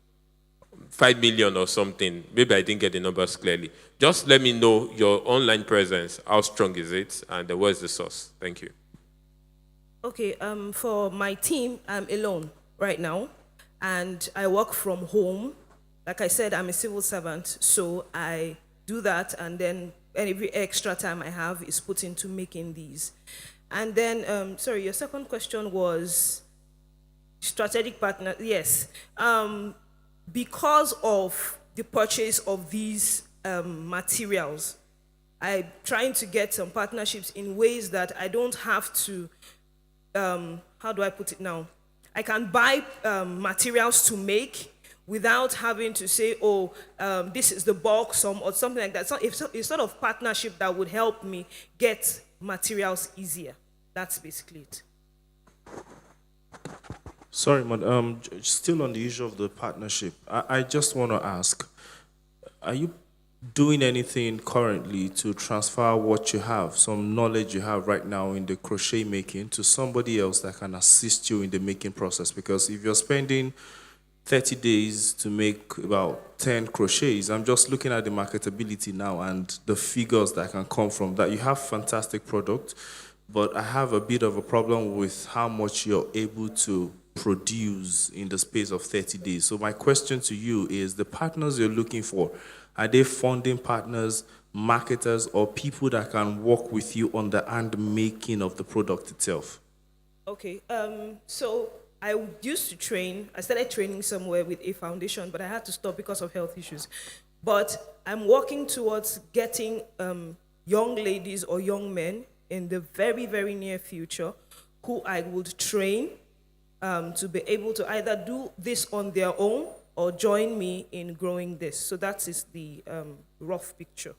5 million or something. Maybe I didn't get the numbers clearly. Just let me know your online presence, how strong is it, and where's the source? Thank you. Okay, for my team, I'm alone right now, and I work from home. Like I said, I'm a civil servant, so I do that, and then every extra time I have is put into making these. And then, sorry, your second question was strategic partner. Yes, because of the purchase of these materials, I'm trying to get some partnerships in ways that I don't have to, how do I put it now? I can buy materials to make without having to say, oh, this is the bulk sum or something like that. So it's sort of partnership that would help me get materials easier. That's basically it. Sorry, man. Still on the issue of the partnership, I just want to ask, are you doing anything currently to transfer what you have, some knowledge you have right now in the crochet making, to somebody else that can assist you in the making process? Because if you're spending 30 days to make about 10 crochets, I'm just looking at the marketability now and the figures that can come from that. You have fantastic product, but I have a bit of a problem with how much you're able to produce in the space of 30 days. So my question to you is, the partners you're looking for, are they funding partners, marketers, or people that can work with you on the hand making of the product itself? Okay, so I used to train. I started training somewhere with a foundation, but I had to stop because of health issues. But I'm working towards getting young ladies or young men in the very, very near future who I would train to be able to either do this on their own or join me in growing this. So that is the rough picture.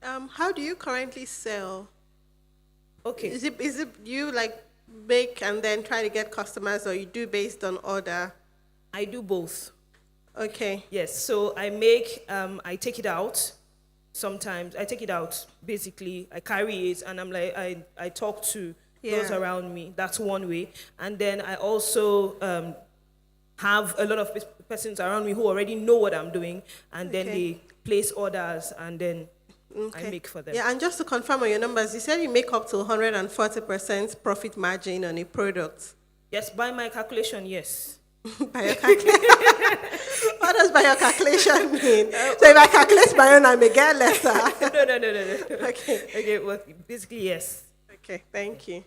How do you currently sell? Okay. Is it you like make and then try to get customers, or you do based on order? I do both. Okay. Yes, so I make, I take it out. Sometimes I take it out, basically, I carry it, and I'm like, I talk to those around me. That's one way. And then I also have a lot of persons around me who already know what I'm doing, and then they place orders, and then I make for them. Yeah, and just to confirm on your numbers, you said you make up to 140% profit margin on a product. Yes, by my calculation, yes. By your calculation? What does by your calculation mean? So if I calculate my own, I may get lesser. No. Okay, well, basically, yes. Okay, thank you.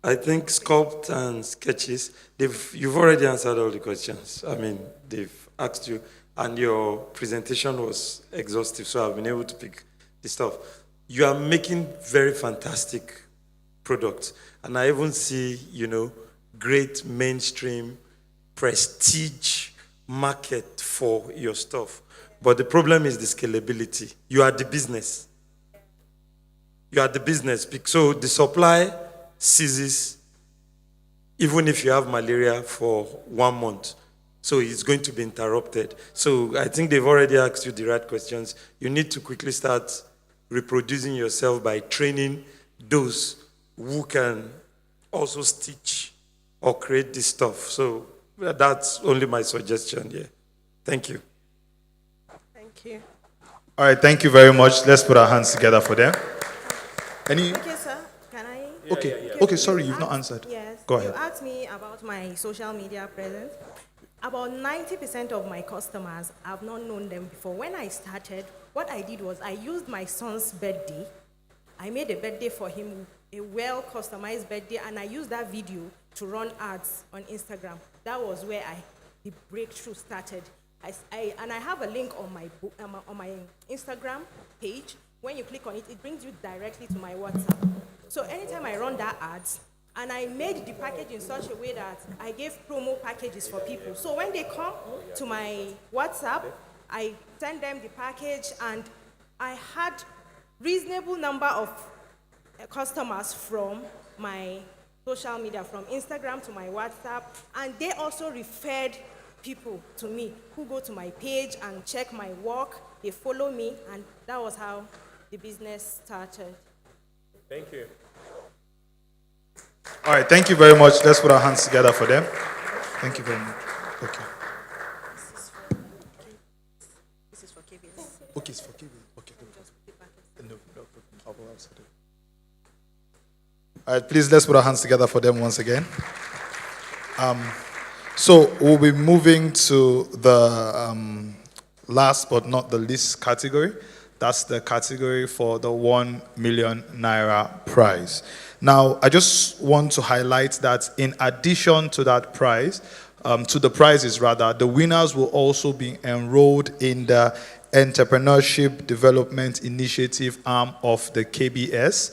I think sculpt and sketches, you've already answered all the questions. I mean, they've asked you, and your presentation was exhaustive, so I've been able to pick the stuff. You are making very fantastic products, and I even see, great mainstream prestige market for your stuff. But the problem is the scalability. You are the business. So the supply ceases even if you have malaria for 1 month. So it's going to be interrupted. So I think they've already asked you the right questions. You need to quickly start reproducing yourself by training those who can also stitch or create this stuff. So that's only my suggestion here. Thank you. Thank you. All right, thank you very much. Let's put our hands together for them. Okay, sir. Can I? Okay, sorry, you've not answered. Yes. Go ahead. You asked me about my social media presence. About 90% of my customers, I've not known them before. When I started, what I did was I used my son's birthday. I made a birthday for him, a well-customized birthday, and I used that video to run ads on Instagram. That was where the breakthrough started. And I have a link on my Instagram page. When you click on it, it brings you directly to my WhatsApp. So anytime I run that ads, and I made the package in such a way that I gave promo packages for people. So when they come to my WhatsApp, I send them the package, and I had reasonable number of customers from my social media, from Instagram to my WhatsApp, and they also referred people to me who go to my page and check my work. They follow me, and that was how the business started. Thank you. All right, thank you very much. Let's put our hands together for them. Thank you very much. Okay. This is for KBS. Okay, it's for KBS. Okay. No, I'll go outside. All right, please let's put our hands together for them once again. So we'll be moving to the last but not the least category. That's the category for the 1 million naira prize. Now, I just want to highlight that in addition to that prize, to the prizes rather, the winners will also be enrolled in the Entrepreneurship Development Initiative arm of the KBS.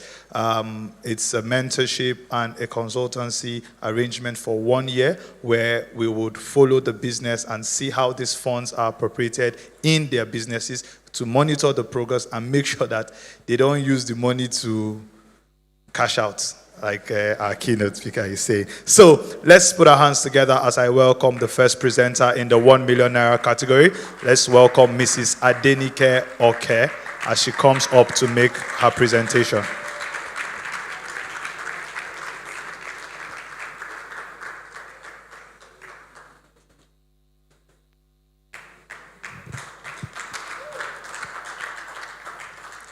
It's a mentorship and a consultancy arrangement for 1 year where we would follow the business and see how these funds are appropriated in their businesses to monitor the progress and make sure that they don't use the money to cash out, like our keynote speaker is saying. So let's put our hands together as I welcome the first presenter in the 1 million naira category. Let's welcome Mrs. Adenike Oke as she comes up to make her presentation.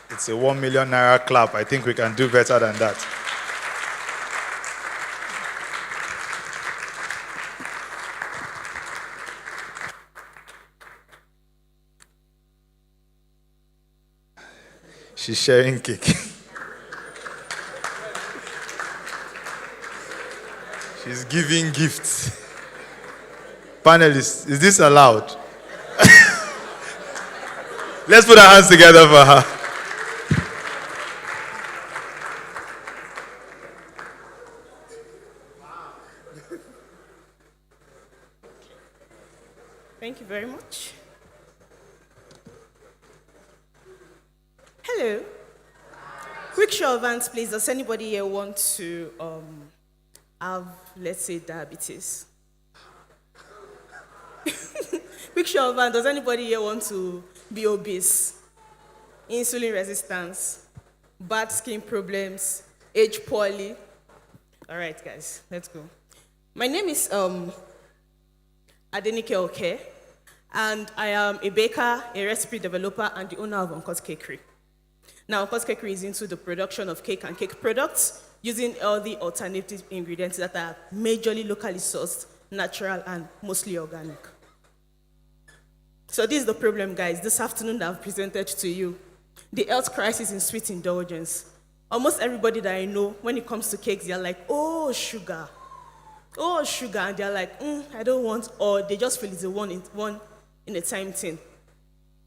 It's a 1 million naira clap. I think we can do better than that. She's sharing cake. She's giving gifts. Panelists, is this allowed? Let's put our hands together for her. Thank you very much. Hello. Quick show of hands, please. Does anybody here want to have, let's say, diabetes? Quick show of hands. Does anybody here want to be obese? Insulin resistance, bad skin problems, age poorly? All right, guys, let's go. My name is Adenike Oke, and I am a baker, a recipe developer, and the owner of Uncut Cakery. Now, Uncut Cakery is into the production of cake and cake products using all the alternative ingredients that are majorly locally sourced, natural, and mostly organic. So this is the problem, guys. This afternoon that I've presented to you, the health crisis in sweet indulgence. Almost everybody that I know, when it comes to cakes, they're like, oh, sugar, and they're like, I don't want, or they just feel it's a one in a time thing.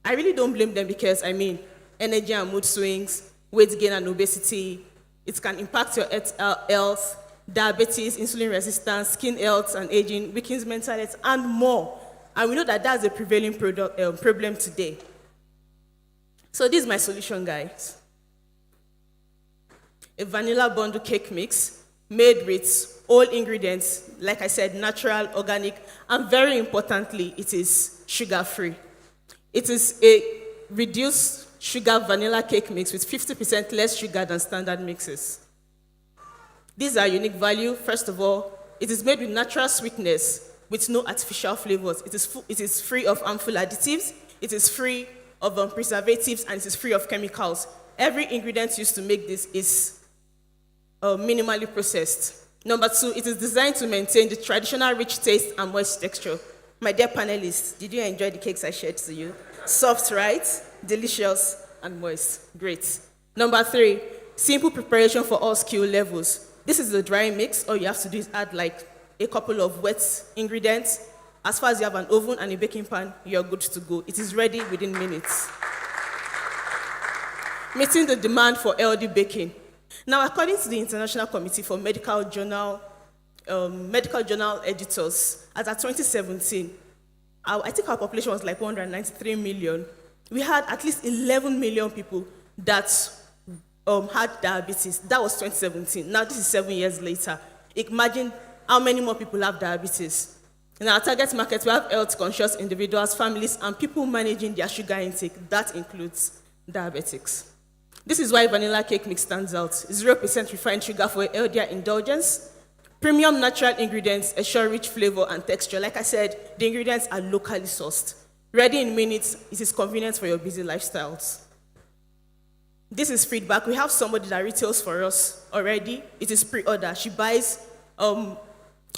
I really don't blame them because, energy and mood swings, weight gain and obesity, it can impact your health, diabetes, insulin resistance, skin health and aging, weakens mental health, and more. And we know that that's a prevailing problem today. So this is my solution, guys. A vanilla bundle cake mix made with all ingredients, like I said, natural, organic, and very importantly, it is sugar-free. It is a reduced sugar vanilla cake mix with 50% less sugar than standard mixes. These are unique value. First of all, it is made with natural sweetness with no artificial flavors. It is free of harmful additives, it is free of preservatives, and it is free of chemicals. Every ingredient used to make this is minimally processed. Number two, it is designed to maintain the traditional rich taste and moist texture. My dear panelists, did you enjoy the cakes I shared to you? Soft, right? Delicious and moist. Great. Number three, simple preparation for all skill levels. This is the dry mix. All you have to do is add like a couple of wet ingredients. As far as you have an oven and a baking pan, you're good to go. It is ready within minutes. Meeting the demand for healthy baking. Now, according to the International Committee for Medical Journal Editors, as at 2017, I think our population was like 193 million. We had at least 11 million people that had diabetes. That was 2017. Now this is 7 years later. Imagine how many more people have diabetes. In our target market, we have health-conscious individuals, families, and people managing their sugar intake. That includes diabetics. This is why vanilla cake mix stands out. 0% refined sugar for a healthier indulgence. Premium natural ingredients ensure rich flavor and texture. Like I said, the ingredients are locally sourced. Ready in minutes, it is convenient for your busy lifestyles. This is feedback. We have somebody that retails for us already. It is pre-order. She buys,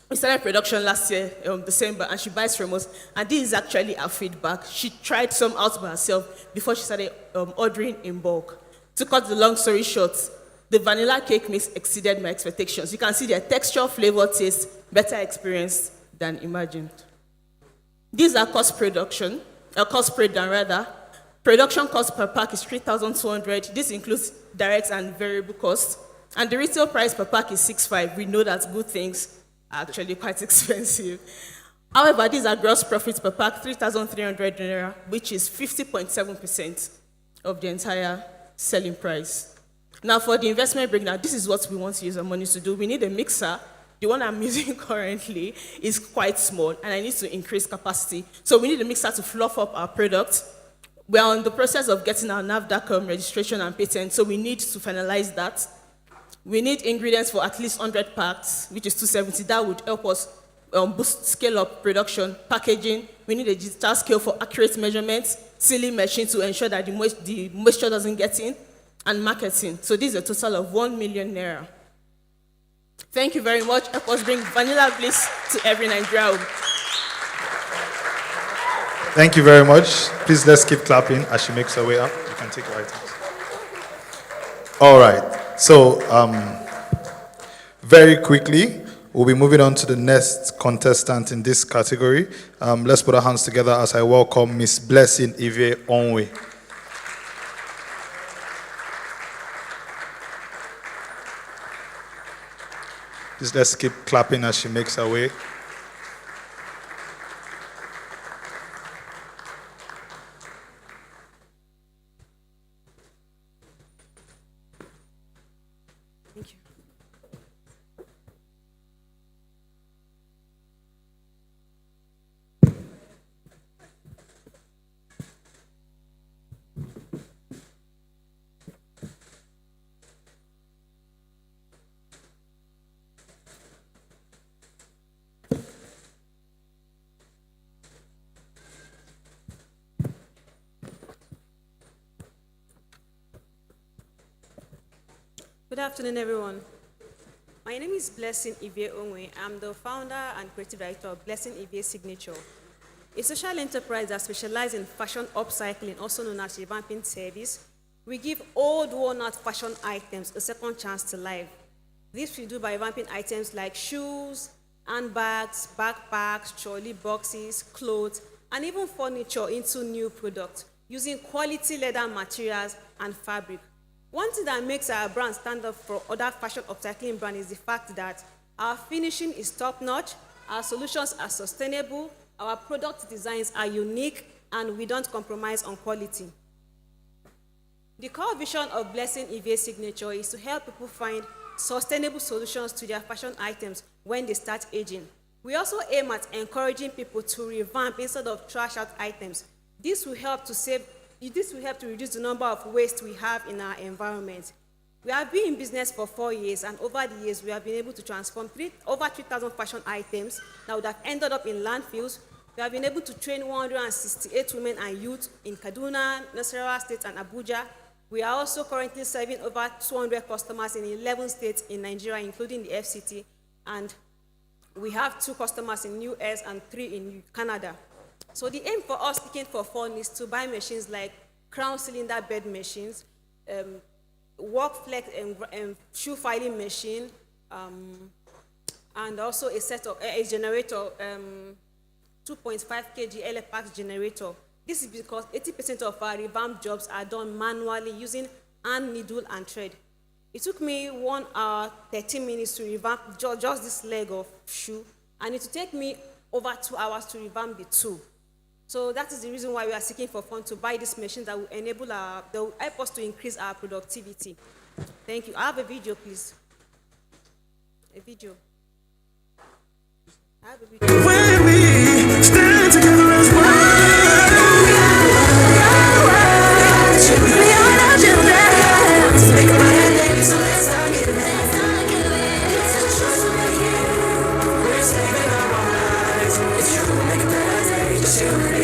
we started production last year, December, and she buys from us. And this is actually her feedback. She tried some out by herself before she started ordering in bulk. To cut the long story short, the vanilla cake mix exceeded my expectations. You can see the texture, flavor, taste, better experience than imagined. These are cost breakdown rather. Production cost per pack is 3,200. This includes direct and variable costs. And the retail price per pack is 6,500. We know that good things are actually quite expensive. However, these are gross profits per pack, 3,300 naira, which is 50.7% of the entire selling price. Now for the investment breakdown, this is what we want to use our money to do. We need a mixer. The one I'm using currently is quite small, and I need to increase capacity. So we need a mixer to fluff up our product. We are in the process of getting our NAFDAC registration and patent, so we need to finalize that. We need ingredients for at least 100 packs, which is 270. That would help us boost scale up production, packaging. We need a digital scale for accurate measurements, sealing machine to ensure that the moisture doesn't get in, and marketing. So this is a total of 1 million naira. Thank you very much. Help us bring vanilla bliss to every Nigerian. Thank you very much. Please let's keep clapping as she makes her way up. You can take your items. All right. So, very quickly, we'll be moving on to the next contestant in this category. Let's put our hands together as I welcome Miss Blessing Ive Onwe. Just let's keep clapping as she makes her way. Thank you. Good afternoon, everyone. My name is Blessing Ive Onwe. I'm the founder and creative director of Blessing Ive Signature, a social enterprise that specializes in fashion upcycling, also known as revamping service. We give old, worn-out fashion items a second chance to life. This we do by revamping items like shoes, handbags, backpacks, trolley boxes, clothes, and even furniture into new products using quality leather materials and fabric. One thing that makes our brand stand up for other fashion upcycling brands is the fact that our finishing is top-notch, our solutions are sustainable, our product designs are unique, and we don't compromise on quality. The core vision of Blessing Ive Signature is to help people find sustainable solutions to their fashion items when they start aging. We also aim at encouraging people to revamp instead of trash out items. This will help to reduce the number of waste we have in our environment. We have been in business for 4 years, and over the years, we have been able to transform over 3,000 fashion items that would have ended up in landfills. We have been able to train 168 women and youth in Kaduna, Nasarawa State, and Abuja. We are also currently serving over 200 customers in 11 states in Nigeria, including the FCT, and we have 2 customers in US and 3 in Canada. So the aim for us speaking for fun is to buy machines like crown cylinder bed machines, work flex and shoe filing machine, and also a set of a generator, 2.5 kg LFX generator. This is because 80% of our revamp jobs are done manually using hand, needle, and thread. It took me 1 hour, 30 minutes to revamp just this leg of shoe, and it will take me over 2 hours to revamp the 2. So that is the reason why we are seeking for funds to buy this machine that will that will help us to increase our productivity. Thank you. I have a video, please. A video. I have a video. When we stand together as one, we are not children. Let's make a better day, so let's not give in. We're saving our lives. It's true, make a better day, just you and me.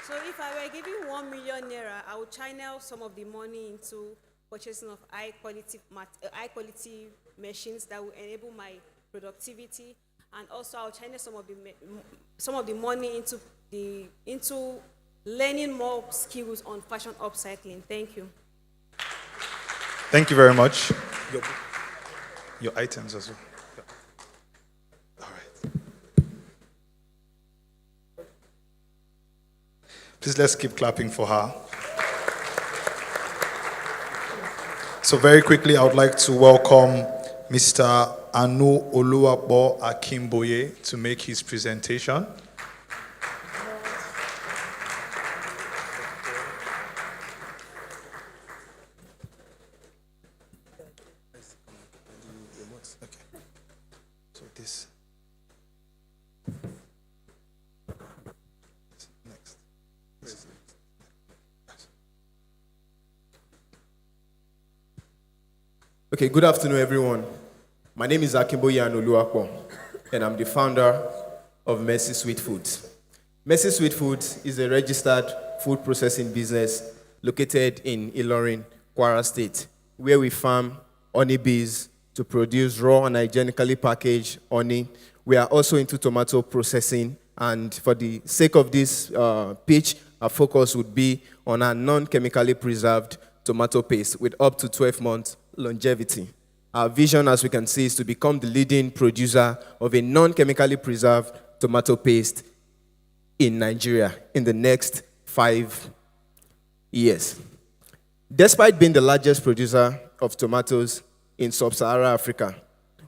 So if I were giving 1 million naira, I would channel some of the money into purchasing of high quality machines that will enable my productivity, and also I'll channel some of the money into learning more skills on fashion upcycling. Thank you. Thank you very much. Your items as well. All right. Please let's keep clapping for her. So very quickly, I would like to welcome Mr. Anu Oluwapo Akimboye to make his presentation. So this. Next. Okay, good afternoon, everyone. My name is Akimboye Oluwapo, and I'm the founder of Mercy Sweet Foods. Mercy Sweet Foods is a registered food processing business located in Ilorin, Kwara State, where we farm honey bees to produce raw and hygienically packaged honey. We are also into tomato processing, and for the sake of this pitch, our focus would be on a non-chemically preserved tomato paste with up to 12 months longevity. Our vision, as we can see, is to become the leading producer of a non-chemically preserved tomato paste in Nigeria in the next 5 years. Despite being the largest producer of tomatoes in sub-Saharan Africa,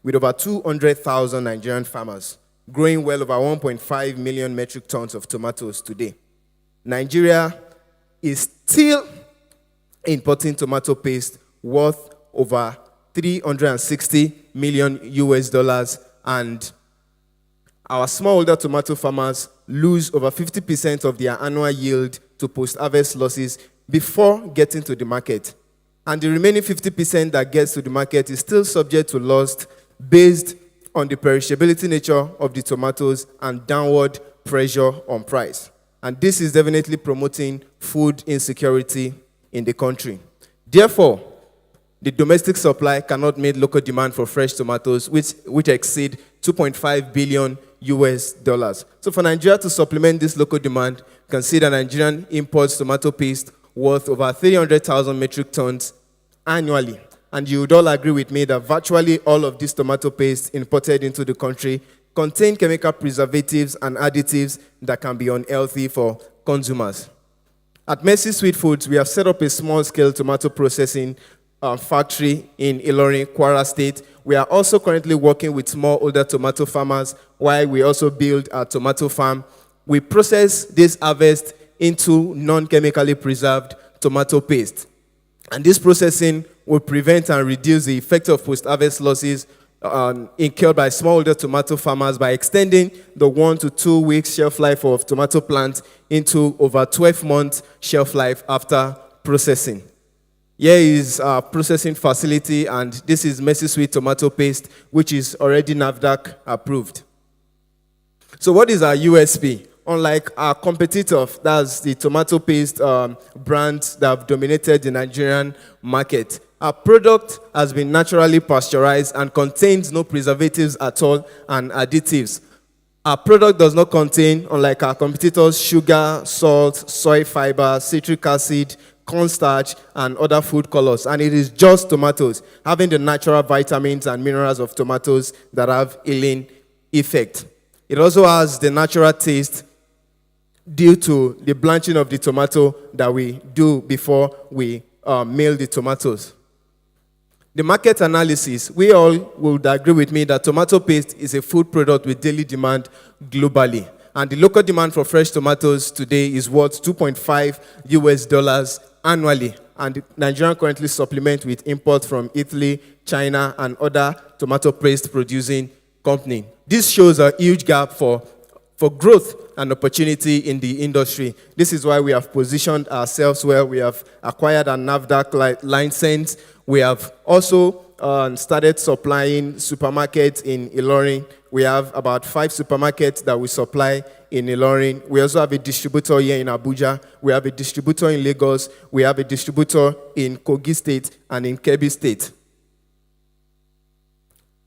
with over 200,000 Nigerian farmers growing well over 1.5 million metric tons of tomatoes today, Nigeria is still importing tomato paste worth over 360 million US dollars, and our smallholder tomato farmers lose over 50% of their annual yield to post-harvest losses before getting to the market. And the remaining 50% that gets to the market is still subject to loss based on the perishability nature of the tomatoes and downward pressure on price. And this is definitely promoting food insecurity in the country. Therefore, the domestic supply cannot meet local demand for fresh tomatoes, which exceed 2.5 billion US dollars. So for Nigeria to supplement this local demand, you can see that Nigerian imports tomato paste worth over 300,000 metric tons annually. And you would all agree with me that virtually all of this tomato paste imported into the country contain chemical preservatives and additives that can be unhealthy for consumers. At Mercy Sweet Foods, we have set up a small-scale tomato processing factory in Ilorin, Kwara State. We are also currently working with smallholder tomato farmers while we also build a tomato farm. We process this harvest into non-chemically preserved tomato paste. And this processing will prevent and reduce the effect of post-harvest losses incurred by smallholder tomato farmers by extending the 1 to 2 weeks shelf life of tomato plants into over 12 months shelf life after processing. Here is our processing facility, and this is Mercy Sweet tomato paste, which is already NAFDAC approved. So what is our USP? unlike our competitor, that's the tomato paste brand that have dominated the Nigerian market. Our product has been naturally pasteurized and contains no preservatives at all and additives. Our product does not contain, unlike our competitors, sugar, salt, soy fiber, citric acid, cornstarch, and other food colors. And it is just tomatoes, having the natural vitamins and minerals of tomatoes that have healing effect. It also has the natural taste due to the blanching of the tomato that we do before we mill the tomatoes. The market analysis, we all would agree with me that tomato paste is a food product with daily demand globally. And the local demand for fresh tomatoes today is worth $2.5 annually. And Nigeria currently supplement with imports from Italy, China, and other tomato paste producing companies. This shows a huge gap for growth and opportunity in the industry. This is why we have positioned ourselves well. We have acquired a NAFDAC license. We have also started supplying supermarkets in Ilorin. We have about 5 supermarkets that we supply in Ilorin. We also have a distributor here in Abuja. We have a distributor in Lagos. We have a distributor in Kogi State and in Kebbi State.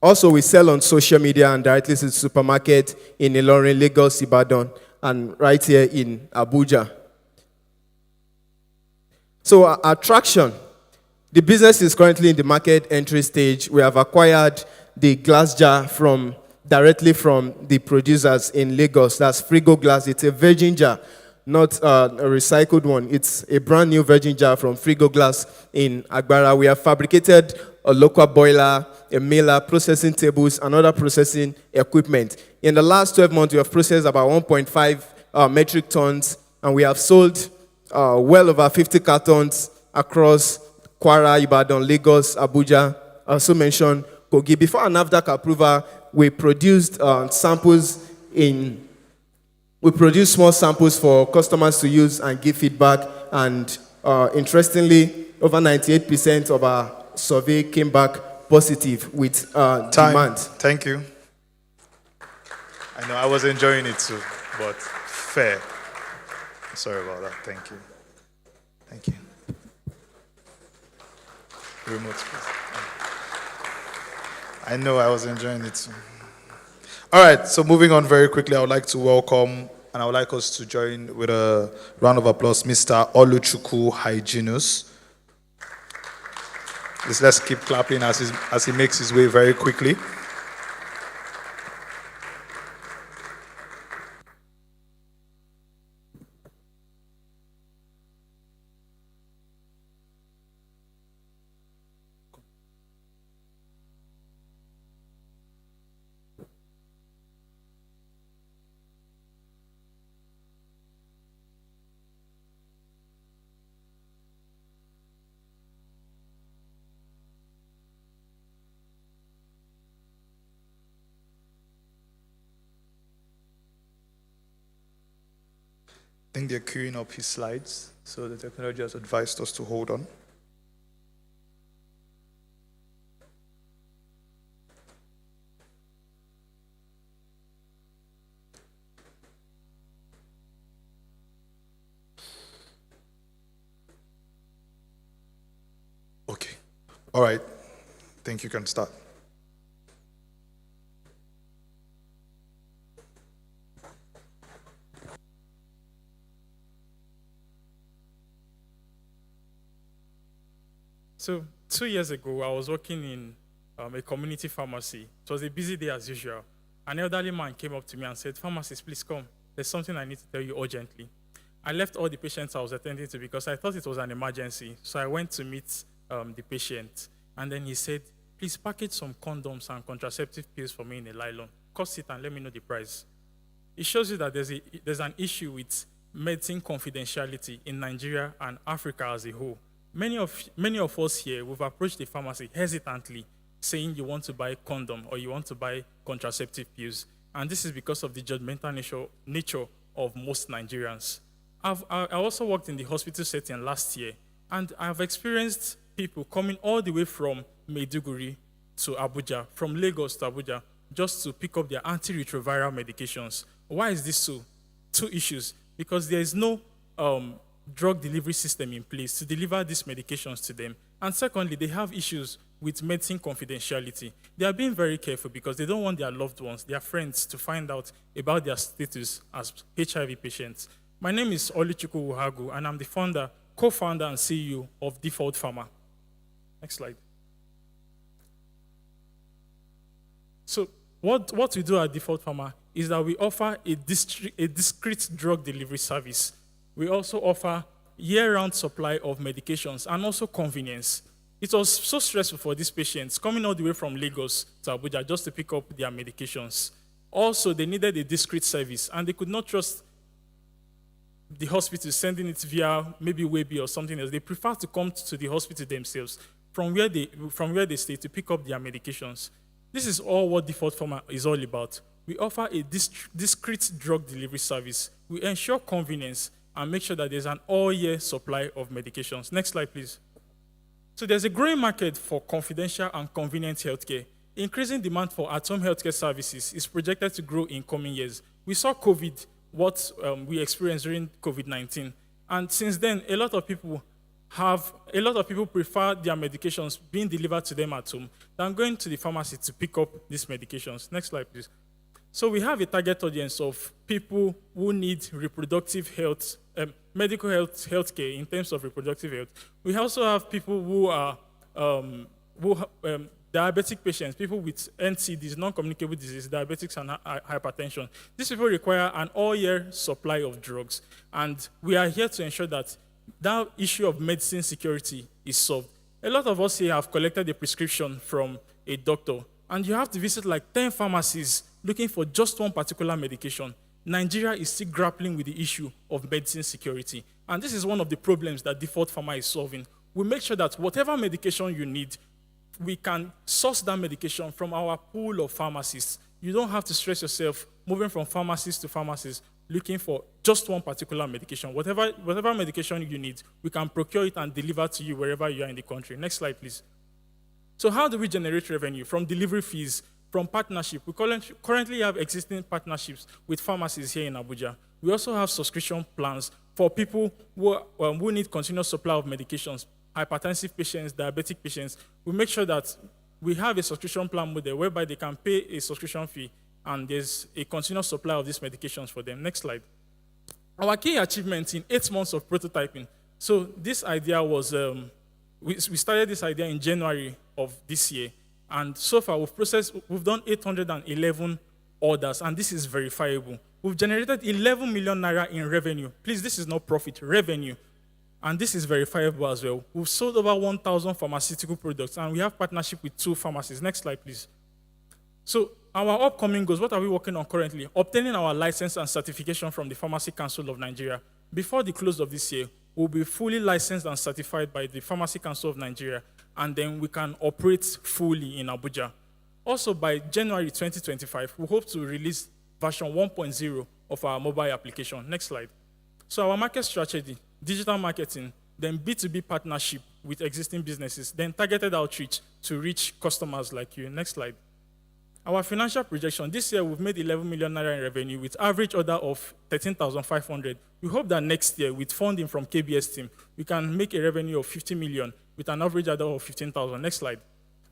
Also, we sell on social media and directly to the supermarket in Ilorin, Lagos, Ibadan, and right here in Abuja. So our traction. The business is currently in the market entry stage. We have acquired the glass jar directly from the producers in Lagos. That's Frigo Glass. It's a virgin jar, not a recycled one. It's a brand new virgin jar from Frigo Glass in Agbara. We have fabricated a local boiler, a miller, processing tables, and other processing equipment. In the last 12 months, we have processed about 1.5 metric tons, and we have sold well over 50 cartons across Kwara, Ibadan, Lagos, Abuja. I also mentioned Kogi. Before our NAFDAC approval, we produced small samples for customers to use and give feedback. And interestingly, over 98% of our survey came back positive with demand. Thank you. I know I was enjoying it too, but fair. Sorry about that. Thank you. Thank you. Remote, please. I know I was enjoying it too. All right, so moving on very quickly, I would like to welcome, and I would like us to join with a round of applause, Mr. Oluchukwu Hyginus. Let's keep clapping as he makes his way very quickly. I think they're queuing up his slides, so the technology has advised us to hold on. Okay. All right. Think you can start. So 2 years ago, I was working in a community pharmacy. It was a busy day as usual. An elderly man came up to me and said, "Pharmacist, please come. There's something I need to tell you urgently." I left all the patients I was attending to because I thought it was an emergency. So I went to meet the patient. And then he said, "Please package some condoms and contraceptive pills for me in a nylon. Cost it and let me know the price." It shows you that there's an issue with medicine confidentiality in Nigeria and Africa as a whole. Many of us here, we've approached the pharmacy hesitantly, saying you want to buy condom or you want to buy contraceptive pills. And this is because of the judgmental nature of most Nigerians. I also worked in the hospital setting last year, and I've experienced people coming all the way from Maiduguri to Abuja, from Lagos to Abuja, just to pick up their antiretroviral medications. Why is this so? two issues because there is no drug delivery system in place to deliver these medications to them. And secondly, they have issues with medicine confidentiality. They are being very careful because they don't want their loved ones, their friends, to find out about their status as HIV patients. My name is Oluchukwu Uhagu, and I'm the founder, co-founder, and CEO of Default Pharma. Next slide. So what we do at Default Pharma is that we offer a discrete drug delivery service. We also offer year-round supply of medications and also convenience. It was so stressful for these patients coming all the way from Lagos to Abuja just to pick up their medications. Also, they needed a discrete service, and they could not trust the hospital sending it via maybe Webi or something else. They prefer to come to the hospital themselves from where they stay to pick up their medications. This is all what Default Pharma is all about. We offer a discrete drug delivery service. We ensure convenience and make sure that there's an all-year supply of medications. Next slide, please. So there's a growing market for confidential and convenient healthcare. Increasing demand for at-home healthcare services is projected to grow in coming years. We saw COVID, what we experienced during COVID-19. And since then, a lot of people prefer their medications being delivered to them at home than going to the pharmacy to pick up these medications. Next slide, please. So we have a target audience of people who need reproductive health, medical health care in terms of reproductive health. We also have people who are diabetic patients, people with NCDs, non-communicable disease, diabetics and hypertension. These people require an all-year supply of drugs. And we are here to ensure that that issue of medicine security is solved. A lot of us here have collected a prescription from a doctor, and you have to visit like 10 pharmacies looking for just one particular medication. Nigeria is still grappling with the issue of medicine security. And this is one of the problems that Default Pharma is solving. We make sure that whatever medication you need, we can source that medication from our pool of pharmacists. You don't have to stress yourself moving from pharmacist to pharmacist looking for just one particular medication. Whatever medication you need, we can procure it and deliver to you wherever you are in the country. Next slide, please. So how do we generate revenue? From delivery fees, from partnership. We currently have existing partnerships with pharmacies here in Abuja. We also have subscription plans for people who need continuous supply of medications, hypertensive patients, diabetic patients. We make sure that we have a subscription plan model whereby they can pay a subscription fee and there's a continuous supply of these medications for them. Next slide. Our key achievements in 8 months of prototyping. So this idea was, we started this idea in January of this year. And so far, we've done 811 orders, and this is verifiable. We've generated 11 million naira in revenue. Please, this is not profit, revenue. And this is verifiable as well. We've sold over 1,000 pharmaceutical products, and we have partnership with 2 pharmacies. Next slide, please. So our upcoming goals, what are we working on currently? Obtaining our license and certification from the Pharmacy Council of Nigeria. Before the close of this year, we'll be fully licensed and certified by the Pharmacy Council of Nigeria, and then we can operate fully in Abuja. Also, by January 2025, we hope to release version 1.0 of our mobile application. Next slide. So our market strategy, digital marketing, then B2B partnership with existing businesses, then targeted outreach to reach customers like you. Next slide. Our financial projection, this year we've made 11 million naira in revenue with average order of 13,500. We hope that next year, with funding from KBS team, we can make a revenue of 50 million with an average order of 15,000. Next slide.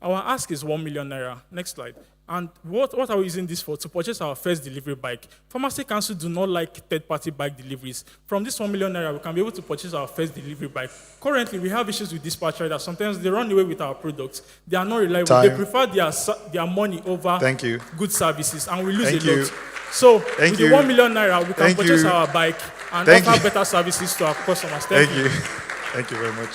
Our ask is 1 million naira. Next slide. And what are we using this for? To purchase our first delivery bike. Pharmacy Council do not like third-party bike deliveries. From this 1 million naira, we can be able to purchase our first delivery bike. Currently, we have issues with dispatch riders. Sometimes they run away with our products. They are not reliable. Time. They prefer their money over good services, and we lose Thank a you. lot. So Thank with you. the 1 million naira, we can Thank purchase you. our bike and Thank offer you. better services to our customers. Thank you. Thank you very much.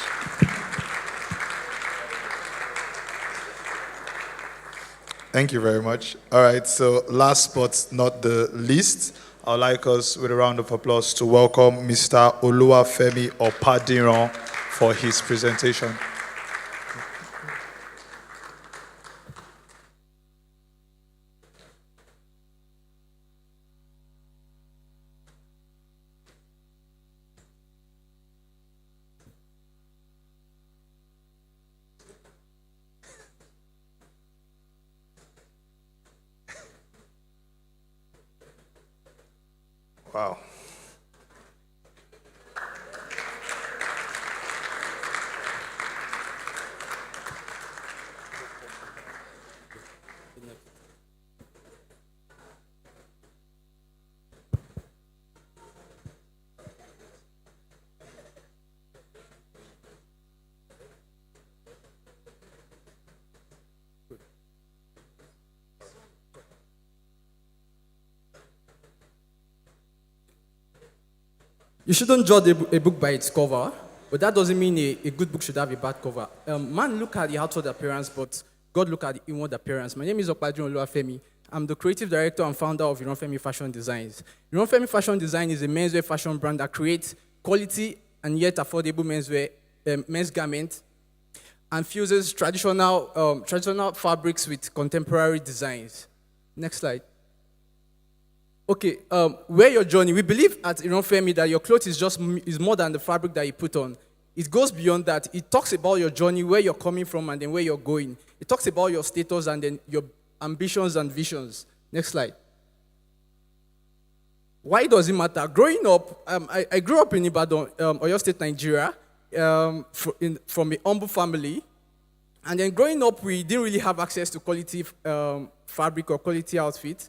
Thank you very much. All right, so last but not the least, I would like us, with a round of applause, to welcome Mr. Oluwafemi Opadiran for his presentation. Wow. You shouldn't judge a book by its cover, but that doesn't mean a good book should have a bad cover. Man look at the outward appearance, but God look at the inward appearance. My name is Okpadrin Oluwafemi. I'm the creative director and founder of Ironfemi Fashion Designs. Ironfemi Fashion Design is a menswear fashion brand that creates quality and yet affordable men's garments and fuses traditional fabrics with contemporary designs. Next slide. Okay, where your journey? We believe at Ironfemi that your clothes is more than the fabric that you put on. It goes beyond that. It talks about your journey, where you're coming from, and then where you're going. It talks about your status and then your ambitions and visions. Next slide. Why does it matter? Growing up, I grew up in Ibadan, Oyo State, Nigeria, from a humble family. And then growing up, we didn't really have access to quality fabric or quality outfit.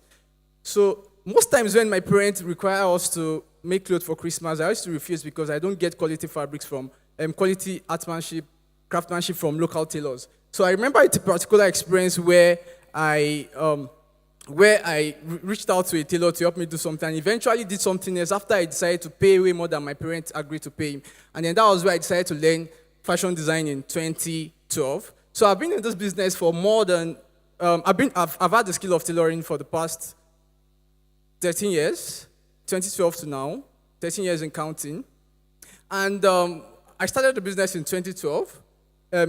So most times when my parents require us to make clothes for Christmas, I used to refuse because I don't get quality fabrics from quality craftsmanship from local tailors. So I remember it's a particular experience where I reached out to a tailor to help me do something, and eventually did something else after I decided to pay way more than my parents agreed to pay him. And then that was where I decided to learn fashion design in 2012. So I've been in this business for more than, I've had the skill of tailoring for the past 13 years, 2012 to now, 13 years in counting. And I started the business in 2012. I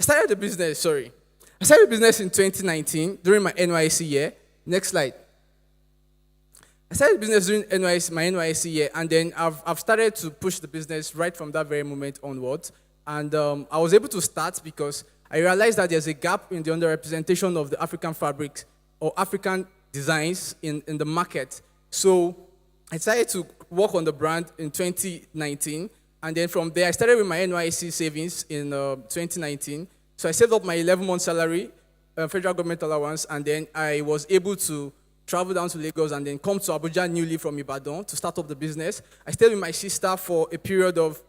started the business in 2019 during my NYSC year. Next slide. I started the business during my NYSC year, and then I've started to push the business right from that very moment onwards. And I was able to start because I realized that there's a gap in the underrepresentation of the African fabrics or African designs in the market. So I decided to work on the brand in 2019. And then from there, I started with my NYSC savings in 2019. So I saved up my 11-month salary, federal government allowance, and then I was able to travel down to Lagos and then come to Abuja newly from Ibadan to start up the business. I stayed with my sister for a period of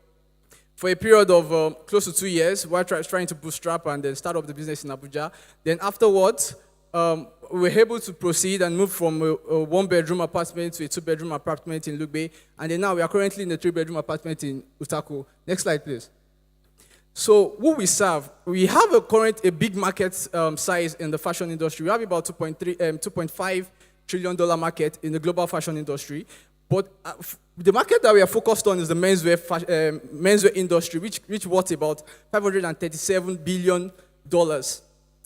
close to 2 years while trying to bootstrap and then start up the business in Abuja. Then afterwards, we were able to proceed and move from a one-bedroom apartment to a two-bedroom apartment in Lugbe. And then now we are currently in a three-bedroom apartment in Utako. Next slide, please. So who we serve, we have a big market size in the fashion industry. We have about $2.5 trillion market in the global fashion industry. But the market that we are focused on is the menswear industry, which worth about $537 billion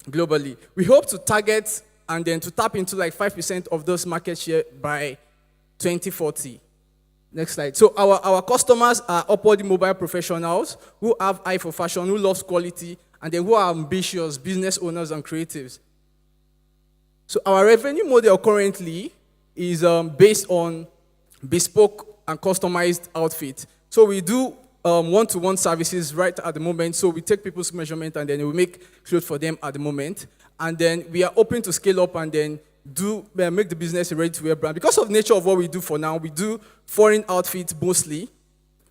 globally. We hope to target and then to tap into like 5% of those market share by 2040. Next slide. So our customers are upwardly mobile professionals who have eye for fashion, who loves quality, and then who are ambitious business owners and creatives. So our revenue model currently is based on bespoke and customized outfit. So we do one-to-one services right at the moment. So we take people's measurement and then we make clothes for them at the moment. And then we are open to scale up and then make the business a ready-to-wear brand. Because of the nature of what we do for now, we do foreign outfits mostly,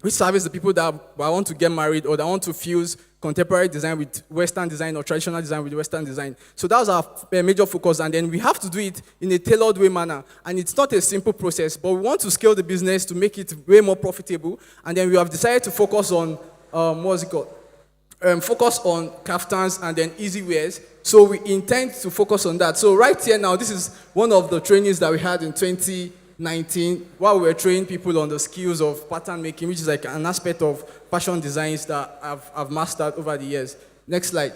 which service the people that want to get married or that want to fuse contemporary design with Western design or traditional design with Western design. So that was our major focus, and then we have to do it in a tailored way manner. And it's not a simple process, but we want to scale the business to make it way more profitable. And then we have decided to focus on, focus on kaftans and then easy wears. So we intend to focus on that. So right here now, this is one of the trainings that we had in 2019 while we were training people on the skills of pattern making, which is like an aspect of fashion designs that I've mastered over the years. Next slide.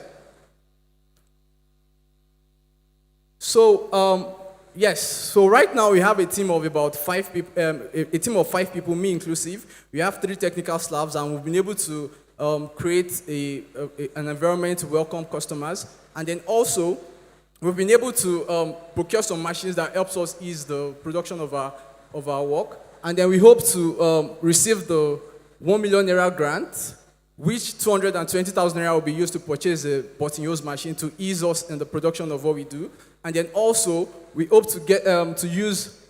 So yes, so right now we have a team of about 5 people, a team of 5 people, me inclusive. We have 3 technical staffs, and we've been able to create an environment to welcome customers. And then also, we've been able to procure some machines that helps us ease the production of our work. And then we hope to receive the 1 million naira grant, which 220,000 naira will be used to purchase a button-use machine to ease us in the production of what we do. And then also, we hope to get to use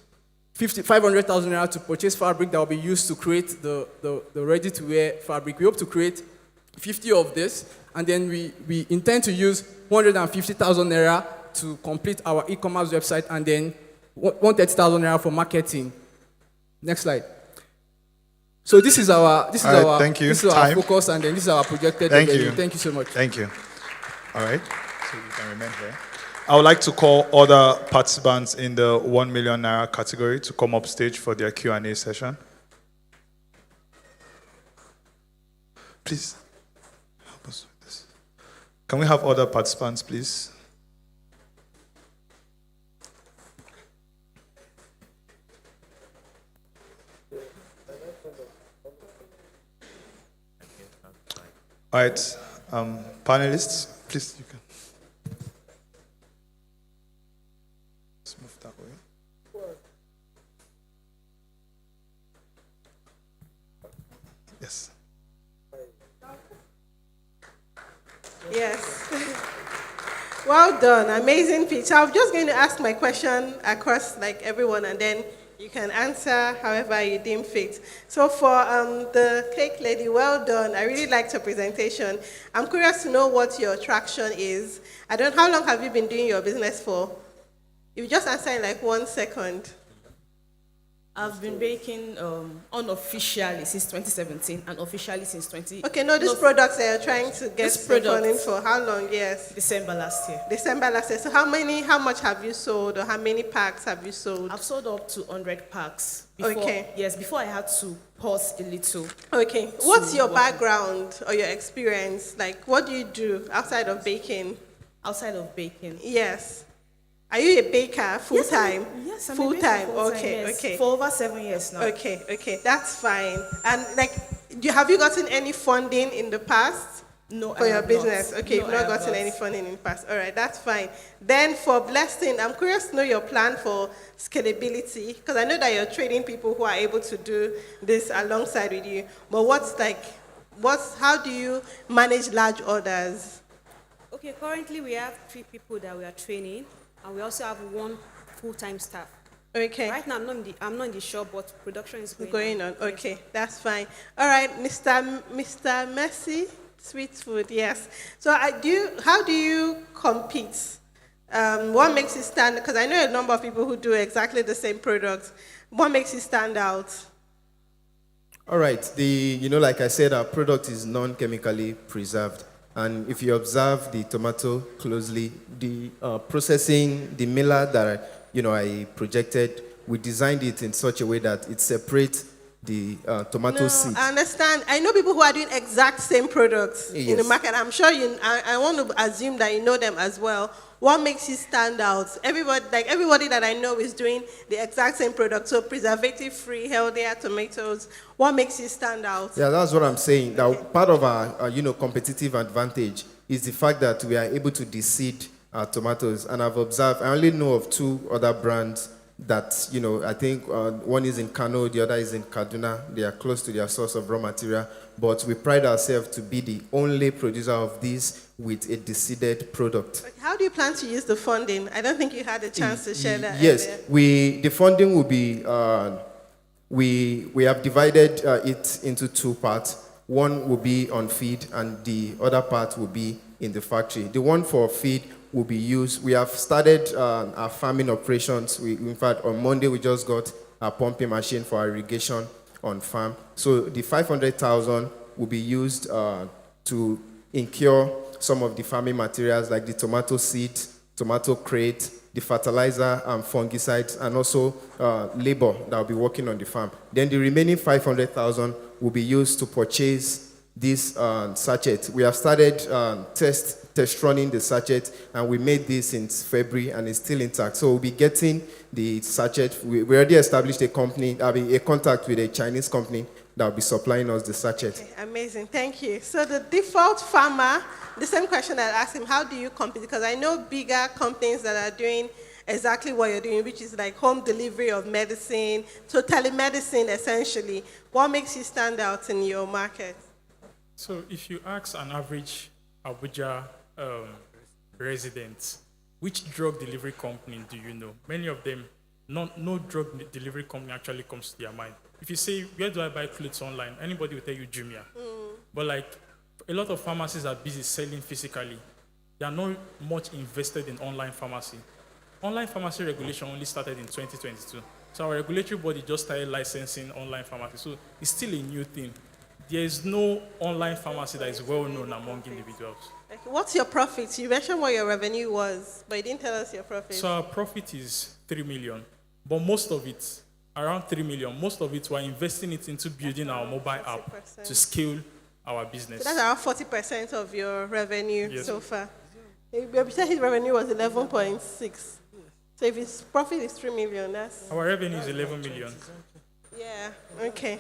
500,000 naira to purchase fabric that will be used to create the ready-to-wear fabric. We hope to create 50 of this, and then we intend to use 150,000 naira to complete our e-commerce website, and then 130,000 naira for marketing. Next slide. So this is our All right, thank you. This is Time. our focus, and then this is our projected Thank revenue. you. Thank you so much. Thank you. All right. So you can remain here. I would like to call other participants in the 1 million naira category to come up stage for their Q&A session. Please help us with this. Can we have other participants, please? All right, panelists, please, you can. Let's move that way. Yes. Yes. Well done. Amazing pitch. I'm just going to ask my question across like everyone, and then you can answer however you deem fit. So for the cake lady, well done. I really liked your presentation. I'm curious to know what your traction is. How long have you been doing your business for? If you just answer in like 1 second. I've been baking unofficially since 2017 and officially since 20. Okay, no, these products that you're trying to get funding for, how long? Yes. December last year. December last year. So how much have you sold, or how many packs have you sold? I've sold up to 100 packs. Before, Okay. Yes, before I had to pause a little. Okay. What's your background or your experience? Like, what do you do outside of baking? Outside of baking? Yes. Are you a baker full time? Yes, I'm full a baker time. full-time, Okay, yes. okay. For over 7 years now. Okay, that's fine. And like, have you gotten any funding in the past? No, for I your have business? not. Okay, No, you've I not have gotten not. any funding in the past. All right, that's fine. Then for Blessing, I'm curious to know your plan for scalability, because I know that you're training people who are able to do this alongside with you. But how do you manage large orders? Okay, currently we have 3 people that we are training, and we also have 1 full-time staff. Okay. Right now, I'm not in the shop, but production is Going on. Okay, that's fine. All right, Mr. Messi, Sweet Food. Yes. So how do you compete? What makes you stand? Because I know a number of people who do exactly the same products. What makes you stand out? All right. Like I said, our product is non-chemically preserved. And if you observe the tomato closely, the processing, the miller that I projected, we designed it in such a way that it separates the tomato seed. I understand. I know people who are doing exact same products in the Yes. market. I'm sure I want to assume that you know them as well. What makes you stand out? Everybody that I know is doing the exact same product, so preservative-free, healthier tomatoes. What makes you stand out? Yeah, that's what I'm saying. That part of our competitive advantage is the fact that we are able to de-seed our tomatoes. And I've observed, I only know of 2 other brands that, I think one is in Kano, the other is in Kaduna. They are close to their source of raw material. But we pride ourselves to be the only producer of this with a de-seeded product. How do you plan to use the funding? I don't think you had a chance to share that. Yes, earlier. the funding will be, we have divided it into 2 parts. One will be on feed, and the other part will be in the factory. The one for feed will be used. We have started our farming operations. In fact, on Monday, we just got a pumping machine for irrigation on farm. So the 500,000 will be used to incur some of the farming materials like the tomato seeds, tomato crate, the fertilizer and fungicides, and also labor that will be working on the farm. Then the remaining 500,000 will be used to purchase this sachet. We have started test running the sachet, and we made this in February, and it's still intact. So we'll be getting the sachet. We already established a contact with a Chinese company that will be supplying us the sachet. Okay, amazing, thank you. So the default farmer, the same question I asked him, how do you compete? Because I know bigger companies that are doing exactly what you're doing, which is like home delivery of medicine, so telemedicine essentially. What makes you stand out in your market? So if you ask an average Abuja resident, which drug delivery company do you know? Many of them, no drug delivery company actually comes to their mind. If you say, where do I buy clothes online? Anybody will tell you Jumia. But like, a lot of pharmacies are busy selling physically. They are not much invested in online pharmacy. Online pharmacy regulation only started in 2022. So our regulatory body just started licensing online pharmacy. So it's still a new thing. There is no online pharmacy that is well known among individuals. Okay, what's your profit? You mentioned what your revenue was, but you didn't tell us your profit. So our profit is 3 million, but most of it, around 3 million, most of it we're investing it into building our mobile app to scale our business. So that's around 40% of your revenue Yes. so far. You said his revenue was 11.6. So if his profit is 3 million, that's... Our revenue is 11 million. Yeah, okay.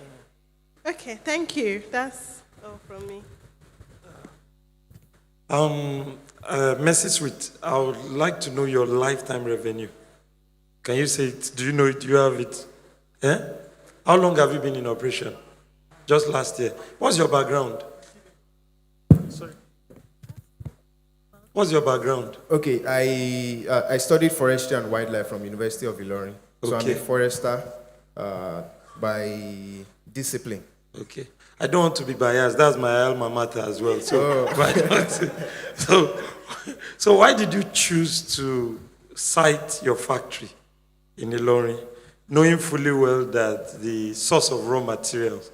Okay, thank you. That's all from me. Mercy Sweet, I would like to know your lifetime revenue. Can you say it? Do you know it? Do you have it? Eh? How long have you been in operation? Just last year. What's your background? Sorry. What's your background? Okay, I studied forestry and wildlife from University of Ilorin. So I'm Okay. a forester by discipline. Okay. I don't want to be biased. That's my alma mater as well. So, Oh. why don't- so why did you choose to site your factory in Ilorin, knowing fully well that the source of raw materials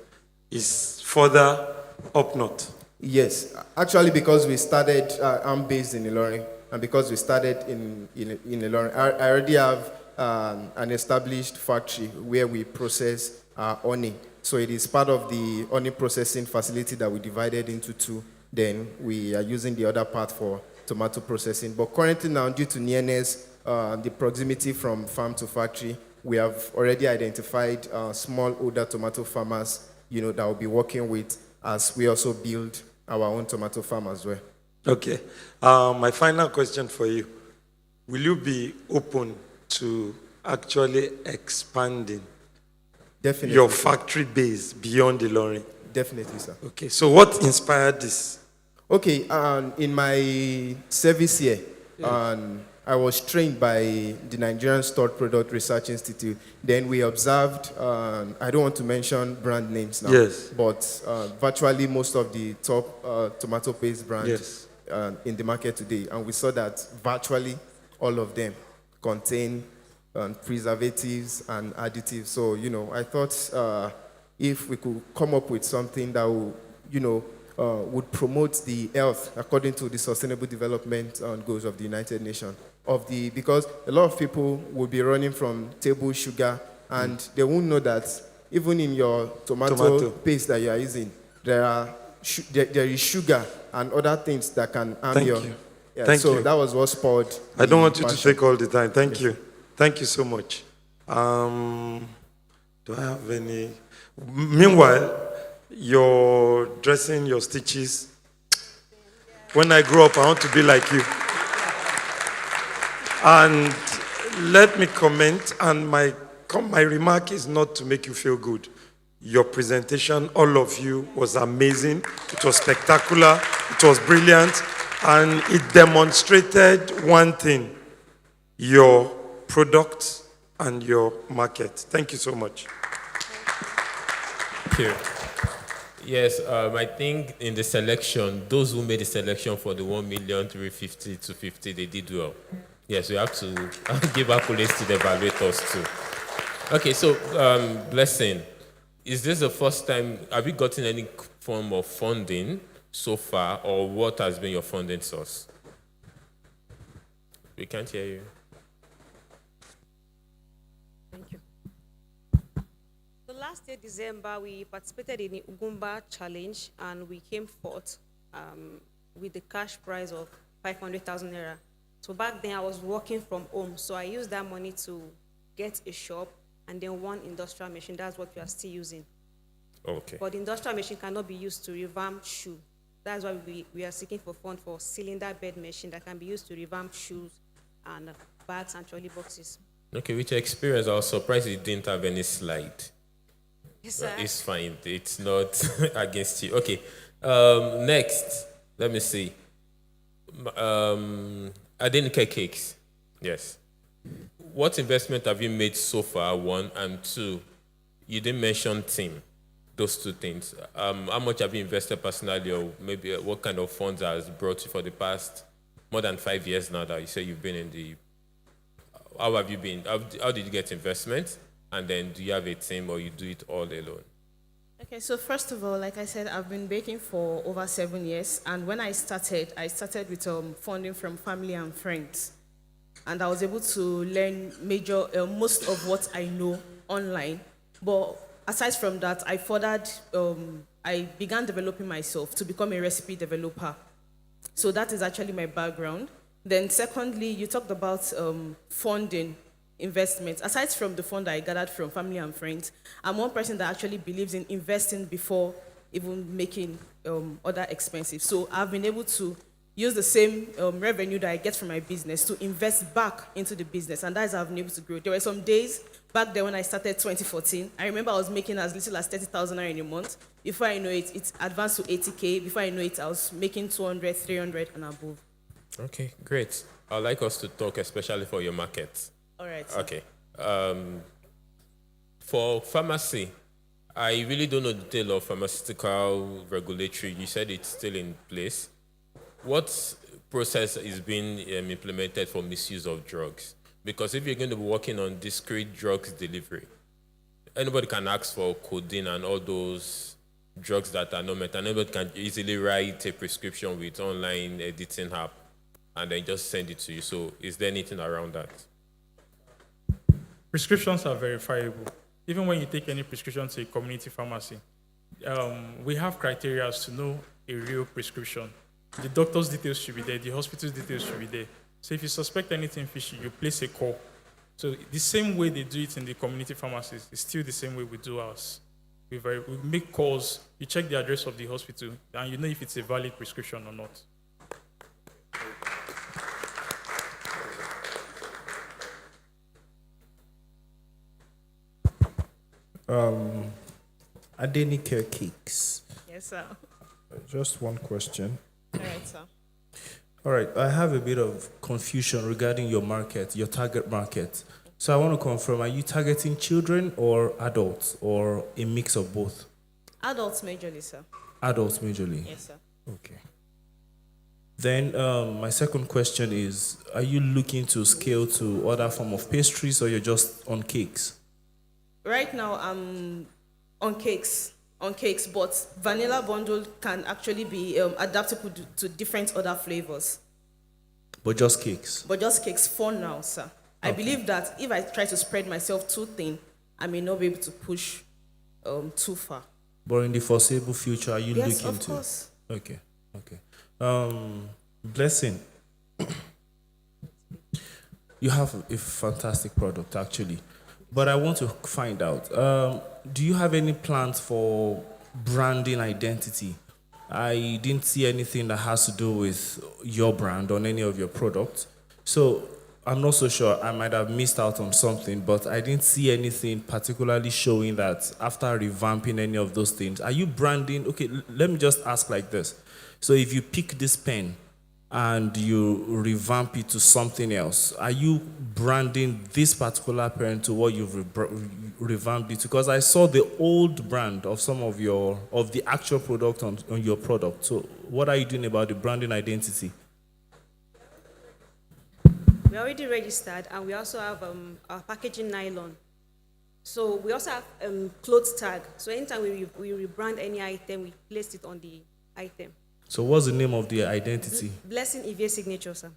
is further up north? Yes, actually, because we started, I'm based in Ilorin, and because we started in Ilorin, I already have an established factory where we process honey. So it is part of the honey processing facility that we divided into two. Then we are using the other part for tomato processing. But currently now, due to nearness, the proximity from farm to factory, we have already identified smallholder tomato farmers, that will be working with as we also build our own tomato farm as well. Okay. My final question for you. Will you be open to actually expanding Definitely, your sir. factory base beyond Ilorin? Definitely, sir. Okay. So what inspired this? Okay, in my service year, I was trained by the Nigerian Stored Product Research Institute. Then we observed, I don't want to mention brand names now, Yes. but virtually most of the top tomato paste brands Yes. in the market today. And we saw that virtually all of them contain preservatives and additives. So, I thought if we could come up with something that will, would promote the health according to the Sustainable Development Goals of the United Nations. Because a lot of people will be running from table sugar, and they won't know that even in your tomato paste that you are using, there is sugar and other things that can harm Thank your. you. Yeah, Thank so you. that was what spurred. I don't want you to passion. take all the time. Thank Yes. you. Thank you so much. Do I have any? Meanwhile, you're dressing your stitches. When I grow up, I want to be like you. And let me comment, and my remark is not to make you feel good. Your presentation, all of you, was amazing. It was spectacular. It was brilliant. And it demonstrated one thing: your product and your market. Thank you so much. Thank you. Yes, I think in the selection, those who made the selection for the 1,350,000 to 50, they did well. Yes, we have to give accolades to the evaluators too. Okay, so Blessing, is this the first time, have you gotten any form of funding so far, or what has been your funding source? We can't hear you. Thank you. So last year, December, we participated in the Ugumba Challenge, and we came forth with the cash prize of 500,000 naira. So back then, I was working from home, so I used that money to get a shop and then one industrial machine. That's what we are still using. Okay. But the industrial machine cannot be used to revamp shoe. That's why we are seeking for fund for cylinder bed machine that can be used to revamp shoes and bags and trolley boxes. Okay, with your experience, I was surprised you didn't have any slide. Yes, sir. It's fine. It's not against you. Okay. Next, let me see. Adenike Cakes. Yes. What investment have you made so far? One, and two, you didn't mention team. Those two things. How much have you invested personally, or maybe what kind of funds has brought you for the past more than 5 years now that you say you've been in the how have you been? How did you get investment? And then do you have a team or you do it all alone? Okay, so first of all, like I said, I've been baking for over 7 years, and when I started with funding from family and friends, and I was able to learn most of what I know online. But aside from that, I began developing myself to become a recipe developer. So that is actually my background. Then secondly, you talked about funding investments. Aside from the fund that I gathered from family and friends, I'm one person that actually believes in investing before even making other expenses. So I've been able to use the same revenue that I get from my business to invest back into the business, and that's how I've been able to grow. There were some days back then when I started 2014, I remember I was making as little as 30,000 in a month. Before I know it, it's advanced to 80K. Before I know it, I was making 200, 300 and above. Okay, great. I'd like us to talk especially for your market. All right. Sir. Okay. For pharmacy, I really don't know the detail of pharmaceutical regulatory. You said it's still in place. What process is being implemented for misuse of drugs? Because if you're going to be working on discrete drugs delivery, anybody can ask for codeine and all those drugs that are not met, and anybody can easily write a prescription with online editing app and then just send it to you. So is there anything around that? Prescriptions are verifiable. Even when you take any prescription to a community pharmacy, we have criteria to know a real prescription. The doctor's details should be there, the hospital's details should be there. So if you suspect anything fishy, you place a call. So the same way they do it in the community pharmacies is still the same way we do ours. We make calls, you check the address of the hospital, and you know if it's a valid prescription or not. Adenike Cakes. Yes, sir. Just one question. All right, sir. All right, I have a bit of confusion regarding your market, your target market. So I want to confirm, are you targeting children or adults or a mix of both? Adults majorly, sir. Adults majorly? Yes, sir. Okay. Then my second question is, are you looking to scale to other form of pastries or you're just on cakes? Right now, I'm on cakes, but vanilla bundle can actually be adaptable to different other flavors. But just cakes? But just cakes for now, sir. I believe that if I try to spread myself too thin, I may not be able to push too far. But in the foreseeable future, are you looking to? Yes, of course. Okay. Blessing. You have a fantastic product, actually. But I want to find out, do you have any plans for branding identity? I didn't see anything that has to do with your brand on any of your products. So I'm not so sure. I might have missed out on something, but I didn't see anything particularly showing that after revamping any of those things. Are you branding? Okay, let me just ask like this. So if you pick this pen and you revamp it to something else, are you branding this particular pen to what you've revamped it to? Because I saw the old brand of some of the actual product on your product. So what are you doing about the branding identity? We already registered, and we also have our packaging nylon. So we also have clothes tag. So anytime we rebrand any item, we place it on the item. So what's the name of the identity? Blessing EVA signature, sir.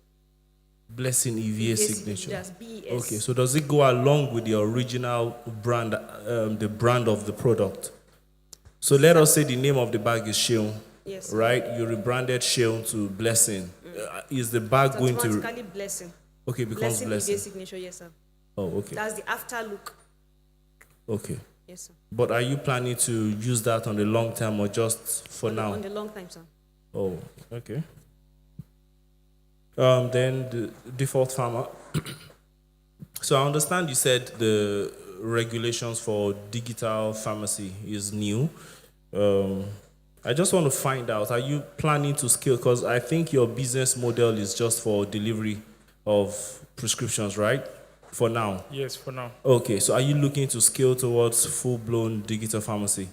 Blessing EVA signature. That's BES. Okay, so does it go along with the original brand, the brand of the product? So let us say the name of the bag is Sheon. Yes. Right? You rebranded Sheon to Blessing. Is the bag It's going to? automatically Blessing. Okay, becomes Blessing. EVA signature, yes, sir. Oh, okay. That's the after look. Okay. Yes, sir. But are you planning to use that on the long term or just for now? On the long time, sir. Oh, okay. Then the default farmer. So I understand you said the regulations for digital pharmacy is new. I just want to find out, are you planning to scale? Because I think your business model is just for delivery of prescriptions, right? For now? Yes, for now. Okay, so are you looking to scale towards full-blown digital pharmacy?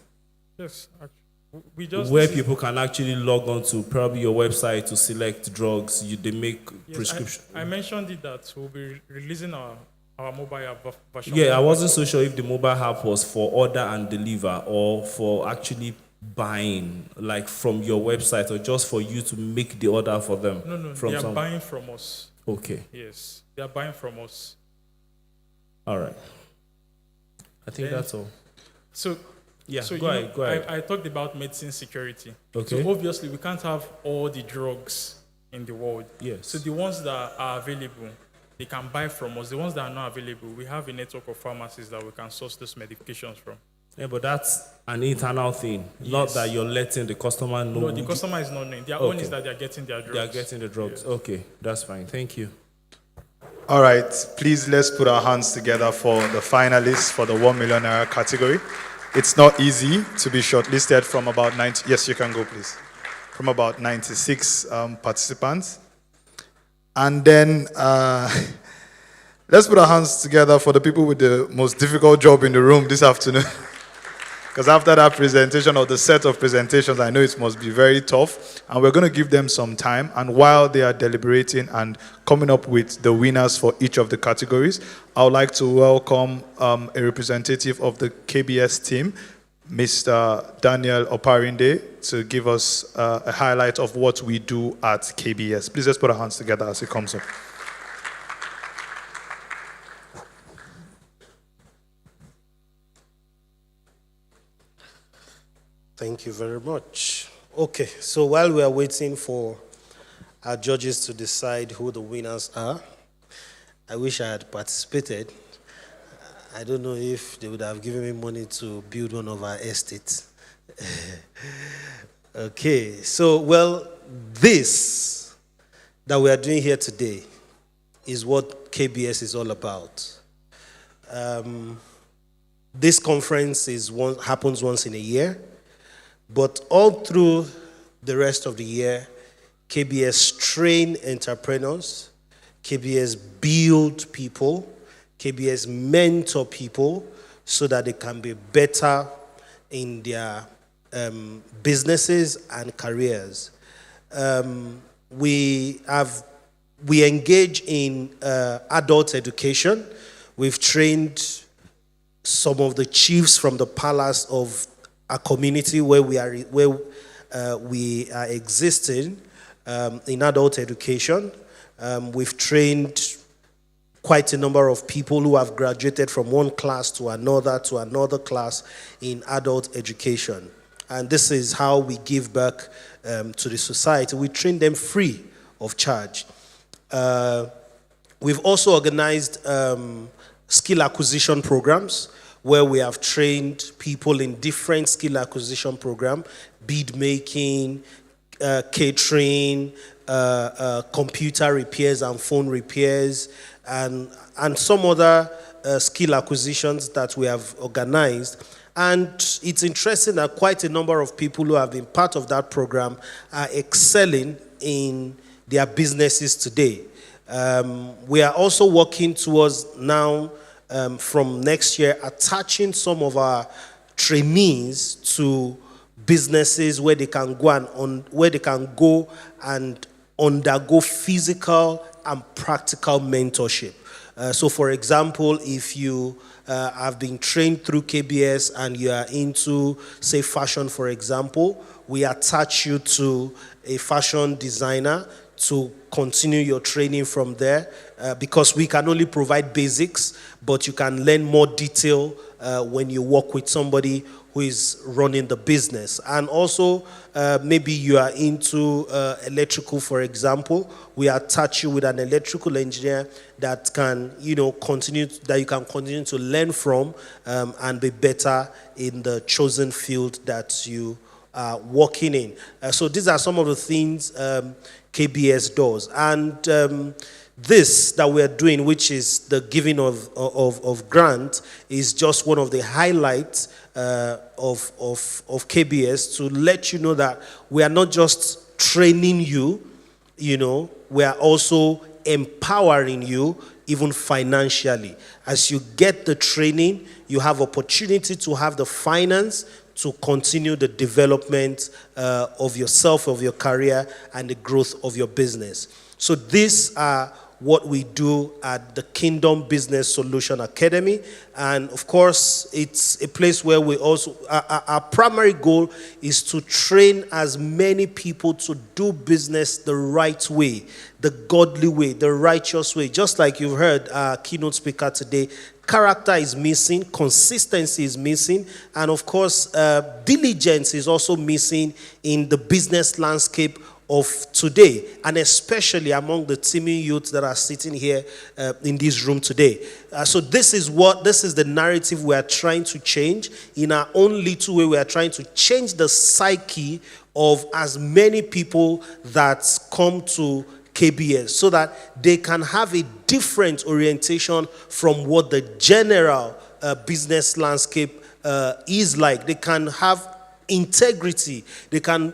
Yes, actually. Where people can actually log on to probably your website to select drugs, they make Yes, prescription. I mentioned it that we'll be releasing our our mobile app version. Yeah, I wasn't so sure if the mobile app was for order and deliver or for actually buying, like from your website, or just for you to make the order for them. No, from they are some... buying from us. Okay. Yes, they are buying from us. All right. I think that's all. So, yeah, so go ahead. I talked about medicine security. Okay. So obviously we can't have all the drugs in the world. Yes. So the ones that are available, they can buy from us. The ones that are not available, we have a network of pharmacies that we can source those medications from. Yeah, but that's an internal thing. Yes. Not that you're letting the customer know. No, the customer is not knowing. Their own is that they are getting their drugs. They are getting the drugs. Yes. Okay, that's fine. Thank you. All right, please let's put our hands together for the finalists for the 1 million naira category. It's not easy to be shortlisted from about 90. Yes, you can go, please. From about 96 participants. And then let's put our hands together for the people with the most difficult job in the room this afternoon. Because after that presentation or the set of presentations, I know it must be very tough. And we're going to give them some time. And while they are deliberating and coming up with the winners for each of the categories, I would like to welcome a representative of the KBS team, Mr. Daniel Oparinde, to give us a highlight of what we do at KBS. Please let's put our hands together as he comes up. Thank you very much. Okay, so while we are waiting for our judges to decide who the winners are, I wish I had participated. I don't know if they would have given me money to build one of our estates. Okay, so, well, this that we are doing here today is what KBS is all about. This conference happens once in a year. But all through the rest of the year, KBS train entrepreneurs, KBS build people, KBS mentor people so that they can be better in their businesses and careers. We engage in adult education. We've trained some of the chiefs from the palace of a community where we are existing in adult education. We've trained quite a number of people who have graduated from one class to another class in adult education. And this is how we give back to the society. We train them free of charge. We've also organized skill acquisition programs where we have trained people in different skill acquisition programs, bead making, catering, computer repairs and phone repairs, and some other skill acquisitions that we have organized. And it's interesting that quite a number of people who have been part of that program are excelling in their businesses today. We are also working towards now, from next year, attaching some of our trainees to businesses where they can go and undergo physical and practical mentorship. So, for example, if you have been trained through KBS and you are into, say, fashion, for example, we attach you to a fashion designer to continue your training from there, because we can only provide basics, but you can learn more detail when you work with somebody who is running the business. And also, maybe you are into electrical, for example, we attach you with an electrical engineer that can, continue to learn from and be better in the chosen field that you are working in. So these are some of the things KBS does. And this that we're doing, which is the giving of grant, is just one of the highlights of KBS to let you know that we are not just training you, we are also empowering you even financially. As you get the training, you have opportunity to have the finance to continue the development of yourself, of your career, and the growth of your business. So these are what we do at the Kingdom Business Solution Academy. And of course, it's a place where we also, our primary goal is to train as many people to do business the right way, the godly way, the righteous way. Just like you've heard our keynote speaker today, character is missing, consistency is missing, and of course, diligence is also missing in the business landscape of today, and especially among the teeming youth that are sitting here in this room today. So this is the narrative we are trying to change. In our own little way, we are trying to change the psyche of as many people that come to KBS so that they can have a different orientation from what the general business landscape is like. They can have integrity. They can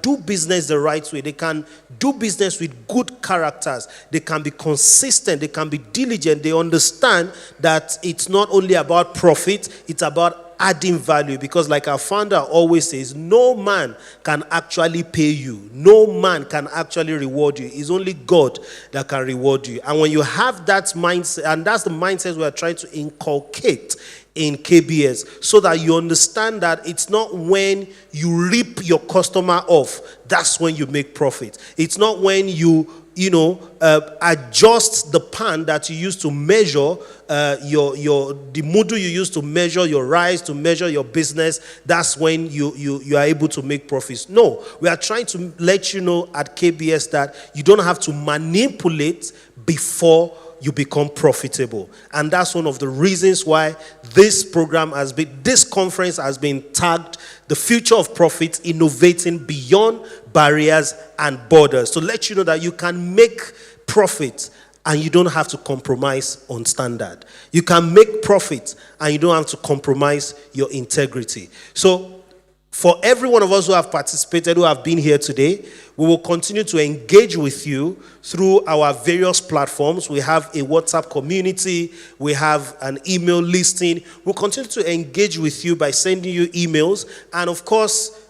do business the right way. They can do business with good characters. They can be consistent. They can be diligent. They understand that it's not only about profit, it's about adding value, because like our founder always says, no man can actually pay you. No man can actually reward you. It's only God that can reward you. And when you have that mindset, and that's the mindset we are trying to inculcate in KBS, so that you understand that it's not when you rip your customer off, that's when you make profit. It's not when you adjust the pan that you use to measure the model you use to measure your rice, to measure your business. That's when you are able to make profits. No, we are trying to let you know at KBS that you don't have to manipulate before you become profitable. And that's one of the reasons why this conference has been tagged the future of profit, innovating beyond barriers and borders, to let you know that you can make profit and you don't have to compromise on standard. You can make profit and you don't have to compromise your integrity. So for every one of us who have participated, who have been here today, we will continue to engage with you through our various platforms. We have a WhatsApp community. We have an email listing. We'll continue to engage with you by sending you emails. And of course,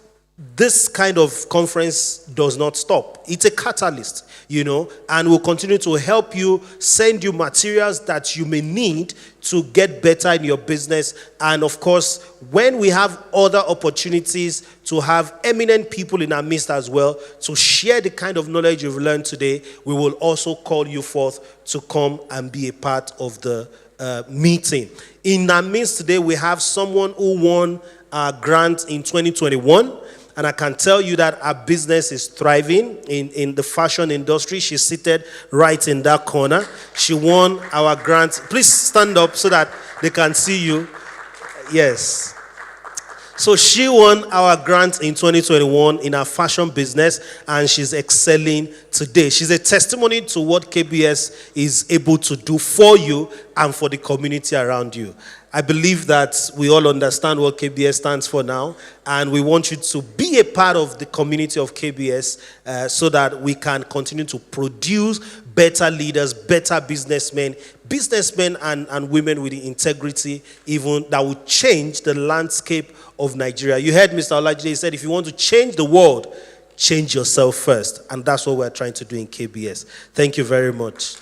this kind of conference does not stop. It's a catalyst, and we'll continue to help you, send you materials that you may need to get better in your business. And of course, when we have other opportunities to have eminent people in our midst as well, to share the kind of knowledge you've learned today, we will also call you forth to come and be a part of the meeting. In our midst today, we have someone who won a grant in 2021. And I can tell you that our business is thriving in the fashion industry. She's seated right in that corner. She won our grant. Please stand up so that they can see you. Yes. So she won our grant in 2021 in our fashion business, and she's excelling today. She's a testimony to what KBS is able to do for you and for the community around you. I believe that we all understand what KBS stands for now, and we want you to be a part of the community of KBS so that we can continue to produce better leaders, better businessmen and women with the integrity even that will change the landscape of Nigeria. You heard Mr. Olajide, he said, if you want to change the world, change yourself first. And that's what we're trying to do in KBS. Thank you very much.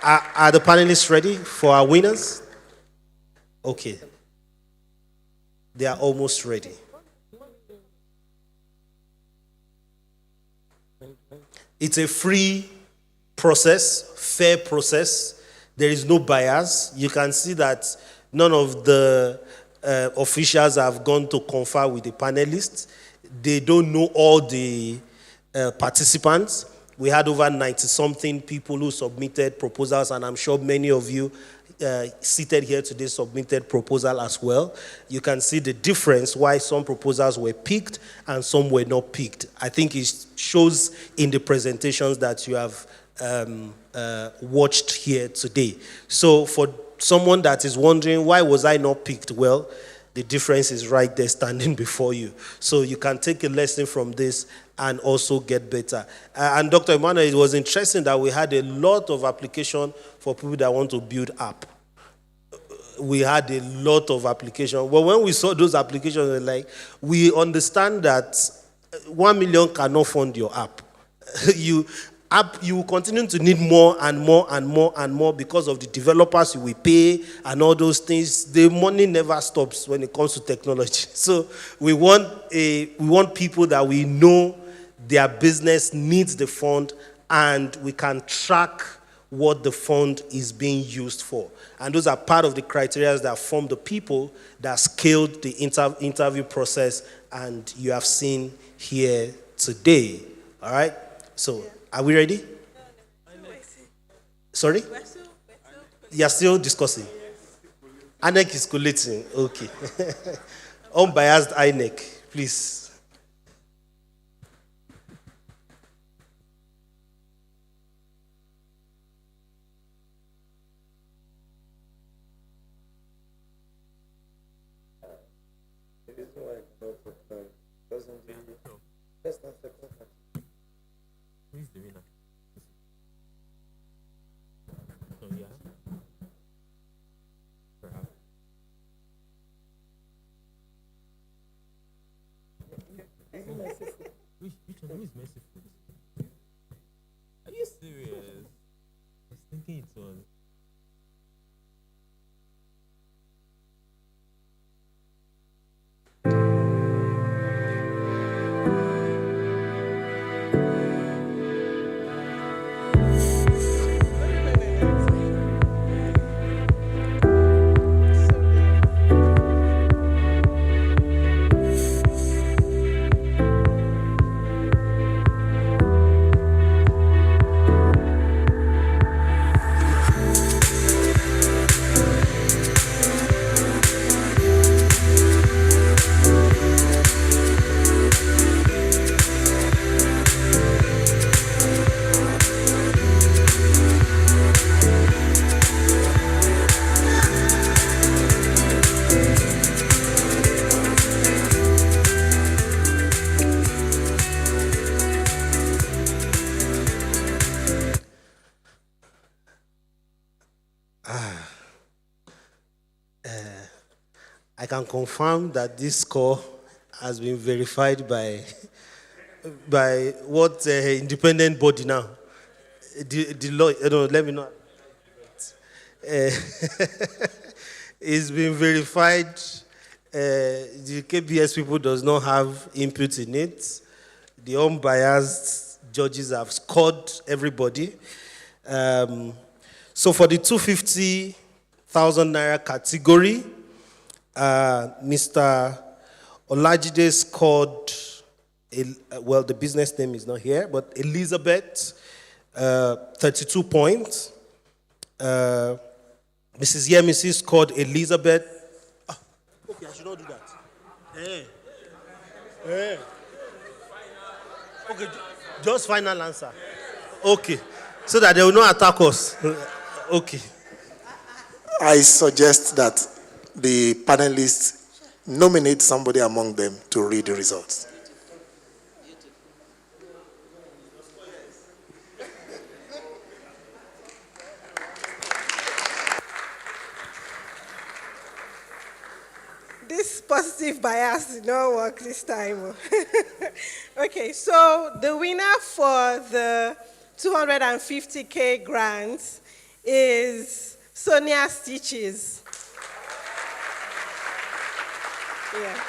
Are the panelists ready for our winners? Okay. They are almost ready. It's a free process, fair process. There is no bias. You can see that none of the officials have gone to confer with the panelists. They don't know all the participants. We had over 90-something people who submitted proposals, and I'm sure many of you seated here today submitted proposal as well. You can see the difference why some proposals were picked and some were not picked. I think it shows in the presentations that you have watched here today. So for someone that is wondering, why was I not picked? Well, the difference is right there standing before you. So you can take a lesson from this and also get better. And Dr. Emmanuel, it was interesting that we had a lot of application for people that want to build app. We had a lot of applications. But when we saw those applications, we're like, we understand that 1 million cannot fund your app. you will continue to need more and more and more and more because of the developers you will pay and all those things. The money never stops when it comes to technology. So we want people that we know their business needs the fund and we can track what the fund is being used for. And those are part of the criteria that form the people that scaled the interview process and you have seen here today. All right? So, are we ready? Sorry? You are still discussing? INEC is collating. Okay. Unbiased INEC, please. Who is the winner? Oh, yeah. Perhaps. Which one? Who is merciful? Are you serious? I was thinking it was. I can confirm that this score has been verified by what independent body now? The law, let me know. It's been verified. The KBS people does not have input in it. The unbiased judges have scored everybody. So for the 250,000 naira category, Mr. Olajide scored, well, the business name is not here, but Elizabeth, 32 points. Mrs. Yemisi scored Elizabeth. Okay, I should not do that. Okay, just final answer. Okay, so that they will not attack us. Okay. I suggest that the panelists nominate somebody among them to read the results. This positive bias did not work this time. Okay, so the winner for the 250K grant is Sonia Stitches. Yeah.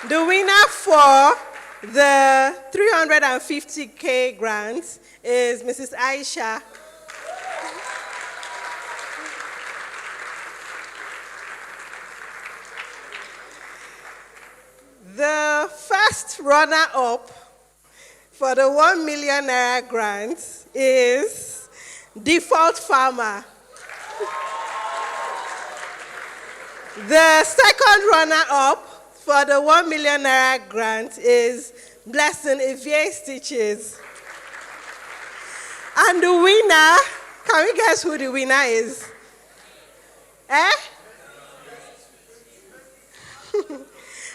The winner for the 350K grant is Mrs. Aisha. The first runner-up for the 1 million naira grant is Default Farmer. The second runner-up for the 1 million naira grant is Blessing Evie Stitches. And the winner, can we guess who the winner is?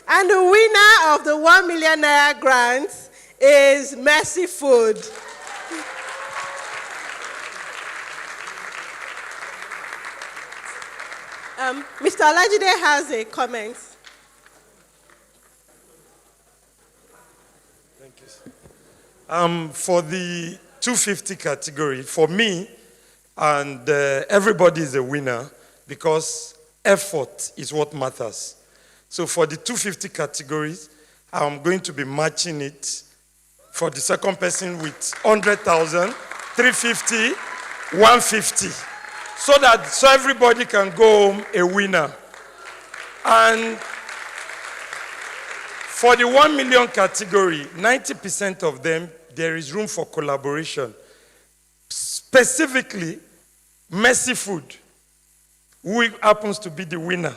And the winner of the 1 million naira grant is Mercy Food. Mr. Olajide has a comment. For the 250 category, for me, and everybody is a winner because effort is what matters. So for the 250 categories, I'm going to be matching it for the second person with 100,000, 350, 150. So everybody can go home a winner. And for the 1 million category, 90% of them, there is room for collaboration. Specifically, Mercy Food, who happens to be the winner.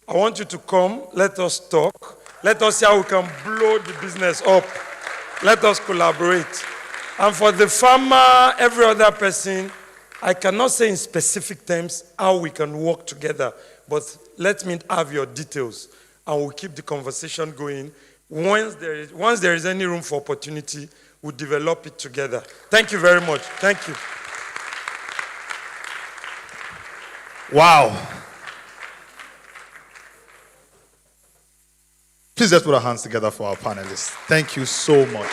I want you to come, let us talk. Let us see how we can blow the business up. Let us collaborate. And for the farmer, every other person, I cannot say in specific terms how we can work together, but let me have your details, and we'll keep the conversation going. Once there is any room for opportunity, we'll develop it together. Thank you very much. Thank you. Wow. Please let's put our hands together for our panelists. Thank you so much.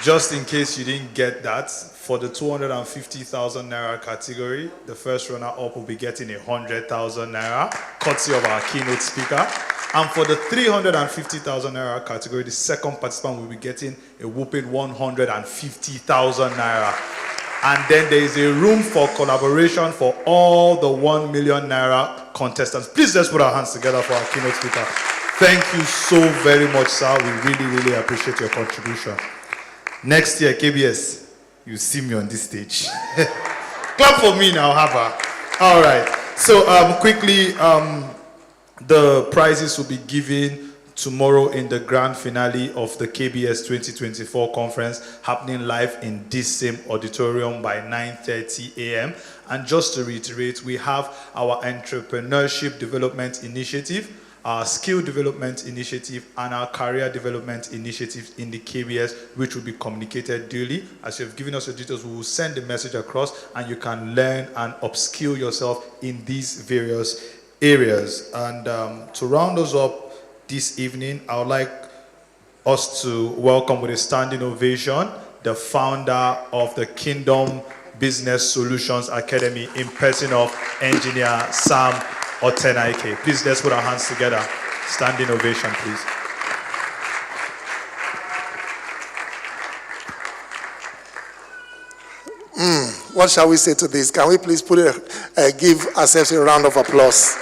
Just in case you didn't get that, for the 250,000 naira category, the first runner-up will be getting 100,000 naira, courtesy of our keynote speaker. And for the 350,000 naira category, the second participant will be getting a whooping 150,000 naira. And then there is a room for collaboration for all the 1 million naira contestants. Please let's put our hands together for our keynote speaker. Thank you so very much, sir. We really, really appreciate your contribution. Next year, KBS, you see me on this stage. Clap for me now, Haba. All right. So quickly, the prizes will be given tomorrow in the grand finale of the KBS 2024 conference, happening live in this same auditorium by 9:30 a.m. And just to reiterate, we have our entrepreneurship development initiative, our skill development initiative, and our career development initiative in the KBS, which will be communicated daily. As you've given us your details, we will send the message across, and you can learn and upskill yourself in these various areas. And to round us up this evening, I would like us to welcome with a standing ovation the founder of the Kingdom Business Solutions Academy in person of Engineer Sam Otenaike. Please let's put our hands together. Standing ovation, please. What shall we say to this? Can we please give ourselves a round of applause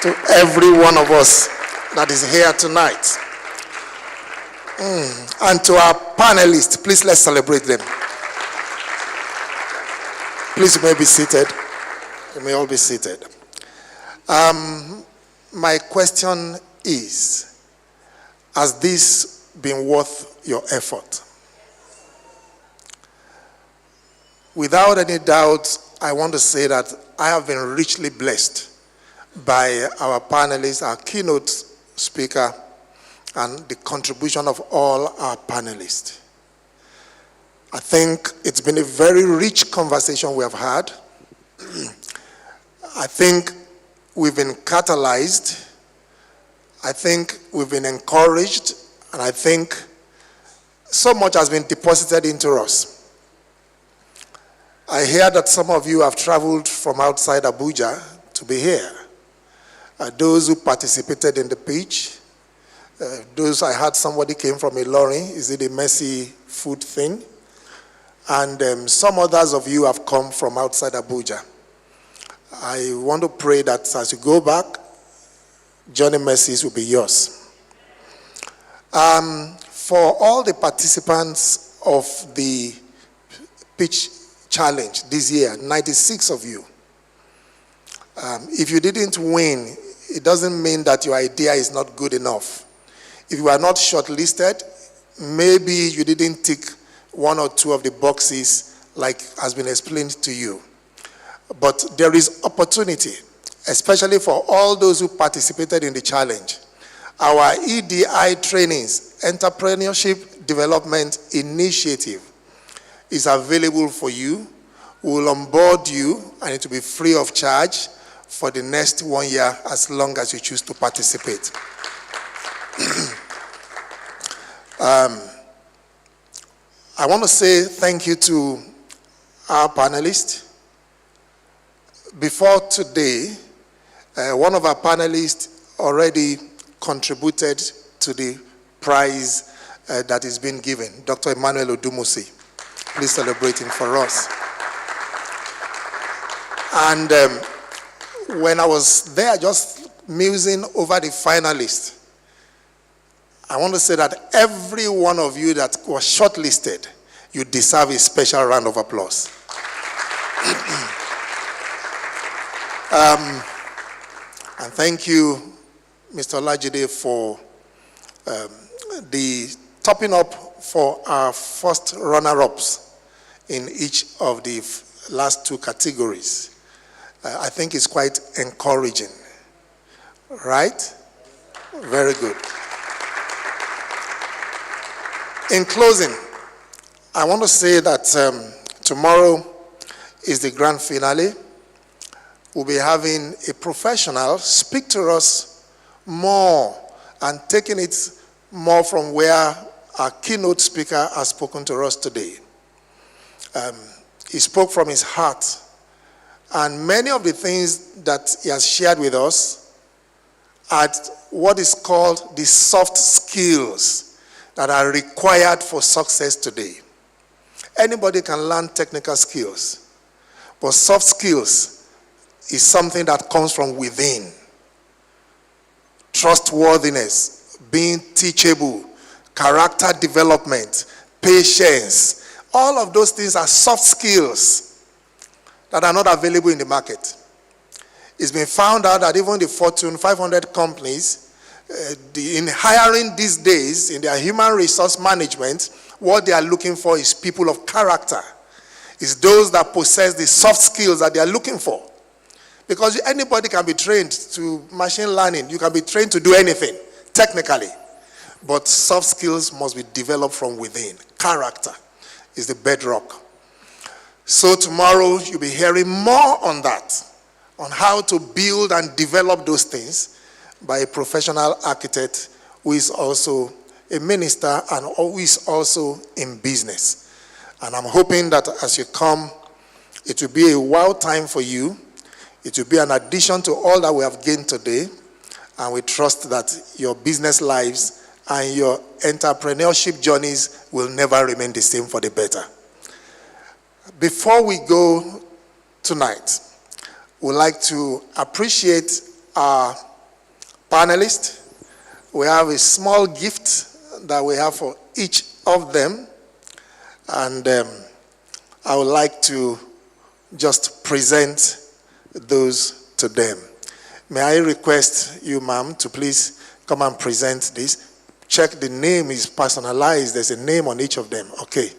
to every one of us that is here tonight? And to our panelists, please let's celebrate them. Please, you may be seated. You may all be seated. My question is, has this been worth your effort? Without any doubt, I want to say that I have been richly blessed by our panelists, our keynote speaker, and the contribution of all our panelists. I think it's been a very rich conversation we have had. I think we've been catalyzed. I think we've been encouraged. And I think so much has been deposited into us. I hear that some of you have traveled from outside Abuja to be here. Those who participated in the pitch, those I heard somebody came from Ilorin, is it a Mercy Food thing? And some others of you have come from outside Abuja. I want to pray that as you go back, Johnny Mercies will be yours. For all the participants of the pitch challenge this year, 96 of you, if you didn't win, it doesn't mean that your idea is not good enough. If you are not shortlisted, maybe you didn't tick one or two of the boxes like has been explained to you. But there is opportunity, especially for all those who participated in the challenge. Our EDI trainings, Entrepreneurship Development Initiative, is available for you. We will onboard you, and it will be free of charge for the next 1 year as long as you choose to participate. I want to say thank you to our panelists. Before today, one of our panelists already contributed to the prize that is being given, Dr. Emmanuel Odumosi. Please celebrate him for us. And when I was there just musing over the finalists, I want to say that every one of you that was shortlisted, you deserve a special round of applause. And thank you, Mr. Olajide, for the topping up for our first runner-ups in each of the last two categories. I think it's quite encouraging, right? Very good. In closing, I want to say that tomorrow is the grand finale. We'll be having a professional speak to us more and taking it more from where our keynote speaker has spoken to us today. He spoke from his heart, and many of the things that he has shared with us are what is called the soft skills that are required for success today. Anybody can learn technical skills, but soft skills is something that comes from within. Trustworthiness, being teachable, character development, patience, all of those things are soft skills that are not available in the market. It's been found out that even the Fortune 500 companies, in hiring these days, in their human resource management, what they are looking for is people of character. It's those that possess the soft skills that they are looking for. Because anybody can be trained to machine learning. You can be trained to do anything, technically. But soft skills must be developed from within. Character is the bedrock. So tomorrow you'll be hearing more on that, on how to build and develop those things by a professional architect who is also a minister and who is also in business. And I'm hoping that as you come, it will be a wow time for you. It will be an addition to all that we have gained today, and we trust that your business lives and your entrepreneurship journeys will never remain the same for the better. Before we go tonight, we'd like to appreciate our panelists. We have a small gift that we have for each of them, and I would like to just present those to them. May I request you, ma'am, to please come and present this. Check the name is personalized. There's a name on each of them. Okay.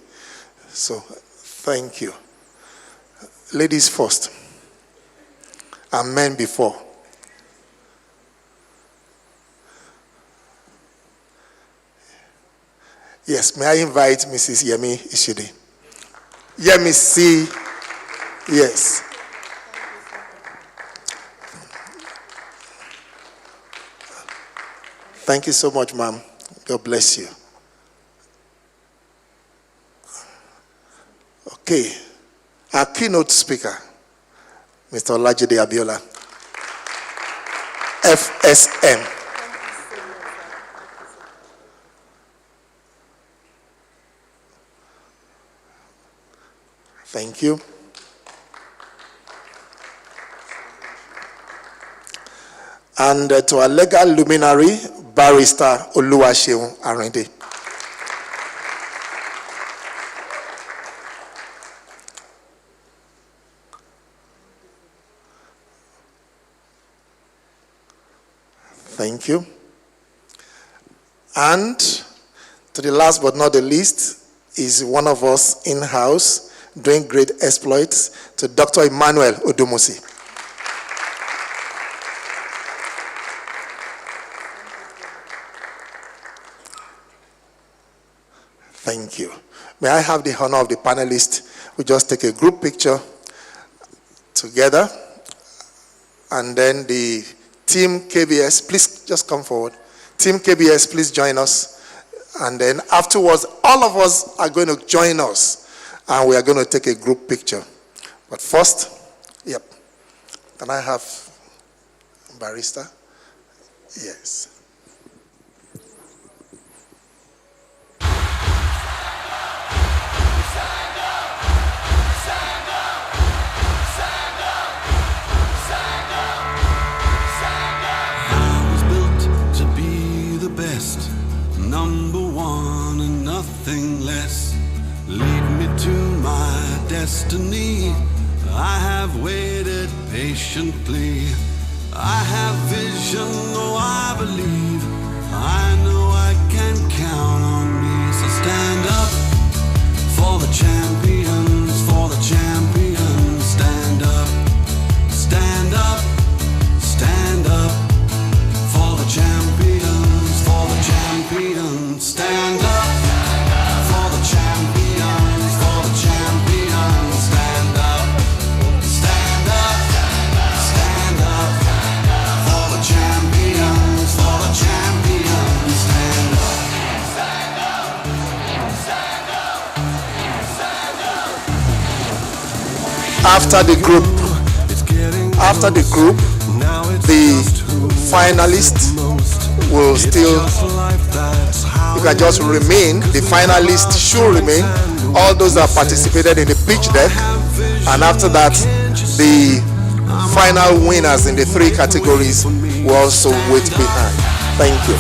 So, thank you. Ladies first. And men before. Yes, may I invite Mrs. Yemi Ishide? Yemi C. Yes. Thank you so much, ma'am. God bless you. Okay. Our keynote speaker, Mr. Olajide Abiola, FSM. Thank you. And to our legal luminary, Barrister Oluwaseun Arinde. Thank you. And to the last but not the least is one of us in-house doing great exploits, to Dr. Emmanuel Odumosi. Thank you. May I have the honor of the panelists? We just take a group picture together, and then the team KBS, please just come forward. Team KBS, please join us. And then afterwards, all of us are going to join us, and we are going to take a group picture. But first, yep. Can I have Barrister? Yes. Number one and nothing less. Lead me to my destiny. I have waited patiently. I have vision, oh I believe. I know I can count on me. So stand up for the champions, for the champions. Stand up, stand up, stand up for the champions, for the champions. Stand up for the champions, for the champions. Stand up, stand up, stand up for the champions, for the champions. Stand up, stand up, stand up, stand up. After the group, the finalists will still, you can just remain, the finalists should remain, all those that participated in the pitch deck, and after that, the final winners in the 3 categories will also wait behind. Thank you.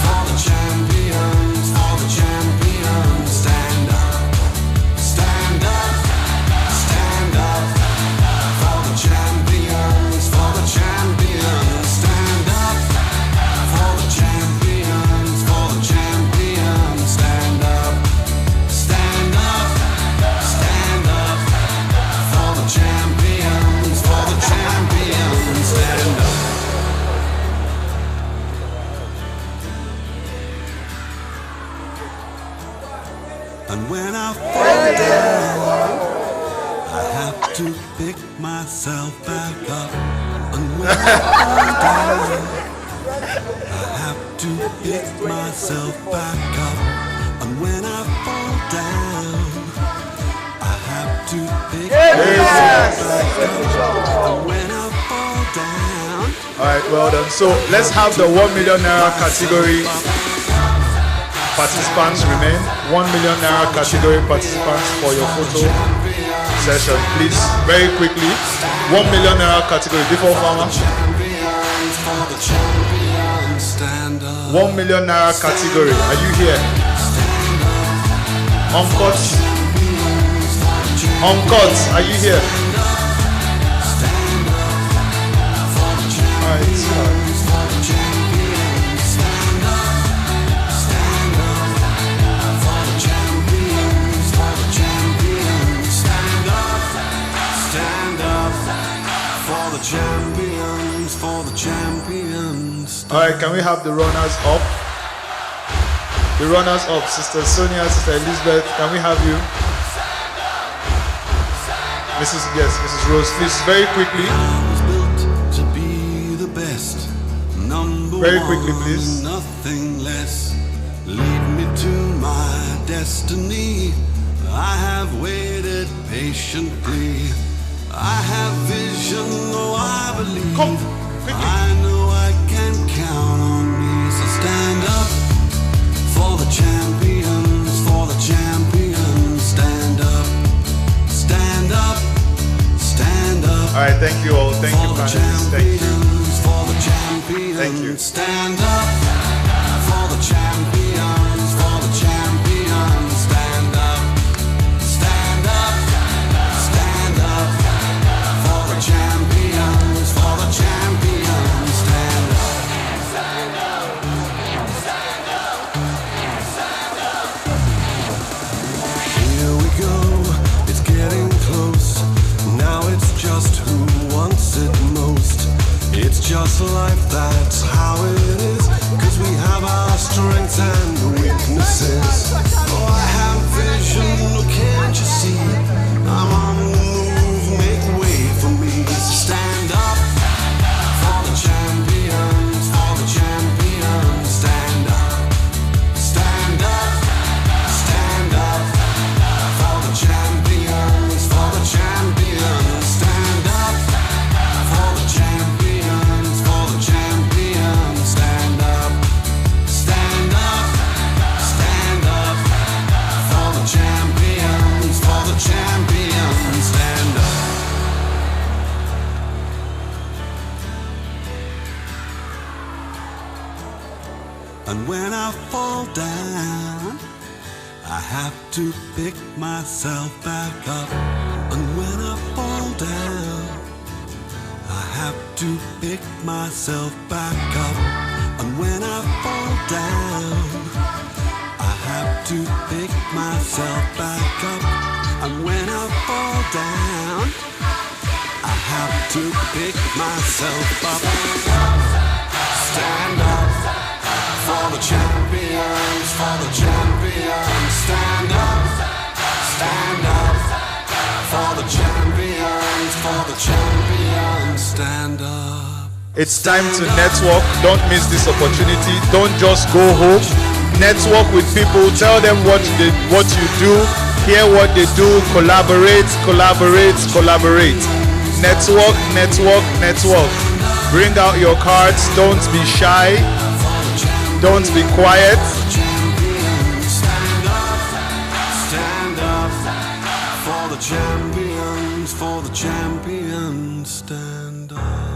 And when I fall down, I have to pick myself back up. And when I fall down, I have to pick myself back up. And when I fall down, I have to pick myself back up. And when I fall down. All right, well done. So let's have the 1 million naira category participants remain. 1 million naira category participants for your photo session, please. Very quickly. 1 million naira category. Before farmer. 1 million naira category. Are you here? Uncut. Uncut. Are you here? All right. Champions, for the champions. All right, can we have the runners up? The runners up, Sister Sonia, Sister Elizabeth, can we have you? Mrs. Rose, please, very quickly. I was built to be the best. Number very quickly, please. Nothing less. Lead me to my destiny. I have waited patiently. I have vision, oh I believe. Come, quickly. I know I can count on me. So stand up for the champions, for the champions. Stand up, stand up, stand up. All right, thank you all. Thank you, panelists. Thank you. For the champions, thank you. Stand up for the champions, for the champions. Stand up, stand up, stand up. Champions, for the champions, stand up. Stand up, stand up, stand up. Here we go, it's getting close. Now it's just who wants it most. It's just life, that's how it is. 'Cause And when I fall down, I have to pick myself back up. And when I fall down, I have to pick myself back up. And when I fall down, I have to pick myself back up. And when I fall down, I have to pick myself up. Stand up for the champions, for the champions. Stand up for the champions, for the champions. Stand up. It's time to network. Don't miss this opportunity. Don't just go home. Network with people. Tell them what you do. Hear what they do. Collaborate. Network. Bring out your cards. Don't be shy. Don't be quiet. Stand up for the champions, stand up.